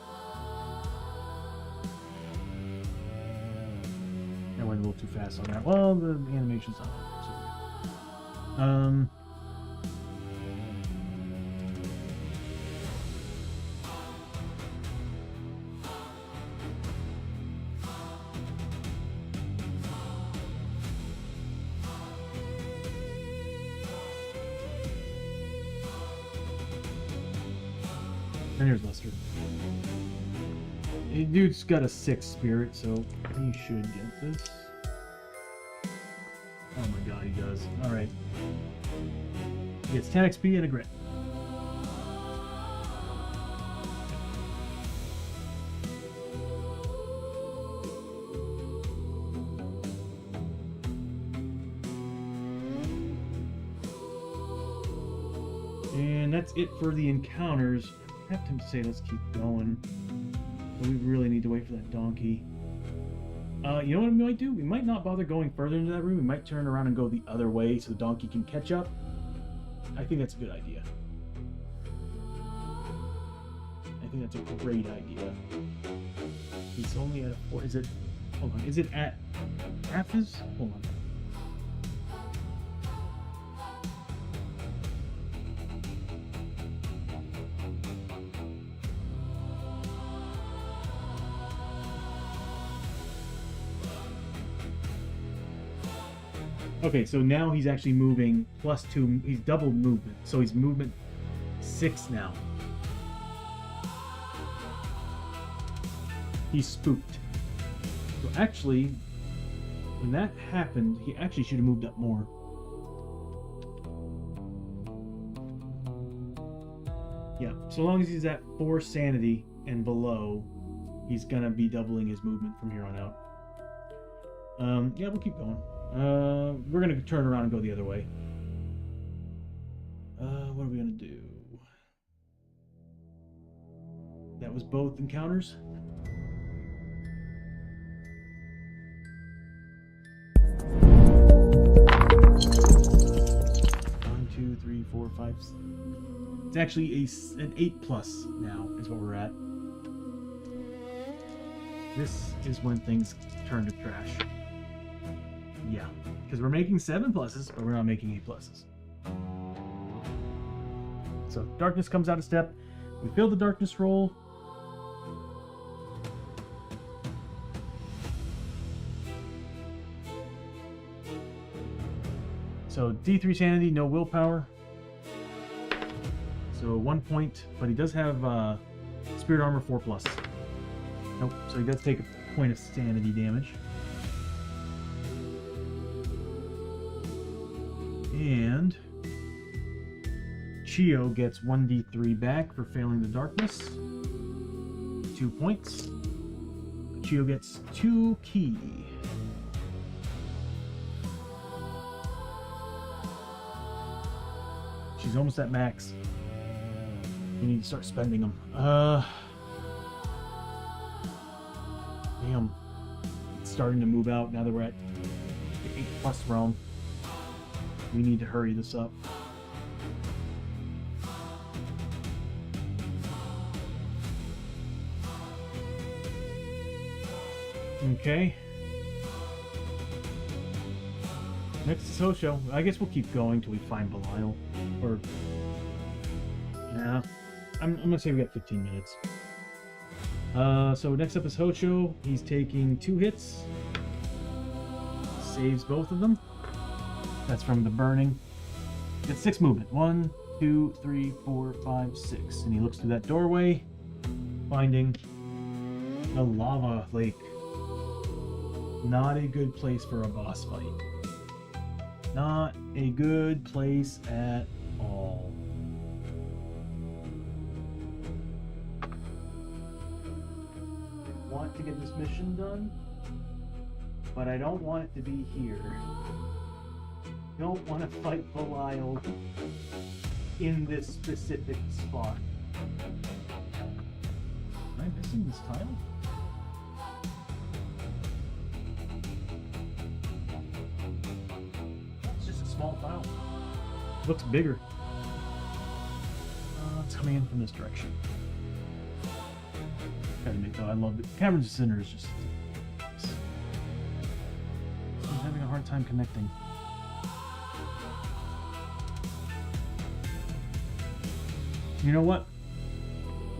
I went a little too fast on that. Well, the animation's not so And here's Lester. Dude's got a 6 spirit, so he should get this. Oh my god, he does. Alright. He gets 10 XP and a grit. And that's it for the encounters. I have to say let's keep going. But we really need to wait for that donkey. You know what we might do? We might not bother going further into that room. We might turn around and go the other way so the donkey can catch up. I think that's a good idea. I think that's a great idea. He's only at a 4. Is it... Hold on. Is it at half his... Hold on. Okay, so now he's actually moving +2. He's double movement, so he's movement 6 now. He's spooked. So actually, when that happened, he actually should have moved up more. Yeah, so long as he's at 4 sanity and below, he's gonna be doubling his movement from here on out. Yeah, we'll keep going. We're gonna turn around and go the other way. What are we gonna do? That was both encounters. 1, 2, 3, 4, 5. It's actually an 8+ now is what we're at. This is when things turn to trash. Yeah, because we're making 7+, but we're not making 8+. So darkness comes out a step. We fill the darkness roll. So D3 sanity, no willpower. So 1 point, but he does have spirit armor 4+. Nope, so he does take a point of sanity damage. And Chiyo gets 1d3 back for failing the darkness. 2 points. Chiyo gets 2 key. She's almost at max. You need to start spending them. Damn. It's starting to move out now that we're at the 8+ realm. We need to hurry this up. Okay. Next is Hoshoryo. I guess we'll keep going till we find Belial. Or... yeah. I'm gonna say we got 15 minutes. So next up is Hoshoryo. He's taking 2 hits. Saves both of them. That's from the burning. It's 6 movement. 1, 2, 3, 4, 5, 6. And he looks through that doorway, finding a lava lake. Not a good place for a boss fight. Not a good place at all. I want to get this mission done, but I don't want it to be here. Don't want to fight Belial in this specific spot. Am I missing this tile? small tile. Looks bigger. It's coming in from this direction. Gotta admit though, I love it. Caverns of Cynder is just... I'm having a hard time connecting. You know what?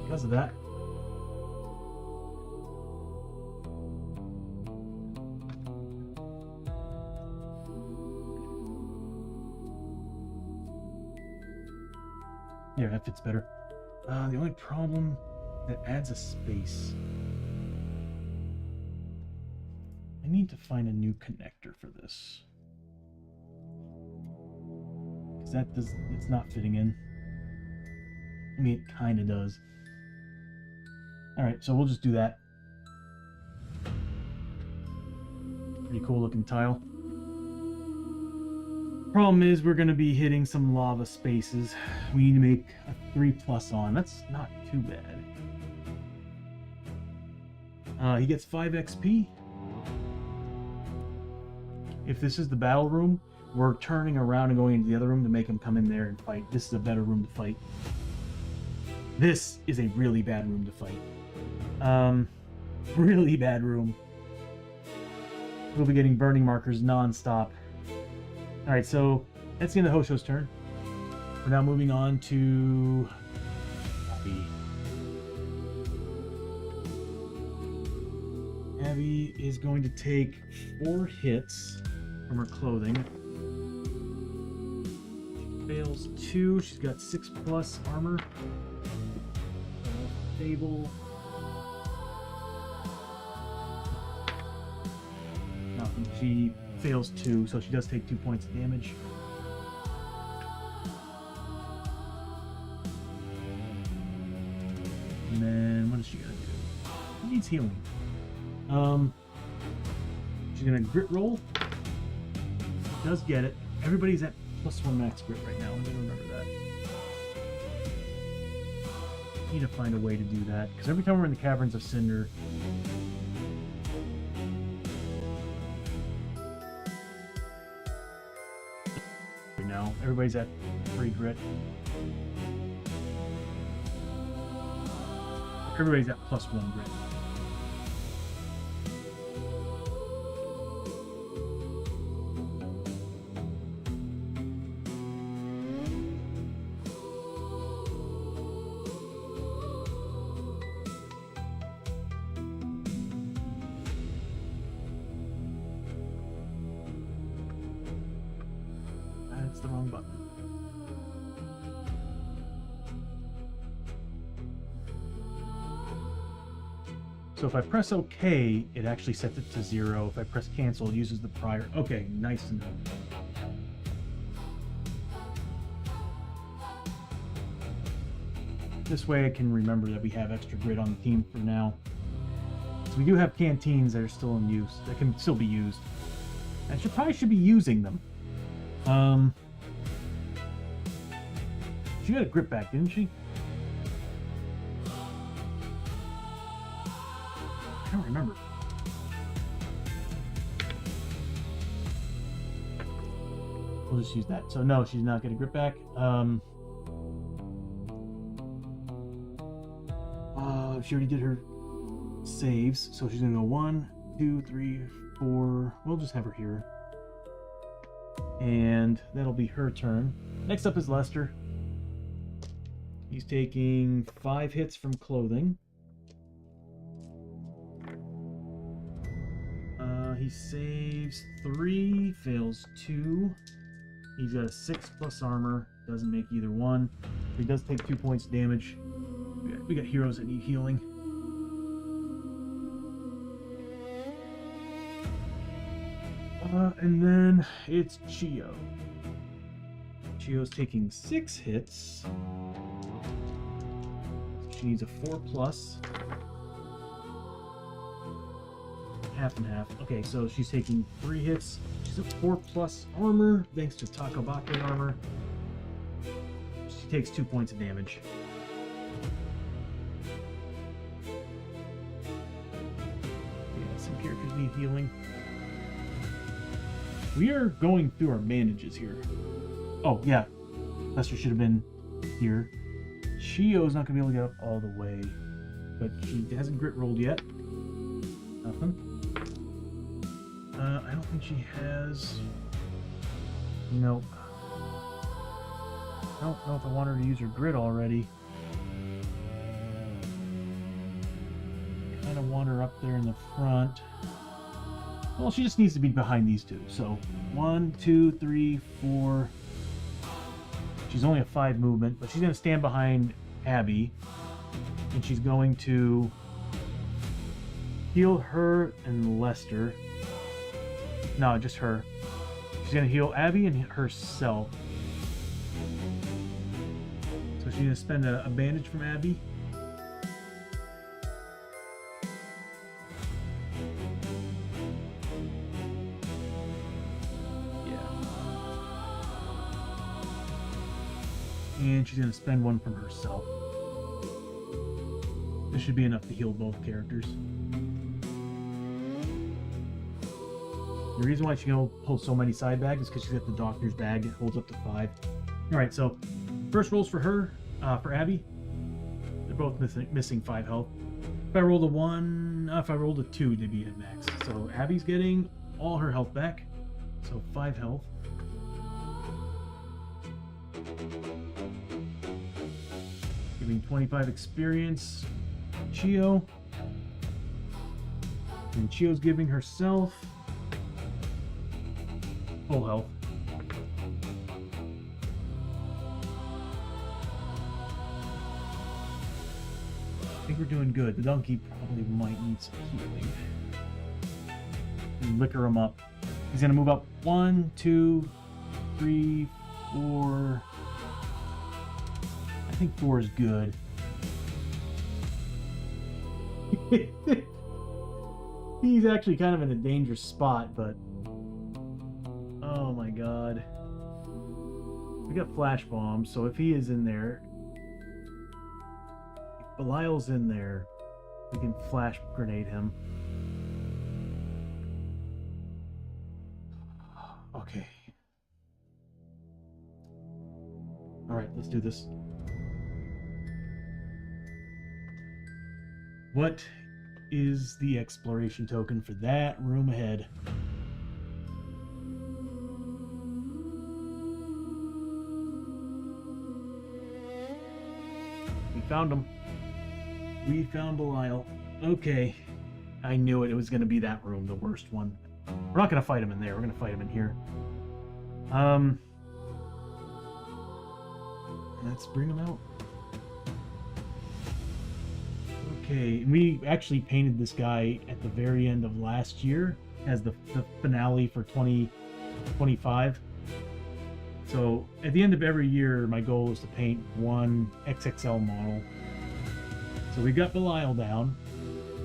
Because of that, yeah, that fits better. The only problem, that adds a space. I need to find a new connector for this. Because that does, it's not fitting in. I mean, it kind of does. Alright, so we'll just do that. Pretty cool looking tile. Problem is, we're going to be hitting some lava spaces. We need to make a 3+ on. That's not too bad. He gets 5 XP. If this is the battle room, we're turning around and going into the other room to make him come in there and fight. This is a better room to fight. This is a really bad room to fight. Really bad room. We'll be getting burning markers non-stop. Alright, so that's the end of Hosho's turn. We're now moving on to Abbie. Abbie is going to take 4 hits from her clothing. She fails 2. She's got 6+ armor. Stable. Nothing. She fails 2, so she does take 2 points of damage. And then what is she gonna do? She needs healing. She's gonna grit roll. She does get it. Everybody's at +1 max grit right now. Let me remember that. Need to find a way to do that, because every time we're in the Caverns of Cynder, right now everybody's at 3 grit. Everybody's at +1 grit. That's the wrong button. So if I press OK, it actually sets it to 0. If I press cancel, it uses the prior. Okay, nice to know. This way I can remember that we have extra grit on the team for now. So we do have canteens that are still in use, that can still be used. I probably should be using them. She got a grip back, didn't she? I don't remember. We'll just use that. So no, she's not getting grip back. She already did her saves, so she's gonna go 1, 2, 3, 4. We'll just have her here. And that'll be her turn. Next up is Lester. He's taking 5 hits from clothing. He saves 3, fails 2. He's got a 6+ armor, doesn't make either one. He does take 2 points of damage. We got heroes that need healing. And then it's Chiyo. Chiyo's taking 6 hits. She needs a 4+. Half and half. Okay, so she's taking 3 hits. She's a 4+ armor, thanks to Takobake armor. She takes 2 points of damage. Yeah, some characters need healing. We are going through our bandages here. Oh, yeah. Lester should have been here. Chiyo's not going to be able to get up all the way. But she hasn't grit rolled yet. Nothing. I don't think she has... Nope. I don't know if I want her to use her grit already. I kind of want her up there in the front. Well, she just needs to be behind these two. So, 1, 2, 3, 4. She's only a 5 movement, but she's going to stand behind Abbie. And she's going to heal her and Lester. No, just her. She's going to heal Abbie and herself. So she's going to spend a bandage from Abbie. And she's going to spend one from herself. This should be enough to heal both characters. The reason why she can hold so many side bags is because she's got the doctor's bag. It holds up to 5. Alright, so first rolls for her, for Abbie. They're both missing 5 health. If I rolled a 1, if I rolled a 2, they'd be at max. So Abbie's getting all her health back. So 5 health. Giving 25 experience. Chiyo. And Chiyo's giving herself full health. I think we're doing good. The donkey probably might need some healing. And liquor him up. He's gonna move up 1, 2, 3, 4. I think 4 is good. He's actually kind of in a dangerous spot, but oh my god. We got flash bombs, so if he is in there, if Belial's in there, we can flash grenade him. Okay. Alright, let's do this. What is the exploration token for that room ahead? We found him. We found Belial. Okay. I knew it. It was going to be that room, the worst one. We're not going to fight him in there. We're going to fight him in here. Let's bring him out. Okay, we actually painted this guy at the very end of last year as the finale for 2025. So at the end of every year, my goal is to paint one XXL model. So we got Belial down.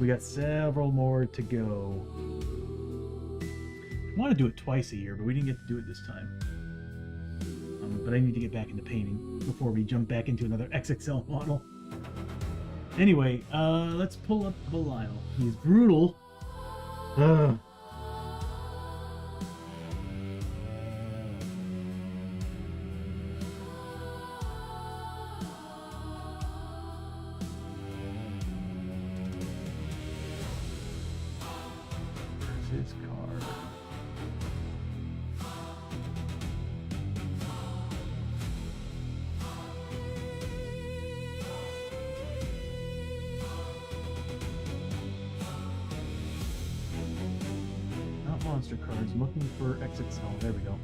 We got several more to go. I want to do it twice a year, but we didn't get to do it this time. But I need to get back into painting before we jump back into another XXL model. Anyway, let's pull up Belial. He's brutal. Where's his card? Monster cards. I'm looking for XXL. There we go.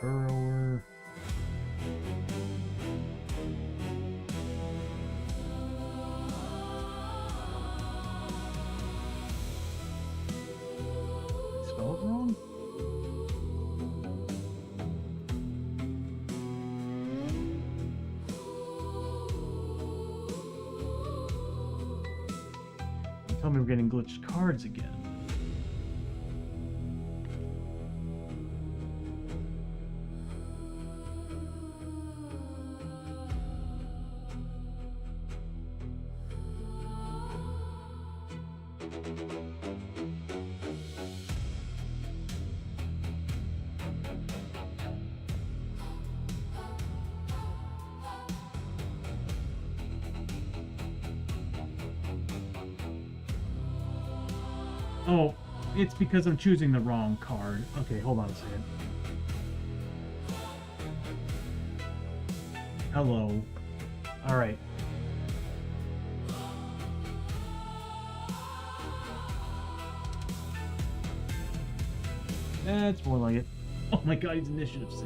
Burrower. Spell it wrong? Tell me we're getting glitched cards again. Oh, it's because I'm choosing the wrong card. Okay, hold on a second. Hello. Alright. That's more like it. Oh my god, he's initiative 6.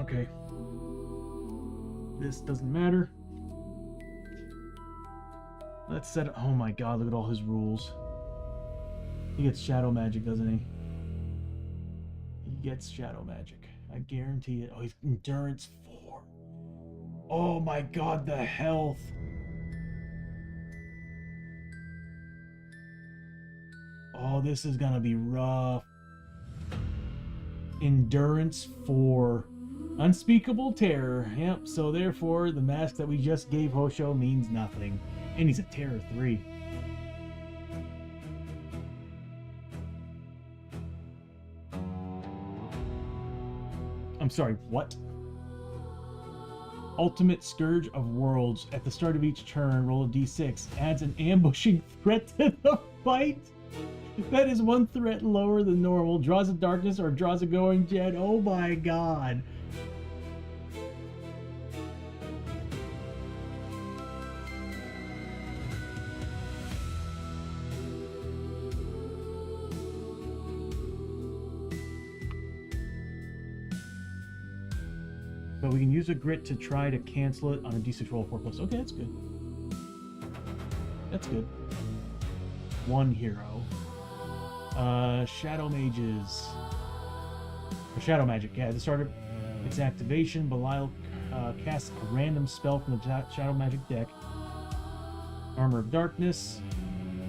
Okay. This doesn't matter. Let's set it. Oh my god, look at all his rules. He gets shadow magic, doesn't he? He gets shadow magic. I guarantee it. Oh, he's endurance 4. Oh my god, the health. Oh, this is gonna be rough. Endurance 4. Unspeakable terror. Yep, so therefore the mask that we just gave Hosho means nothing. And he's a terror 3. I'm sorry, what? Ultimate Scourge of Worlds. At the start of each turn, roll a d6. Adds an ambushing threat to the fight. That is 1 threat lower than normal. Draws a darkness or draws a glowing jet. Oh my god. But we can use a grit to try to cancel it on a d6 roll 4+. Okay, that's good. That's good. 1 hero. Shadow Mages. Or Shadow Magic, yeah. At the start of its activation, Belial casts a random spell from the Shadow Magic deck. Armor of Darkness.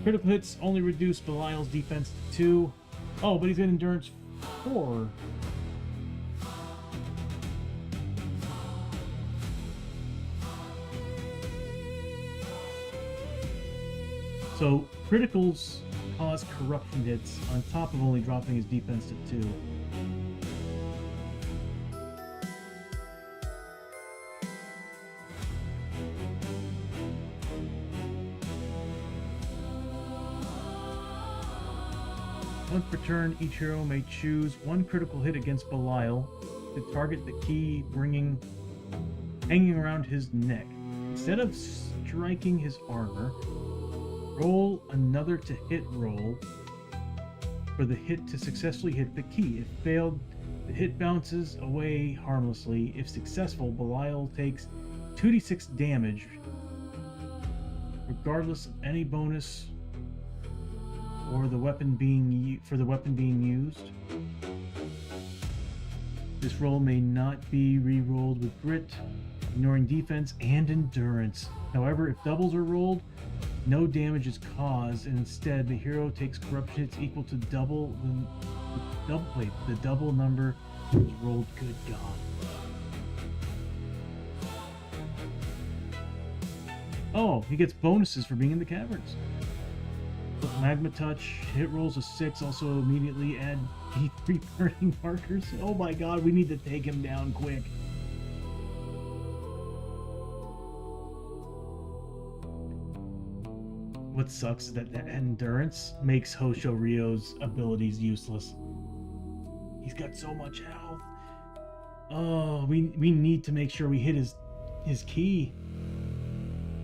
Critical hits only reduce Belial's defense to 2. Oh, but he's got endurance 4. So, criticals cause corruption hits on top of only dropping his defense to 2. Once per turn, each hero may choose 1 critical hit against Belial to target the key hanging around his neck. Instead of striking his armor, roll another to hit roll for the hit to successfully hit the key. If failed, the hit bounces away harmlessly. If successful, Belial takes 2d6 damage, regardless of any bonus or the weapon being used. This roll may not be re-rolled with grit, ignoring defense and endurance. However, if doubles are rolled, no damage is caused, and instead the hero takes corruption hits equal to the double number is rolled. Good god. Oh, he gets bonuses for being in the caverns. With Magma Touch, hit rolls a 6, also immediately add D3 burning markers. Oh my god, we need to take him down quick. What sucks is that endurance makes Hoshoryo's abilities useless. He's got so much health. Oh, we need to make sure we hit his key.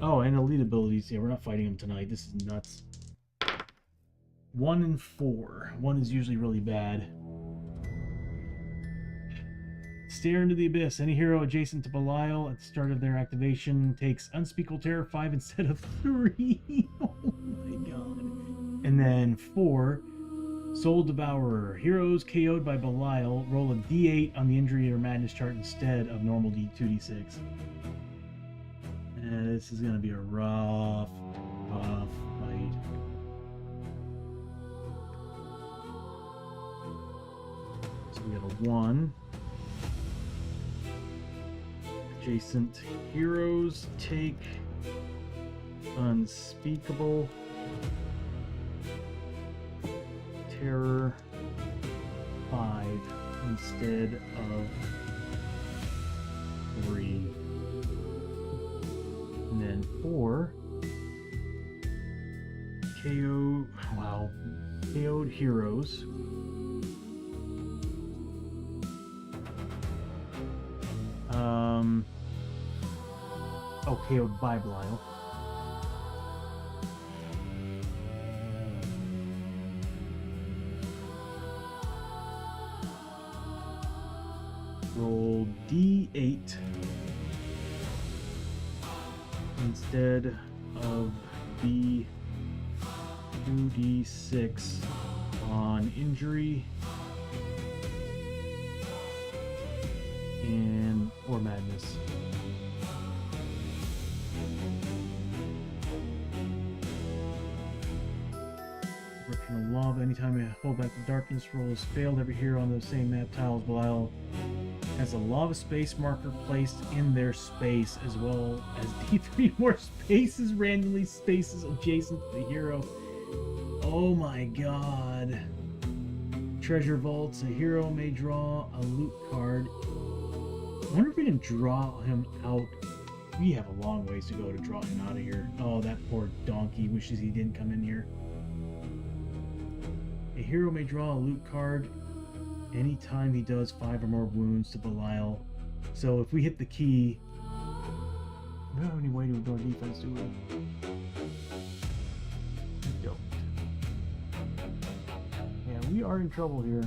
Oh, and elite abilities. Yeah, we're not fighting him tonight. This is nuts. 1 and 4. 1 is usually really bad. Stare into the abyss. Any hero adjacent to Belial at the start of their activation takes Unspeakable Terror 5 instead of 3. Oh my god. And then 4. Soul Devourer. Heroes KO'd by Belial roll a d8 on the injury or madness chart instead of normal 2d6. This is gonna be a rough fight. So we got a 1. Adjacent heroes take Unspeakable Terror 5 instead of 3. KO. Wow. KO'd heroes. Oh, KO'd by Belial. Roll D8 instead of the 2d6 on injury and or madness. Eruption of lava. Anytime you hold back the darkness roll is failed, every hero on the same map tile as Belial has a lava space marker placed in their space, as well as D3 more spaces, randomly spaces adjacent to the hero. Oh my god. Treasure vaults. A hero may draw a loot card. I wonder if we can draw him out. We have a long ways to go to draw him out of here. Oh, that poor donkey wishes he didn't come in here. A hero may draw a loot card anytime he does 5 or more wounds to Belial. So if we hit the key, we don't have any way to ignore defense, do we? We don't. Yeah, we are in trouble here.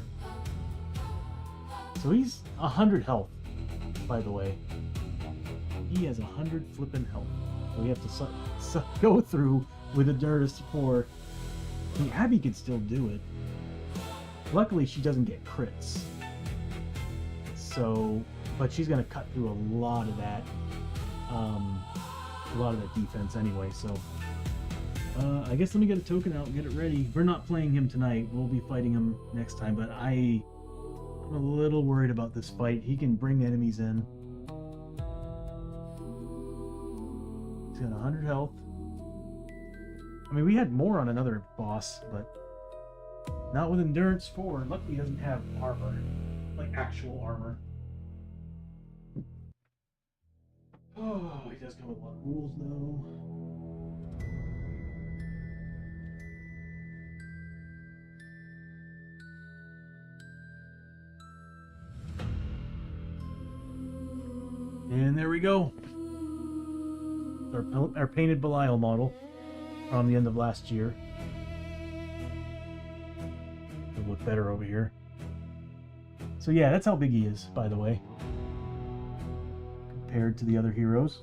So he's 100 health, by the way. He has 100 flippin' health. So we have to go through with a Endurance 4. I mean, Abbie can still do it. Luckily, she doesn't get crits. So, but she's gonna cut through a lot of that defense anyway. So, I guess let me get a token out and get it ready. We're not playing him tonight. We'll be fighting him next time. But I'm a little worried about this fight. He can bring enemies in. He's got 100 health. I mean, we had more on another boss, but not with Endurance 4. Luckily, he doesn't have armor, like actual armor. Oh, he does come with a lot of rules, though. And there we go. Our painted Belial model from the end of last year. It'll look better over here. So yeah, that's how big he is, by the way, compared to the other heroes.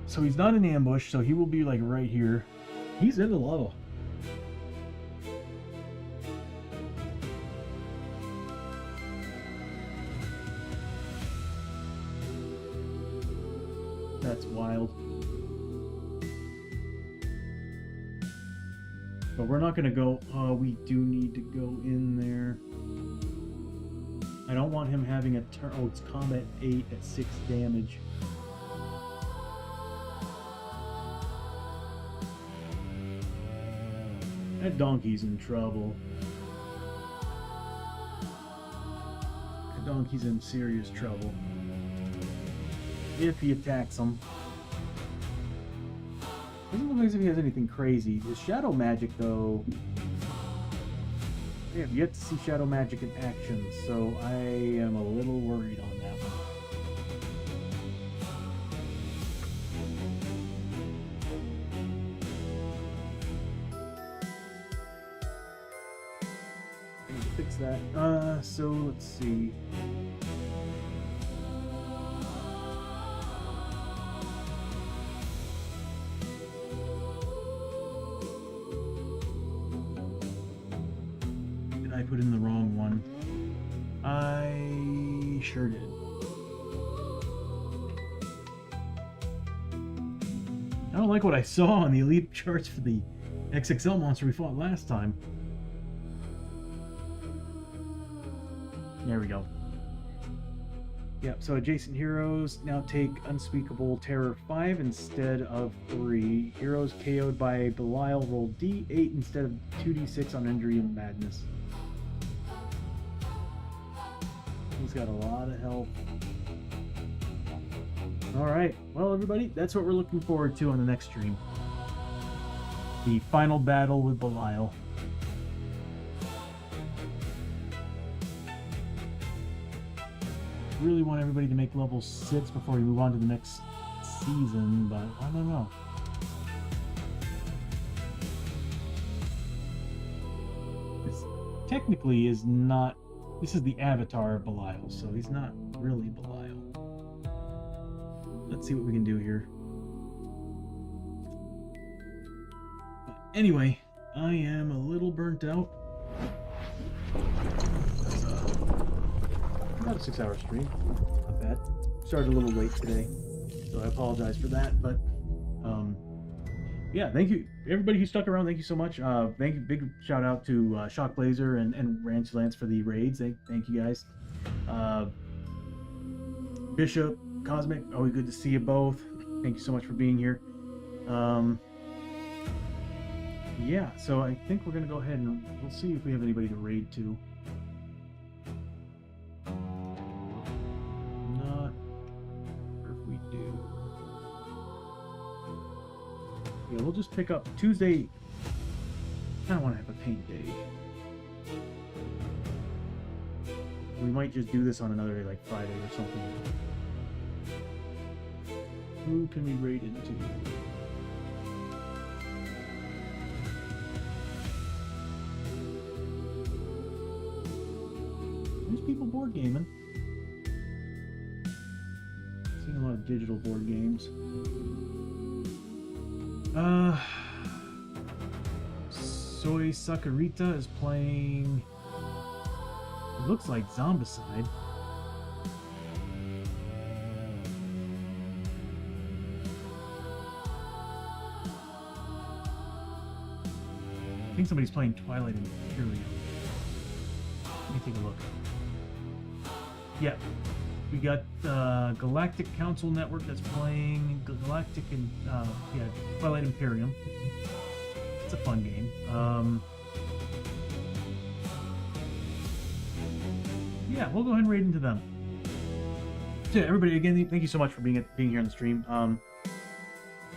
So he's not in ambush, so he will be like right here. He's in the lava. That's wild. But we're not going to go... Oh, we do need to go in there. I don't want him having a turn... Oh, it's combat 8 at 6 damage. That donkey's in trouble. That donkey's in serious trouble. If he attacks him. Doesn't look as if he has anything crazy. His shadow magic, though... We have yet to see shadow magic in action, so I am a little worried on that one. I need to fix that. So let's see. Put in the wrong one. I sure did. I don't like what I saw on the elite charts for the XXL monster we fought last time. There we go. Yep, so adjacent heroes now take Unspeakable Terror 5 instead of 3. Heroes KO'd by Belial roll D8 instead of 2d6 on injury and madness. He's got a lot of help. Alright, well everybody, that's what we're looking forward to on the next stream. The final battle with Belial. Really want everybody to make level 6 before we move on to the next season, but I don't know. This technically is not... This is the avatar of Belial, so he's not really Belial. Let's see what we can do here. But anyway, I am a little burnt out. About a 6-hour stream. Not bad. Started a little late today, so I apologize for that. But yeah, thank you everybody who stuck around. Thank you so much. Thank you. Big shout out to Shock Blazer and Ranch Lance for the raids. Thank you guys. Bishop, Cosmic, always good to see you both. Thank you so much for being here. Yeah, so I think we're gonna go ahead and we'll see if we have anybody to raid to. Not sure if we do. Yeah, we'll just pick up Tuesday. I don't want to have a paint day. We might just do this on another day, like Friday or something. Who can we raid into? There's people board gaming. Seeing a lot of digital board games. Soy Sakurita is playing. It looks like Zombicide. I think somebody's playing Twilight Imperium. Let me take a look. Yeah, we got Galactic Council Network that's playing Galactic and yeah, Twilight Imperium. It's a fun game. Yeah, we'll go ahead and raid into them. So yeah, everybody, again, thank you so much for being here on the stream. I'm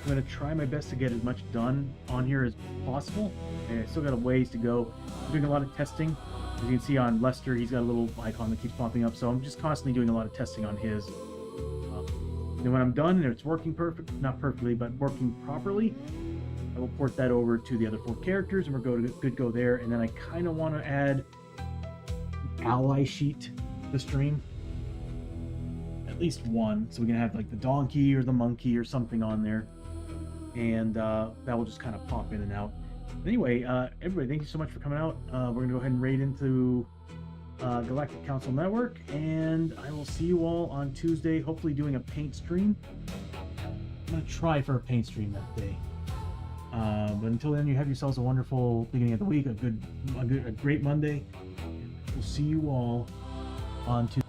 going to try my best to get as much done on here as possible. And I still got a ways to go. I'm doing a lot of testing. As you can see on Lester, he's got a little icon that keeps popping up. So I'm just constantly doing a lot of testing on his. And when I'm done and it's working not perfectly, but working properly, I will port that over to the other 4 characters and we're good to go there. And then I kind of want to add an ally sheet to the stream. At least one. So we can have like the donkey or the monkey or something on there. And that will just kind of pop in and out. Anyway, everybody, thank you so much for coming out. We're going to go ahead and raid into Galactic Council Network, and I will see you all on Tuesday, hopefully doing a paint stream. I'm going to try for a paint stream that day. But until then, you have yourselves a wonderful beginning of the week, a great Monday. We'll see you all on Tuesday.